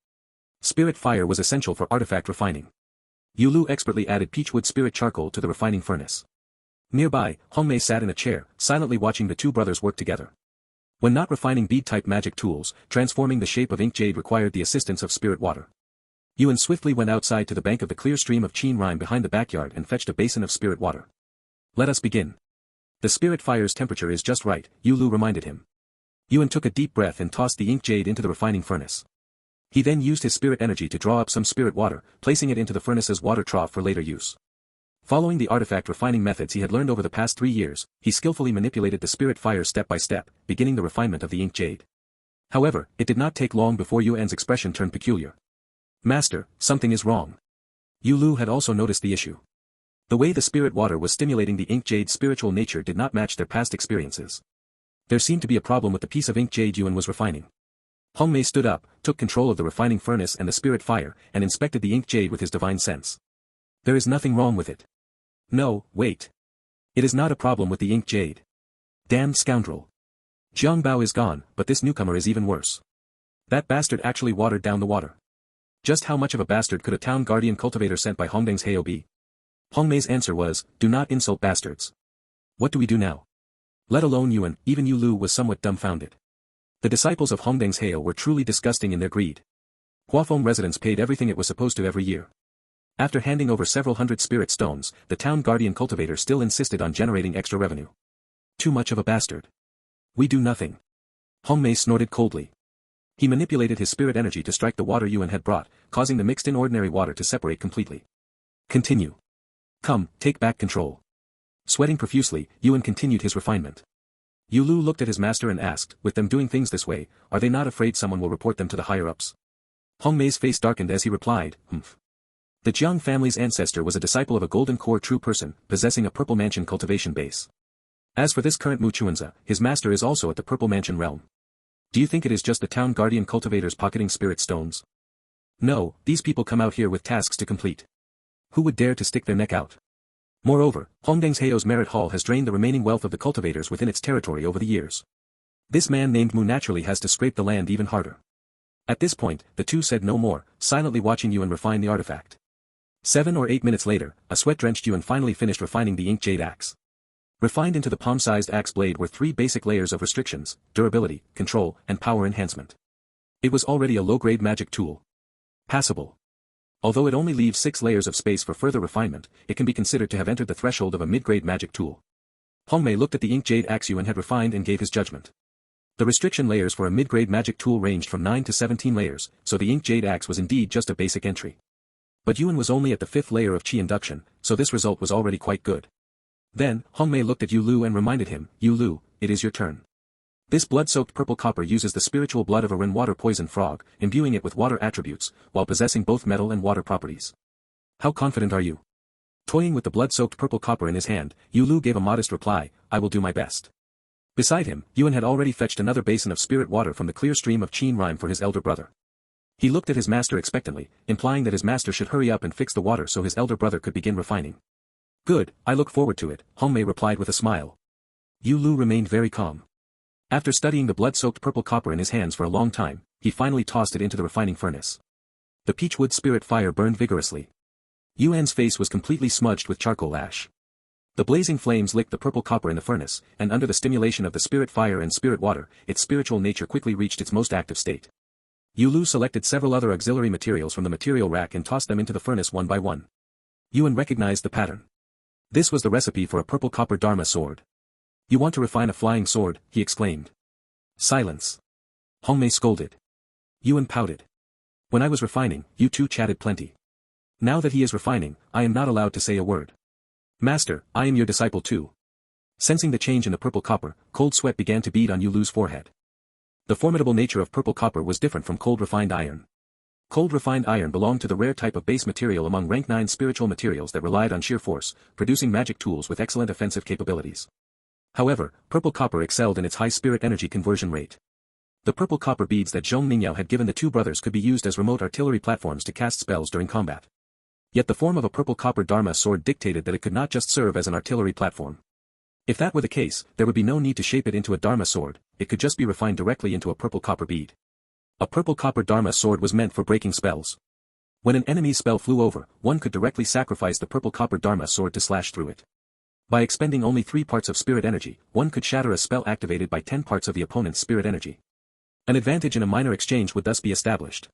Spirit fire was essential for artifact refining. Yulu expertly added peachwood spirit charcoal to the refining furnace. Nearby, Hongmei sat in a chair, silently watching the two brothers work together. When not refining bead-type magic tools, transforming the shape of ink jade required the assistance of spirit water. Yuan swiftly went outside to the bank of the clear stream of Qin Rime behind the backyard and fetched a basin of spirit water. Let us begin. The spirit fire's temperature is just right, Yulu reminded him. Yuan took a deep breath and tossed the ink jade into the refining furnace. He then used his spirit energy to draw up some spirit water, placing it into the furnace's water trough for later use. Following the artifact refining methods he had learned over the past 3 years, he skillfully manipulated the spirit fire step by step, beginning the refinement of the ink jade. However, it did not take long before Yuan's expression turned peculiar. Master, something is wrong. Yulu had also noticed the issue. The way the spirit water was stimulating the ink jade's spiritual nature did not match their past experiences. There seemed to be a problem with the piece of ink jade Yuan was refining. Hongmei stood up, took control of the refining furnace and the spirit fire, and inspected the ink jade with his divine sense. There is nothing wrong with it. No, wait. It is not a problem with the ink jade. Damn scoundrel. Jiangbao is gone, but this newcomer is even worse. That bastard actually watered down the water. Just how much of a bastard could a town guardian cultivator sent by Hongdeng's Heo be? Hongmei's answer was, do not insult bastards. What do we do now? Let alone Yuan, even Yu Lu was somewhat dumbfounded. The disciples of Hongdeng's Hale were truly disgusting in their greed. Huafeng residents paid everything it was supposed to every year. After handing over several hundred spirit stones, the town guardian cultivator still insisted on generating extra revenue. Too much of a bastard. We do nothing. Hongmei snorted coldly. He manipulated his spirit energy to strike the water Yuan had brought, causing the mixed-in ordinary water to separate completely. Continue. Come, take back control. Sweating profusely, Yuan continued his refinement. Yu Lu looked at his master and asked, with them doing things this way, are they not afraid someone will report them to the higher-ups? Hongmei's face darkened as he replied, humph. The Jiang family's ancestor was a disciple of a golden core true person, possessing a purple mansion cultivation base. As for this current Mu Chuanza, his master is also at the purple mansion realm. Do you think it is just the town guardian cultivators pocketing spirit stones? No, these people come out here with tasks to complete. Who would dare to stick their neck out? Moreover, Hongdeng's Heo's Merit Hall has drained the remaining wealth of the cultivators within its territory over the years. This man named Mu naturally has to scrape the land even harder. At this point, the two said no more, silently watching Yuan refine the artifact. 7 or 8 minutes later, a sweat-drenched Yuan finally finished refining the ink jade axe. Refined into the palm-sized axe blade were 3 basic layers of restrictions, durability, control, and power enhancement. It was already a low-grade magic tool. Passable. Although it only leaves 6 layers of space for further refinement, it can be considered to have entered the threshold of a mid-grade magic tool. Hongmei looked at the ink jade axe Yuan had refined and gave his judgment. The restriction layers for a mid-grade magic tool ranged from 9 to 17 layers, so the ink jade axe was indeed just a basic entry. But Yuan was only at the 5th layer of Qi induction, so this result was already quite good. Then, Hongmei looked at Yu Lu and reminded him, Yu Lu, it is your turn. This blood-soaked purple copper uses the spiritual blood of a rainwater poison frog, imbuing it with water attributes, while possessing both metal and water properties. How confident are you? Toying with the blood-soaked purple copper in his hand, Yu Lu gave a modest reply, I will do my best. Beside him, Yuan had already fetched another basin of spirit water from the clear stream of Qin Rime for his elder brother. He looked at his master expectantly, implying that his master should hurry up and fix the water so his elder brother could begin refining. Good, I look forward to it, Hongmei replied with a smile. Yu Lu remained very calm. After studying the blood-soaked purple copper in his hands for a long time, he finally tossed it into the refining furnace. The peachwood spirit fire burned vigorously. Yuan's face was completely smudged with charcoal ash. The blazing flames licked the purple copper in the furnace, and under the stimulation of the spirit fire and spirit water, its spiritual nature quickly reached its most active state. Yu Lu selected several other auxiliary materials from the material rack and tossed them into the furnace one by one. Yuan recognized the pattern. This was the recipe for a purple copper Dharma sword. You want to refine a flying sword, he exclaimed. Silence. Hongmei scolded. Yuan pouted. When I was refining, you two chatted plenty. Now that he is refining, I am not allowed to say a word. Master, I am your disciple too. Sensing the change in the purple copper, cold sweat began to bead on Yu Lu's forehead. The formidable nature of purple copper was different from cold refined iron. Cold refined iron belonged to the rare type of base material among rank 9 spiritual materials that relied on sheer force, producing magic tools with excellent offensive capabilities. However, purple copper excelled in its high spirit energy conversion rate. The purple copper beads that Zhong Mingyao had given the two brothers could be used as remote artillery platforms to cast spells during combat. Yet the form of a purple copper Dharma sword dictated that it could not just serve as an artillery platform. If that were the case, there would be no need to shape it into a Dharma sword, it could just be refined directly into a purple copper bead. A purple copper Dharma sword was meant for breaking spells. When an enemy's spell flew over, one could directly sacrifice the purple copper Dharma sword to slash through it. By expending only 3 parts of spirit energy, one could shatter a spell activated by 10 parts of the opponent's spirit energy. An advantage in a minor exchange would thus be established.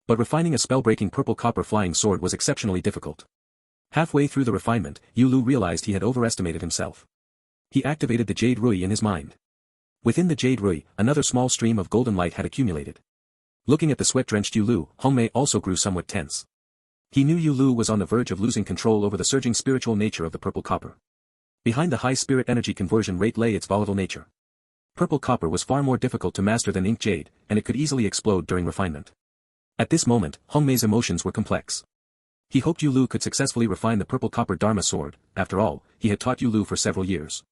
But refining a spell-breaking purple copper flying sword was exceptionally difficult. Halfway through the refinement, Yu Lu realized he had overestimated himself. He activated the Jade Rui in his mind. Within the Jade Rui, another small stream of golden light had accumulated. Looking at the sweat-drenched Yu Lu, Hongmei also grew somewhat tense. He knew Yu Lu was on the verge of losing control over the surging spiritual nature of the purple copper. Behind the high spirit energy conversion rate lay its volatile nature. Purple copper was far more difficult to master than ink jade, and it could easily explode during refinement. At this moment, Hongmei's emotions were complex. He hoped Yu Lu could successfully refine the purple copper Dharma sword, after all, he had taught Yu Lu for several years.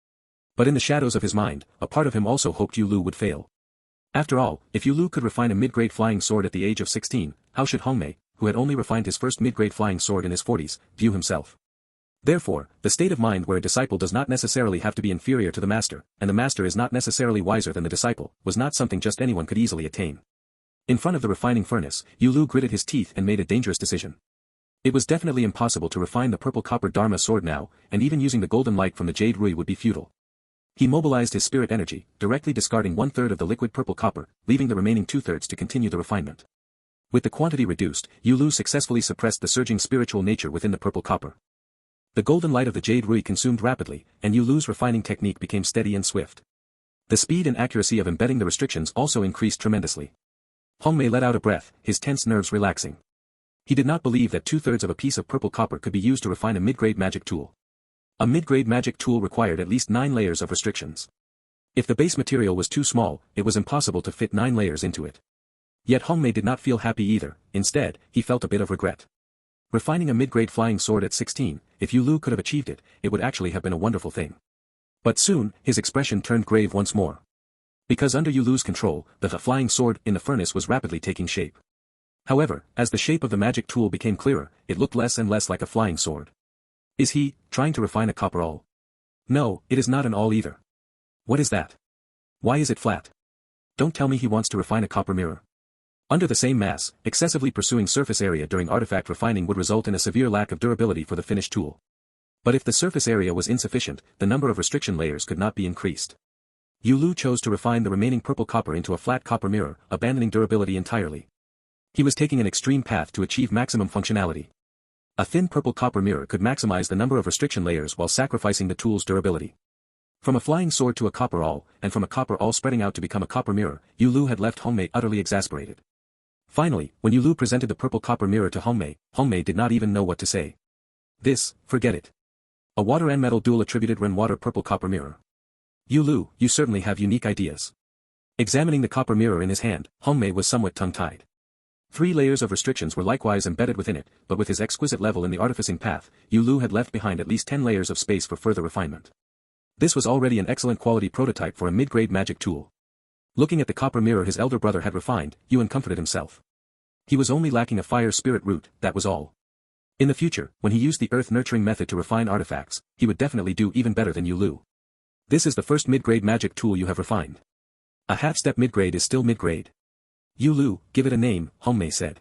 But in the shadows of his mind, a part of him also hoped Yu Lu would fail. After all, if Yu Lu could refine a mid-grade flying sword at the age of 16, how should Hongmei, who had only refined his first mid-grade flying sword in his 40s, view himself? Therefore, the state of mind where a disciple does not necessarily have to be inferior to the master, and the master is not necessarily wiser than the disciple, was not something just anyone could easily attain. In front of the refining furnace, Yu Lu gritted his teeth and made a dangerous decision. It was definitely impossible to refine the purple copper Dharma sword now, and even using the golden light from the Jade Rui would be futile. He mobilized his spirit energy, directly discarding 1/3 of the liquid purple copper, leaving the remaining 2/3 to continue the refinement. With the quantity reduced, Yulu successfully suppressed the surging spiritual nature within the purple copper. The golden light of the jade rui consumed rapidly, and Yulu's refining technique became steady and swift. The speed and accuracy of embedding the restrictions also increased tremendously. Hongmei let out a breath, his tense nerves relaxing. He did not believe that 2/3 of a piece of purple copper could be used to refine a mid-grade magic tool. A mid-grade magic tool required at least 9 layers of restrictions. If the base material was too small, it was impossible to fit 9 layers into it. Yet Hongmei did not feel happy either, instead, he felt a bit of regret. Refining a mid-grade flying sword at 16, if Yulu could have achieved it, it would actually have been a wonderful thing. But soon, his expression turned grave once more. Because under Yulu's control, the flying sword in the furnace was rapidly taking shape. However, as the shape of the magic tool became clearer, it looked less and less like a flying sword. Is he trying to refine a copper awl? No, it is not an awl either. What is that? Why is it flat? Don't tell me he wants to refine a copper mirror. Under the same mass, excessively pursuing surface area during artifact refining would result in a severe lack of durability for the finished tool. But if the surface area was insufficient, the number of restriction layers could not be increased. Yulu chose to refine the remaining purple copper into a flat copper mirror, abandoning durability entirely. He was taking an extreme path to achieve maximum functionality. A thin purple copper mirror could maximize the number of restriction layers while sacrificing the tool's durability. From a flying sword to a copper awl, and from a copper awl spreading out to become a copper mirror, Yulu had left Hongmei utterly exasperated. Finally, when Yulu presented the purple copper mirror to Hongmei, Hongmei did not even know what to say. This, forget it. A water and metal dual attributed rainwater purple copper mirror. Yulu, you certainly have unique ideas. Examining the copper mirror in his hand, Hongmei was somewhat tongue-tied. 3 layers of restrictions were likewise embedded within it, but with his exquisite level in the artificing path, Yulu had left behind at least 10 layers of space for further refinement. This was already an excellent quality prototype for a mid-grade magic tool. Looking at the copper mirror his elder brother had refined, Yuan comforted himself. He was only lacking a fire spirit root, that was all. In the future, when he used the earth-nurturing method to refine artifacts, he would definitely do even better than Yulu. This is the first mid-grade magic tool you have refined. A half-step mid-grade is still mid-grade. Yulu, give it a name, Hongmei said.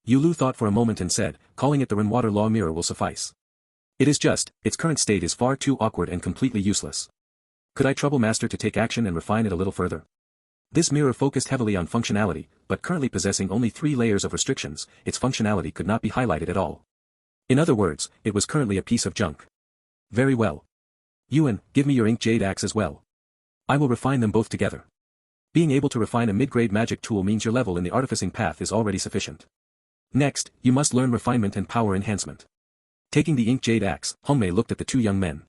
Yulu thought for a moment and said, calling it the rainwater law mirror will suffice. It is just, its current state is far too awkward and completely useless. Could I trouble Master to take action and refine it a little further? This mirror focused heavily on functionality, but currently possessing only 3 layers of restrictions, its functionality could not be highlighted at all. In other words, it was currently a piece of junk. Very well. Yuan, give me your ink jade axe as well. I will refine them both together. Being able to refine a mid-grade magic tool means your level in the artificing path is already sufficient. Next, you must learn refinement and power enhancement. Taking the ink jade axe, Hongmei looked at the 2 young men.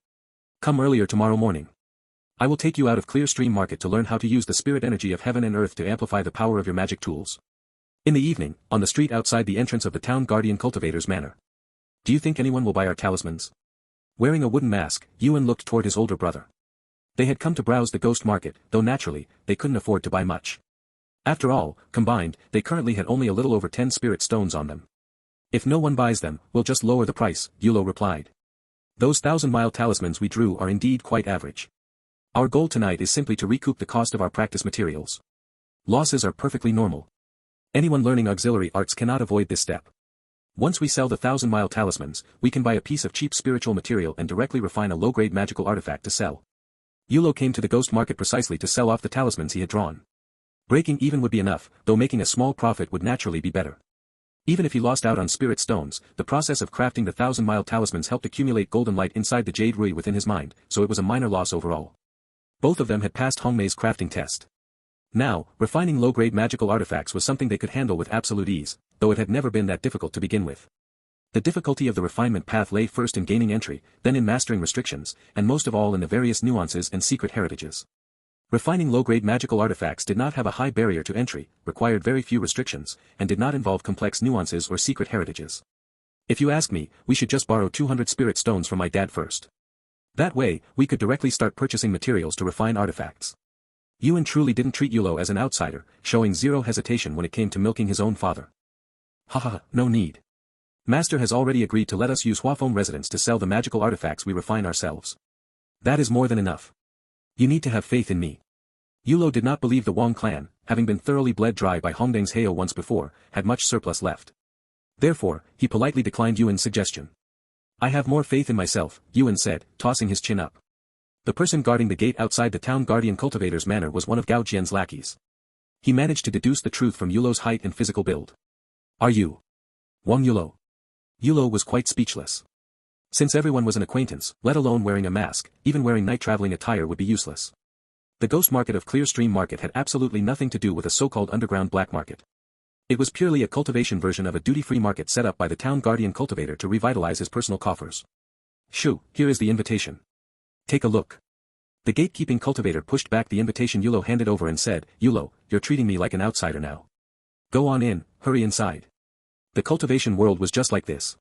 Come earlier tomorrow morning. I will take you out of Clear Stream Market to learn how to use the spirit energy of heaven and earth to amplify the power of your magic tools. In the evening, on the street outside the entrance of the town guardian cultivator's manor. Do you think anyone will buy our talismans? Wearing a wooden mask, Yuan looked toward his older brother. They had come to browse the ghost market, though naturally, they couldn't afford to buy much. After all, combined, they currently had only a little over 10 spirit stones on them. If no one buys them, we'll just lower the price, Yulo replied. Those 1,000-mile talismans we drew are indeed quite average. Our goal tonight is simply to recoup the cost of our practice materials. Losses are perfectly normal. Anyone learning auxiliary arts cannot avoid this step. Once we sell the 1,000-mile talismans, we can buy a piece of cheap spiritual material and directly refine a low-grade magical artifact to sell. Yulo came to the ghost market precisely to sell off the talismans he had drawn. Breaking even would be enough, though making a small profit would naturally be better. Even if he lost out on spirit stones, the process of crafting the 1,000-mile talismans helped accumulate golden light inside the jade rui within his mind, so it was a minor loss overall. Both of them had passed Hongmei's crafting test. Now, refining low-grade magical artifacts was something they could handle with absolute ease, though it had never been that difficult to begin with. The difficulty of the refinement path lay first in gaining entry, then in mastering restrictions, and most of all in the various nuances and secret heritages. Refining low-grade magical artifacts did not have a high barrier to entry, required very few restrictions, and did not involve complex nuances or secret heritages. If you ask me, we should just borrow 200 spirit stones from my dad first. That way, we could directly start purchasing materials to refine artifacts. Yuan truly didn't treat Yulo as an outsider, showing zero hesitation when it came to milking his own father. Haha, no need. Master has already agreed to let us use Huafeng residence to sell the magical artifacts we refine ourselves. That is more than enough. You need to have faith in me. Yulo did not believe the Wang clan, having been thoroughly bled dry by Hongdeng's hail once before, had much surplus left. Therefore, he politely declined Yuan's suggestion. I have more faith in myself, Yuan said, tossing his chin up. The person guarding the gate outside the town guardian cultivator's manor was one of Gao Jian's lackeys. He managed to deduce the truth from Yulo's height and physical build. Are you Wang Yulo? Yulo was quite speechless. Since everyone was an acquaintance, let alone wearing a mask, even wearing night-traveling attire would be useless. The ghost market of Clearstream Market had absolutely nothing to do with a so-called underground black market. It was purely a cultivation version of a duty-free market set up by the town guardian cultivator to revitalize his personal coffers. Shoo, here is the invitation. Take a look. The gatekeeping cultivator pushed back the invitation Yulo handed over and said, Yulo, you're treating me like an outsider now. Go on in, hurry inside. The cultivation world was just like this.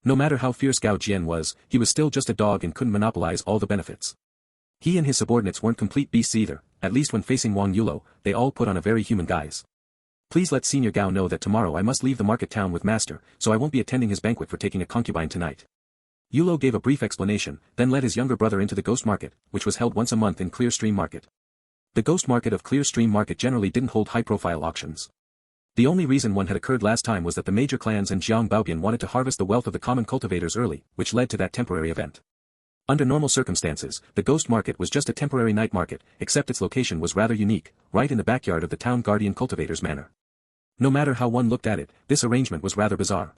No matter how fierce Gao Jian was, he was still just a dog and couldn't monopolize all the benefits. He and his subordinates weren't complete beasts either, at least when facing Wang Yulo, they all put on a very human guise. Please let Senior Gao know that tomorrow I must leave the market town with Master, so I won't be attending his banquet for taking a concubine tonight. Yulo gave a brief explanation, then led his younger brother into the ghost market, which was held once a month in Clearstream Market. The ghost market of Clearstream Market generally didn't hold high-profile auctions. The only reason one had occurred last time was that the major clans and Jiang Baobian wanted to harvest the wealth of the common cultivators early, which led to that temporary event. Under normal circumstances, the ghost market was just a temporary night market, except its location was rather unique, right in the backyard of the town guardian cultivator's manor. No matter how one looked at it, this arrangement was rather bizarre.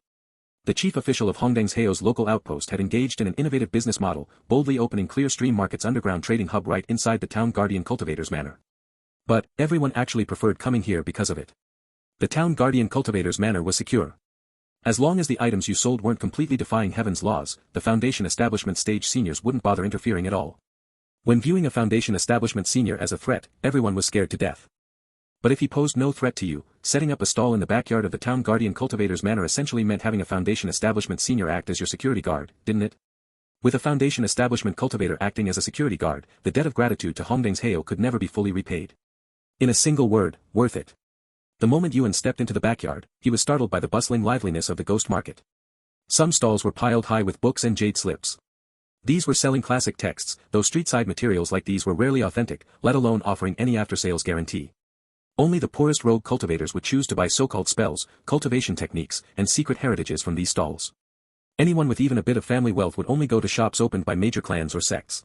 The chief official of Hongdang's Heo's local outpost had engaged in an innovative business model, boldly opening Clearstream Market's underground trading hub right inside the town guardian cultivator's manor. But, everyone actually preferred coming here because of it. The town guardian cultivator's manor was secure. As long as the items you sold weren't completely defying heaven's laws, the Foundation Establishment stage seniors wouldn't bother interfering at all. When viewing a Foundation Establishment senior as a threat, everyone was scared to death. But if he posed no threat to you, setting up a stall in the backyard of the town guardian cultivator's manor essentially meant having a Foundation Establishment senior act as your security guard, didn't it? With a Foundation Establishment cultivator acting as a security guard, the debt of gratitude to Hongdang's Heo could never be fully repaid. In a single word, worth it. The moment Yuan stepped into the backyard, he was startled by the bustling liveliness of the ghost market. Some stalls were piled high with books and jade slips. These were selling classic texts, though street-side materials like these were rarely authentic, let alone offering any after-sales guarantee. Only the poorest rogue cultivators would choose to buy so-called spells, cultivation techniques, and secret heritages from these stalls. Anyone with even a bit of family wealth would only go to shops opened by major clans or sects.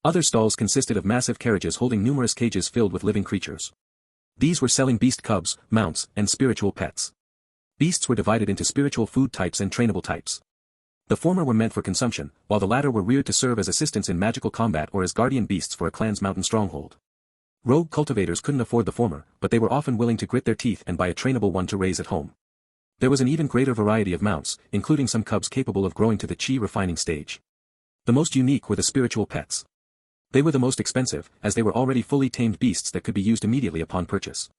Other stalls consisted of massive carriages holding numerous cages filled with living creatures. These were selling beast cubs, mounts, and spiritual pets. Beasts were divided into spiritual food types and trainable types. The former were meant for consumption, while the latter were reared to serve as assistants in magical combat or as guardian beasts for a clan's mountain stronghold. Rogue cultivators couldn't afford the former, but they were often willing to grit their teeth and buy a trainable one to raise at home. There was an even greater variety of mounts, including some cubs capable of growing to the chi refining stage. The most unique were the spiritual pets. They were the most expensive, as they were already fully tamed beasts that could be used immediately upon purchase.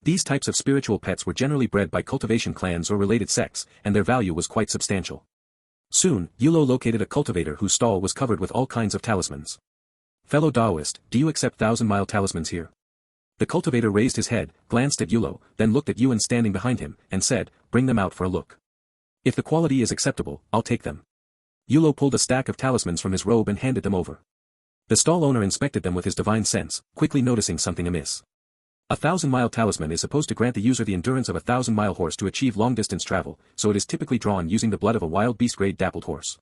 These types of spiritual pets were generally bred by cultivation clans or related sects, and their value was quite substantial. Soon, Yulo located a cultivator whose stall was covered with all kinds of talismans. Fellow Taoist, do you accept 1,000-mile talismans here? The cultivator raised his head, glanced at Yulo, then looked at Yuan standing behind him, and said, bring them out for a look. If the quality is acceptable, I'll take them. Yulo pulled a stack of talismans from his robe and handed them over. The stall owner inspected them with his divine sense, quickly noticing something amiss. A 1,000-mile talisman is supposed to grant the user the endurance of a 1,000-mile horse to achieve long-distance travel, so it is typically drawn using the blood of a wild beast-grade dappled horse.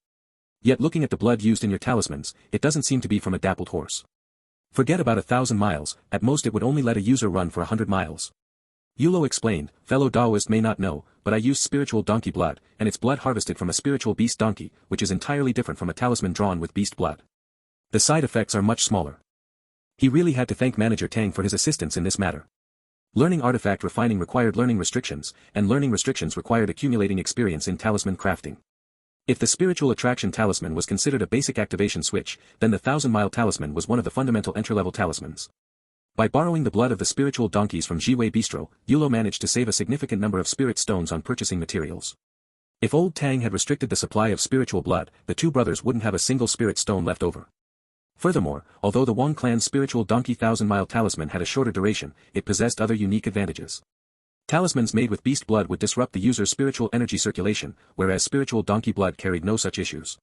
Yet looking at the blood used in your talismans, it doesn't seem to be from a dappled horse. Forget about 1,000 miles, at most it would only let a user run for 100 miles. Yulo explained, fellow Taoist may not know, but I used spiritual donkey blood, and it's blood harvested from a spiritual beast donkey, which is entirely different from a talisman drawn with beast blood. The side effects are much smaller. He really had to thank Manager Tang for his assistance in this matter. Learning artifact refining required learning restrictions, and learning restrictions required accumulating experience in talisman crafting. If the spiritual attraction talisman was considered a basic activation switch, then the 1,000-mile talisman was one of the fundamental entry-level talismans. By borrowing the blood of the spiritual donkeys from Jiwei Bistro, Yulo managed to save a significant number of spirit stones on purchasing materials. If old Tang had restricted the supply of spiritual blood, the two brothers wouldn't have a single spirit stone left over. Furthermore, although the Wang clan's spiritual donkey 1,000-mile talisman had a shorter duration, it possessed other unique advantages. Talismans made with beast blood would disrupt the user's spiritual energy circulation, whereas spiritual donkey blood carried no such issues.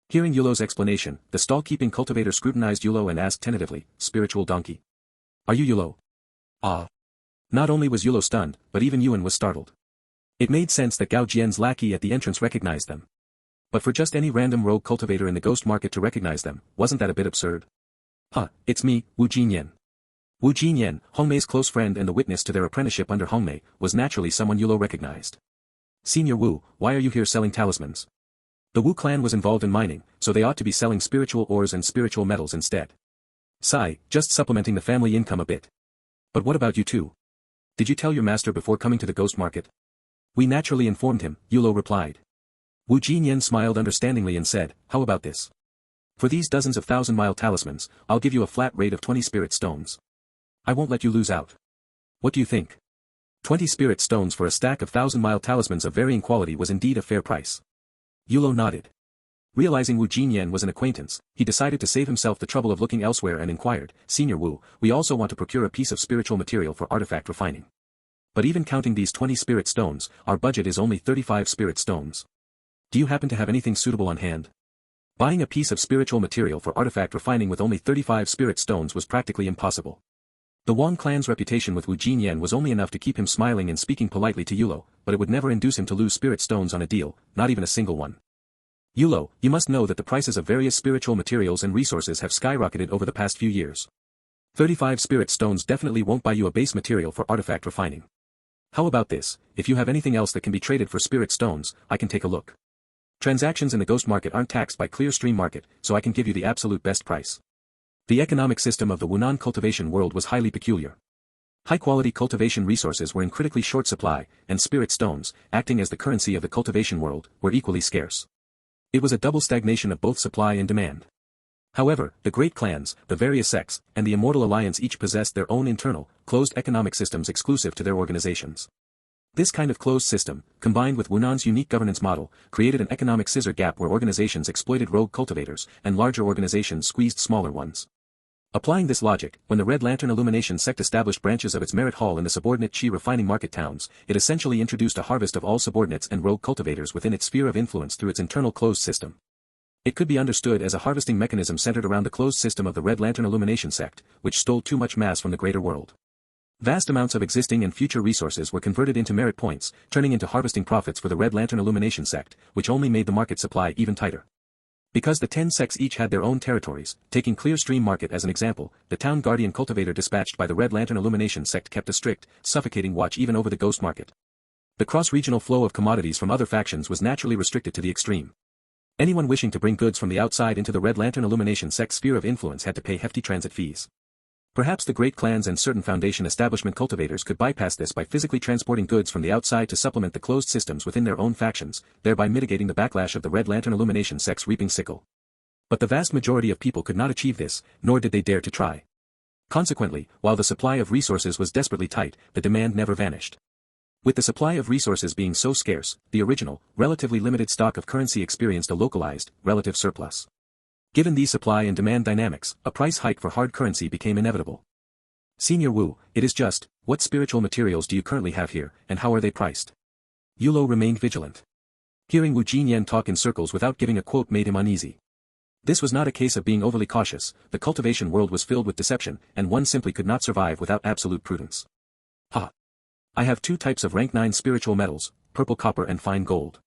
Hearing Yulo's explanation, the stall-keeping cultivator scrutinized Yulo and asked tentatively, spiritual donkey? Are you Yulo? Ah. Not only was Yulo stunned, but even Yuan was startled. It made sense that Gao Jian's lackey at the entrance recognized them. But for just any random rogue cultivator in the ghost market to recognize them, wasn't that a bit absurd? It's me, Wu Jinyan. Wu Jinyan, Hongmei's close friend and the witness to their apprenticeship under Hongmei, was naturally someone Yulo recognized. Senior Wu, why are you here selling talismans? The Wu clan was involved in mining, so they ought to be selling spiritual ores and spiritual metals instead. Sai, just supplementing the family income a bit. But what about you two? Did you tell your master before coming to the ghost market? We naturally informed him, Yulo replied. Wu Jinyan smiled understandingly and said, how about this? For these dozens of 1,000-mile talismans, I'll give you a flat rate of 20 spirit stones. I won't let you lose out. What do you think? 20 spirit stones for a stack of 1,000-mile talismans of varying quality was indeed a fair price. Yulo nodded. Realizing Wu Jinyan was an acquaintance, he decided to save himself the trouble of looking elsewhere and inquired, Senior Wu, we also want to procure a piece of spiritual material for artifact refining. But even counting these 20 spirit stones, our budget is only 35 spirit stones. Do you happen to have anything suitable on hand? Buying a piece of spiritual material for artifact refining with only 35 spirit stones was practically impossible. The Wang clan's reputation with Wu Jinyan was only enough to keep him smiling and speaking politely to Yulo, but it would never induce him to lose spirit stones on a deal, not even a single one. Yulo, you must know that the prices of various spiritual materials and resources have skyrocketed over the past few years. 35 spirit stones definitely won't buy you a base material for artifact refining. How about this, if you have anything else that can be traded for spirit stones, I can take a look. Transactions in the ghost market aren't taxed by clear stream market, so I can give you the absolute best price. The economic system of the Wunan cultivation world was highly peculiar. High-quality cultivation resources were in critically short supply, and spirit stones, acting as the currency of the cultivation world, were equally scarce. It was a double stagnation of both supply and demand. However, the great clans, the various sects, and the Immortal Alliance each possessed their own internal, closed economic systems exclusive to their organizations. This kind of closed system, combined with Wunan's unique governance model, created an economic scissor gap where organizations exploited rogue cultivators, and larger organizations squeezed smaller ones. Applying this logic, when the Red Lantern Illumination sect established branches of its merit hall in the subordinate chi refining market towns, it essentially introduced a harvest of all subordinates and rogue cultivators within its sphere of influence through its internal closed system. It could be understood as a harvesting mechanism centered around the closed system of the Red Lantern Illumination sect, which stole too much mass from the greater world. Vast amounts of existing and future resources were converted into merit points, turning into harvesting profits for the Red Lantern Illumination sect, which only made the market supply even tighter. Because the 10 sects each had their own territories, taking Clear Stream Market as an example, the town guardian cultivator dispatched by the Red Lantern Illumination sect kept a strict, suffocating watch even over the ghost market. The cross-regional flow of commodities from other factions was naturally restricted to the extreme. Anyone wishing to bring goods from the outside into the Red Lantern Illumination sect's sphere of influence had to pay hefty transit fees. Perhaps the great clans and certain Foundation establishment cultivators could bypass this by physically transporting goods from the outside to supplement the closed systems within their own factions, thereby mitigating the backlash of the Red Lantern Illumination sect's reaping sickle. But the vast majority of people could not achieve this, nor did they dare to try. Consequently, while the supply of resources was desperately tight, the demand never vanished. With the supply of resources being so scarce, the original, relatively limited stock of currency experienced a localized, relative surplus. Given these supply and demand dynamics, a price hike for hard currency became inevitable. Senior Wu, it is just, what spiritual materials do you currently have here, and how are they priced? Yulo remained vigilant. Hearing Wu Jinyan talk in circles without giving a quote made him uneasy. This was not a case of being overly cautious, the cultivation world was filled with deception, and one simply could not survive without absolute prudence. I have 2 types of rank 9 spiritual metals, purple copper and fine gold.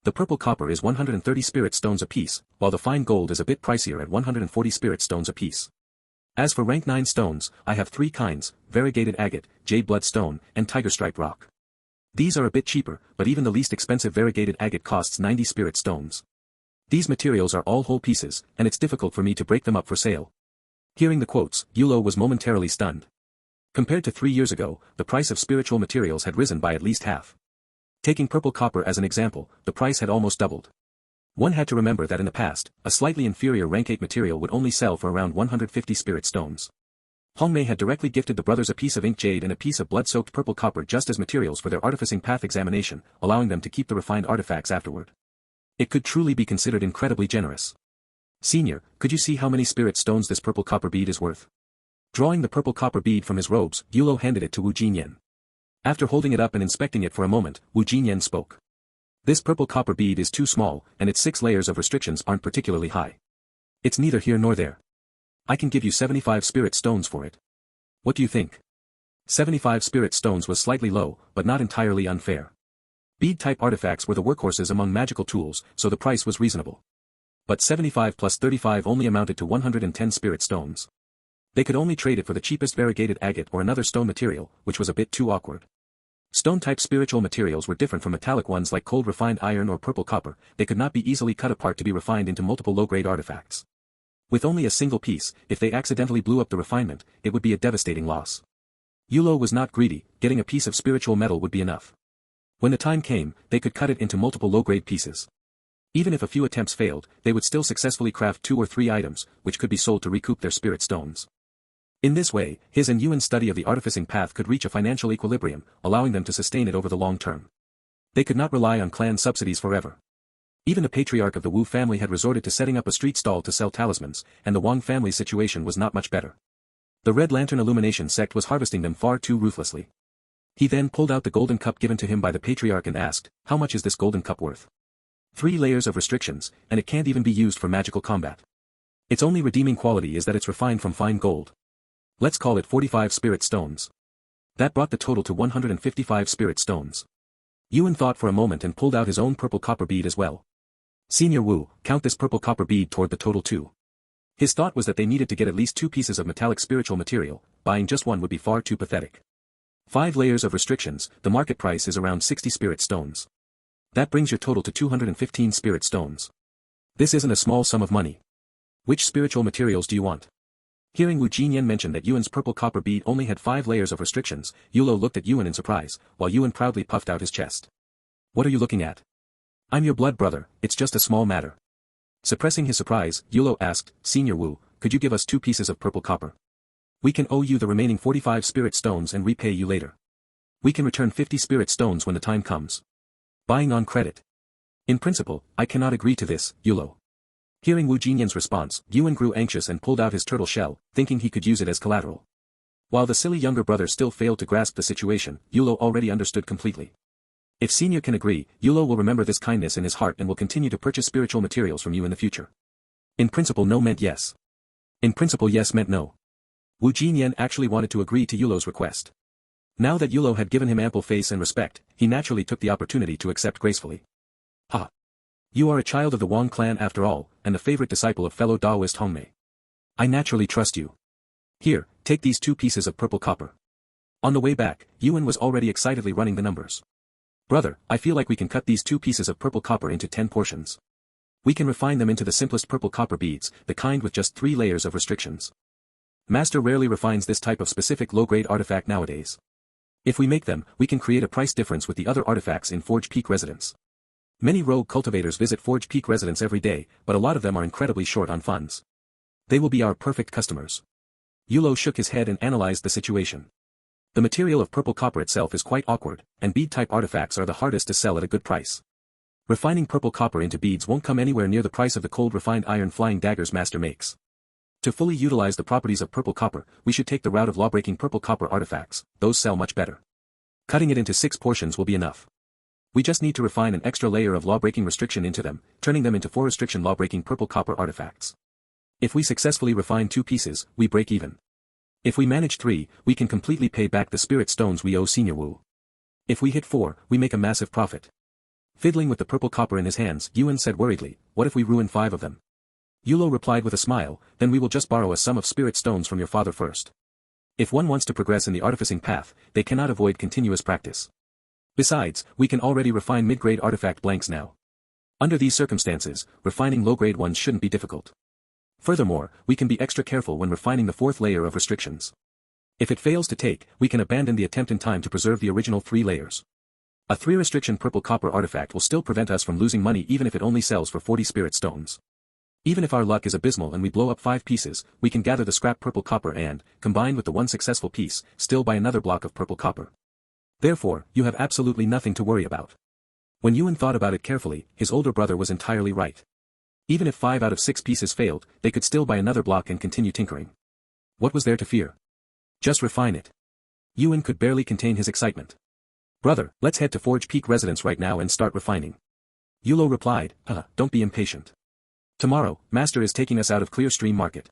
The purple copper is 130 spirit stones apiece, while the fine gold is a bit pricier at 140 spirit stones apiece. As for rank 9 stones, I have 3 kinds, variegated agate, jade bloodstone, and tiger stripe rock. These are a bit cheaper, but even the least expensive variegated agate costs 90 spirit stones. These materials are all whole pieces, and it's difficult for me to break them up for sale. Hearing the quotes, Yulo was momentarily stunned. Compared to 3 years ago, the price of spiritual materials had risen by at least half. Taking purple copper as an example, the price had almost doubled. One had to remember that in the past, a slightly inferior rank 8 material would only sell for around 150 spirit stones. Hongmei had directly gifted the brothers a piece of ink jade and a piece of blood-soaked purple copper just as materials for their artificing path examination, allowing them to keep the refined artifacts afterward. It could truly be considered incredibly generous. Senior, could you see how many spirit stones this purple copper bead is worth? Drawing the purple copper bead from his robes, Yulo handed it to Wu Jinyan. After holding it up and inspecting it for a moment, Wu Jinyan spoke. This purple copper bead is too small, and its 6 layers of restrictions aren't particularly high. It's neither here nor there. I can give you 75 spirit stones for it. What do you think? 75 spirit stones was slightly low, but not entirely unfair. Bead-type artifacts were the workhorses among magical tools, so the price was reasonable. But 75 plus 35 only amounted to 110 spirit stones. They could only trade it for the cheapest variegated agate or another stone material, which was a bit too awkward. Stone-type spiritual materials were different from metallic ones like cold refined iron or purple copper. They could not be easily cut apart to be refined into multiple low-grade artifacts. With only a single piece, if they accidentally blew up the refinement, it would be a devastating loss. Yulo was not greedy, getting a piece of spiritual metal would be enough. When the time came, they could cut it into multiple low-grade pieces. Even if a few attempts failed, they would still successfully craft 2 or 3 items, which could be sold to recoup their spirit stones. In this way, his and Yuan's study of the artificing path could reach a financial equilibrium, allowing them to sustain it over the long term. They could not rely on clan subsidies forever. Even the patriarch of the Wu family had resorted to setting up a street stall to sell talismans, and the Wang family's situation was not much better. The Red Lantern Illumination sect was harvesting them far too ruthlessly. He then pulled out the golden cup given to him by the patriarch and asked, "How much is this golden cup worth?" 3 layers of restrictions, and it can't even be used for magical combat. Its only redeeming quality is that it's refined from fine gold. Let's call it 45 spirit stones. That brought the total to 155 spirit stones. Yuan thought for a moment and pulled out his own purple copper bead as well. Senior Wu, count this purple copper bead toward the total too. His thought was that they needed to get at least 2 pieces of metallic spiritual material, buying just one would be far too pathetic. 5 layers of restrictions, the market price is around 60 spirit stones. That brings your total to 215 spirit stones. This isn't a small sum of money. Which spiritual materials do you want? Hearing Wu Jinyan mention that Yuan's purple copper bead only had 5 layers of restrictions, Yulo looked at Yuan in surprise, while Yuan proudly puffed out his chest. What are you looking at? I'm your blood brother, it's just a small matter. Suppressing his surprise, Yulo asked, Senior Wu, could you give us 2 pieces of purple copper? We can owe you the remaining 45 spirit stones and repay you later. We can return 50 spirit stones when the time comes. Buying on credit. In principle, I cannot agree to this, Yulo. Hearing Wu Jinyan's response, Yuan grew anxious and pulled out his turtle shell, thinking he could use it as collateral. While the silly younger brother still failed to grasp the situation, Yulo already understood completely. If Senior can agree, Yulo will remember this kindness in his heart and will continue to purchase spiritual materials from you in the future. In principle no meant yes. In principle yes meant no. Wu Jinyan actually wanted to agree to Yulo's request. Now that Yulo had given him ample face and respect, he naturally took the opportunity to accept gracefully. Ha! You are a child of the Wang clan after all, and a favorite disciple of fellow Taoist Hongmei. I naturally trust you. Here, take these 2 pieces of purple copper. On the way back, Yuan was already excitedly running the numbers. Brother, I feel like we can cut these 2 pieces of purple copper into 10 portions. We can refine them into the simplest purple copper beads, the kind with just 3 layers of restrictions. Master rarely refines this type of specific low-grade artifact nowadays. If we make them, we can create a price difference with the other artifacts in Forge Peak Residence. Many rogue cultivators visit Forge Peak Residence every day, but a lot of them are incredibly short on funds. They will be our perfect customers. Yulo shook his head and analyzed the situation. The material of purple copper itself is quite awkward, and bead-type artifacts are the hardest to sell at a good price. Refining purple copper into beads won't come anywhere near the price of the cold refined iron flying daggers Master makes. To fully utilize the properties of purple copper, we should take the route of law-breaking purple copper artifacts, those sell much better. Cutting it into 6 portions will be enough. We just need to refine an extra layer of law-breaking restriction into them, turning them into 4 restriction law-breaking purple copper artifacts. If we successfully refine 2 pieces, we break even. If we manage 3, we can completely pay back the spirit stones we owe Senior Wu. If we hit 4, we make a massive profit. Fiddling with the purple copper in his hands, Yuan said worriedly, what if we ruin 5 of them? Yulo replied with a smile, then we will just borrow a sum of spirit stones from your father first. If one wants to progress in the artificing path, they cannot avoid continuous practice. Besides, we can already refine mid-grade artifact blanks now. Under these circumstances, refining low-grade ones shouldn't be difficult. Furthermore, we can be extra careful when refining the 4th layer of restrictions. If it fails to take, we can abandon the attempt in time to preserve the original 3 layers. A 3 restriction purple copper artifact will still prevent us from losing money even if it only sells for 40 spirit stones. Even if our luck is abysmal and we blow up 5 pieces, we can gather the scrap purple copper and, combined with the 1 successful piece, still buy another block of purple copper. Therefore, you have absolutely nothing to worry about. When Yuan thought about it carefully, his older brother was entirely right. Even if 5 out of 6 pieces failed, they could still buy another block and continue tinkering. What was there to fear? Just refine it. Yuan could barely contain his excitement. Brother, let's head to Forge Peak Residence right now and start refining. Yulo replied, don't be impatient. Tomorrow, Master is taking us out of Clear Stream Market.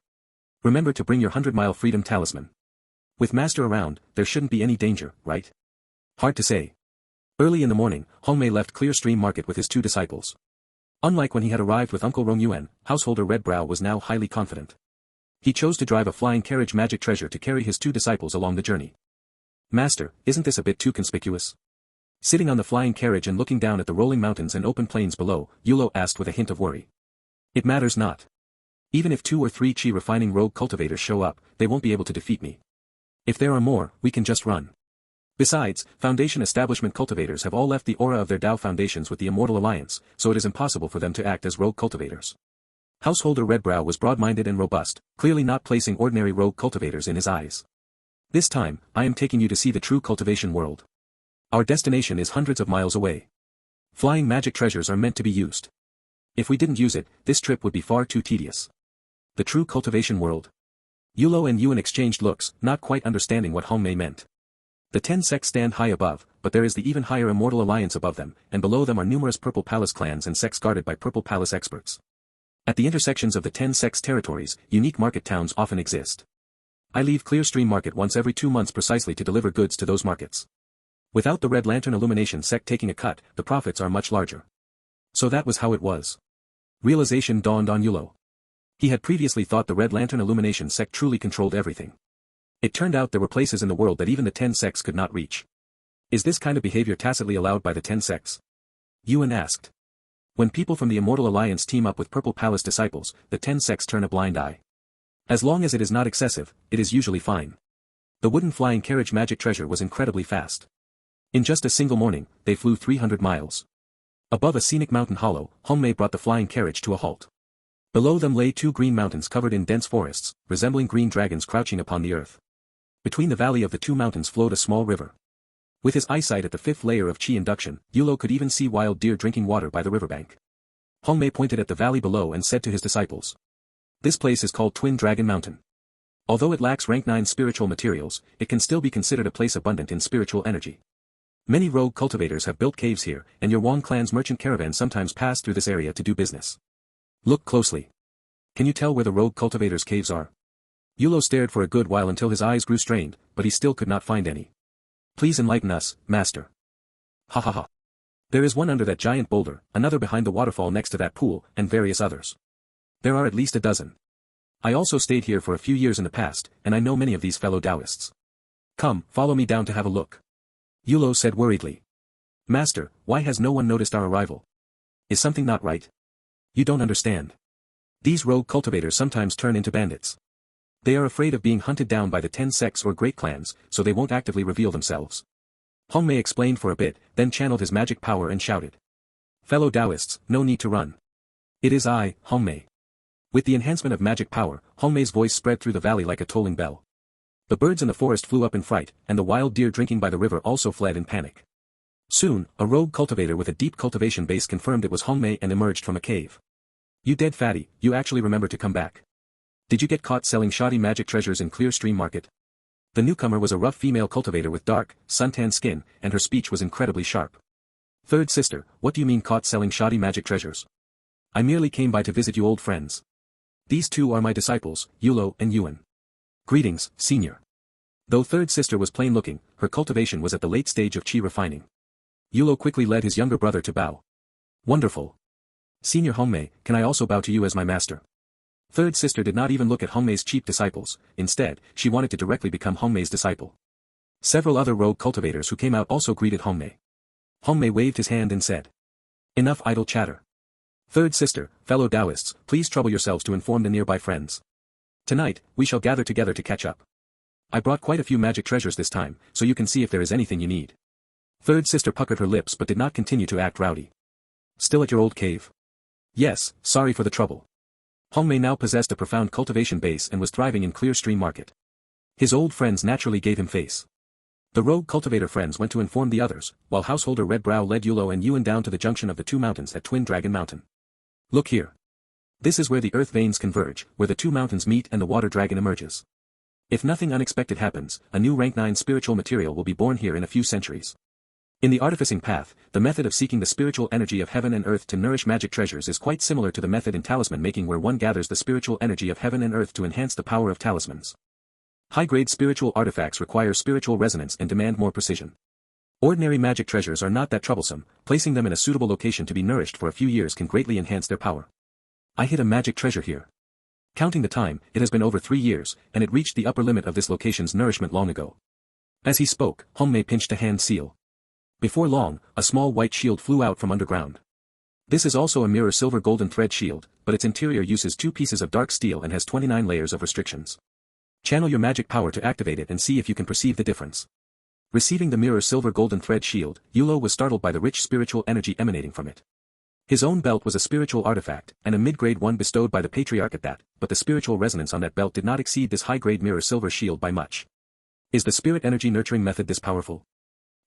Remember to bring your 100-mile freedom talisman. With Master around, there shouldn't be any danger, right? Hard to say. Early in the morning, Hongmei left Clear Stream Market with his 2 disciples. Unlike when he had arrived with Uncle Rong Yuan, householder Red Brow was now highly confident. He chose to drive a flying carriage magic treasure to carry his 2 disciples along the journey. Master, isn't this a bit too conspicuous? Sitting on the flying carriage and looking down at the rolling mountains and open plains below, Yulo asked with a hint of worry. It matters not. Even if 2 or 3 chi refining rogue cultivators show up, they won't be able to defeat me. If there are more, we can just run. Besides, Foundation establishment cultivators have all left the aura of their Dao foundations with the Immortal Alliance, so it is impossible for them to act as rogue cultivators. Householder Redbrow was broad-minded and robust, clearly not placing ordinary rogue cultivators in his eyes. This time, I am taking you to see the true cultivation world. Our destination is hundreds of miles away. Flying magic treasures are meant to be used. If we didn't use it, this trip would be far too tedious. The true cultivation world. Yulo and Yuan exchanged looks, not quite understanding what Hongmei meant. The 10 sects stand high above, but there is the even higher Immortal Alliance above them, and below them are numerous Purple Palace clans and sects guarded by Purple Palace experts. At the intersections of the 10 sects territories, unique market towns often exist. I leave Clearstream Market once every 2 months precisely to deliver goods to those markets. Without the Red Lantern Illumination sect taking a cut, the profits are much larger. So that was how it was. Realization dawned on Yulo. He had previously thought the Red Lantern Illumination sect truly controlled everything. It turned out there were places in the world that even the 10 sects could not reach. Is this kind of behavior tacitly allowed by the 10 sects? Yuan asked. When people from the Immortal Alliance team up with Purple Palace disciples, the 10 sects turn a blind eye. As long as it is not excessive, it is usually fine. The wooden flying carriage magic treasure was incredibly fast. In just a single morning, they flew 300 miles. Above a scenic mountain hollow, Hongmei brought the flying carriage to a halt. Below them lay 2 green mountains covered in dense forests, resembling green dragons crouching upon the earth. Between the valley of the 2 mountains flowed a small river. With his eyesight at the 5th layer of chi induction, Yulo could even see wild deer drinking water by the riverbank. Hongmei pointed at the valley below and said to his disciples. This place is called Twin Dragon Mountain. Although it lacks rank 9 spiritual materials, it can still be considered a place abundant in spiritual energy. Many rogue cultivators have built caves here, and your Wong clan's merchant caravans sometimes pass through this area to do business. Look closely. Can you tell where the rogue cultivators' caves are? Yulo stared for a good while until his eyes grew strained, but he still could not find any. Please enlighten us, master. Ha ha ha. There is one under that giant boulder, another behind the waterfall next to that pool, and various others. There are at least a dozen. I also stayed here for a few years in the past, and I know many of these fellow Taoists. Come, follow me down to have a look. Yulo said worriedly. Master, why has no one noticed our arrival? Is something not right? You don't understand. These rogue cultivators sometimes turn into bandits. They are afraid of being hunted down by the 10 sects or great clans, so they won't actively reveal themselves. Hongmei explained for a bit, then channeled his magic power and shouted. Fellow Taoists, no need to run. It is I, Hongmei. With the enhancement of magic power, Hongmei's voice spread through the valley like a tolling bell. The birds in the forest flew up in fright, and the wild deer drinking by the river also fled in panic. Soon, a rogue cultivator with a deep cultivation base confirmed it was Hongmei and emerged from a cave. You dead fatty, you actually remember to come back. Did you get caught selling shoddy magic treasures in Clearstream Market? The newcomer was a rough female cultivator with dark, suntan skin, and her speech was incredibly sharp. Third sister, what do you mean caught selling shoddy magic treasures? I merely came by to visit you old friends. These 2 are my disciples, Yulo and Yuan. Greetings, senior. Though third sister was plain looking, her cultivation was at the late stage of chi refining. Yulo quickly led his younger brother to bow. Wonderful. Senior Hongmei, can I also bow to you as my master? Third sister did not even look at Hongmei's cheap disciples, instead, she wanted to directly become Hongmei's disciple. Several other rogue cultivators who came out also greeted Hongmei. Hongmei waved his hand and said. Enough idle chatter. Third sister, fellow Taoists, please trouble yourselves to inform the nearby friends. Tonight, we shall gather together to catch up. I brought quite a few magic treasures this time, so you can see if there is anything you need. Third sister puckered her lips but did not continue to act rowdy. Still at your old cave? Yes, sorry for the trouble. Hongmei now possessed a profound cultivation base and was thriving in Clearstream Market. His old friends naturally gave him face. The rogue cultivator friends went to inform the others, while householder Redbrow led Yulo and Yuan down to the junction of the 2 mountains at Twin Dragon Mountain. Look here. This is where the earth veins converge, where the 2 mountains meet and the water dragon emerges. If nothing unexpected happens, a new rank 9 spiritual material will be born here in a few centuries. In the artificing path, the method of seeking the spiritual energy of heaven and earth to nourish magic treasures is quite similar to the method in talisman making where one gathers the spiritual energy of heaven and earth to enhance the power of talismans. High-grade spiritual artifacts require spiritual resonance and demand more precision. Ordinary magic treasures are not that troublesome, placing them in a suitable location to be nourished for a few years can greatly enhance their power. I hid a magic treasure here. Counting the time, it has been over 3 years, and it reached the upper limit of this location's nourishment long ago. As he spoke, Hongmei pinched a hand seal. Before long, a small white shield flew out from underground. This is also a mirror silver golden thread shield, but its interior uses 2 pieces of dark steel and has 29 layers of restrictions. Channel your magic power to activate it and see if you can perceive the difference. Receiving the mirror silver golden thread shield, Yulo was startled by the rich spiritual energy emanating from it. His own belt was a spiritual artifact, and a mid-grade one bestowed by the patriarch at that, but the spiritual resonance on that belt did not exceed this high-grade mirror silver shield by much. Is the spirit energy nurturing method this powerful?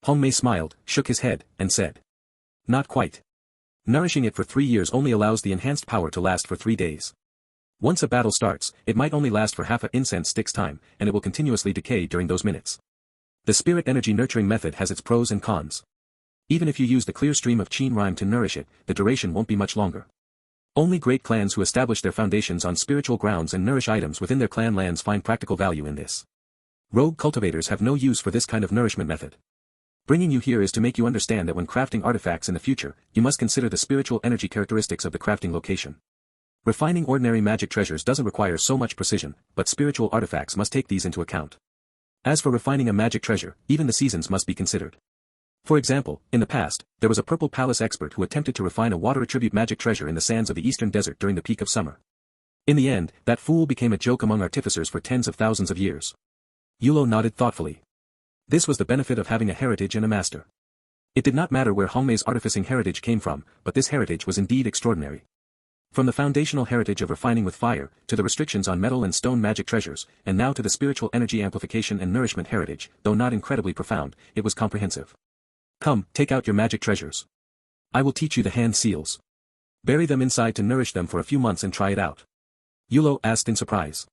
Hongmei smiled, shook his head, and said. Not quite. Nourishing it for 3 years only allows the enhanced power to last for 3 days. Once a battle starts, it might only last for half an incense stick's time, and it will continuously decay during those minutes. The spirit energy nurturing method has its pros and cons. Even if you use the clear stream of Qin Rhyme to nourish it, the duration won't be much longer. Only great clans who establish their foundations on spiritual grounds and nourish items within their clan lands find practical value in this. Rogue cultivators have no use for this kind of nourishment method. Bringing you here is to make you understand that when crafting artifacts in the future, you must consider the spiritual energy characteristics of the crafting location. Refining ordinary magic treasures doesn't require so much precision, but spiritual artifacts must take these into account. As for refining a magic treasure, even the seasons must be considered. For example, in the past, there was a Purple Palace expert who attempted to refine a water attribute magic treasure in the sands of the eastern desert during the peak of summer. In the end, that fool became a joke among artificers for tens of thousands of years. Yulo nodded thoughtfully. This was the benefit of having a heritage and a master. It did not matter where Hongmei's artificing heritage came from, but this heritage was indeed extraordinary. From the foundational heritage of refining with fire, to the restrictions on metal and stone magic treasures, and now to the spiritual energy amplification and nourishment heritage, though not incredibly profound, it was comprehensive. Come, take out your magic treasures. I will teach you the hand seals. Bury them inside to nourish them for a few months and try it out. Yulo asked in surprise.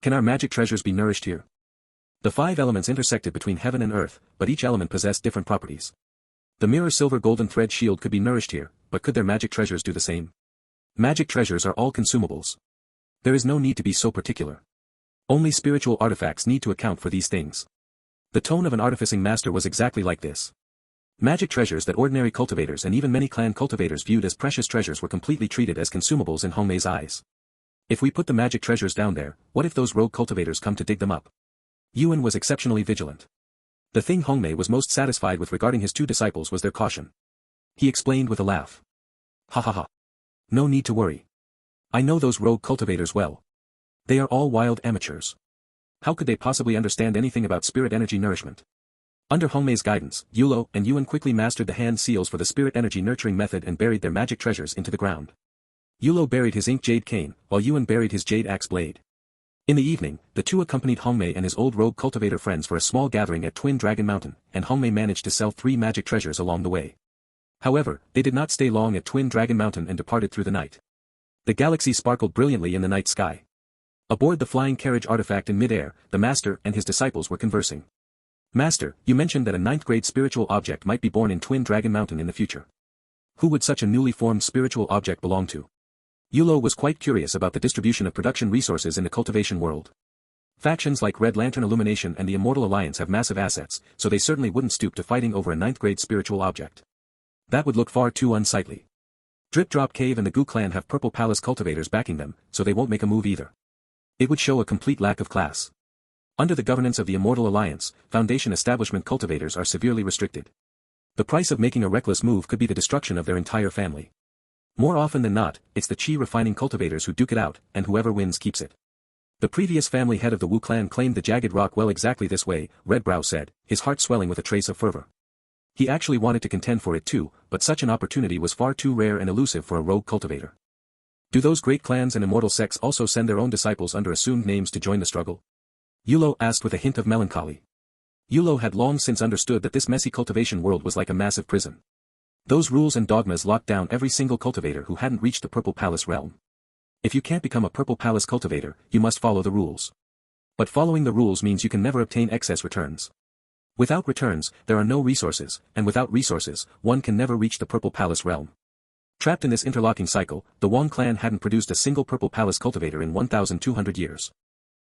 Can our magic treasures be nourished here? The 5 elements intersected between heaven and earth, but each element possessed different properties. The mirror silver golden thread shield could be nourished here, but could their magic treasures do the same? Magic treasures are all consumables. There is no need to be so particular. Only spiritual artifacts need to account for these things. The tone of an artificing master was exactly like this. Magic treasures that ordinary cultivators and even many clan cultivators viewed as precious treasures were completely treated as consumables in Hongmei's eyes. If we put the magic treasures down there, what if those rogue cultivators come to dig them up? Yuan was exceptionally vigilant. The thing Hongmei was most satisfied with regarding his 2 disciples was their caution. He explained with a laugh. Ha ha ha. No need to worry. I know those rogue cultivators well. They are all wild amateurs. How could they possibly understand anything about spirit energy nourishment? Under Hongmei's guidance, Yulo and Yuan quickly mastered the hand seals for the spirit energy nurturing method and buried their magic treasures into the ground. Yulo buried his ink jade cane, while Yuan buried his jade axe blade. In the evening, the 2 accompanied Hongmei and his old rogue cultivator friends for a small gathering at Twin Dragon Mountain, and Hongmei managed to sell 3 magic treasures along the way. However, they did not stay long at Twin Dragon Mountain and departed through the night. The galaxy sparkled brilliantly in the night sky. Aboard the flying carriage artifact in mid-air, the master and his disciples were conversing. Master, you mentioned that a 9th-grade spiritual object might be born in Twin Dragon Mountain in the future. Who would such a newly formed spiritual object belong to? Yulo was quite curious about the distribution of production resources in the cultivation world. Factions like Red Lantern Illumination and the Immortal Alliance have massive assets, so they certainly wouldn't stoop to fighting over a 9th-grade spiritual object. That would look far too unsightly. Drip Drop Cave and the Gu clan have Purple Palace cultivators backing them, so they won't make a move either. It would show a complete lack of class. Under the governance of the Immortal Alliance, Foundation establishment cultivators are severely restricted. The price of making a reckless move could be the destruction of their entire family. More often than not, it's the Qi refining cultivators who duke it out, and whoever wins keeps it. The previous family head of the Wu clan claimed the jagged rock well exactly this way, Redbrow said, his heart swelling with a trace of fervor. He actually wanted to contend for it too, but such an opportunity was far too rare and elusive for a rogue cultivator. Do those great clans and immortal sects also send their own disciples under assumed names to join the struggle? Yulo asked with a hint of melancholy. Yulo had long since understood that this messy cultivation world was like a massive prison. Those rules and dogmas locked down every single cultivator who hadn't reached the Purple Palace realm. If you can't become a Purple Palace cultivator, you must follow the rules. But following the rules means you can never obtain excess returns. Without returns, there are no resources, and without resources, one can never reach the Purple Palace realm. Trapped in this interlocking cycle, the Wong clan hadn't produced a single Purple Palace cultivator in 1,200 years.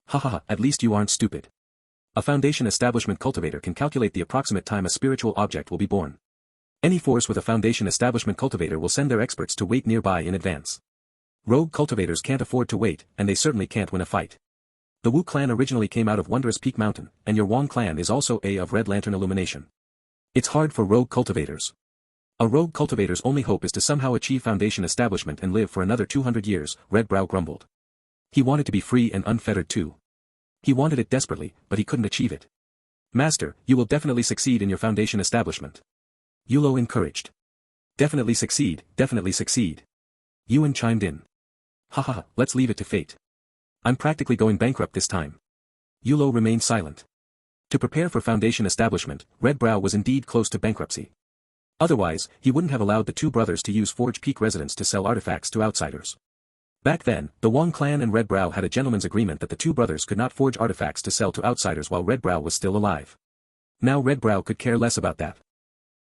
Haha, at least you aren't stupid. A Foundation establishment cultivator can calculate the approximate time a spiritual object will be born. Any force with a Foundation establishment cultivator will send their experts to wait nearby in advance. Rogue cultivators can't afford to wait, and they certainly can't win a fight. The Wu clan originally came out of Wondrous Peak Mountain, and your Wong clan is also of Red Lantern Illumination. It's hard for rogue cultivators. A rogue cultivator's only hope is to somehow achieve foundation establishment and live for another 200 years, Red Brow grumbled. He wanted to be free and unfettered too. He wanted it desperately, but he couldn't achieve it. Master, you will definitely succeed in your foundation establishment. Yulo encouraged. Definitely succeed, definitely succeed. Yuan chimed in. Haha, let's leave it to fate. I'm practically going bankrupt this time. Yulo remained silent. To prepare for foundation establishment, Red Brow was indeed close to bankruptcy. Otherwise, he wouldn't have allowed the two brothers to use Forge Peak residents to sell artifacts to outsiders. Back then, the Wong clan and Red Brow had a gentleman's agreement that the two brothers could not forge artifacts to sell to outsiders while Red Brow was still alive. Now Red Brow could care less about that.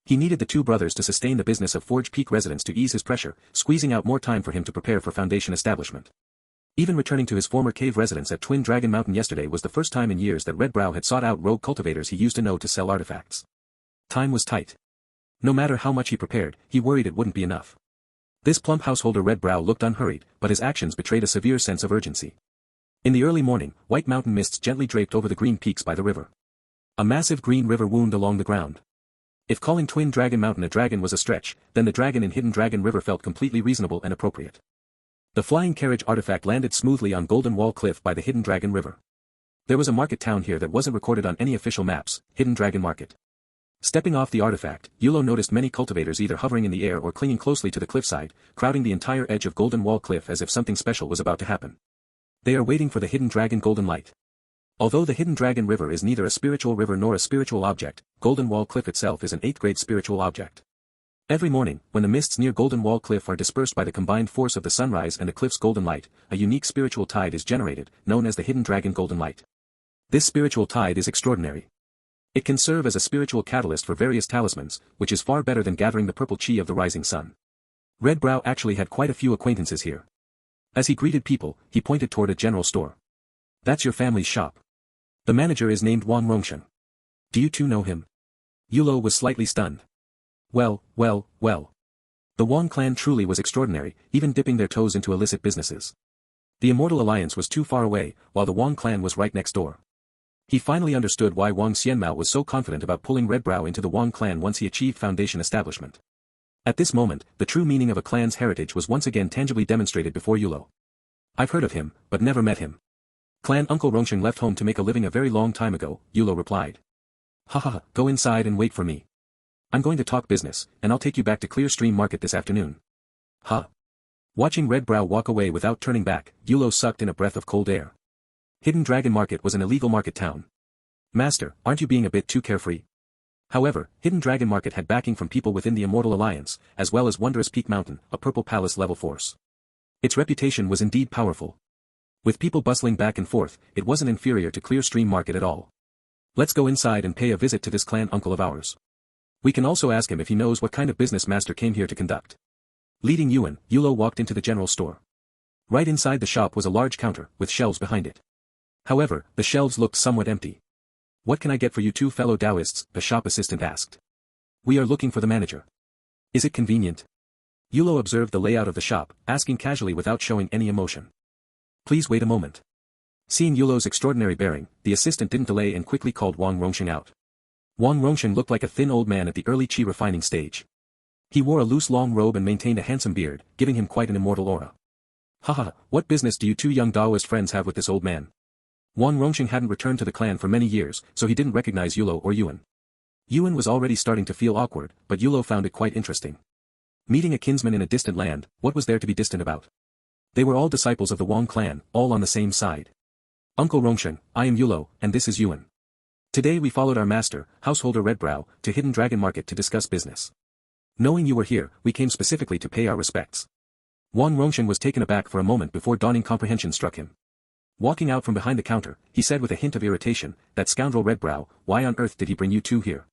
He needed the two brothers to sustain the business of Forge Peak residents to ease his pressure, squeezing out more time for him to prepare for foundation establishment. Even returning to his former cave residence at Twin Dragon Mountain yesterday was the first time in years that Red Brow had sought out rogue cultivators he used to know to sell artifacts. Time was tight. No matter how much he prepared, he worried it wouldn't be enough. This plump householder Red Brow looked unhurried, but his actions betrayed a severe sense of urgency. In the early morning, white mountain mists gently draped over the green peaks by the river. A massive green river wound along the ground. If calling Twin Dragon Mountain a dragon was a stretch, then the dragon in Hidden Dragon River felt completely reasonable and appropriate. The flying carriage artifact landed smoothly on Golden Wall Cliff by the Hidden Dragon River. There was a market town here that wasn't recorded on any official maps, Hidden Dragon Market. Stepping off the artifact, Yulo noticed many cultivators either hovering in the air or clinging closely to the cliffside, crowding the entire edge of Golden Wall Cliff as if something special was about to happen. They are waiting for the Hidden Dragon Golden Light. Although the Hidden Dragon River is neither a spiritual river nor a spiritual object, Golden Wall Cliff itself is an 8th grade spiritual object. Every morning, when the mists near Golden Wall Cliff are dispersed by the combined force of the sunrise and the cliff's golden light, a unique spiritual tide is generated, known as the Hidden Dragon Golden Light. This spiritual tide is extraordinary. It can serve as a spiritual catalyst for various talismans, which is far better than gathering the purple chi of the rising sun. Red Brow actually had quite a few acquaintances here. As he greeted people, he pointed toward a general store. That's your family's shop. The manager is named Wang Rongshen. Do you two know him? Yulo was slightly stunned. Well. The Wong clan truly was extraordinary, even dipping their toes into illicit businesses. The Immortal Alliance was too far away, while the Wong clan was right next door. He finally understood why Wang Xianmao was so confident about pulling Red Brow into the Wong clan once he achieved foundation establishment. At this moment, the true meaning of a clan's heritage was once again tangibly demonstrated before Yulo. I've heard of him, but never met him. Clan Uncle Rongshen left home to make a living a very long time ago, Yulo replied. Haha, go inside and wait for me. I'm going to talk business, and I'll take you back to Clear Stream Market this afternoon. Huh? Watching Red Brow walk away without turning back, Yulo sucked in a breath of cold air. Hidden Dragon Market was an illegal market town. Master, aren't you being a bit too carefree? However, Hidden Dragon Market had backing from people within the Immortal Alliance, as well as Wondrous Peak Mountain, a Purple Palace level force. Its reputation was indeed powerful. With people bustling back and forth, it wasn't inferior to Clear Stream Market at all. Let's go inside and pay a visit to this clan uncle of ours. We can also ask him if he knows what kind of business Master came here to conduct. Leading Yuan, Yulo walked into the general store. Right inside the shop was a large counter, with shelves behind it. However, the shelves looked somewhat empty. What can I get for you two fellow Taoists? The shop assistant asked. We are looking for the manager. Is it convenient? Yulo observed the layout of the shop, asking casually without showing any emotion. Please wait a moment. Seeing Yulo's extraordinary bearing, the assistant didn't delay and quickly called Wang Rongshen out. Wang Rongshen looked like a thin old man at the early chi refining stage. He wore a loose long robe and maintained a handsome beard, giving him quite an immortal aura. Haha, what business do you two young Taoist friends have with this old man? Wang Rongshen hadn't returned to the clan for many years, so he didn't recognize Yulo or Yuan. Yuan was already starting to feel awkward, but Yulo found it quite interesting. Meeting a kinsman in a distant land, what was there to be distant about? They were all disciples of the Wang clan, all on the same side. Uncle Rongshen, I am Yulo, and this is Yuan. Today we followed our master, householder Red Brow, to Hidden Dragon Market to discuss business. Knowing you were here, we came specifically to pay our respects. Wang Rongshen was taken aback for a moment before dawning comprehension struck him. Walking out from behind the counter, he said with a hint of irritation, that scoundrel Red Brow, why on earth did he bring you two here?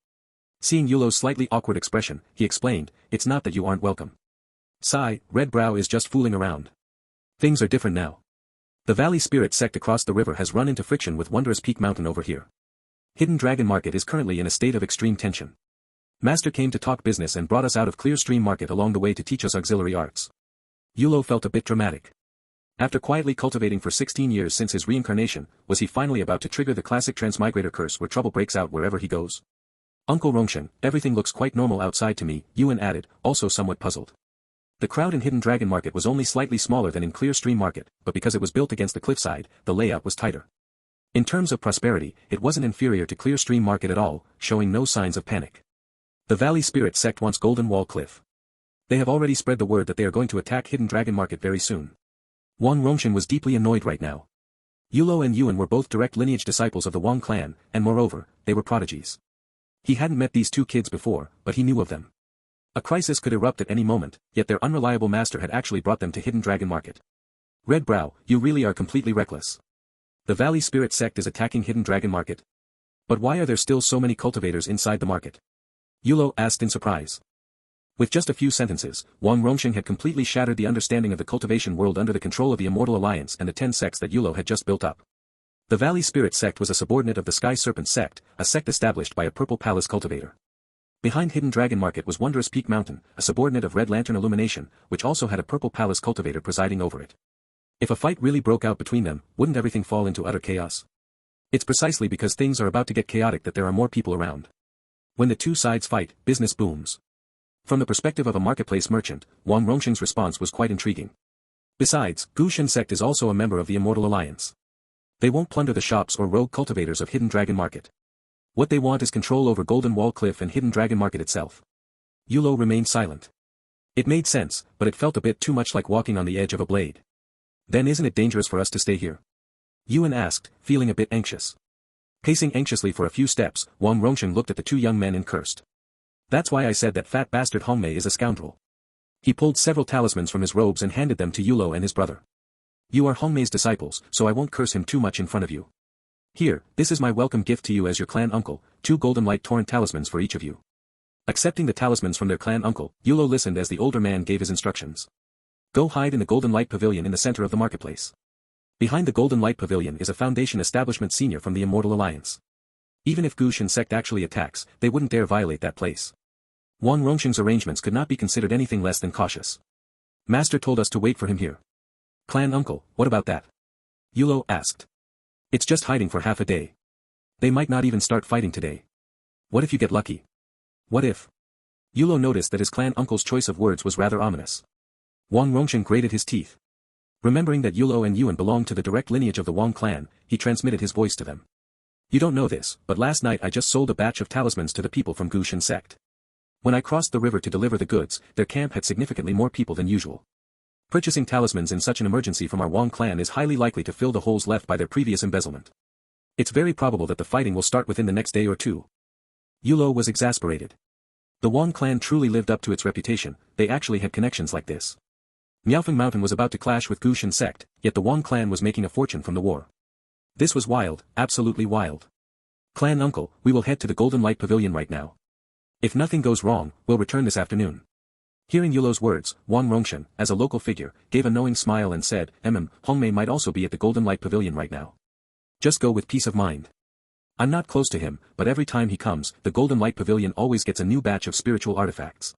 Seeing Yulo's slightly awkward expression, he explained, it's not that you aren't welcome. Sigh, Red Brow is just fooling around. Things are different now. The Valley Spirit sect across the river has run into friction with Wondrous Peak Mountain over here. Hidden Dragon Market is currently in a state of extreme tension. Master came to talk business and brought us out of Clear Stream Market along the way to teach us auxiliary arts. Yulo felt a bit dramatic. After quietly cultivating for 16 years since his reincarnation, was he finally about to trigger the classic transmigrator curse where trouble breaks out wherever he goes? Uncle Rongshan, everything looks quite normal outside to me, Yuan added, also somewhat puzzled. The crowd in Hidden Dragon Market was only slightly smaller than in Clear Stream Market, but because it was built against the cliffside, the layout was tighter. In terms of prosperity, it wasn't inferior to Clear Stream Market at all, showing no signs of panic. The Valley Spirit Sect wants Golden Wall Cliff. They have already spread the word that they are going to attack Hidden Dragon Market very soon. Wang Rongshan was deeply annoyed right now. Yulo and Yuan were both direct lineage disciples of the Wang clan, and moreover, they were prodigies. He hadn't met these two kids before, but he knew of them. A crisis could erupt at any moment, yet their unreliable master had actually brought them to Hidden Dragon Market. Red Brow, you really are completely reckless. The Valley Spirit Sect is attacking Hidden Dragon Market. But why are there still so many cultivators inside the market? Yulo asked in surprise. With just a few sentences, Wang Rongshan had completely shattered the understanding of the cultivation world under the control of the Immortal Alliance and the 10 sects that Yulo had just built up. The Valley Spirit Sect was a subordinate of the Sky Serpent Sect, a sect established by a Purple Palace cultivator. Behind Hidden Dragon Market was Wondrous Peak Mountain, a subordinate of Red Lantern Illumination, which also had a Purple Palace cultivator presiding over it. If a fight really broke out between them, wouldn't everything fall into utter chaos? It's precisely because things are about to get chaotic that there are more people around. When the two sides fight, business booms. From the perspective of a marketplace merchant, Wang Rongshan's response was quite intriguing. Besides, Gushan Sect is also a member of the Immortal Alliance. They won't plunder the shops or rogue cultivators of Hidden Dragon Market. What they want is control over Golden Wall Cliff and Hidden Dragon Market itself. Yulo remained silent. It made sense, but it felt a bit too much like walking on the edge of a blade. Then isn't it dangerous for us to stay here? Yuan asked, feeling a bit anxious. Pacing anxiously for a few steps, Wang Rongshan looked at the two young men and cursed. That's why I said that fat bastard Hongmei is a scoundrel. He pulled several talismans from his robes and handed them to Yulo and his brother. You are Hongmei's disciples, so I won't curse him too much in front of you. Here, this is my welcome gift to you as your clan uncle, 2 golden light torn talismans for each of you. Accepting the talismans from their clan uncle, Yulo listened as the older man gave his instructions. Go hide in the Golden Light Pavilion in the center of the marketplace. Behind the Golden Light Pavilion is a Foundation Establishment senior from the Immortal Alliance. Even if Gushan Sect actually attacks, they wouldn't dare violate that place. Wang Rongshan's arrangements could not be considered anything less than cautious. Master told us to wait for him here. Clan uncle, what about that? Yulo asked. It's just hiding for half a day. They might not even start fighting today. What if you get lucky? What if? Yulo noticed that his clan uncle's choice of words was rather ominous. Wang Rongshan grated his teeth. Remembering that Yulo and Yuan belonged to the direct lineage of the Wang clan, he transmitted his voice to them. You don't know this, but last night I just sold a batch of talismans to the people from Gushan Sect. When I crossed the river to deliver the goods, their camp had significantly more people than usual. Purchasing talismans in such an emergency from our Wang clan is highly likely to fill the holes left by their previous embezzlement. It's very probable that the fighting will start within the next day or two. Yulo was exasperated. The Wang clan truly lived up to its reputation, they actually had connections like this. Miaofeng Mountain was about to clash with Gushan Sect, yet the Wang clan was making a fortune from the war. This was wild, absolutely wild. Clan uncle, we will head to the Golden Light Pavilion right now. If nothing goes wrong, we'll return this afternoon. Hearing Yulo's words, Wang Rongshan, as a local figure, gave a knowing smile and said, Hongmei might also be at the Golden Light Pavilion right now. Just go with peace of mind. I'm not close to him, but every time he comes, the Golden Light Pavilion always gets a new batch of spiritual artifacts.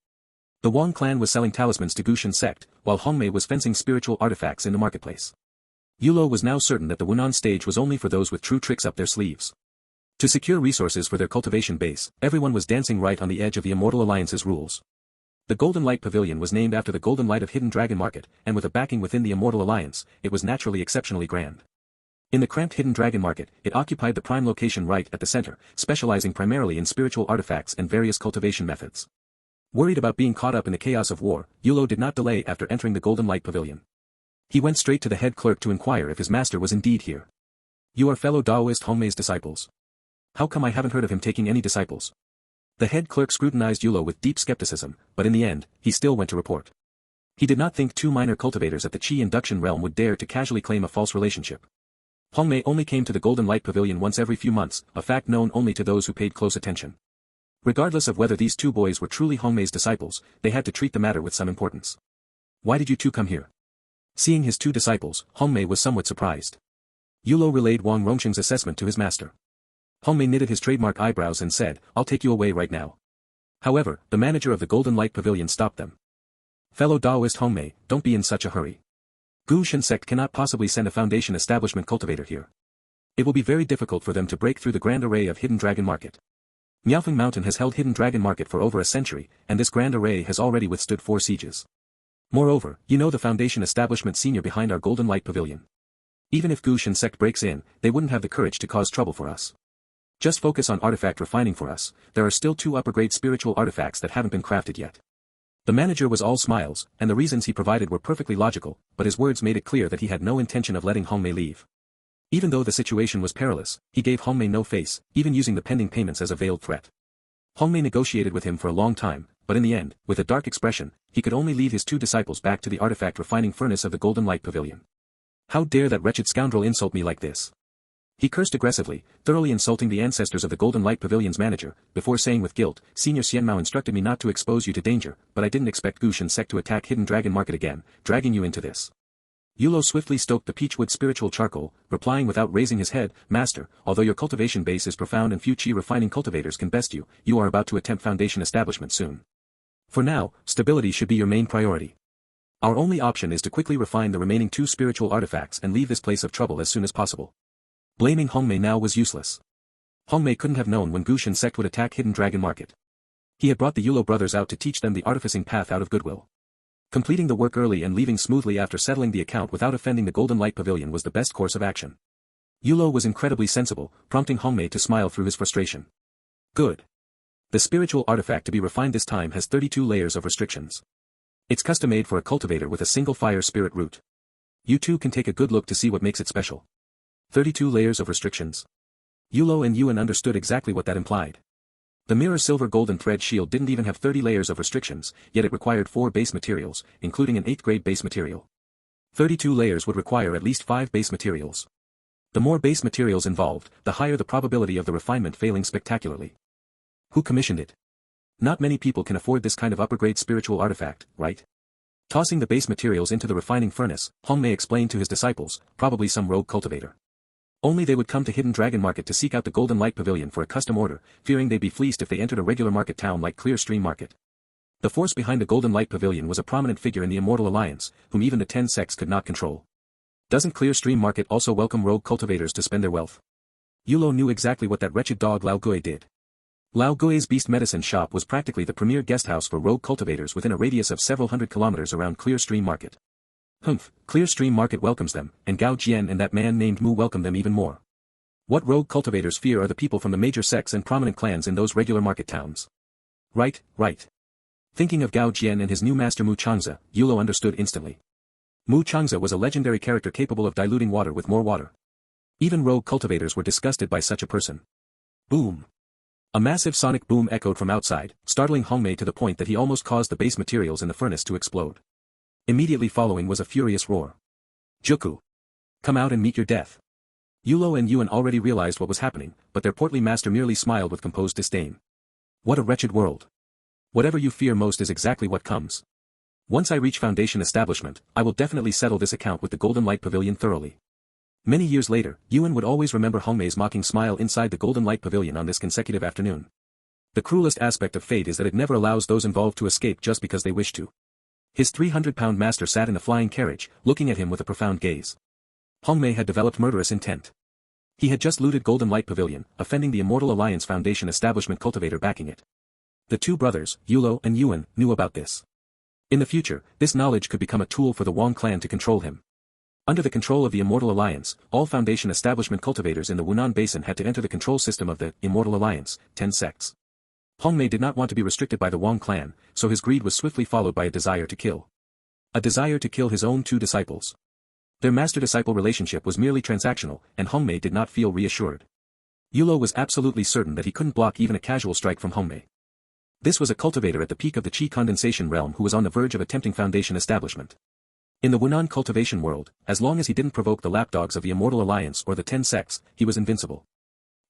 The Wang clan was selling talismans to Gushan Sect, while Hongmei was fencing spiritual artifacts in the marketplace. Yulo was now certain that the Wunan stage was only for those with true tricks up their sleeves. To secure resources for their cultivation base, everyone was dancing right on the edge of the Immortal Alliance's rules. The Golden Light Pavilion was named after the Golden Light of Hidden Dragon Market, and with a backing within the Immortal Alliance, it was naturally exceptionally grand. In the cramped Hidden Dragon Market, it occupied the prime location right at the center, specializing primarily in spiritual artifacts and various cultivation methods. Worried about being caught up in the chaos of war, Yulo did not delay after entering the Golden Light Pavilion. He went straight to the head clerk to inquire if his master was indeed here. You are fellow Daoist Hongmei's disciples. How come I haven't heard of him taking any disciples? The head clerk scrutinized Yulo with deep skepticism, but in the end, he still went to report. He did not think 2 minor cultivators at the Qi induction realm would dare to casually claim a false relationship. Hongmei only came to the Golden Light Pavilion once every few months, a fact known only to those who paid close attention. Regardless of whether these 2 boys were truly Hongmei's disciples, they had to treat the matter with some importance. Why did you 2 come here? Seeing his 2 disciples, Hongmei was somewhat surprised. Yulo relayed Wang Rongshan's assessment to his master. Hongmei knitted his trademark eyebrows and said, I'll take you away right now. However, the manager of the Golden Light Pavilion stopped them. Fellow Daoist Hongmei, don't be in such a hurry. Gu Shen sect cannot possibly send a Foundation establishment cultivator here. It will be very difficult for them to break through the grand array of Hidden Dragon Market. Miaofeng Mountain has held Hidden Dragon Market for over a century, and this grand array has already withstood 4 sieges. Moreover, you know the Foundation establishment senior behind our Golden Light Pavilion. Even if Gu Shen sect breaks in, they wouldn't have the courage to cause trouble for us. Just focus on artifact refining for us, there are still 2 upper-grade spiritual artifacts that haven't been crafted yet. The manager was all smiles, and the reasons he provided were perfectly logical, but his words made it clear that he had no intention of letting Hongmei leave. Even though the situation was perilous, he gave Hongmei no face, even using the pending payments as a veiled threat. Hongmei negotiated with him for a long time, but in the end, with a dark expression, he could only lead his 2 disciples back to the artifact refining furnace of the Golden Light Pavilion. How dare that wretched scoundrel insult me like this? He cursed aggressively, thoroughly insulting the ancestors of the Golden Light Pavilion's manager, before saying with guilt, Senior Xianmao instructed me not to expose you to danger, but I didn't expect Gu Shen sect to attack Hidden Dragon Market again, dragging you into this. Yulo swiftly stoked the peachwood spiritual charcoal, replying without raising his head, Master, although your cultivation base is profound and few chi refining cultivators can best you, you are about to attempt Foundation establishment soon. For now, stability should be your main priority. Our only option is to quickly refine the remaining 2 spiritual artifacts and leave this place of trouble as soon as possible. Blaming Hongmei now was useless. Hongmei couldn't have known when Gu Shen sect would attack Hidden Dragon Market. He had brought the Yulo brothers out to teach them the artificing path out of goodwill. Completing the work early and leaving smoothly after settling the account without offending the Golden Light Pavilion was the best course of action. Yulo was incredibly sensible, prompting Hongmei to smile through his frustration. Good. The spiritual artifact to be refined this time has 32 layers of restrictions. It's custom-made for a cultivator with a single fire spirit root. You too can take a good look to see what makes it special. 32 layers of restrictions. Yulo and Yuan understood exactly what that implied. The mirror silver golden thread shield didn't even have 30 layers of restrictions, yet it required 4 base materials, including an 8th grade base material. 32 layers would require at least 5 base materials. The more base materials involved, the higher the probability of the refinement failing spectacularly. Who commissioned it? Not many people can afford this kind of upper-grade spiritual artifact, right? Tossing the base materials into the refining furnace, Hongmei explained to his disciples, probably some rogue cultivator. Only they would come to Hidden Dragon Market to seek out the Golden Light Pavilion for a custom order, fearing they'd be fleeced if they entered a regular market town like Clear Stream Market. The force behind the Golden Light Pavilion was a prominent figure in the Immortal Alliance, whom even the 10 sects could not control. Doesn't Clear Stream Market also welcome rogue cultivators to spend their wealth? Yulo knew exactly what that wretched dog Lao Gui did. Lao Gui's beast medicine shop was practically the premier guesthouse for rogue cultivators within a radius of several hundred kilometers around Clear Stream Market. Humph, Clear Stream Market welcomes them, and Gao Jian and that man named Mu welcome them even more. What rogue cultivators fear are the people from the major sects and prominent clans in those regular market towns. Right. Thinking of Gao Jian and his new master Mu Changze, Yulo understood instantly. Mu Changze was a legendary character capable of diluting water with more water. Even rogue cultivators were disgusted by such a person. Boom! A massive sonic boom echoed from outside, startling Hongmei to the point that he almost caused the base materials in the furnace to explode. Immediately following was a furious roar. Juku! Come out and meet your death. Yulo and Yuan already realized what was happening, but their portly master merely smiled with composed disdain. What a wretched world. Whatever you fear most is exactly what comes. Once I reach Foundation establishment, I will definitely settle this account with the Golden Light Pavilion thoroughly. Many years later, Yuan would always remember Hongmei's mocking smile inside the Golden Light Pavilion on this consecutive afternoon. The cruelest aspect of fate is that it never allows those involved to escape just because they wish to. His 300-pound master sat in a flying carriage, looking at him with a profound gaze. Hongmei had developed murderous intent. He had just looted Golden Light Pavilion, offending the Immortal Alliance Foundation establishment cultivator backing it. The 2 brothers, Yulo and Yuan, knew about this. In the future, this knowledge could become a tool for the Wang clan to control him. Under the control of the Immortal Alliance, all Foundation establishment cultivators in the Wunan Basin had to enter the control system of the Immortal Alliance, 10 sects. Hongmei did not want to be restricted by the Wang clan, so his greed was swiftly followed by a desire to kill. A desire to kill his own 2 disciples. Their master-disciple relationship was merely transactional, and Hongmei did not feel reassured. Yulo was absolutely certain that he couldn't block even a casual strike from Hongmei. This was a cultivator at the peak of the Qi condensation realm who was on the verge of attempting Foundation establishment. In the Wunan cultivation world, as long as he didn't provoke the lapdogs of the Immortal Alliance or the 10 sects, he was invincible.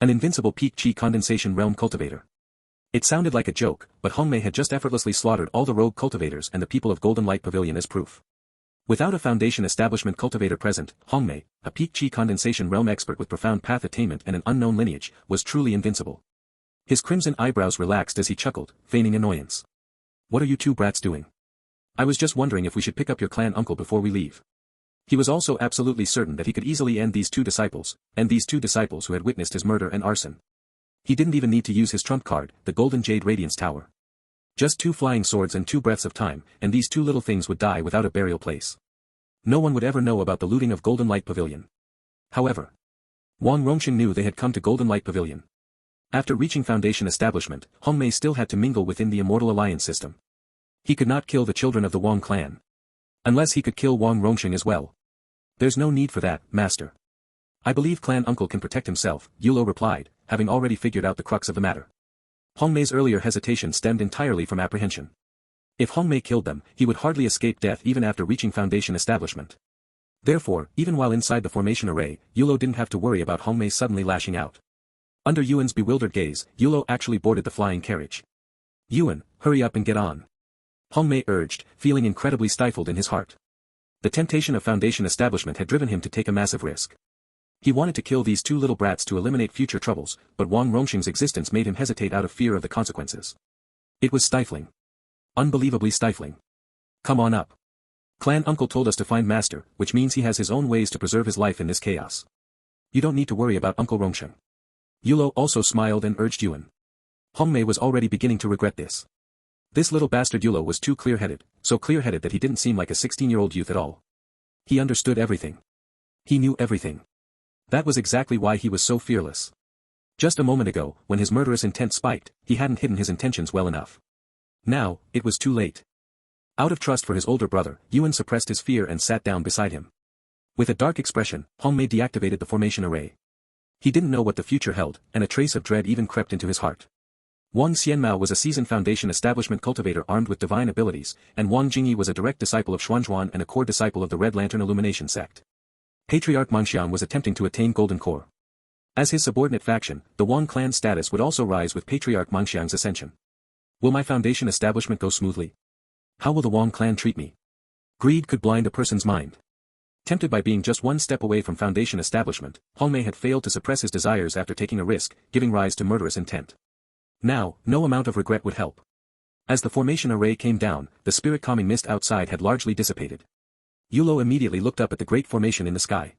An invincible peak Qi condensation realm cultivator. It sounded like a joke, but Hongmei had just effortlessly slaughtered all the rogue cultivators and the people of Golden Light Pavilion as proof. Without a Foundation establishment cultivator present, Hongmei, a peak Qi condensation realm expert with profound path attainment and an unknown lineage, was truly invincible. His crimson eyebrows relaxed as he chuckled, feigning annoyance. What are you 2 brats doing? I was just wondering if we should pick up your clan uncle before we leave. He was also absolutely certain that he could easily end these two disciples who had witnessed his murder and arson. He didn't even need to use his trump card, the Golden Jade Radiance Tower. Just 2 flying swords and 2 breaths of time, and these 2 little things would die without a burial place. No one would ever know about the looting of Golden Light Pavilion. However, Wang Rongsheng knew they had come to Golden Light Pavilion. After reaching Foundation establishment, Hong Mei still had to mingle within the Immortal Alliance system. He could not kill the children of the Wang clan. Unless he could kill Wang Rongsheng as well. There's no need for that, master. I believe clan uncle can protect himself, Yulo replied, having already figured out the crux of the matter. Hong Mei's earlier hesitation stemmed entirely from apprehension. If Hong Mei killed them, he would hardly escape death even after reaching Foundation establishment. Therefore, even while inside the formation array, Yulo didn't have to worry about Hong Mei suddenly lashing out. Under Yuan's bewildered gaze, Yulo actually boarded the flying carriage. Yuan, hurry up and get on. Hong Mei urged, feeling incredibly stifled in his heart. The temptation of Foundation establishment had driven him to take a massive risk. He wanted to kill these 2 little brats to eliminate future troubles, but Wang Rongsheng's existence made him hesitate out of fear of the consequences. It was stifling. Unbelievably stifling. Come on up. Clan uncle told us to find master, which means he has his own ways to preserve his life in this chaos. You don't need to worry about Uncle Rongsheng. Yulo also smiled and urged Yuan. Hong Mei was already beginning to regret this. This little bastard Yulo was too clear-headed, so clear-headed that he didn't seem like a 16-year-old youth at all. He understood everything. He knew everything. That was exactly why he was so fearless. Just a moment ago, when his murderous intent spiked, he hadn't hidden his intentions well enough. Now, it was too late. Out of trust for his older brother, Yuan suppressed his fear and sat down beside him. With a dark expression, Hong Mei deactivated the formation array. He didn't know what the future held, and a trace of dread even crept into his heart. Wang Xianmao was a seasoned Foundation establishment cultivator armed with divine abilities, and Wang Jingyi was a direct disciple of Xuanzhuan and a core disciple of the Red Lantern Illumination sect. Patriarch Mengxiang was attempting to attain Golden Core. As his subordinate faction, the Wang clan's status would also rise with Patriarch Mengxiang's ascension. Will my Foundation establishment go smoothly? How will the Wang clan treat me? Greed could blind a person's mind. Tempted by being just 1 step away from Foundation establishment, Hong Mei had failed to suppress his desires after taking a risk, giving rise to murderous intent. Now, no amount of regret would help. As the formation array came down, the spirit-calming mist outside had largely dissipated. Yulo immediately looked up at the great formation in the sky.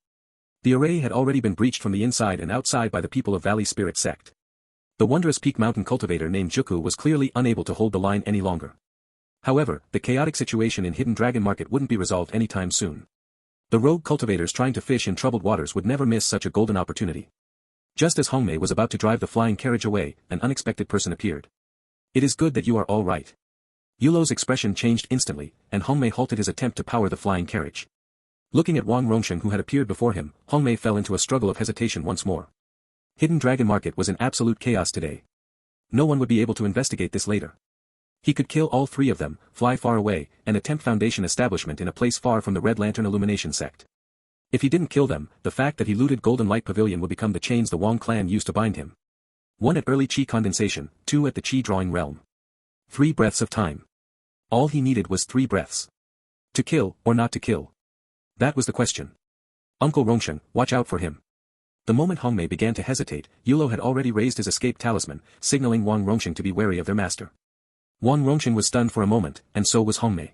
The array had already been breached from the inside and outside by the people of Valley Spirit Sect. The wondrous peak mountain cultivator named Juku was clearly unable to hold the line any longer. However, the chaotic situation in Hidden Dragon Market wouldn't be resolved anytime soon. The rogue cultivators trying to fish in troubled waters would never miss such a golden opportunity. Just as Hong Mei was about to drive the flying carriage away, an unexpected person appeared. It is good that you are all right. Yulo's expression changed instantly, and Hong Mei halted his attempt to power the flying carriage. Looking at Wang Rongsheng who had appeared before him, Hong Mei fell into a struggle of hesitation once more. Hidden Dragon Market was in absolute chaos today. No one would be able to investigate this later. He could kill all 3 of them, fly far away, and attempt Foundation establishment in a place far from the Red Lantern Illumination sect. If he didn't kill them, the fact that he looted Golden Light Pavilion would become the chains the Wang clan used to bind him. 1 at early Qi condensation, 2 at the Qi drawing realm. 3 breaths of time. All he needed was 3 breaths. To kill, or not to kill? That was the question. Uncle Rongsheng, watch out for him. The moment Hong Mei began to hesitate, Yulo had already raised his escape talisman, signaling Wang Rongsheng to be wary of their master. Wang Rongsheng was stunned for a moment, and so was Hong Mei.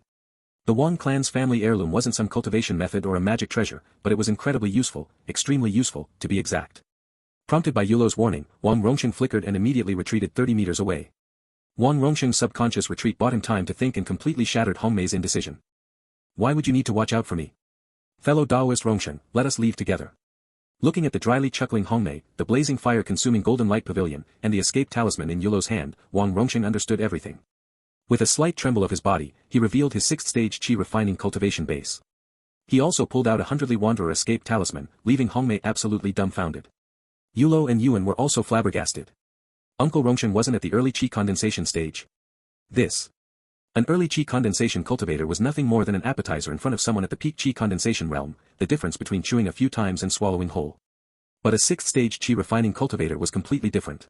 The Wang clan's family heirloom wasn't some cultivation method or a magic treasure, but it was incredibly useful, extremely useful, to be exact. Prompted by Yulo's warning, Wang Rongsheng flickered and immediately retreated 30 meters away. Wang Rongsheng's subconscious retreat bought him time to think and completely shattered Hong Mei's indecision. Why would you need to watch out for me? Fellow Daoist Rongsheng, let us leave together. Looking at the dryly chuckling Hong Mei, the blazing fire-consuming Golden Light Pavilion, and the escape talisman in Yulo's hand, Wang Rongsheng understood everything. With a slight tremble of his body, he revealed his 6th stage Qi refining cultivation base. He also pulled out a Hundredly Wanderer escape talisman, leaving Hong Mei absolutely dumbfounded. Yulo and Yuan were also flabbergasted. Uncle Rongsheng wasn't at the early Qi condensation stage. An early Qi condensation cultivator was nothing more than an appetizer in front of someone at the peak Qi condensation realm, the difference between chewing a few times and swallowing whole. But a 6th stage Qi refining cultivator was completely different.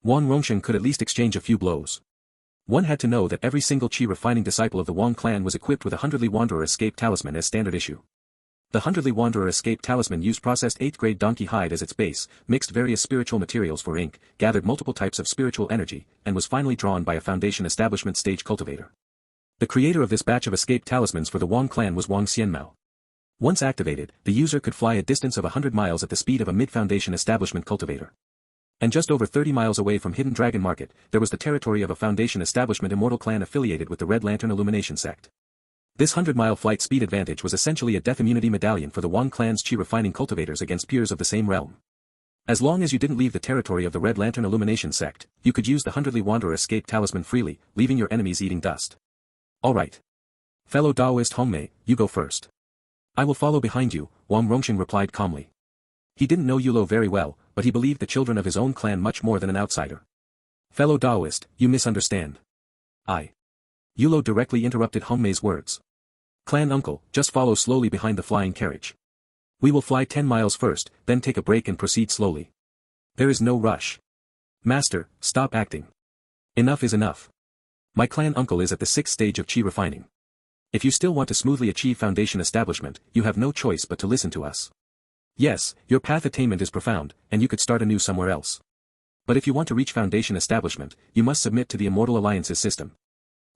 Wang Rongsheng could at least exchange a few blows. One had to know that every single Qi refining disciple of the Wang clan was equipped with a Hundredly Wanderer escape talisman as standard issue. The Hundredly Wanderer escape talisman used processed 8th grade donkey hide as its base, mixed various spiritual materials for ink, gathered multiple types of spiritual energy, and was finally drawn by a Foundation establishment stage cultivator. The creator of this batch of escape talismans for the Wang clan was Wang Xianmao. Once activated, the user could fly a distance of 100 miles at the speed of a mid-foundation establishment cultivator. And just over 30 miles away from Hidden Dragon Market, there was the territory of a foundation establishment Immortal clan affiliated with the Red Lantern Illumination sect. This 100-mile flight speed advantage was essentially a death immunity medallion for the Wong clan's chi refining cultivators against peers of the same realm. As long as you didn't leave the territory of the Red Lantern Illumination sect, you could use the Hundredly Wanderer escape talisman freely, leaving your enemies eating dust. Alright. Fellow Daoist Hongmei, you go first. I will follow behind you, Wang Rongsheng replied calmly. He didn't know Yulo very well, but he believed the children of his own clan much more than an outsider. Fellow Daoist, you misunderstand. Yulo directly interrupted Hongmei's words. Clan uncle, just follow slowly behind the flying carriage. We will fly 10 miles first, then take a break and proceed slowly. There is no rush. Master, stop acting. Enough is enough. My clan uncle is at the 6th stage of chi refining. If you still want to smoothly achieve foundation establishment, you have no choice but to listen to us. Yes, your path attainment is profound, and you could start anew somewhere else. But if you want to reach foundation establishment, you must submit to the Immortal Alliance's system.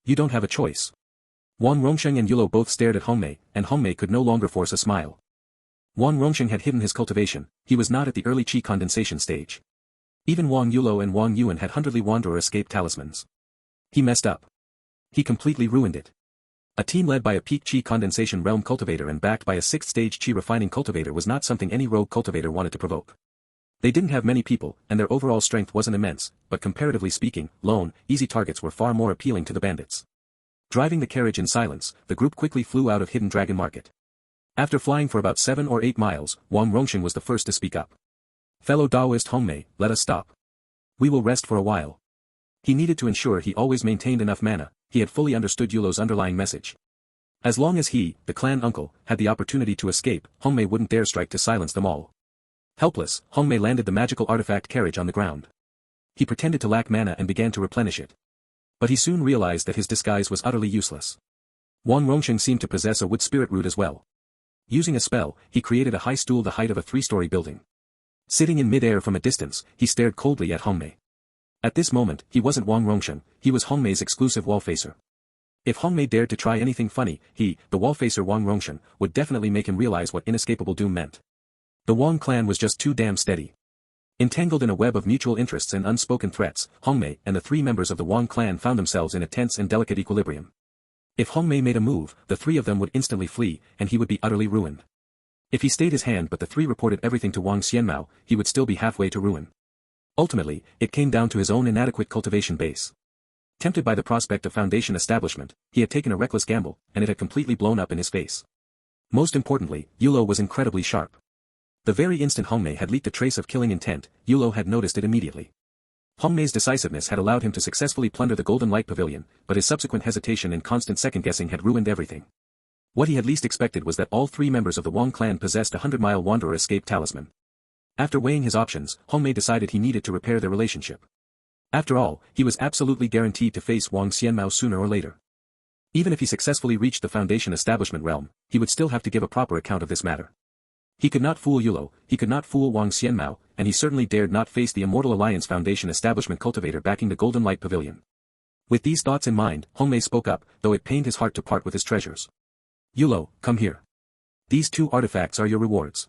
You don't have a choice. Wang Rongsheng and Yulo both stared at Hongmei, and Hongmei could no longer force a smile. Wang Rongsheng had hidden his cultivation, he was not at the early chi condensation stage. Even Wang Yulo and Wang Yuan had Hundredly Wanderer escape talismans. He messed up. He completely ruined it. A team led by a peak chi condensation realm cultivator and backed by a 6th stage chi refining cultivator was not something any rogue cultivator wanted to provoke. They didn't have many people, and their overall strength wasn't immense, but comparatively speaking, lone, easy targets were far more appealing to the bandits. Driving the carriage in silence, the group quickly flew out of Hidden Dragon Market. After flying for about 7 or 8 miles, Wang Rongsheng was the first to speak up. Fellow Daoist Hongmei, let us stop. We will rest for a while. He needed to ensure he always maintained enough mana, he had fully understood Yulo's underlying message. As long as he, the clan uncle, had the opportunity to escape, Hongmei wouldn't dare strike to silence them all. Helpless, Hongmei landed the magical artifact carriage on the ground. He pretended to lack mana and began to replenish it. But he soon realized that his disguise was utterly useless. Wang Rongsheng seemed to possess a wood spirit root as well. Using a spell, he created a high stool the height of a 3-story building. Sitting in mid-air from a distance, he stared coldly at Hongmei. At this moment, he wasn't Wang Rongsheng, he was Hongmei's exclusive wallfacer. If Hongmei dared to try anything funny, he, the wallfacer Wang Rongsheng, would definitely make him realize what inescapable doom meant. The Wang clan was just too damn steady. Entangled in a web of mutual interests and unspoken threats, Hongmei and the 3 members of the Wang clan found themselves in a tense and delicate equilibrium. If Hongmei made a move, the 3 of them would instantly flee, and he would be utterly ruined. If he stayed his hand but the 3 reported everything to Wang Xianmao, he would still be halfway to ruin. Ultimately, it came down to his own inadequate cultivation base. Tempted by the prospect of foundation establishment, he had taken a reckless gamble, and it had completely blown up in his face. Most importantly, Yulo was incredibly sharp. The very instant Hongmei had leaked a trace of killing intent, Yulo had noticed it immediately. Hongmei's decisiveness had allowed him to successfully plunder the Golden Light Pavilion, but his subsequent hesitation and constant second-guessing had ruined everything. What he had least expected was that all 3 members of the Wang clan possessed a 100-mile Wanderer escape talisman. After weighing his options, Hongmei decided he needed to repair their relationship. After all, he was absolutely guaranteed to face Wang Xianmao sooner or later. Even if he successfully reached the foundation establishment realm, he would still have to give a proper account of this matter. He could not fool Yulo, he could not fool Wang Xianmao, and he certainly dared not face the Immortal Alliance Foundation establishment cultivator backing the Golden Light Pavilion. With these thoughts in mind, Hongmei spoke up, though it pained his heart to part with his treasures. Yulo, come here. These 2 artifacts are your rewards.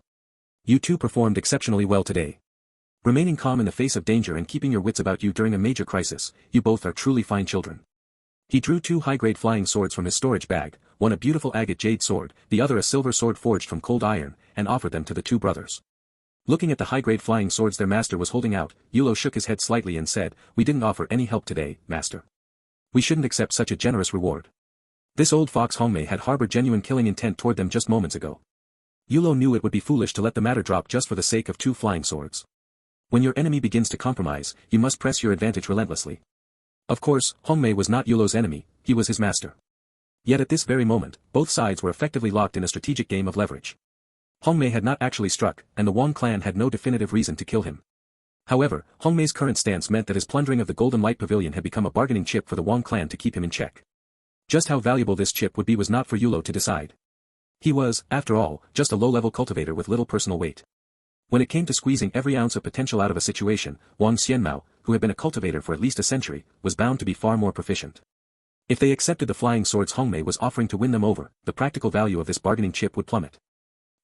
You 2 performed exceptionally well today. Remaining calm in the face of danger and keeping your wits about you during a major crisis, you both are truly fine children. He drew 2 high-grade flying swords from his storage bag, one a beautiful agate jade sword, the other a silver sword forged from cold iron, and offered them to the 2 brothers. Looking at the high-grade flying swords their master was holding out, Yulo shook his head slightly and said, "We didn't offer any help today, master. We shouldn't accept such a generous reward." This old fox Hongmei had harbored genuine killing intent toward them just moments ago. Yulo knew it would be foolish to let the matter drop just for the sake of 2 flying swords. When your enemy begins to compromise, you must press your advantage relentlessly. Of course, Hongmei was not Yulo's enemy, he was his master. Yet at this very moment, both sides were effectively locked in a strategic game of leverage. Hongmei had not actually struck, and the Wang clan had no definitive reason to kill him. However, Hongmei's current stance meant that his plundering of the Golden Light Pavilion had become a bargaining chip for the Wang clan to keep him in check. Just how valuable this chip would be was not for Yulo to decide. He was, after all, just a low-level cultivator with little personal weight. When it came to squeezing every ounce of potential out of a situation, Wang Xianmao, who had been a cultivator for at least a century, was bound to be far more proficient. If they accepted the flying swords Hongmei was offering to win them over, the practical value of this bargaining chip would plummet.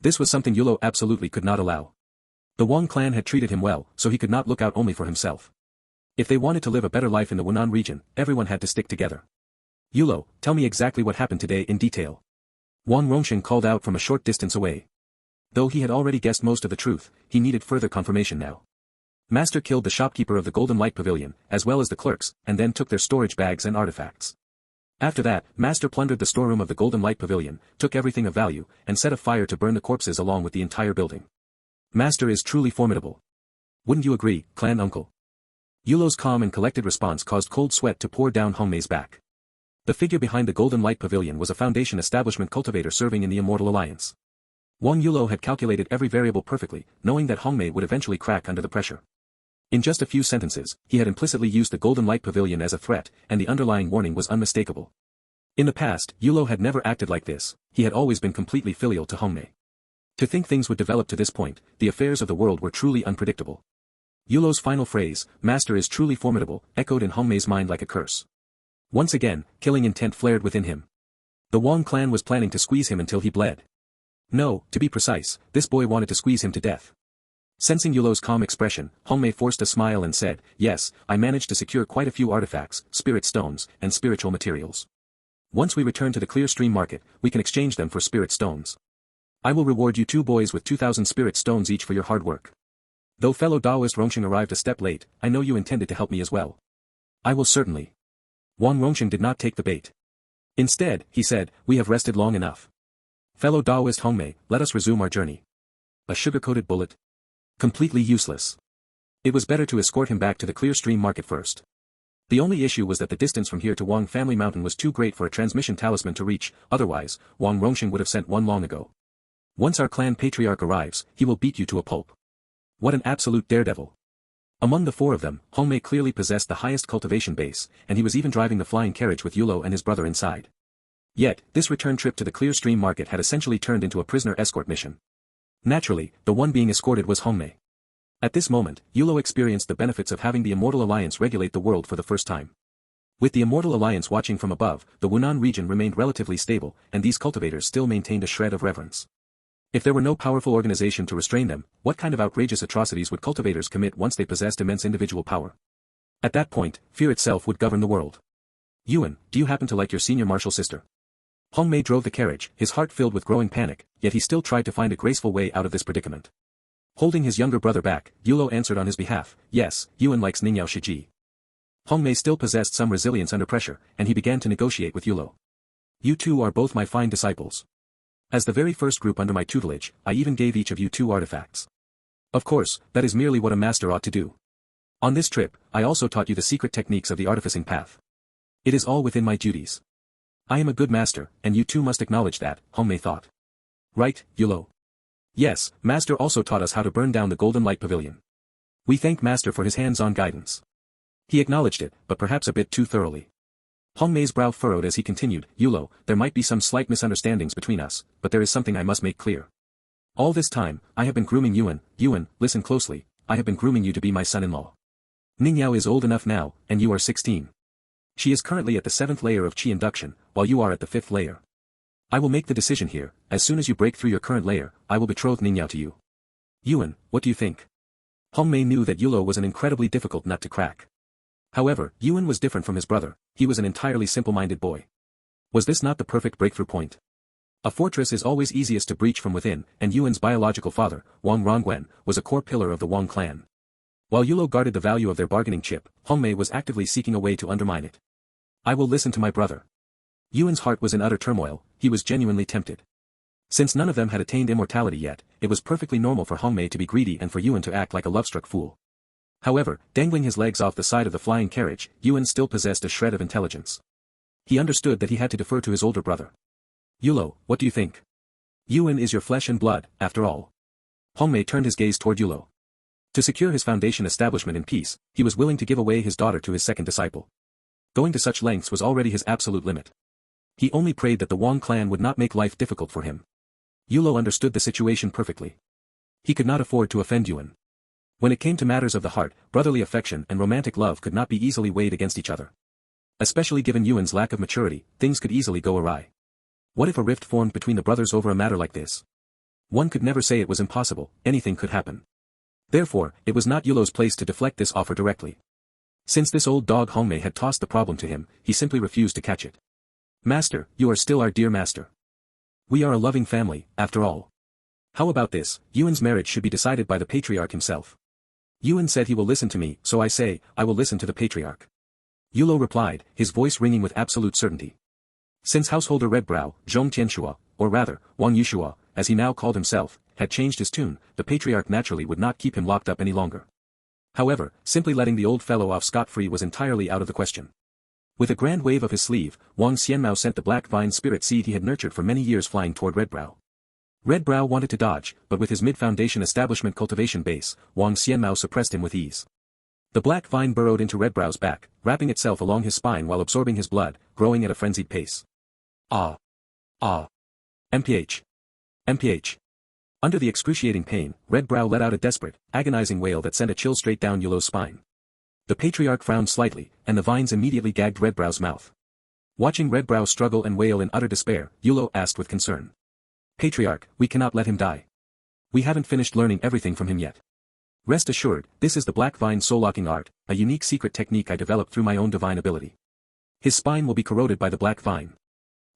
This was something Yulo absolutely could not allow. The Wang clan had treated him well, so he could not look out only for himself. If they wanted to live a better life in the Wunan region, everyone had to stick together. Yulo, tell me exactly what happened today in detail. Wang Rongsheng called out from a short distance away. Though he had already guessed most of the truth, he needed further confirmation now. Master killed the shopkeeper of the Golden Light Pavilion, as well as the clerks, and then took their storage bags and artifacts. After that, Master plundered the storeroom of the Golden Light Pavilion, took everything of value, and set a fire to burn the corpses along with the entire building. Master is truly formidable. Wouldn't you agree, clan uncle? Yulo's calm and collected response caused cold sweat to pour down Hongmei's back. The figure behind the Golden Light Pavilion was a Foundation establishment cultivator serving in the Immortal Alliance. Wang Yulo had calculated every variable perfectly, knowing that Hongmei would eventually crack under the pressure. In just a few sentences, he had implicitly used the Golden Light Pavilion as a threat, and the underlying warning was unmistakable. In the past, Yulo had never acted like this, he had always been completely filial to Hongmei. To think things would develop to this point, the affairs of the world were truly unpredictable. Yulo's final phrase, Master is truly formidable, echoed in Hongmei's mind like a curse. Once again, killing intent flared within him. The Wang clan was planning to squeeze him until he bled. No, to be precise, this boy wanted to squeeze him to death. Sensing Yulo's calm expression, Hongmei forced a smile and said, yes, I managed to secure quite a few artifacts, spirit stones, and spiritual materials. Once we return to the clear stream market, we can exchange them for spirit stones. I will reward you two boys with 2,000 spirit stones each for your hard work. Though fellow Daoist Rongsheng arrived a step late, I know you intended to help me as well. I will certainly. Wang Rongsheng did not take the bait. Instead, he said, we have rested long enough. Fellow Daoist Hongmei, let us resume our journey. A sugar-coated bullet? Completely useless. It was better to escort him back to the clear stream market first. The only issue was that the distance from here to Wang Family Mountain was too great for a transmission talisman to reach, otherwise, Wang Rongsheng would have sent one long ago. Once our clan patriarch arrives, he will beat you to a pulp. What an absolute daredevil. Among the four of them, Hongmei clearly possessed the highest cultivation base, and he was even driving the flying carriage with Yulo and his brother inside. Yet, this return trip to the clear stream market had essentially turned into a prisoner escort mission. Naturally, the one being escorted was Hongmei. At this moment, Yulo experienced the benefits of having the Immortal Alliance regulate the world for the first time. With the Immortal Alliance watching from above, the Wunan region remained relatively stable, and these cultivators still maintained a shred of reverence. If there were no powerful organization to restrain them, what kind of outrageous atrocities would cultivators commit once they possessed immense individual power? At that point, fear itself would govern the world. Yuan, do you happen to like your senior martial sister? Hongmei drove the carriage, his heart filled with growing panic, yet he still tried to find a graceful way out of this predicament. Holding his younger brother back, Yulo answered on his behalf, yes, Yuan likes Ningyao Shiji. Hongmei still possessed some resilience under pressure, and he began to negotiate with Yulo. You two are both my fine disciples. As the very first group under my tutelage, I even gave each of you 2 artifacts. Of course, that is merely what a master ought to do. On this trip, I also taught you the secret techniques of the artificing path. It is all within my duties. I am a good master, and you too must acknowledge that, Hongmei thought. Right, Yulo? Yes, Master also taught us how to burn down the Golden Light Pavilion. We thank Master for his hands-on guidance. He acknowledged it, but perhaps a bit too thoroughly. Hongmei's brow furrowed as he continued, Yulo, there might be some slight misunderstandings between us, but there is something I must make clear. All this time, I have been grooming Yuan. Yuan, listen closely, I have been grooming you to be my son-in-law. Ningyao is old enough now, and you are 16. She is currently at the 7th layer of Qi induction, while you are at the 5th layer. I will make the decision here, as soon as you break through your current layer, I will betroth Ningyao to you. Yuan, what do you think? Hongmei knew that Yulo was an incredibly difficult nut to crack. However, Yuan was different from his brother, he was an entirely simple-minded boy. Was this not the perfect breakthrough point? A fortress is always easiest to breach from within, and Yuan's biological father, Wang Rongwen, was a core pillar of the Wang clan. While Yulo guarded the value of their bargaining chip, Hongmei was actively seeking a way to undermine it. I will listen to my brother. Yuan's heart was in utter turmoil, he was genuinely tempted. Since none of them had attained immortality yet, it was perfectly normal for Hongmei to be greedy and for Yuan to act like a love-struck fool. However, dangling his legs off the side of the flying carriage, Yuan still possessed a shred of intelligence. He understood that he had to defer to his older brother. Yulo, what do you think? Yuan is your flesh and blood, after all. Hongmei turned his gaze toward Yulo. To secure his foundation establishment in peace, he was willing to give away his daughter to his second disciple. Going to such lengths was already his absolute limit. He only prayed that the Wang clan would not make life difficult for him. Yulo understood the situation perfectly. He could not afford to offend Yuan. When it came to matters of the heart, brotherly affection and romantic love could not be easily weighed against each other. Especially given Yuan's lack of maturity, things could easily go awry. What if a rift formed between the brothers over a matter like this? One could never say it was impossible, anything could happen. Therefore, it was not Yulo's place to deflect this offer directly. Since this old dog Hongmei had tossed the problem to him, he simply refused to catch it. Master, you are still our dear master. We are a loving family, after all. How about this, Yuan's marriage should be decided by the patriarch himself. Yuan said he will listen to me, so I say, I will listen to the patriarch. Yulo replied, his voice ringing with absolute certainty. Since householder Redbrow, Zhong Tianshua, or rather, Wang Yushua, as he now called himself, had changed his tune, the patriarch naturally would not keep him locked up any longer. However, simply letting the old fellow off scot-free was entirely out of the question. With a grand wave of his sleeve, Wang Xianmao sent the black vine spirit seed he had nurtured for many years flying toward Redbrow. Redbrow wanted to dodge, but with his mid-foundation establishment cultivation base, Wang Xianmao suppressed him with ease. The black vine burrowed into Redbrow's back, wrapping itself along his spine while absorbing his blood, growing at a frenzied pace. Ah! Ah! MPH! MPH! Under the excruciating pain, Redbrow let out a desperate, agonizing wail that sent a chill straight down Yulo's spine. The patriarch frowned slightly, and the vines immediately gagged Redbrow's mouth. Watching Redbrow struggle and wail in utter despair, Yulo asked with concern. Patriarch, we cannot let him die. We haven't finished learning everything from him yet. Rest assured, this is the black vine soul-locking art, a unique secret technique I developed through my own divine ability. His spine will be corroded by the black vine.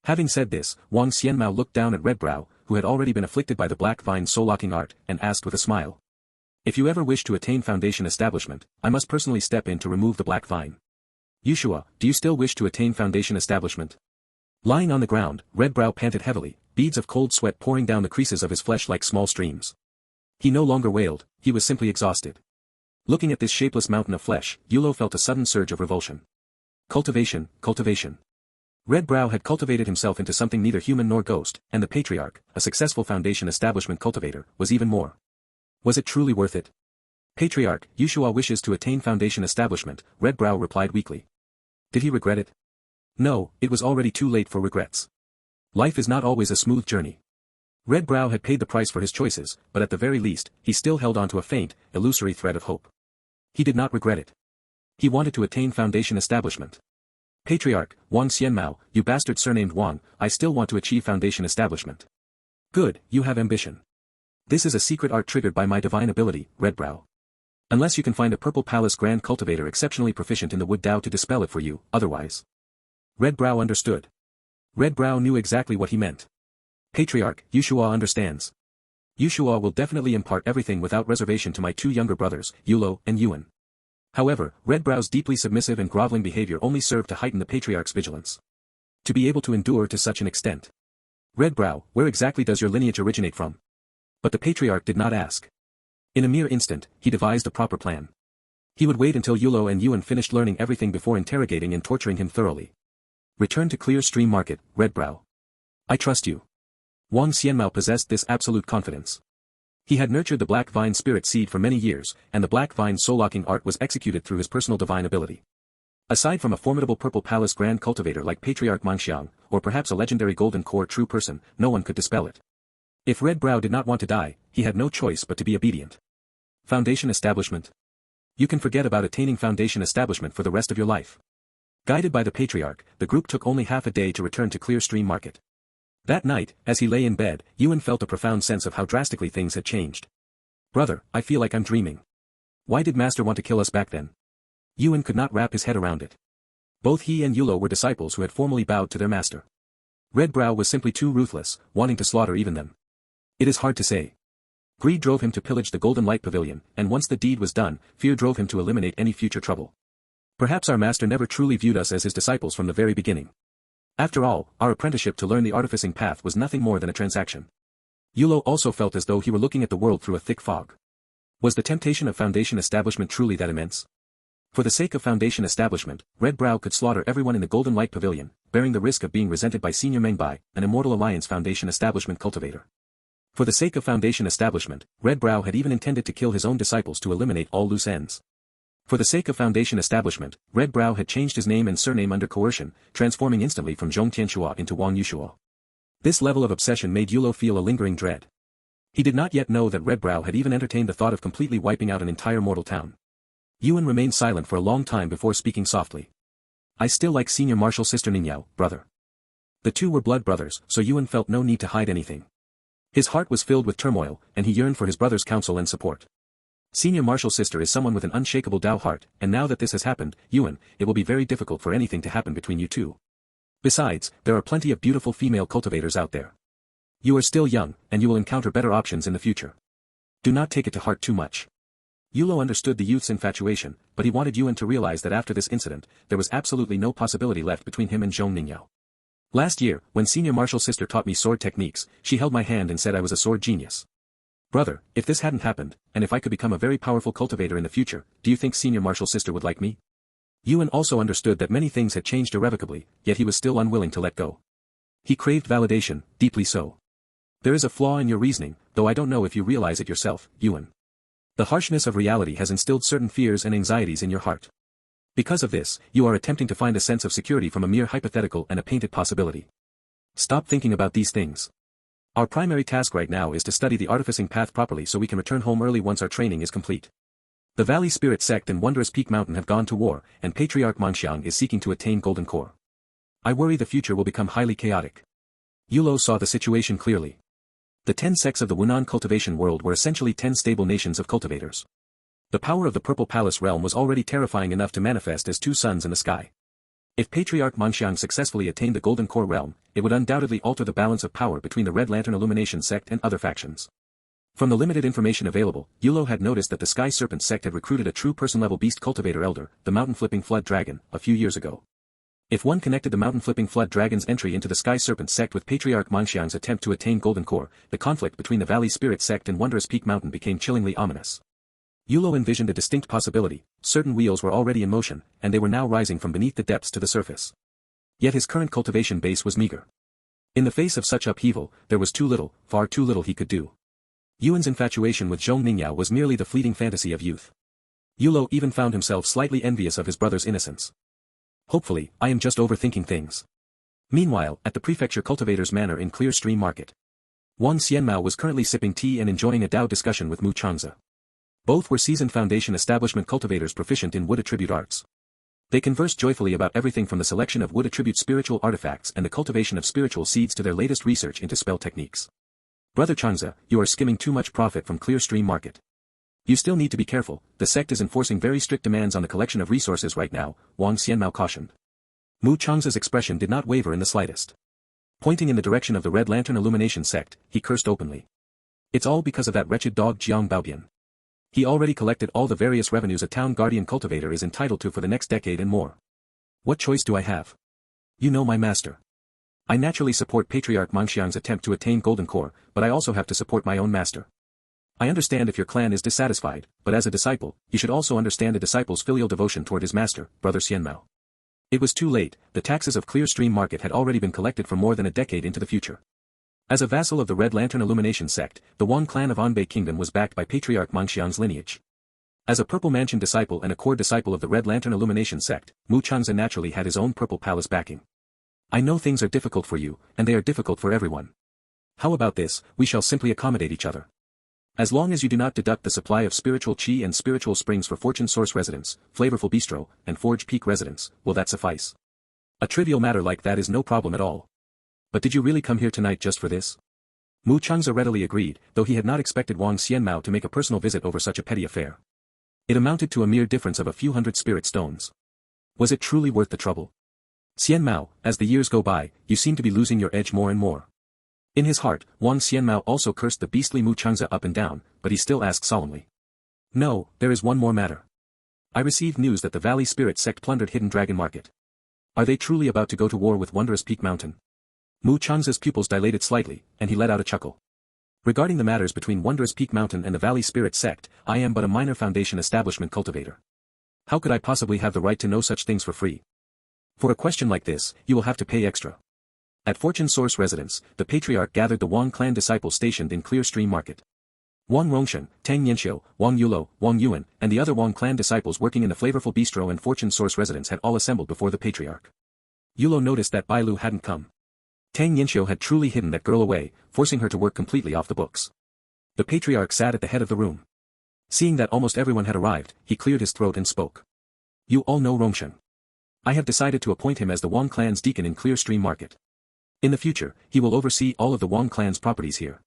Having said this, Wang Xianmao looked down at Redbrow, who had already been afflicted by the black vine soul-locking art, and asked with a smile. If you ever wish to attain foundation establishment, I must personally step in to remove the black vine. Yushua, do you still wish to attain foundation establishment? Lying on the ground, Redbrow panted heavily, beads of cold sweat pouring down the creases of his flesh like small streams. He no longer wailed, he was simply exhausted. Looking at this shapeless mountain of flesh, Yulo felt a sudden surge of revulsion. Cultivation, cultivation. Redbrow had cultivated himself into something neither human nor ghost, and the patriarch, a successful foundation establishment cultivator, was even more. Was it truly worth it? Patriarch, Yushua wishes to attain foundation establishment, Redbrow replied weakly. Did he regret it? No, it was already too late for regrets. Life is not always a smooth journey. Redbrow had paid the price for his choices, but at the very least, he still held on to a faint, illusory thread of hope. He did not regret it. He wanted to attain foundation establishment. Patriarch, Wang Xianmao, you bastard surnamed Wang, I still want to achieve foundation establishment. Good, you have ambition. This is a secret art triggered by my divine ability, Redbrow. Unless you can find a Purple Palace Grand Cultivator exceptionally proficient in the Wood Dao to dispel it for you, otherwise. Redbrow understood. Redbrow knew exactly what he meant. Patriarch, Yushua understands. Yushua will definitely impart everything without reservation to my two younger brothers, Yulo and Yuan. However, Redbrow's deeply submissive and groveling behavior only served to heighten the patriarch's vigilance. To be able to endure to such an extent. Redbrow, where exactly does your lineage originate from? But the patriarch did not ask. In a mere instant, he devised a proper plan. He would wait until Yulo and Yuan finished learning everything before interrogating and torturing him thoroughly. Return to Clear Stream Market, Redbrow. I trust you. Wang Xianmao possessed this absolute confidence. He had nurtured the black vine spirit seed for many years, and the black vine soul-locking art was executed through his personal divine ability. Aside from a formidable Purple Palace Grand Cultivator like Patriarch Mangxiang, or perhaps a legendary Golden Core true person, no one could dispel it. If Redbrow did not want to die, he had no choice but to be obedient. Foundation establishment. You can forget about attaining foundation establishment for the rest of your life. Guided by the patriarch, the group took only half a day to return to Clear Stream Market. That night, as he lay in bed, Yuan felt a profound sense of how drastically things had changed. Brother, I feel like I'm dreaming. Why did Master want to kill us back then? Yuan could not wrap his head around it. Both he and Yulo were disciples who had formally bowed to their master. Redbrow was simply too ruthless, wanting to slaughter even them. It is hard to say. Greed drove him to pillage the Golden Light Pavilion, and once the deed was done, fear drove him to eliminate any future trouble. Perhaps our master never truly viewed us as his disciples from the very beginning. After all, our apprenticeship to learn the artificing path was nothing more than a transaction. Yulo also felt as though he were looking at the world through a thick fog. Was the temptation of foundation establishment truly that immense? For the sake of foundation establishment, Redbrow could slaughter everyone in the Golden Light Pavilion, bearing the risk of being resented by Senior Mengbai, an Immortal Alliance foundation establishment cultivator. For the sake of foundation establishment, Redbrow had even intended to kill his own disciples to eliminate all loose ends. For the sake of foundation establishment, Redbrow had changed his name and surname under coercion, transforming instantly from Zhong Tianshua into Wang Yushua. This level of obsession made Yulo feel a lingering dread. He did not yet know that Redbrow had even entertained the thought of completely wiping out an entire mortal town. Yuan remained silent for a long time before speaking softly. I still like Senior Martial Sister Ningyao, brother. The two were blood brothers, so Yuan felt no need to hide anything. His heart was filled with turmoil, and he yearned for his brother's counsel and support. Senior Marshal's sister is someone with an unshakable Tao heart, and now that this has happened, Yuan, it will be very difficult for anything to happen between you two. Besides, there are plenty of beautiful female cultivators out there. You are still young, and you will encounter better options in the future. Do not take it to heart too much. Yulo understood the youth's infatuation, but he wanted Yuan to realize that after this incident, there was absolutely no possibility left between him and Zhong Ningyao. Last year, when Senior Marshal's sister taught me sword techniques, she held my hand and said I was a sword genius. Brother, if this hadn't happened, and if I could become a very powerful cultivator in the future, do you think Senior Marshal's sister would like me? Yuan also understood that many things had changed irrevocably, yet he was still unwilling to let go. He craved validation, deeply so. There is a flaw in your reasoning, though I don't know if you realize it yourself, Yuan. The harshness of reality has instilled certain fears and anxieties in your heart. Because of this, you are attempting to find a sense of security from a mere hypothetical and a painted possibility. Stop thinking about these things. Our primary task right now is to study the artificing path properly so we can return home early once our training is complete. The Valley Spirit Sect and Wondrous Peak Mountain have gone to war, and Patriarch Mangxiang is seeking to attain Golden Core. I worry the future will become highly chaotic. Yulo saw the situation clearly. The 10 sects of the Wunan cultivation world were essentially 10 stable nations of cultivators. The power of the Purple Palace realm was already terrifying enough to manifest as two suns in the sky. If Patriarch Mangxiang successfully attained the Golden Core realm, it would undoubtedly alter the balance of power between the Red Lantern Illumination sect and other factions. From the limited information available, Yulo had noticed that the Sky Serpent sect had recruited a true person-level beast cultivator elder, the Mountain-Flipping Flood Dragon, a few years ago. If one connected the Mountain-Flipping Flood Dragon's entry into the Sky Serpent sect with Patriarch Mangxiang's attempt to attain Golden Core, the conflict between the Valley Spirit sect and Wondrous Peak Mountain became chillingly ominous. Yulo envisioned a distinct possibility: certain wheels were already in motion, and they were now rising from beneath the depths to the surface. Yet his current cultivation base was meager. In the face of such upheaval, there was too little, far too little he could do. Yuan's infatuation with Zhong Ningyao was merely the fleeting fantasy of youth. Yulo even found himself slightly envious of his brother's innocence. Hopefully, I am just overthinking things. Meanwhile, at the Prefecture Cultivators' Manor in Clear Stream Market, Wang Xianmao was currently sipping tea and enjoying a Dao discussion with Mu Changze. Both were seasoned Foundation establishment cultivators proficient in wood attribute arts. They conversed joyfully about everything from the selection of wood attribute spiritual artifacts and the cultivation of spiritual seeds to their latest research into spell techniques. Brother Changze, you are skimming too much profit from Clear Stream Market. You still need to be careful, the sect is enforcing very strict demands on the collection of resources right now, Wang Xianmao cautioned. Mu Changze's expression did not waver in the slightest. Pointing in the direction of the Red Lantern Illumination sect, he cursed openly. It's all because of that wretched dog Jiang Baobian. He already collected all the various revenues a town guardian cultivator is entitled to for the next decade and more. What choice do I have? You know my master. I naturally support Patriarch Mangxiang's attempt to attain Golden Core, but I also have to support my own master. I understand if your clan is dissatisfied, but as a disciple, you should also understand a disciple's filial devotion toward his master, Brother Xianmao. It was too late, the taxes of Clear Stream Market had already been collected for more than a decade into the future. As a vassal of the Red Lantern Illumination sect, the Wang clan of Anbei Kingdom was backed by Patriarch Mangxiang's lineage. As a Purple Mansion disciple and a core disciple of the Red Lantern Illumination sect, Mu Changze naturally had his own Purple Palace backing. I know things are difficult for you, and they are difficult for everyone. How about this, we shall simply accommodate each other. As long as you do not deduct the supply of spiritual chi and spiritual springs for Fortune Source residents, Flavorful Bistro, and Forge Peak residents, will that suffice? A trivial matter like that is no problem at all. But did you really come here tonight just for this? Mu Changze readily agreed, though he had not expected Wang Xianmao to make a personal visit over such a petty affair. It amounted to a mere difference of a few hundred spirit stones. Was it truly worth the trouble? Xianmao, as the years go by, you seem to be losing your edge more and more. In his heart, Wang Xianmao also cursed the beastly Mu Changze up and down, but he still asked solemnly. No, there is one more matter. I received news that the Valley Spirit sect plundered Hidden Dragon Market. Are they truly about to go to war with Wondrous Peak Mountain? Mu Changze's pupils dilated slightly, and he let out a chuckle. Regarding the matters between Wondrous Peak Mountain and the Valley Spirit sect, I am but a minor Foundation establishment cultivator. How could I possibly have the right to know such things for free? For a question like this, you will have to pay extra. At Fortune Source residence, the Patriarch gathered the Wang clan disciples stationed in Clear Stream Market. Wang Rongshen, Tang Yanxiu, Wang Yulo, Wang Yuan, and the other Wang clan disciples working in the Flavorful Bistro and Fortune Source residence had all assembled before the Patriarch. Yulo noticed that Bailu hadn't come. Tang Yanxiu had truly hidden that girl away, forcing her to work completely off the books. The Patriarch sat at the head of the room. Seeing that almost everyone had arrived, he cleared his throat and spoke. You all know Rongshen. I have decided to appoint him as the Wang clan's deacon in Clear Stream Market. In the future, he will oversee all of the Wang clan's properties here.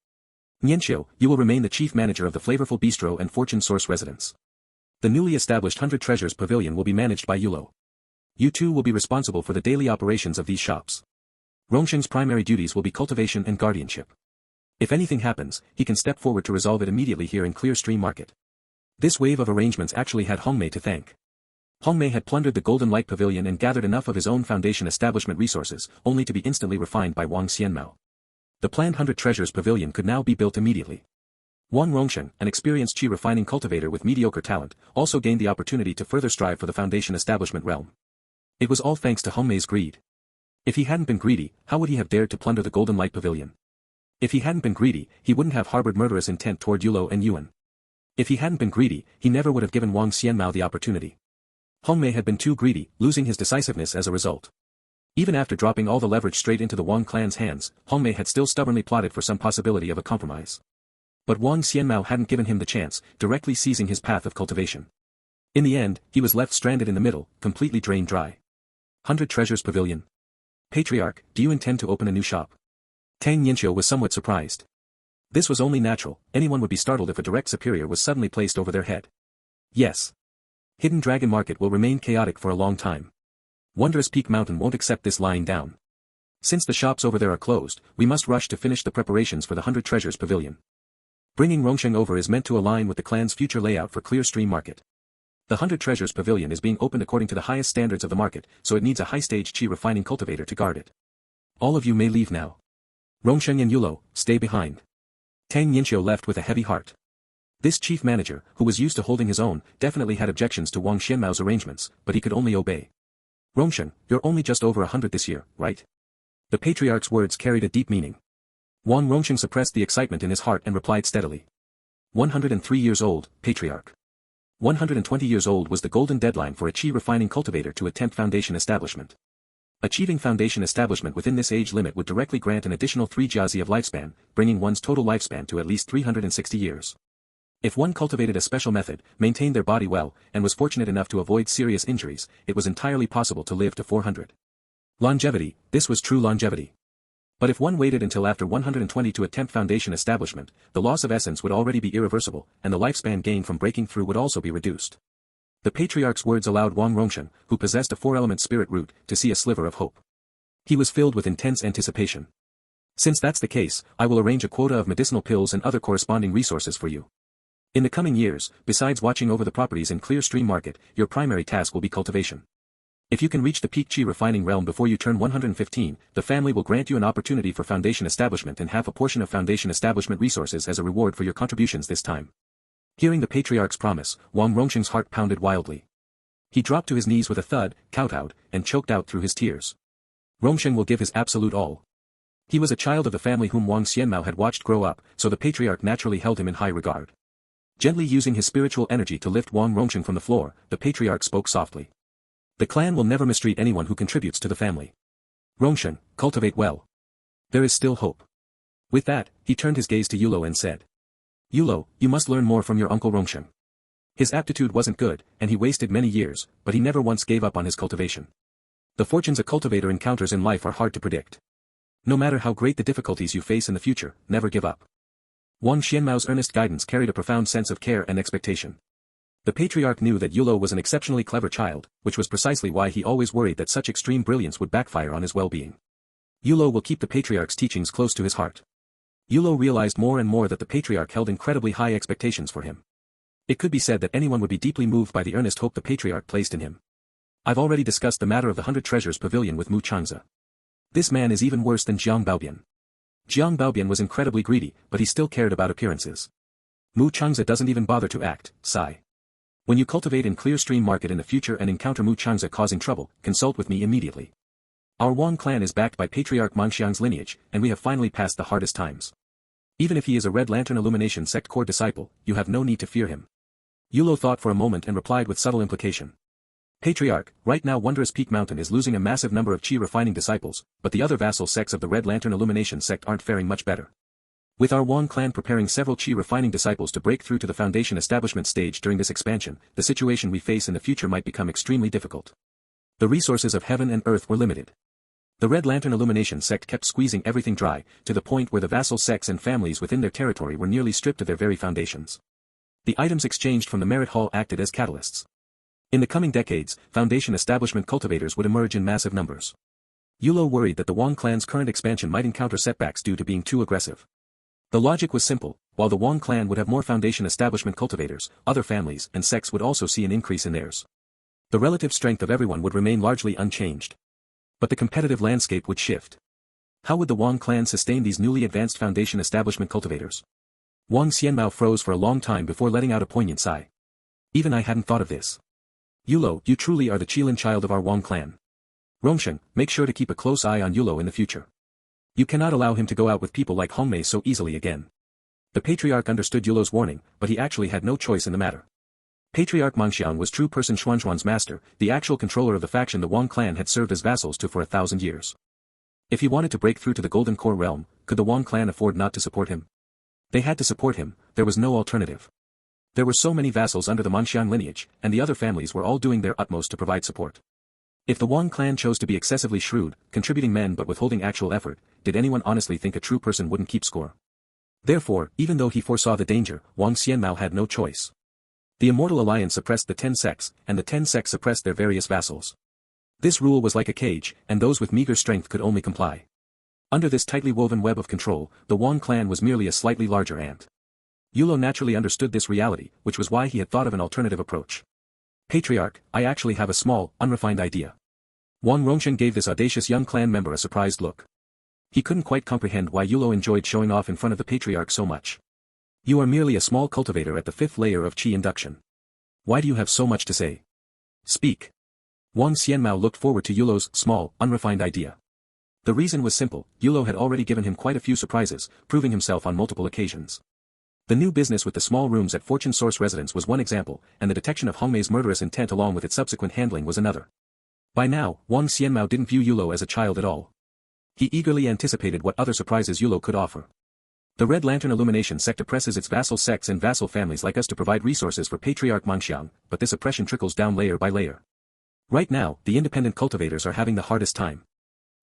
Nianqiu, you will remain the chief manager of the flavorful bistro and fortune source residence. The newly established 100 Treasures Pavilion will be managed by Yulo. You two will be responsible for the daily operations of these shops. Rongsheng's primary duties will be cultivation and guardianship. If anything happens, he can step forward to resolve it immediately here in Clear Stream Market. This wave of arrangements actually had Hongmei to thank. Hongmei had plundered the Golden Light Pavilion and gathered enough of his own foundation establishment resources, only to be instantly refined by Wang Xianmao. The planned 100 Treasures Pavilion could now be built immediately. Wang Rongsheng, an experienced qi refining cultivator with mediocre talent, also gained the opportunity to further strive for the foundation establishment realm. It was all thanks to Hongmei's greed. If he hadn't been greedy, how would he have dared to plunder the Golden Light Pavilion? If he hadn't been greedy, he wouldn't have harbored murderous intent toward Yulo and Yuan. If he hadn't been greedy, he never would have given Wang Xianmao the opportunity. Hongmei had been too greedy, losing his decisiveness as a result. Even after dropping all the leverage straight into the Wang clan's hands, Hongmei had still stubbornly plotted for some possibility of a compromise. But Wang Xianmao hadn't given him the chance, directly seizing his path of cultivation. In the end, he was left stranded in the middle, completely drained dry. 100 Treasures Pavilion. Patriarch, do you intend to open a new shop? Tang Yinqiu was somewhat surprised. This was only natural, anyone would be startled if a direct superior was suddenly placed over their head. Yes. Hidden Dragon Market will remain chaotic for a long time. Wondrous Peak Mountain won't accept this lying down. Since the shops over there are closed, we must rush to finish the preparations for the 100 Treasures Pavilion. Bringing Rongsheng over is meant to align with the clan's future layout for Clear Stream Market. The 100 Treasures Pavilion is being opened according to the highest standards of the market, so it needs a high-stage qi refining cultivator to guard it. All of you may leave now. Rongsheng and Yulo, stay behind. Tang Yinqiu left with a heavy heart. This chief manager, who was used to holding his own, definitely had objections to Wang Xianmao's arrangements, but he could only obey. Rongsheng, you're only just over 100 this year, right? The patriarch's words carried a deep meaning. Wang Rongsheng suppressed the excitement in his heart and replied steadily. 103 years old, patriarch. 120 years old was the golden deadline for a qi refining cultivator to attempt foundation establishment. Achieving foundation establishment within this age limit would directly grant an additional 3 jiazi of lifespan, bringing one's total lifespan to at least 360 years. If one cultivated a special method, maintained their body well, and was fortunate enough to avoid serious injuries, it was entirely possible to live to 400. Longevity, this was true longevity. But if one waited until after 120 to attempt foundation establishment, the loss of essence would already be irreversible, and the lifespan gained from breaking through would also be reduced. The patriarch's words allowed Wang Rongsheng, who possessed a 4-element spirit root, to see a sliver of hope. He was filled with intense anticipation. Since that's the case, I will arrange a quota of medicinal pills and other corresponding resources for you. In the coming years, besides watching over the properties in Clear Stream Market, your primary task will be cultivation. If you can reach the peak qi refining realm before you turn 115, the family will grant you an opportunity for foundation establishment and half a portion of foundation establishment resources as a reward for your contributions this time. Hearing the patriarch's promise, Wang Rongsheng's heart pounded wildly. He dropped to his knees with a thud, kowtowed, and choked out through his tears. Rongsheng will give his absolute all. He was a child of the family whom Wang Xianmao had watched grow up, so the patriarch naturally held him in high regard. Gently using his spiritual energy to lift Wang Rongsheng from the floor, the patriarch spoke softly. The clan will never mistreat anyone who contributes to the family. Rongsheng, cultivate well. There is still hope. With that, he turned his gaze to Yulo and said. Yulo, you must learn more from your uncle Rongsheng. His aptitude wasn't good, and he wasted many years, but he never once gave up on his cultivation. The fortunes a cultivator encounters in life are hard to predict. No matter how great the difficulties you face in the future, never give up. Wang Xianmao's earnest guidance carried a profound sense of care and expectation. The patriarch knew that Yulo was an exceptionally clever child, which was precisely why he always worried that such extreme brilliance would backfire on his well-being. Yulo will keep the patriarch's teachings close to his heart. Yulo realized more and more that the patriarch held incredibly high expectations for him. It could be said that anyone would be deeply moved by the earnest hope the patriarch placed in him. I've already discussed the matter of the 100 Treasures Pavilion with Mu Changze. This man is even worse than Jiang Baobian. Jiang Baobian was incredibly greedy, but he still cared about appearances. Mu Changze doesn't even bother to act, sigh. When you cultivate in Clear Stream Market in the future and encounter Mu Changze causing trouble, consult with me immediately. Our Wang clan is backed by Patriarch Mangxiang's lineage, and we have finally passed the hardest times. Even if he is a Red Lantern Illumination sect core disciple, you have no need to fear him. Yulo thought for a moment and replied with subtle implication. Patriarch, right now Wondrous Peak Mountain is losing a massive number of qi refining disciples, but the other vassal sects of the Red Lantern Illumination sect aren't faring much better. With our Wang clan preparing several qi refining disciples to break through to the foundation establishment stage during this expansion, the situation we face in the future might become extremely difficult. The resources of heaven and earth were limited. The Red Lantern Illumination sect kept squeezing everything dry, to the point where the vassal sects and families within their territory were nearly stripped of their very foundations. The items exchanged from the merit hall acted as catalysts. In the coming decades, foundation establishment cultivators would emerge in massive numbers. Yulo worried that the Wong clan's current expansion might encounter setbacks due to being too aggressive. The logic was simple: while the Wong clan would have more foundation establishment cultivators, other families and sects would also see an increase in theirs. The relative strength of everyone would remain largely unchanged. But the competitive landscape would shift. How would the Wong clan sustain these newly advanced foundation establishment cultivators? Wang Xianmao froze for a long time before letting out a poignant sigh. Even I hadn't thought of this. Yulo, you truly are the Qilin child of our Wong clan. Rongsheng, make sure to keep a close eye on Yulo in the future. You cannot allow him to go out with people like Hongmei so easily again. The Patriarch understood Yulo's warning, but he actually had no choice in the matter. Patriarch Mangxiang was true person Xuanzhuan's master, the actual controller of the faction the Wong clan had served as vassals to for 1,000 years. If he wanted to break through to the Golden Core realm, could the Wong clan afford not to support him? They had to support him, there was no alternative. There were so many vassals under the Mangxiang lineage, and the other families were all doing their utmost to provide support. If the Wong clan chose to be excessively shrewd, contributing men but withholding actual effort, did anyone honestly think a true person wouldn't keep score? Therefore, even though he foresaw the danger, Wang Xianmao had no choice. The Immortal Alliance suppressed the 10 sects, and the 10 sects suppressed their various vassals. This rule was like a cage, and those with meager strength could only comply. Under this tightly woven web of control, the Wong clan was merely a slightly larger ant. Yulo naturally understood this reality, which was why he had thought of an alternative approach. Patriarch, I actually have a small, unrefined idea. Wang Rongsheng gave this audacious young clan member a surprised look. He couldn't quite comprehend why Yulo enjoyed showing off in front of the Patriarch so much. You are merely a small cultivator at the 5th layer of Qi induction. Why do you have so much to say? Speak. Wang Xianmao looked forward to Yulo's small, unrefined idea. The reason was simple: Yulo had already given him quite a few surprises, proving himself on multiple occasions. The new business with the small rooms at Fortune Source Residence was one example, and the detection of Hongmei's murderous intent along with its subsequent handling was another. By now, Wang Xianmao didn't view Yulo as a child at all. He eagerly anticipated what other surprises Yulo could offer. The Red Lantern Illumination sect oppresses its vassal sects and vassal families like us to provide resources for Patriarch Mangxiang, but this oppression trickles down layer by layer. Right now, the independent cultivators are having the hardest time.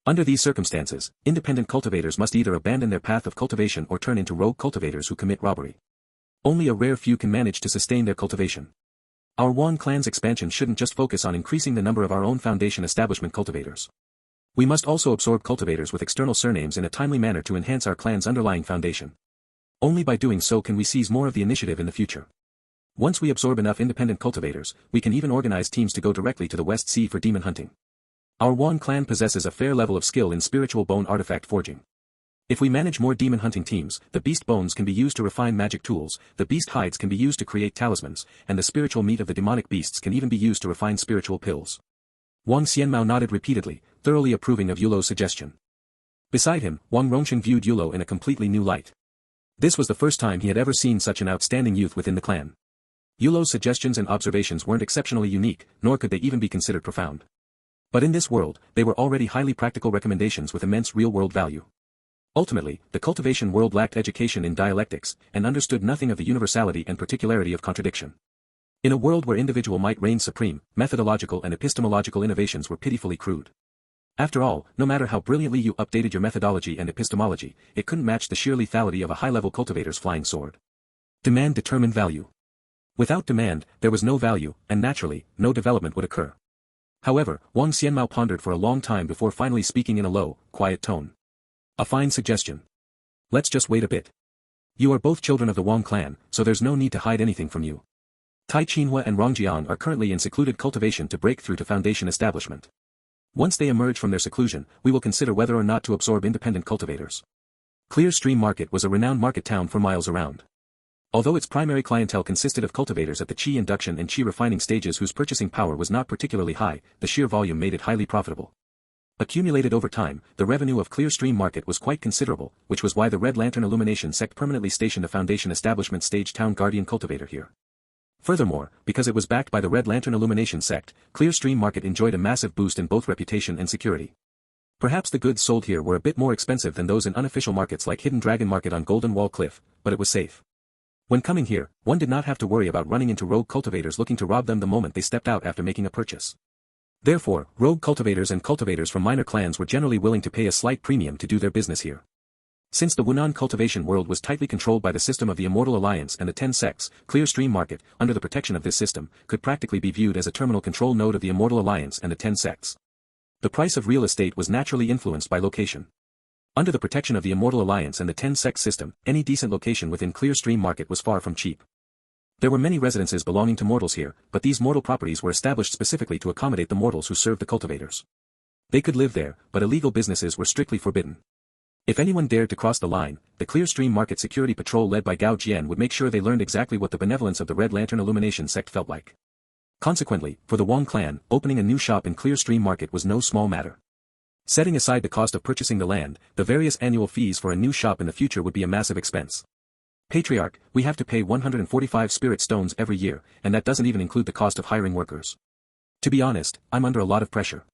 Under these circumstances, independent cultivators must either abandon their path of cultivation or turn into rogue cultivators who commit robbery. Only a rare few can manage to sustain their cultivation. Our Wong clan's expansion shouldn't just focus on increasing the number of our own foundation establishment cultivators. We must also absorb cultivators with external surnames in a timely manner to enhance our clan's underlying foundation. Only by doing so can we seize more of the initiative in the future. Once we absorb enough independent cultivators, we can even organize teams to go directly to the West Sea for demon hunting. Our Wong clan possesses a fair level of skill in spiritual bone artifact forging. If we manage more demon hunting teams, the beast bones can be used to refine magic tools, the beast hides can be used to create talismans, and the spiritual meat of the demonic beasts can even be used to refine spiritual pills. Wang Xianmao nodded repeatedly, thoroughly approving of Yulo's suggestion. Beside him, Wang Rongsheng viewed Yulo in a completely new light. This was the first time he had ever seen such an outstanding youth within the clan. Yulo's suggestions and observations weren't exceptionally unique, nor could they even be considered profound. But in this world, they were already highly practical recommendations with immense real-world value. Ultimately, the cultivation world lacked education in dialectics, and understood nothing of the universality and particularity of contradiction. In a world where individual might reign supreme, methodological and epistemological innovations were pitifully crude. After all, no matter how brilliantly you updated your methodology and epistemology, it couldn't match the sheer lethality of a high-level cultivator's flying sword. Demand determined value. Without demand, there was no value, and naturally, no development would occur. However, Wang Xianmao pondered for a long time before finally speaking in a low, quiet tone. A fine suggestion. Let's just wait a bit. You are both children of the Wong clan, so there's no need to hide anything from you. Tai Qinhua and Rongjiang are currently in secluded cultivation to break through to foundation establishment. Once they emerge from their seclusion, we will consider whether or not to absorb independent cultivators. Clear Stream Market was a renowned market town for miles around. Although its primary clientele consisted of cultivators at the Qi induction and Qi refining stages whose purchasing power was not particularly high, the sheer volume made it highly profitable. Accumulated over time, the revenue of Clear Stream Market was quite considerable, which was why the Red Lantern Illumination sect permanently stationed a foundation establishment stage town guardian cultivator here. Furthermore, because it was backed by the Red Lantern Illumination sect, Clear Stream Market enjoyed a massive boost in both reputation and security. Perhaps the goods sold here were a bit more expensive than those in unofficial markets like Hidden Dragon Market on Golden Wall Cliff, but it was safe. When coming here, one did not have to worry about running into rogue cultivators looking to rob them the moment they stepped out after making a purchase. Therefore, rogue cultivators and cultivators from minor clans were generally willing to pay a slight premium to do their business here. Since the Wunan cultivation world was tightly controlled by the system of the Immortal Alliance and the 10 sects, clear stream market, under the protection of this system, could practically be viewed as a terminal control node of the Immortal Alliance and the 10 sects. The price of real estate was naturally influenced by location. Under the protection of the Immortal Alliance and the 10 sects system, any decent location within clear stream market was far from cheap. There were many residences belonging to mortals here, but these mortal properties were established specifically to accommodate the mortals who served the cultivators. They could live there, but illegal businesses were strictly forbidden. If anyone dared to cross the line, the Clear Stream Market Security Patrol led by Gao Jian would make sure they learned exactly what the benevolence of the Red Lantern Illumination sect felt like. Consequently, for the Wong clan, opening a new shop in Clear Stream Market was no small matter. Setting aside the cost of purchasing the land, the various annual fees for a new shop in the future would be a massive expense. Patriarch, we have to pay 145 spirit stones every year, and that doesn't even include the cost of hiring workers. To be honest, I'm under a lot of pressure.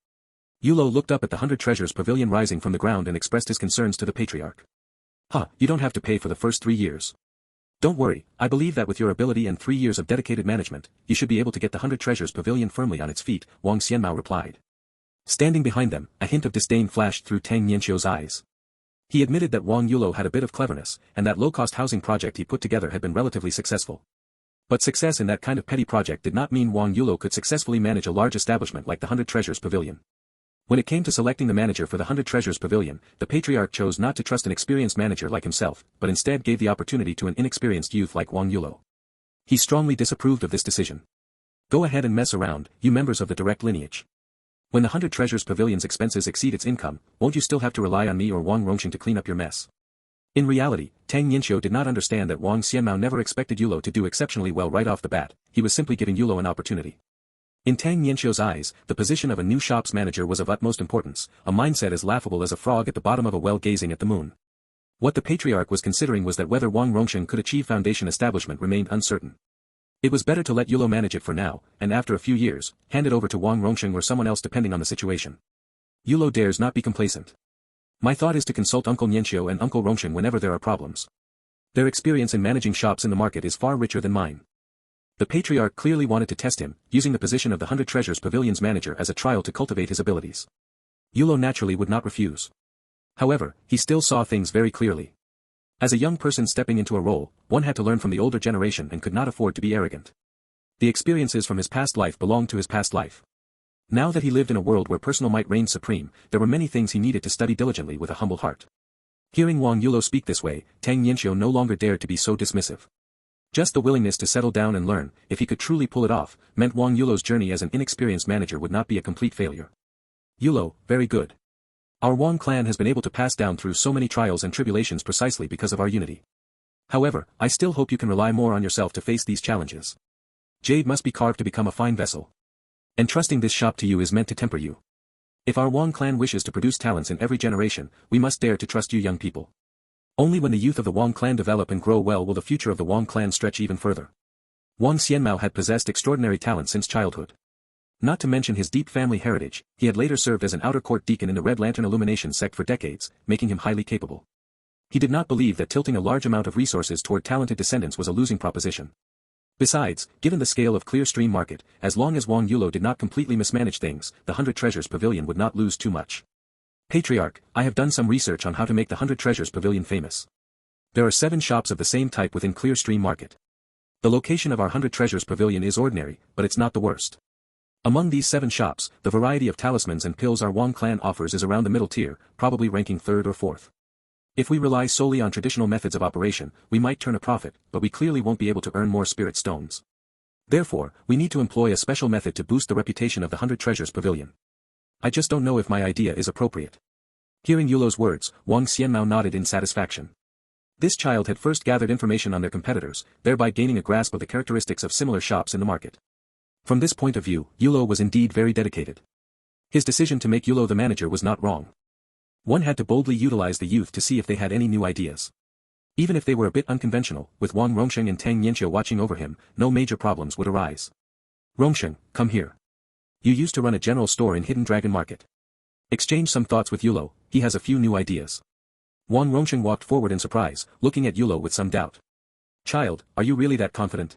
Yulo looked up at the 100 Treasures Pavilion rising from the ground and expressed his concerns to the Patriarch. You don't have to pay for the first 3 years. Don't worry, I believe that with your ability and 3 years of dedicated management, you should be able to get the 100 Treasures Pavilion firmly on its feet, Wang Xianmao replied. Standing behind them, a hint of disdain flashed through Tang Nianqiu's eyes. He admitted that Wang Yulo had a bit of cleverness, and that low-cost housing project he put together had been relatively successful. But success in that kind of petty project did not mean Wang Yulo could successfully manage a large establishment like the 100 Treasures Pavilion. When it came to selecting the manager for the 100 Treasures Pavilion, the Patriarch chose not to trust an experienced manager like himself, but instead gave the opportunity to an inexperienced youth like Wang Yulo. He strongly disapproved of this decision. Go ahead and mess around, you members of the direct lineage. When the 100 Treasures Pavilion's expenses exceed its income, won't you still have to rely on me or Wang Rongxing to clean up your mess? In reality, Tang Yinxiu did not understand that Wang Xianmao never expected Yulo to do exceptionally well right off the bat, he was simply giving Yulo an opportunity. In Tang Yinxiu's eyes, the position of a new shop's manager was of utmost importance, a mindset as laughable as a frog at the bottom of a well gazing at the moon. What the Patriarch was considering was that whether Wang Rongxing could achieve foundation establishment remained uncertain. It was better to let Yulo manage it for now, and after a few years, hand it over to Wang Rongxing or someone else depending on the situation. Yulo dares not be complacent. My thought is to consult Uncle Nianqiu and Uncle Rongxing whenever there are problems. Their experience in managing shops in the market is far richer than mine. The Patriarch clearly wanted to test him, using the position of the 100 Treasures Pavilion's manager as a trial to cultivate his abilities. Yulo naturally would not refuse. However, he still saw things very clearly. As a young person stepping into a role, one had to learn from the older generation and could not afford to be arrogant. The experiences from his past life belonged to his past life. Now that he lived in a world where personal might reigned supreme, there were many things he needed to study diligently with a humble heart. Hearing Wang Yulo speak this way, Tang Yinxiu no longer dared to be so dismissive. Just the willingness to settle down and learn, if he could truly pull it off, meant Wang Yulo's journey as an inexperienced manager would not be a complete failure. Yulo, very good. Our Wang clan has been able to pass down through so many trials and tribulations precisely because of our unity. However, I still hope you can rely more on yourself to face these challenges. Jade must be carved to become a fine vessel. Entrusting this shop to you is meant to temper you. If our Wang clan wishes to produce talents in every generation, we must dare to trust you young people. Only when the youth of the Wang clan develop and grow well will the future of the Wang clan stretch even further. Wang Xianmao had possessed extraordinary talent since childhood. Not to mention his deep family heritage, he had later served as an outer court deacon in the Red Lantern Illumination sect for decades, making him highly capable. He did not believe that tilting a large amount of resources toward talented descendants was a losing proposition. Besides, given the scale of Clear Stream Market, as long as Wang Yulo did not completely mismanage things, the 100 Treasures Pavilion would not lose too much. Patriarch, I have done some research on how to make the 100 Treasures Pavilion famous. There are 7 shops of the same type within Clear Stream Market. The location of our 100 Treasures Pavilion is ordinary, but it's not the worst. Among these 7 shops, the variety of talismans and pills our Wang clan offers is around the middle tier, probably ranking 3rd or 4th. If we rely solely on traditional methods of operation, we might turn a profit, but we clearly won't be able to earn more spirit stones. Therefore, we need to employ a special method to boost the reputation of the 100 Treasures Pavilion. I just don't know if my idea is appropriate. Hearing Yulo's words, Wang Xianmao nodded in satisfaction. This child had first gathered information on their competitors, thereby gaining a grasp of the characteristics of similar shops in the market. From this point of view, Yulo was indeed very dedicated. His decision to make Yulo the manager was not wrong. One had to boldly utilize the youth to see if they had any new ideas. Even if they were a bit unconventional, with Wang Rongxing and Tang Yinxiu watching over him, no major problems would arise. Rongxing, come here. You used to run a general store in Hidden Dragon Market. Exchange some thoughts with Yulo, he has a few new ideas. Wang Rongxing walked forward in surprise, looking at Yulo with some doubt. Child, are you really that confident?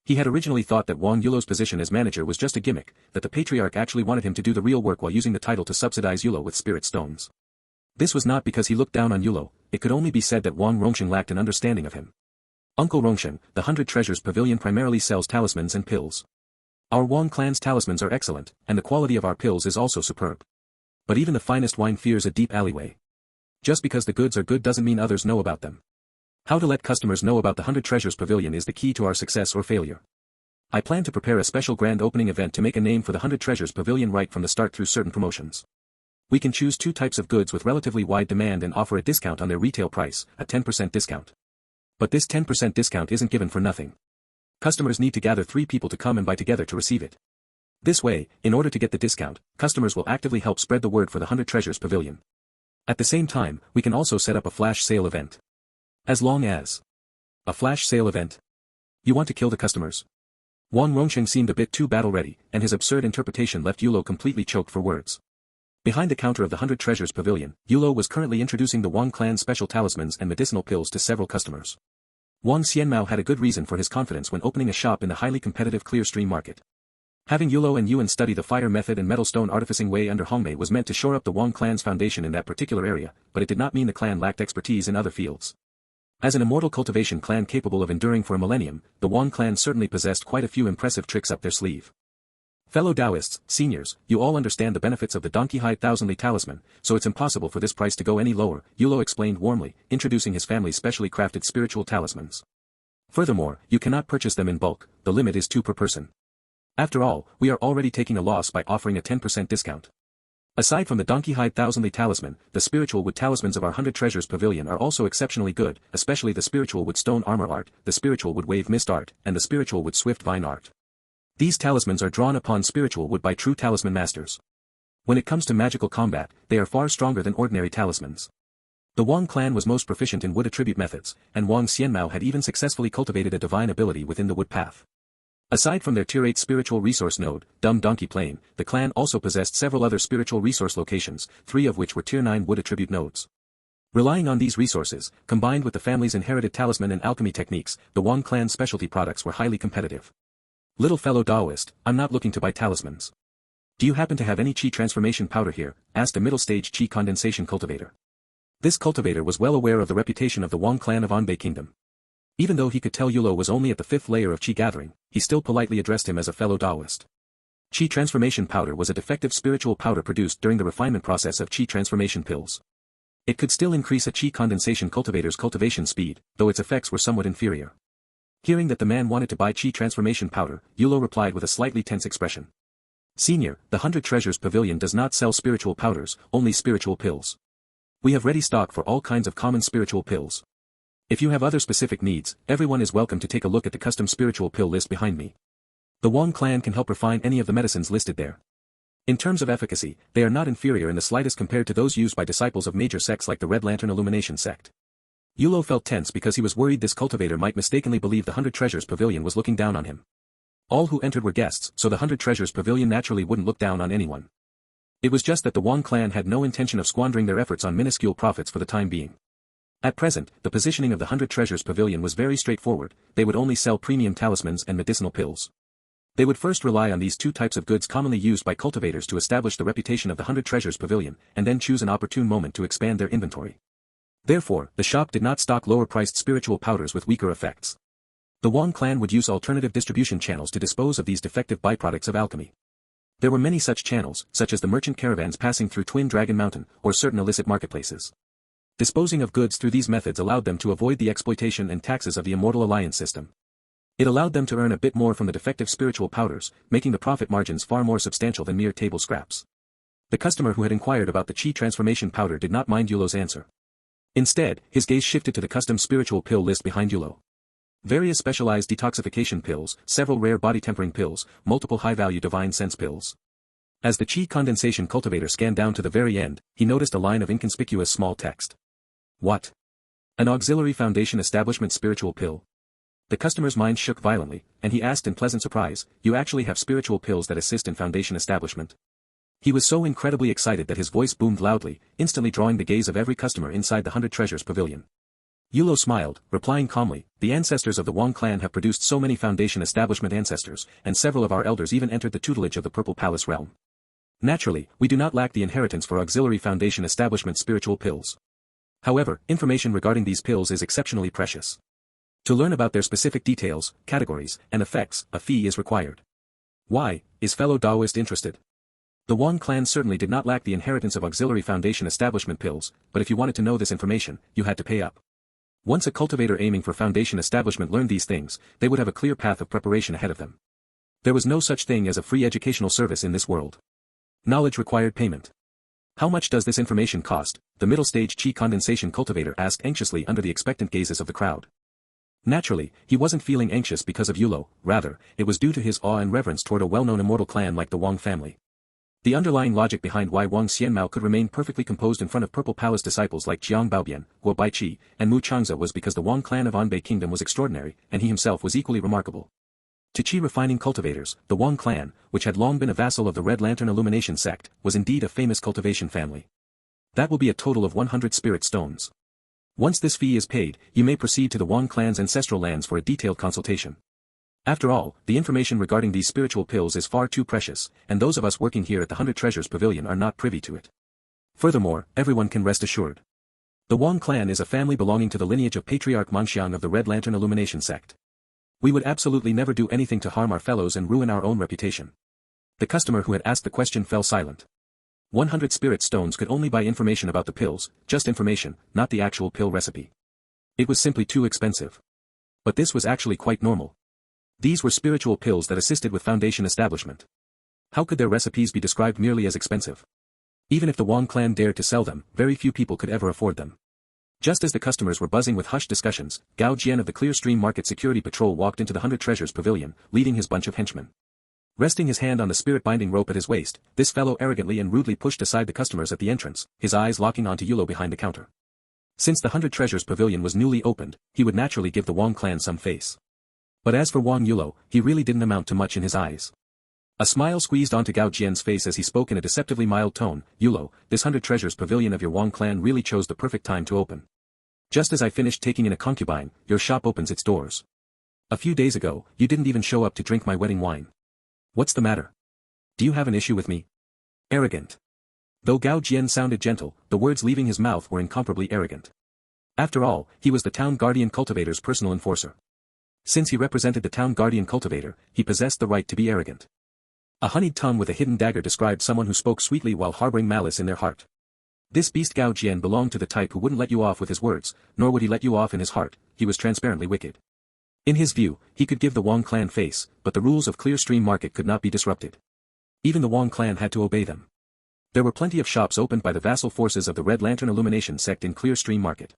He had originally thought that Wang Yulo's position as manager was just a gimmick, that the patriarch actually wanted him to do the real work while using the title to subsidize Yulo with spirit stones. This was not because he looked down on Yulo, it could only be said that Wang Rongsheng lacked an understanding of him. Uncle Rongsheng, the 100 Treasures Pavilion primarily sells talismans and pills. Our Wang clan's talismans are excellent, and the quality of our pills is also superb. But even the finest wine fears a deep alleyway. Just because the goods are good doesn't mean others know about them. How to let customers know about the 100 Treasures Pavilion is the key to our success or failure. I plan to prepare a special grand opening event to make a name for the 100 Treasures Pavilion right from the start through certain promotions. We can choose 2 types of goods with relatively wide demand and offer a discount on their retail price, a 10% discount. But this 10% discount isn't given for nothing. Customers need to gather 3 people to come and buy together to receive it. This way, in order to get the discount, customers will actively help spread the word for the 100 Treasures Pavilion. At the same time, we can also set up a flash sale event. As long as a flash sale event. You want to kill the customers? Wang Rongsheng seemed a bit too battle-ready, and his absurd interpretation left Yulo completely choked for words. Behind the counter of the 100 Treasures Pavilion, Yulo was currently introducing the Wang clan's special talismans and medicinal pills to several customers. Wang Xianmao had a good reason for his confidence when opening a shop in the highly competitive Clearstream market. Having Yulo and Yuan study the fire method and metal stone artificing way under Hongmei was meant to shore up the Wang clan's foundation in that particular area, but it did not mean the clan lacked expertise in other fields. As an immortal cultivation clan capable of enduring for a millennium, the Wang clan certainly possessed quite a few impressive tricks up their sleeve. Fellow Taoists, seniors, you all understand the benefits of the Donkey Hide Thousandly Talisman, so it's impossible for this price to go any lower, Yulo explained warmly, introducing his family's specially crafted spiritual talismans. Furthermore, you cannot purchase them in bulk, the limit is 2 per person. After all, we are already taking a loss by offering a 10% discount. Aside from the Donkey Hide Thousandly Talisman, the spiritual wood talismans of our 100 Treasures Pavilion are also exceptionally good, especially the spiritual wood stone armor art, the spiritual wood wave mist art, and the spiritual wood swift vine art. These talismans are drawn upon spiritual wood by true talisman masters. When it comes to magical combat, they are far stronger than ordinary talismans. The Wang clan was most proficient in wood attribute methods, and Wang Xianmao had even successfully cultivated a divine ability within the wood path. Aside from their Tier 8 spiritual resource node, Dumb Donkey Plain, the clan also possessed several other spiritual resource locations, 3 of which were Tier 9 wood attribute nodes. Relying on these resources, combined with the family's inherited talisman and alchemy techniques, the Wang clan's specialty products were highly competitive. Little fellow Taoist, I'm not looking to buy talismans. Do you happen to have any Qi transformation powder here? Asked a middle-stage Qi condensation cultivator. This cultivator was well aware of the reputation of the Wang clan of Anbei Kingdom. Even though he could tell Yulo was only at the 5th layer of Qi gathering, he still politely addressed him as a fellow Taoist. Qi transformation powder was a defective spiritual powder produced during the refinement process of Qi transformation pills. It could still increase a Qi condensation cultivator's cultivation speed, though its effects were somewhat inferior. Hearing that the man wanted to buy Qi transformation powder, Yulo replied with a slightly tense expression. Senior, the 100 Treasures Pavilion does not sell spiritual powders, only spiritual pills. We have ready stock for all kinds of common spiritual pills. If you have other specific needs, everyone is welcome to take a look at the custom spiritual pill list behind me. The Wang clan can help refine any of the medicines listed there. In terms of efficacy, they are not inferior in the slightest compared to those used by disciples of major sects like the Red Lantern Illumination sect. Yulo felt tense because he was worried this cultivator might mistakenly believe the 100 Treasures Pavilion was looking down on him. All who entered were guests, so the 100 Treasures Pavilion naturally wouldn't look down on anyone. It was just that the Wang clan had no intention of squandering their efforts on minuscule profits for the time being. At present, the positioning of the 100 Treasures Pavilion was very straightforward, they would only sell premium talismans and medicinal pills. They would first rely on these 2 types of goods commonly used by cultivators to establish the reputation of the 100 Treasures Pavilion, and then choose an opportune moment to expand their inventory. Therefore, the shop did not stock lower-priced spiritual powders with weaker effects. The Wang clan would use alternative distribution channels to dispose of these defective byproducts of alchemy. There were many such channels, such as the merchant caravans passing through Twin Dragon Mountain, or certain illicit marketplaces. Disposing of goods through these methods allowed them to avoid the exploitation and taxes of the Immortal Alliance system. It allowed them to earn a bit more from the defective spiritual powders, making the profit margins far more substantial than mere table scraps. The customer who had inquired about the Qi transformation powder did not mind Yulo's answer. Instead, his gaze shifted to the custom spiritual pill list behind Yulo. Various specialized detoxification pills, several rare body tempering pills, multiple high-value divine sense pills. As the Qi condensation cultivator scanned down to the very end, he noticed a line of inconspicuous small text. What? An auxiliary foundation establishment spiritual pill? The customer's mind shook violently, and he asked in pleasant surprise, you actually have spiritual pills that assist in foundation establishment? He was so incredibly excited that his voice boomed loudly, instantly drawing the gaze of every customer inside the 100 Treasures Pavilion. Yulo smiled, replying calmly, the ancestors of the Wang clan have produced so many Foundation establishment ancestors, and several of our elders even entered the tutelage of the Purple Palace realm. Naturally, we do not lack the inheritance for auxiliary Foundation establishment spiritual pills. However, information regarding these pills is exceptionally precious. To learn about their specific details, categories, and effects, a fee is required. Why, is fellow Daoist interested? The Wang clan certainly did not lack the inheritance of auxiliary Foundation establishment pills, but if you wanted to know this information, you had to pay up. Once a cultivator aiming for Foundation establishment learned these things, they would have a clear path of preparation ahead of them. There was no such thing as a free educational service in this world. Knowledge required payment. How much does this information cost? The middle stage Qi condensation cultivator asked anxiously under the expectant gazes of the crowd. Naturally, he wasn't feeling anxious because of Yulo, rather, it was due to his awe and reverence toward a well-known immortal clan like the Wang family. The underlying logic behind why Wang Xianmao could remain perfectly composed in front of Purple Palace disciples like Jiang Baobian, Guo Baiqi, and Mu Changza was because the Wang clan of Anbei Kingdom was extraordinary, and he himself was equally remarkable. To Qi refining cultivators, the Wang clan, which had long been a vassal of the Red Lantern Illumination sect, was indeed a famous cultivation family. That will be a total of 100 spirit stones. Once this fee is paid, you may proceed to the Wang clan's ancestral lands for a detailed consultation. After all, the information regarding these spiritual pills is far too precious, and those of us working here at the 100 Treasures Pavilion are not privy to it. Furthermore, everyone can rest assured. The Wang clan is a family belonging to the lineage of Patriarch Manxiang of the Red Lantern Illumination sect. We would absolutely never do anything to harm our fellows and ruin our own reputation. The customer who had asked the question fell silent. 100 spirit stones could only buy information about the pills, just information, not the actual pill recipe. It was simply too expensive. But this was actually quite normal. These were spiritual pills that assisted with Foundation establishment. How could their recipes be described merely as expensive? Even if the Wang clan dared to sell them, very few people could ever afford them. Just as the customers were buzzing with hushed discussions, Gao Jian of the Clear Stream Market Security Patrol walked into the 100 Treasures Pavilion, leading his bunch of henchmen. Resting his hand on the spirit-binding rope at his waist, this fellow arrogantly and rudely pushed aside the customers at the entrance, his eyes locking onto Yulo behind the counter. Since the 100 Treasures Pavilion was newly opened, he would naturally give the Wang clan some face. But as for Wang Yulo, he really didn't amount to much in his eyes. A smile squeezed onto Gao Jian's face as he spoke in a deceptively mild tone, Yulo, this 100 Treasures Pavilion of your Wang clan really chose the perfect time to open. Just as I finished taking in a concubine, your shop opens its doors. A few days ago, you didn't even show up to drink my wedding wine. What's the matter? Do you have an issue with me? Arrogant. Though Gao Jian sounded gentle, the words leaving his mouth were incomparably arrogant. After all, he was the Town Guardian Cultivator's personal enforcer. Since he represented the Town Guardian Cultivator, he possessed the right to be arrogant. A honeyed tongue with a hidden dagger described someone who spoke sweetly while harboring malice in their heart. This beast Gao Jian belonged to the type who wouldn't let you off with his words, nor would he let you off in his heart, he was transparently wicked. In his view, he could give the Wang clan face, but the rules of Clear Stream Market could not be disrupted. Even the Wang clan had to obey them. There were plenty of shops opened by the vassal forces of the Red Lantern Illumination sect in Clear Stream Market.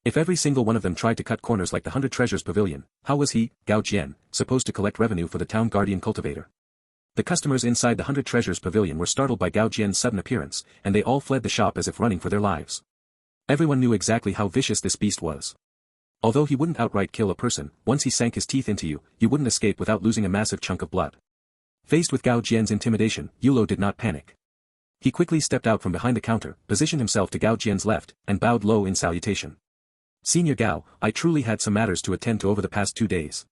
If every single one of them tried to cut corners like the 100 Treasures Pavilion, how was he, Gao Jian, supposed to collect revenue for the Town Guardian Cultivator? The customers inside the 100 Treasures Pavilion were startled by Gao Jian's sudden appearance, and they all fled the shop as if running for their lives. Everyone knew exactly how vicious this beast was. Although he wouldn't outright kill a person, once he sank his teeth into you, you wouldn't escape without losing a massive chunk of blood. Faced with Gao Jian's intimidation, Yulo did not panic. He quickly stepped out from behind the counter, positioned himself to Gao Jian's left, and bowed low in salutation. Senior Gao, I truly had some matters to attend to over the past 2 days.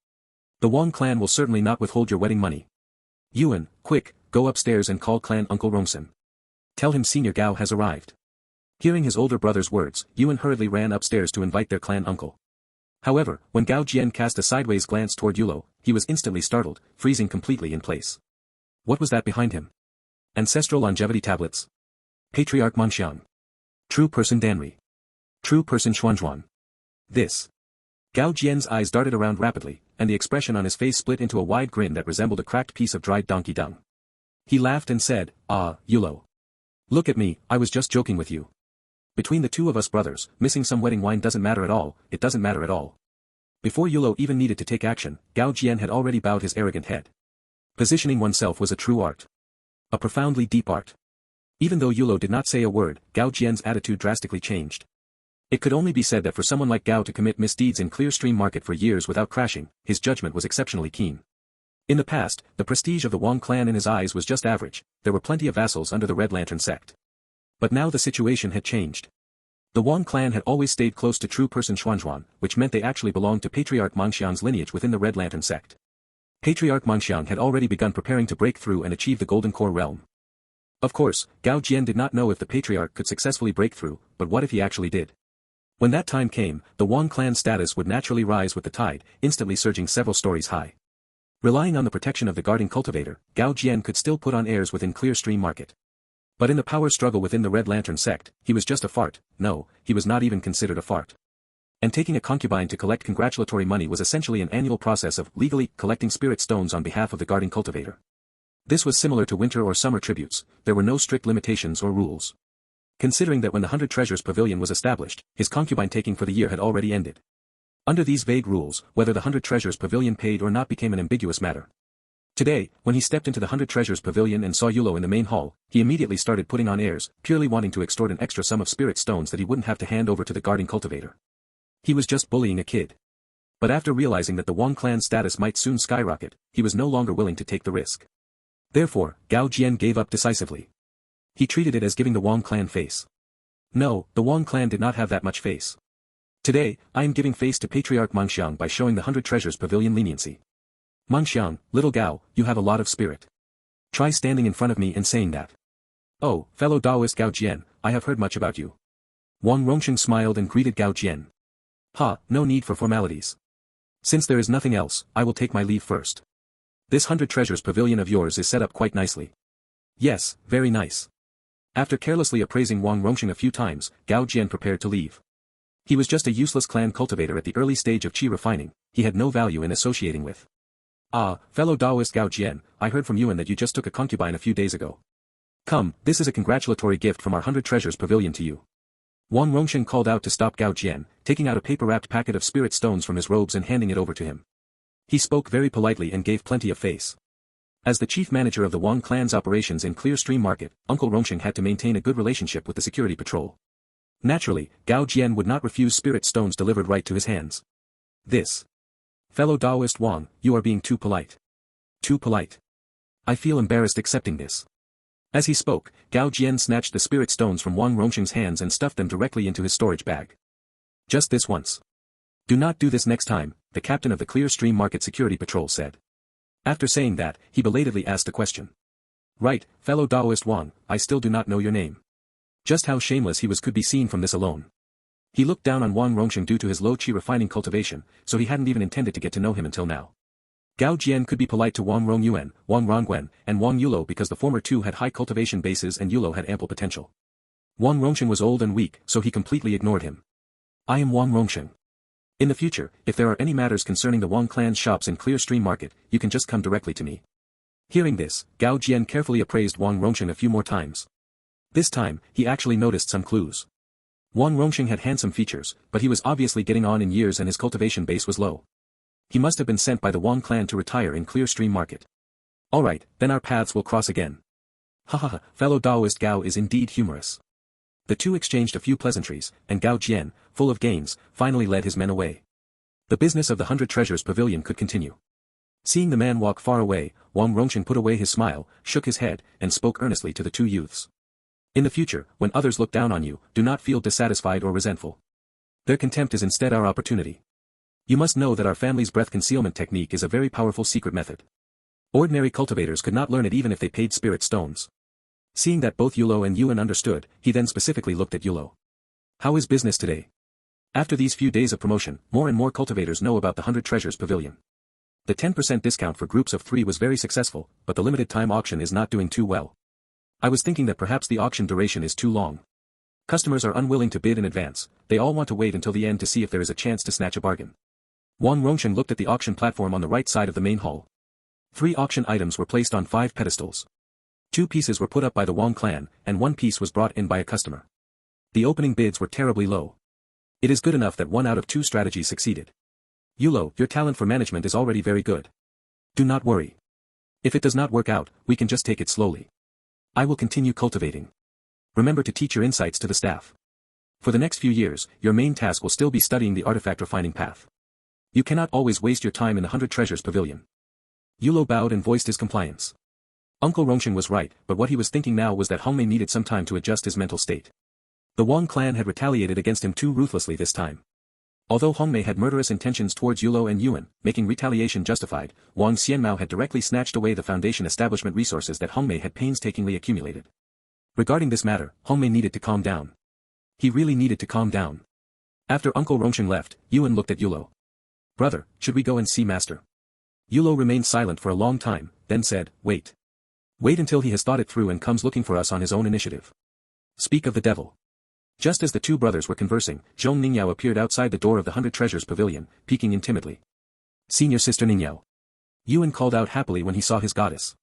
The Wang clan will certainly not withhold your wedding money. Yuan, quick, go upstairs and call Clan Uncle Romson. Tell him Senior Gao has arrived. Hearing his older brother's words, Yuan hurriedly ran upstairs to invite their clan uncle. However, when Gao Jian cast a sideways glance toward Yulo, he was instantly startled, freezing completely in place. What was that behind him? Ancestral longevity tablets. Patriarch Manxiang. True person Danri. True person Xuanzhuan. This. Gao Jian's eyes darted around rapidly, and the expression on his face split into a wide grin that resembled a cracked piece of dried donkey dung. He laughed and said, Ah, Yulo. Look at me, I was just joking with you. Between the two of us brothers, missing some wedding wine doesn't matter at all, it doesn't matter at all. Before Yulo even needed to take action, Gao Jian had already bowed his arrogant head. Positioning oneself was a true art. A profoundly deep art. Even though Yulo did not say a word, Gao Jian's attitude drastically changed. It could only be said that for someone like Gao to commit misdeeds in Clear Stream Market for years without crashing, his judgment was exceptionally keen. In the past, the prestige of the Wang clan in his eyes was just average, there were plenty of vassals under the Red Lantern sect. But now the situation had changed. The Wang clan had always stayed close to true person Xuanzhuan, which meant they actually belonged to Patriarch Mengxiang's lineage within the Red Lantern sect. Patriarch Mengxiang had already begun preparing to break through and achieve the Golden Core realm. Of course, Gao Jian did not know if the Patriarch could successfully break through, but what if he actually did? When that time came, the Wang clan's status would naturally rise with the tide, instantly surging several stories high. Relying on the protection of the guarding cultivator, Gao Jian could still put on airs within Clear Stream Market. But in the power struggle within the Red Lantern sect, he was just a fart. No, he was not even considered a fart. And taking a concubine to collect congratulatory money was essentially an annual process of legally collecting spirit stones on behalf of the guarding cultivator. This was similar to winter or summer tributes, there were no strict limitations or rules. Considering that when the 100 Treasures Pavilion was established, his concubine taking for the year had already ended. Under these vague rules, whether the 100 Treasures Pavilion paid or not became an ambiguous matter. Today, when he stepped into the 100 Treasures Pavilion and saw Yulo in the main hall, he immediately started putting on airs, purely wanting to extort an extra sum of spirit stones that he wouldn't have to hand over to the guarding cultivator. He was just bullying a kid. But after realizing that the Wang clan's status might soon skyrocket, he was no longer willing to take the risk. Therefore, Gao Jian gave up decisively. He treated it as giving the Wang clan face. No, the Wang clan did not have that much face. Today, I am giving face to Patriarch Mengxiang by showing the 100 Treasures Pavilion leniency. Mengxiang, little Gao, you have a lot of spirit. Try standing in front of me and saying that. Oh, fellow Taoist Gao Jian, I have heard much about you. Wang Rongsheng smiled and greeted Gao Jian. Ha, no need for formalities. Since there is nothing else, I will take my leave first. This 100 Treasures Pavilion of yours is set up quite nicely. Yes, very nice. After carelessly appraising Wang Rongsheng a few times, Gao Jian prepared to leave. He was just a useless clan cultivator at the early stage of qi refining, he had no value in associating with. Ah, fellow Taoist Gao Jian, I heard from Yuan that you just took a concubine a few days ago. Come, this is a congratulatory gift from our 100 Treasures Pavilion to you. Wang Rongsheng called out to stop Gao Jian, taking out a paper-wrapped packet of spirit stones from his robes and handing it over to him. He spoke very politely and gave plenty of face. As the chief manager of the Wang clan's operations in Clear Stream Market, Uncle Rongsheng had to maintain a good relationship with the security patrol. Naturally, Gao Jian would not refuse spirit stones delivered right to his hands. This. Fellow Taoist Wang, you are being too polite. Too polite. I feel embarrassed accepting this. As he spoke, Gao Jian snatched the spirit stones from Wang Rongsheng's hands and stuffed them directly into his storage bag. Just this once. Do not do this next time, the captain of the Clear Stream Market Security Patrol said. After saying that, he belatedly asked a question. Right, fellow Taoist Wang, I still do not know your name. Just how shameless he was could be seen from this alone. He looked down on Wang Rongsheng due to his low qi refining cultivation, so he hadn't even intended to get to know him until now. Gao Jian could be polite to Wang Rongyuan, Wang Rongwen, and Wang Yulo because the former two had high cultivation bases and Yulo had ample potential. Wang Rongsheng was old and weak, so he completely ignored him. I am Wang Rongsheng. In the future, if there are any matters concerning the Wang clan's shops in Clear Stream Market, you can just come directly to me. Hearing this, Gao Jian carefully appraised Wang Rongsheng a few more times. This time, he actually noticed some clues. Wang Rongsheng had handsome features, but he was obviously getting on in years and his cultivation base was low. He must have been sent by the Wang clan to retire in Clear Stream Market. Alright, then our paths will cross again. Hahaha, fellow Taoist Gao is indeed humorous. The two exchanged a few pleasantries, and Gao Jian, full of gains, finally led his men away. The business of the 100 Treasures Pavilion could continue. Seeing the man walk far away, Wang Rongsheng put away his smile, shook his head, and spoke earnestly to the two youths. In the future, when others look down on you, do not feel dissatisfied or resentful. Their contempt is instead our opportunity. You must know that our family's breath concealment technique is a very powerful secret method. Ordinary cultivators could not learn it even if they paid spirit stones. Seeing that both Yulo and Yuan understood, he then specifically looked at Yulo. How is business today? After these few days of promotion, more and more cultivators know about the 100 Treasures Pavilion. The 10% discount for groups of 3 was very successful, but the limited time auction is not doing too well. I was thinking that perhaps the auction duration is too long. Customers are unwilling to bid in advance, they all want to wait until the end to see if there is a chance to snatch a bargain. Wang Rongsheng looked at the auction platform on the right side of the main hall. 3 auction items were placed on 5 pedestals. 2 pieces were put up by the Wang clan, and 1 piece was brought in by a customer. The opening bids were terribly low. It is good enough that 1 out of 2 strategies succeeded. Yulo, your talent for management is already very good. Do not worry. If it does not work out, we can just take it slowly. I will continue cultivating. Remember to teach your insights to the staff. For the next few years, your main task will still be studying the artifact refining path. You cannot always waste your time in the 100 Treasures Pavilion. Yulo bowed and voiced his compliance. Uncle Rongsheng was right, but what he was thinking now was that Hongmei needed some time to adjust his mental state. The Wang clan had retaliated against him too ruthlessly this time. Although Hongmei had murderous intentions towards Yulo and Yuan, making retaliation justified, Wang Xianmao had directly snatched away the Foundation establishment resources that Hongmei had painstakingly accumulated. Regarding this matter, Hongmei needed to calm down. He really needed to calm down. After Uncle Rongsheng left, Yuan looked at Yulo. "Brother, should we go and see Master?" Yulo remained silent for a long time, then said, "Wait. Wait until he has thought it through and comes looking for us on his own initiative." Speak of the devil. Just as the two brothers were conversing, Zhong Ningyao appeared outside the door of the 100 Treasures Pavilion, peeking in timidly. "Senior Sister Ningyao." Yuan called out happily when he saw his goddess.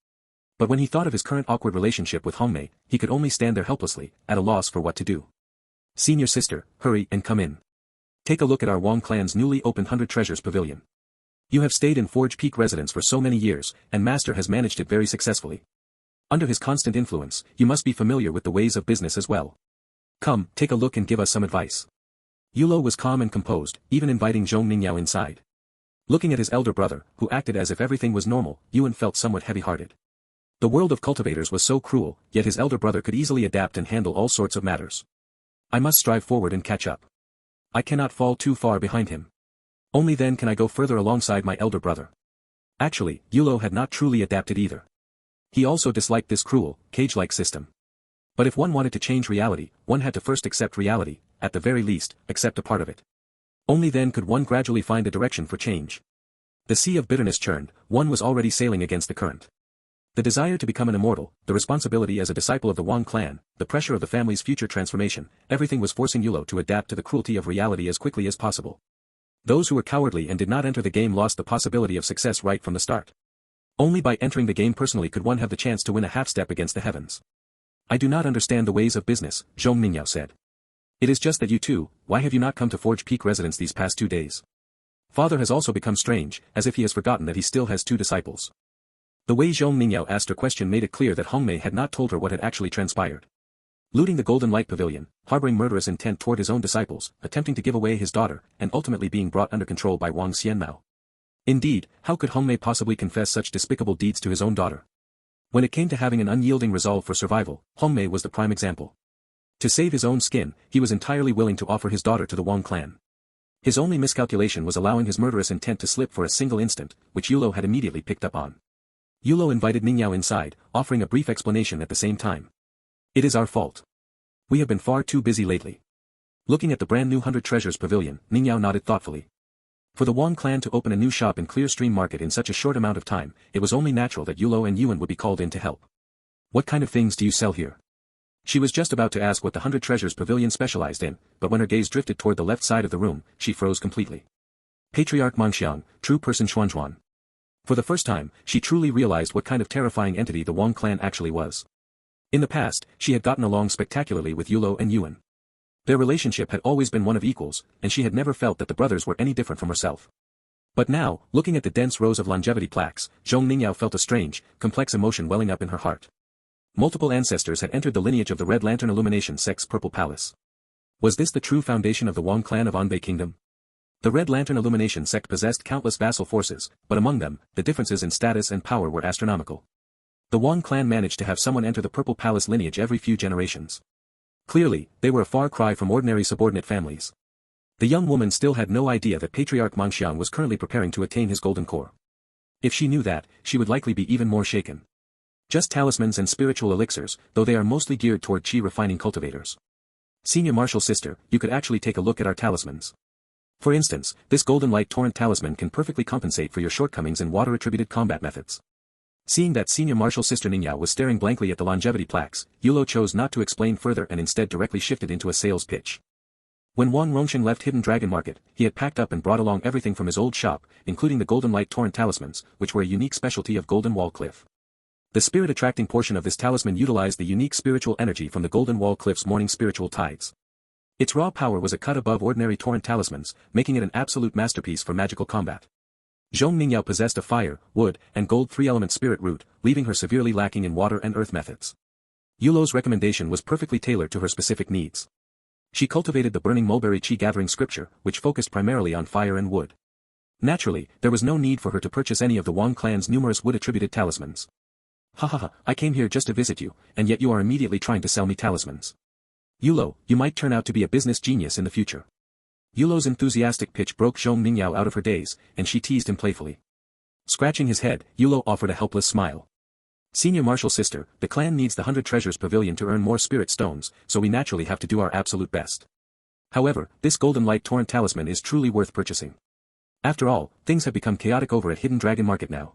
But when he thought of his current awkward relationship with Hongmei, he could only stand there helplessly, at a loss for what to do. "Senior Sister, hurry and come in. Take a look at our Wang clan's newly opened 100 Treasures Pavilion. You have stayed in Forge Peak residence for so many years, and Master has managed it very successfully. Under his constant influence, you must be familiar with the ways of business as well. Come, take a look and give us some advice." Yulo was calm and composed, even inviting Zhong Ningyao inside. Looking at his elder brother, who acted as if everything was normal, Yuan felt somewhat heavy-hearted. The world of cultivators was so cruel, yet his elder brother could easily adapt and handle all sorts of matters. I must strive forward and catch up. I cannot fall too far behind him. Only then can I go further alongside my elder brother. Actually, Yulo had not truly adapted either. He also disliked this cruel, cage-like system. But if one wanted to change reality, one had to first accept reality, at the very least, accept a part of it. Only then could one gradually find a direction for change. The sea of bitterness churned, one was already sailing against the current. The desire to become an immortal, the responsibility as a disciple of the Wang clan, the pressure of the family's future transformation, everything was forcing Yulo to adapt to the cruelty of reality as quickly as possible. Those who were cowardly and did not enter the game lost the possibility of success right from the start. Only by entering the game personally could one have the chance to win a half-step against the heavens. "I do not understand the ways of business," Zhong Ningyao said. "It is just that you two, why have you not come to Forge Peak residence these past 2 days? Father has also become strange, as if he has forgotten that he still has 2 disciples." The way Zhong Ningyao asked her question made it clear that Hongmei had not told her what had actually transpired. Looting the Golden Light Pavilion, harboring murderous intent toward his own disciples, attempting to give away his daughter, and ultimately being brought under control by Wang Xianmao. Indeed, how could Hongmei possibly confess such despicable deeds to his own daughter? When it came to having an unyielding resolve for survival, Hongmei was the prime example. To save his own skin, he was entirely willing to offer his daughter to the Wang clan. His only miscalculation was allowing his murderous intent to slip for a single instant, which Yulo had immediately picked up on. Yulo invited Ningyao inside, offering a brief explanation at the same time. "It is our fault. We have been far too busy lately." Looking at the brand new 100 Treasures Pavilion, Ningyao nodded thoughtfully. For the Wang clan to open a new shop in Clearstream Market in such a short amount of time, it was only natural that Yulo and Yuan would be called in to help. "What kind of things do you sell here?" She was just about to ask what the 100 Treasures Pavilion specialized in, but when her gaze drifted toward the left side of the room, she froze completely. Patriarch Mangxiang, true person Xuanzhuan. For the first time, she truly realized what kind of terrifying entity the Wang clan actually was. In the past, she had gotten along spectacularly with Yulo and Yuan. Their relationship had always been one of equals, and she had never felt that the brothers were any different from herself. But now, looking at the dense rows of longevity plaques, Zhong Ningyao felt a strange, complex emotion welling up in her heart. Multiple ancestors had entered the lineage of the Red Lantern Illumination sect's Purple Palace. Was this the true foundation of the Wang clan of Anbei Kingdom? The Red Lantern Illumination sect possessed countless vassal forces, but among them, the differences in status and power were astronomical. The Wang clan managed to have someone enter the Purple Palace lineage every few generations. Clearly, they were a far cry from ordinary subordinate families. The young woman still had no idea that Patriarch Mangxiang was currently preparing to attain his golden core. If she knew that, she would likely be even more shaken. Just talismans and spiritual elixirs, though they are mostly geared toward chi refining cultivators. Senior Martial Sister, you could actually take a look at our talismans. For instance, this Golden Light Torrent talisman can perfectly compensate for your shortcomings in water-attributed combat methods. Seeing that Senior Martial Sister Ningyao was staring blankly at the longevity plaques, Yulo chose not to explain further and instead directly shifted into a sales pitch. When Wang Rongsheng left Hidden Dragon Market, he had packed up and brought along everything from his old shop, including the Golden Light Torrent talismans, which were a unique specialty of Golden Wall Cliff. The spirit-attracting portion of this talisman utilized the unique spiritual energy from the Golden Wall Cliff's morning spiritual tides. Its raw power was a cut above ordinary torrent talismans, making it an absolute masterpiece for magical combat. Zhong Ningyao possessed a fire, wood, and gold 3-element spirit root, leaving her severely lacking in water and earth methods. Yulo's recommendation was perfectly tailored to her specific needs. She cultivated the Burning Mulberry Chi Gathering scripture, which focused primarily on fire and wood. Naturally, there was no need for her to purchase any of the Wang clan's numerous wood-attributed talismans. "Ha ha ha, I came here just to visit you, and yet you are immediately trying to sell me talismans." Yulo, you might turn out to be a business genius in the future. Yulo's enthusiastic pitch broke Zhong Mingyao out of her daze, and she teased him playfully. Scratching his head, Yulo offered a helpless smile. Senior Martial Sister, the clan needs the 100 Treasures Pavilion to earn more spirit stones, so we naturally have to do our absolute best. However, this Golden Light Torrent Talisman is truly worth purchasing. After all, things have become chaotic over at Hidden Dragon Market now.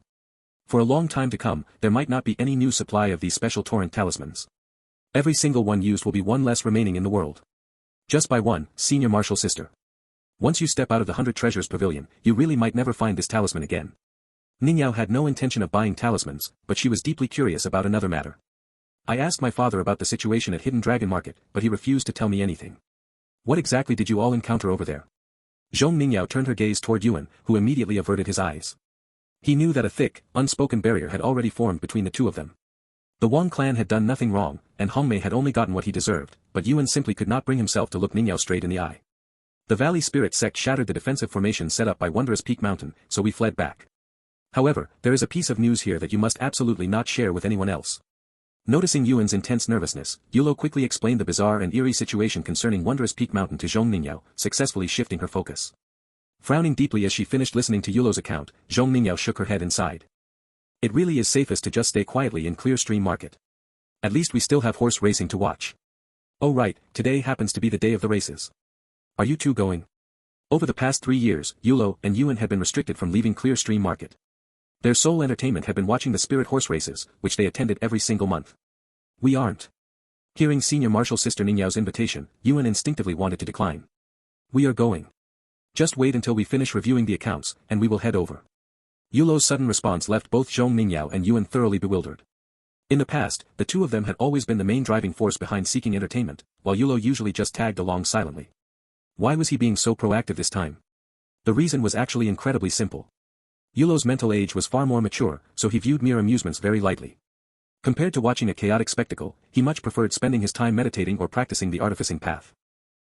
For a long time to come, there might not be any new supply of these special Torrent Talismans. Every single one used will be one less remaining in the world. Just by one, Senior Martial Sister. Once you step out of the 100 Treasures Pavilion, you really might never find this talisman again. Ningyao had no intention of buying talismans, but she was deeply curious about another matter. I asked my father about the situation at Hidden Dragon Market, but he refused to tell me anything. What exactly did you all encounter over there? Zhong Ningyao turned her gaze toward Yuan, who immediately averted his eyes. He knew that a thick, unspoken barrier had already formed between the two of them. The Wang clan had done nothing wrong, and Hongmei had only gotten what he deserved, but Yuan simply could not bring himself to look Ningyao straight in the eye. The Valley Spirit sect shattered the defensive formation set up by Wondrous Peak Mountain, so we fled back. However, there is a piece of news here that you must absolutely not share with anyone else. Noticing Yuan's intense nervousness, Yulo quickly explained the bizarre and eerie situation concerning Wondrous Peak Mountain to Zhong Ningyao, successfully shifting her focus. Frowning deeply as she finished listening to Yulo's account, Zhong Ningyao shook her head and sighed. It really is safest to just stay quietly in Clear Stream Market. At least we still have horse racing to watch. Oh right, today happens to be the day of the races. Are you two going? Over the past 3 years, Yulo and Yuan had been restricted from leaving Clear Stream Market. Their sole entertainment had been watching the spirit horse races, which they attended every single month. We aren't. Hearing Senior Martial Sister Ningyao's invitation, Yuan instinctively wanted to decline. We are going. Just wait until we finish reviewing the accounts, and we will head over. Yulo's sudden response left both Zhong Ningyao and Yuan thoroughly bewildered. In the past, the two of them had always been the main driving force behind seeking entertainment, while Yulo usually just tagged along silently. Why was he being so proactive this time? The reason was actually incredibly simple. Yulo's mental age was far more mature, so he viewed mere amusements very lightly. Compared to watching a chaotic spectacle, he much preferred spending his time meditating or practicing the artificing path.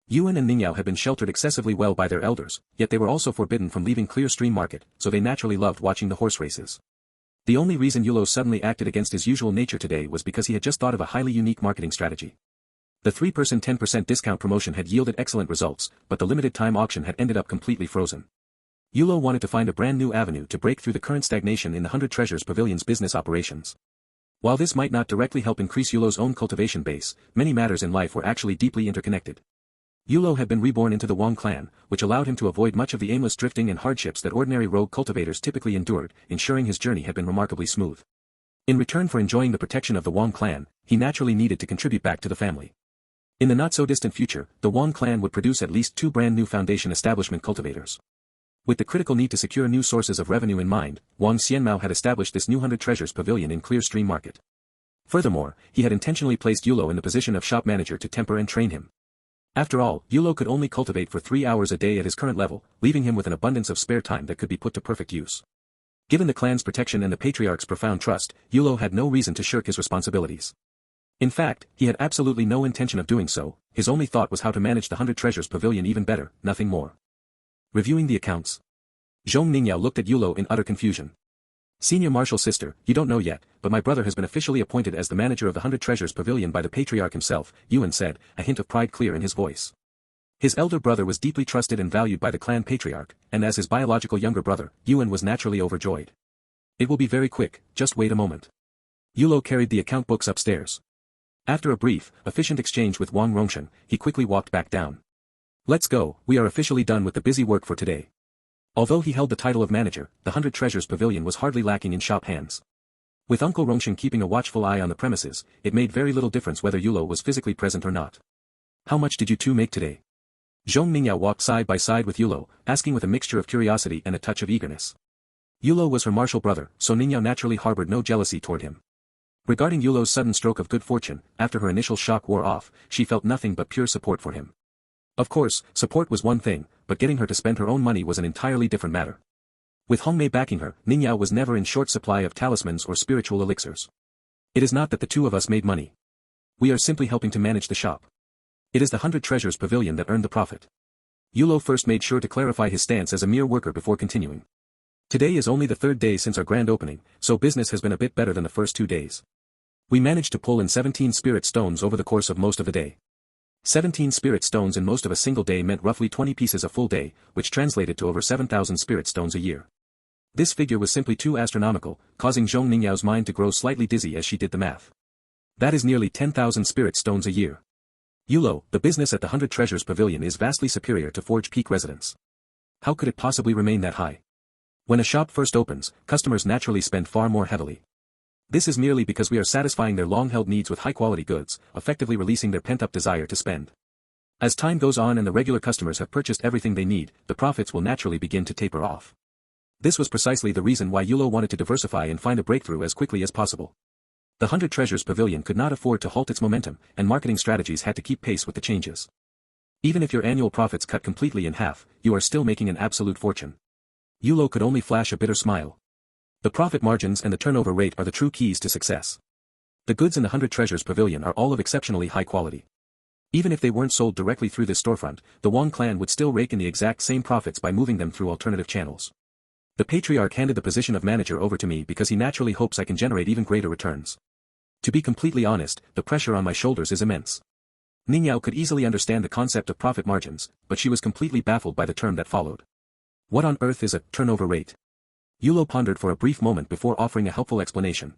Yuan and Ningyao had been sheltered excessively well by their elders, yet they were also forbidden from leaving Clear Stream Market, so they naturally loved watching the horse races. The only reason Yulo suddenly acted against his usual nature today was because he had just thought of a highly unique marketing strategy. The 3% 10% discount promotion had yielded excellent results, but the limited time auction had ended up completely frozen. Yulo wanted to find a brand new avenue to break through the current stagnation in the 100 Treasures Pavilion's business operations. While this might not directly help increase Yulo's own cultivation base, many matters in life were actually deeply interconnected. Yulo had been reborn into the Wang clan, which allowed him to avoid much of the aimless drifting and hardships that ordinary rogue cultivators typically endured, ensuring his journey had been remarkably smooth. In return for enjoying the protection of the Wang clan, he naturally needed to contribute back to the family. In the not-so-distant future, the Wang clan would produce at least 2 brand new Foundation establishment cultivators. With the critical need to secure new sources of revenue in mind, Wang Xianmao had established this new 100 Treasures Pavilion in Clear Stream Market. Furthermore, he had intentionally placed Yulo in the position of shop manager to temper and train him. After all, Yulo could only cultivate for 3 hours a day at his current level, leaving him with an abundance of spare time that could be put to perfect use. Given the clan's protection and the patriarch's profound trust, Yulo had no reason to shirk his responsibilities. In fact, he had absolutely no intention of doing so, his only thought was how to manage the 100 Treasures Pavilion even better, nothing more. Reviewing the accounts. Zhong Ningyao looked at Yulo in utter confusion. Senior Martial Sister, you don't know yet, but my brother has been officially appointed as the manager of the 100 Treasures Pavilion by the Patriarch himself, Yuan said, a hint of pride clear in his voice. His elder brother was deeply trusted and valued by the clan Patriarch, and as his biological younger brother, Yuan was naturally overjoyed. It will be very quick, just wait a moment. Yulo carried the account books upstairs. After a brief, efficient exchange with Wang Rongshan, he quickly walked back down. Let's go, we are officially done with the busy work for today. Although he held the title of manager, the 100 Treasures Pavilion was hardly lacking in shop hands. With Uncle Rongshan keeping a watchful eye on the premises, it made very little difference whether Yulo was physically present or not. How much did you two make today? Zhong Ningyao walked side by side with Yulo, asking with a mixture of curiosity and a touch of eagerness. Yulo was her martial brother, so Ningyao naturally harbored no jealousy toward him. Regarding Yulo's sudden stroke of good fortune, after her initial shock wore off, she felt nothing but pure support for him. Of course, support was one thing, but getting her to spend her own money was an entirely different matter. With Hongmei backing her, Ningyao was never in short supply of talismans or spiritual elixirs. It is not that the two of us made money. We are simply helping to manage the shop. It is the 100 Treasures Pavilion that earned the profit. Yulo first made sure to clarify his stance as a mere worker before continuing. Today is only the 3rd day since our grand opening, so business has been a bit better than the first 2 days. We managed to pull in 17 spirit stones over the course of most of the day. 17 spirit stones in most of a single day meant roughly 20 pieces a full day, which translated to over 7,000 spirit stones a year. This figure was simply too astronomical, causing Zhong Ningyao's mind to grow slightly dizzy as she did the math. That is nearly 10,000 spirit stones a year. Yulo, the business at the 100 Treasures Pavilion is vastly superior to Forge Peak residence. How could it possibly remain that high? When a shop first opens, customers naturally spend far more heavily. This is merely because we are satisfying their long-held needs with high-quality goods, effectively releasing their pent-up desire to spend. As time goes on and the regular customers have purchased everything they need, the profits will naturally begin to taper off. This was precisely the reason why Yulo wanted to diversify and find a breakthrough as quickly as possible. The 100 Treasures Pavilion could not afford to halt its momentum, and marketing strategies had to keep pace with the changes. Even if your annual profits cut completely in half, you are still making an absolute fortune. Yulo could only flash a bitter smile. The profit margins and the turnover rate are the true keys to success. The goods in the 100 Treasures Pavilion are all of exceptionally high quality. Even if they weren't sold directly through this storefront, the Wang clan would still rake in the exact same profits by moving them through alternative channels. The patriarch handed the position of manager over to me because he naturally hopes I can generate even greater returns. To be completely honest, the pressure on my shoulders is immense. Ningyao could easily understand the concept of profit margins, but she was completely baffled by the term that followed. What on earth is a turnover rate? Yulo pondered for a brief moment before offering a helpful explanation.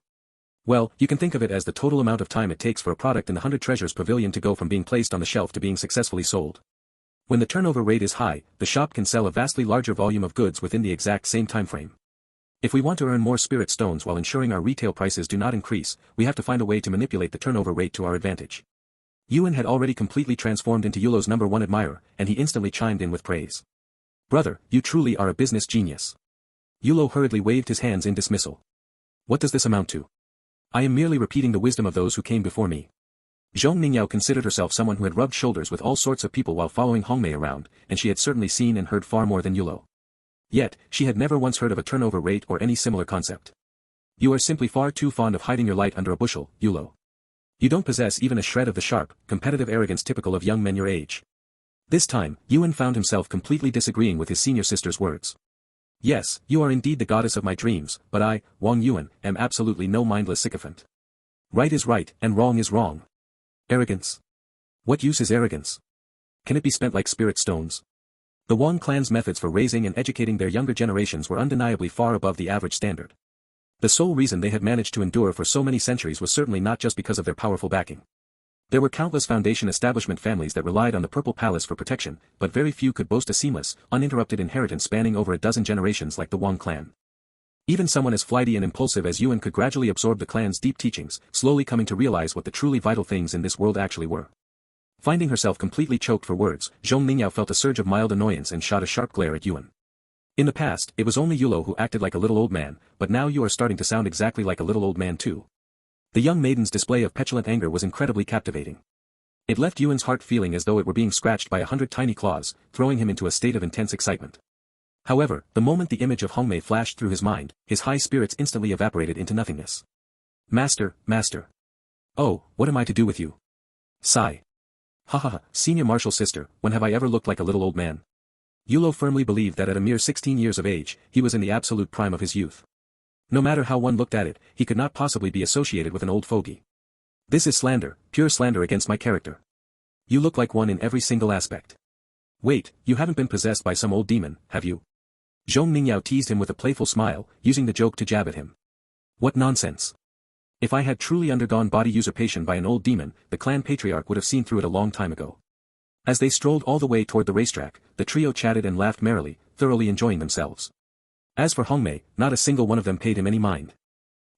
Well, you can think of it as the total amount of time it takes for a product in the 100 Treasures Pavilion to go from being placed on the shelf to being successfully sold. When the turnover rate is high, the shop can sell a vastly larger volume of goods within the exact same time frame. If we want to earn more spirit stones while ensuring our retail prices do not increase, we have to find a way to manipulate the turnover rate to our advantage. Yuan had already completely transformed into Yulo's #1 admirer, and he instantly chimed in with praise. Brother, you truly are a business genius. Yulo hurriedly waved his hands in dismissal. What does this amount to? I am merely repeating the wisdom of those who came before me. Zhong Ningyao considered herself someone who had rubbed shoulders with all sorts of people while following Hongmei around, and she had certainly seen and heard far more than Yulo. Yet, she had never once heard of a turnover rate or any similar concept. You are simply far too fond of hiding your light under a bushel, Yulo. You don't possess even a shred of the sharp, competitive arrogance typical of young men your age. This time, Yuan found himself completely disagreeing with his senior sister's words. Yes, you are indeed the goddess of my dreams, but I, Wang Yuan, am absolutely no mindless sycophant. Right is right, and wrong is wrong. Arrogance. What use is arrogance? Can it be spent like spirit stones? The Wang clan's methods for raising and educating their younger generations were undeniably far above the average standard. The sole reason they had managed to endure for so many centuries was certainly not just because of their powerful backing. There were countless foundation establishment families that relied on the Purple Palace for protection, but very few could boast a seamless, uninterrupted inheritance spanning over a dozen generations like the Wang clan. Even someone as flighty and impulsive as Yuan could gradually absorb the clan's deep teachings, slowly coming to realize what the truly vital things in this world actually were. Finding herself completely choked for words, Zhong Ningyao felt a surge of mild annoyance and shot a sharp glare at Yuan. In the past, it was only Yulo who acted like a little old man, but now you are starting to sound exactly like a little old man too. The young maiden's display of petulant anger was incredibly captivating. It left Yuan's heart feeling as though it were being scratched by 100 tiny claws, throwing him into a state of intense excitement. However, the moment the image of Hongmei flashed through his mind, his high spirits instantly evaporated into nothingness. Master, master. Oh, what am I to do with you? Sigh. Ha ha ha, senior martial sister, when have I ever looked like a little old man? Yulo firmly believed that at a mere 16 years of age, he was in the absolute prime of his youth. No matter how one looked at it, he could not possibly be associated with an old fogey. This is slander, pure slander against my character. You look like one in every single aspect. Wait, you haven't been possessed by some old demon, have you? Zhong Ningyao teased him with a playful smile, using the joke to jab at him. What nonsense. If I had truly undergone body usurpation by an old demon, the clan patriarch would have seen through it a long time ago. As they strolled all the way toward the racetrack, the trio chatted and laughed merrily, thoroughly enjoying themselves. As for Hongmei, not a single one of them paid him any mind.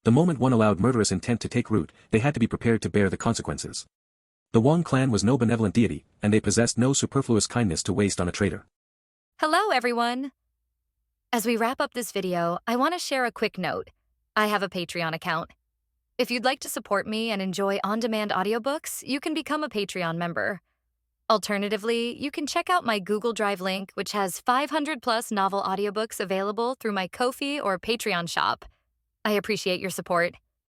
The moment one allowed murderous intent to take root, they had to be prepared to bear the consequences. The Wang clan was no benevolent deity, and they possessed no superfluous kindness to waste on a traitor. Hello, everyone! As we wrap up this video, I want to share a quick note. I have a Patreon account. If you'd like to support me and enjoy on-demand audiobooks, you can become a Patreon member. Alternatively, you can check out my Google Drive link, which has 500+ novel audiobooks available through my Ko-fi or Patreon shop. I appreciate your support.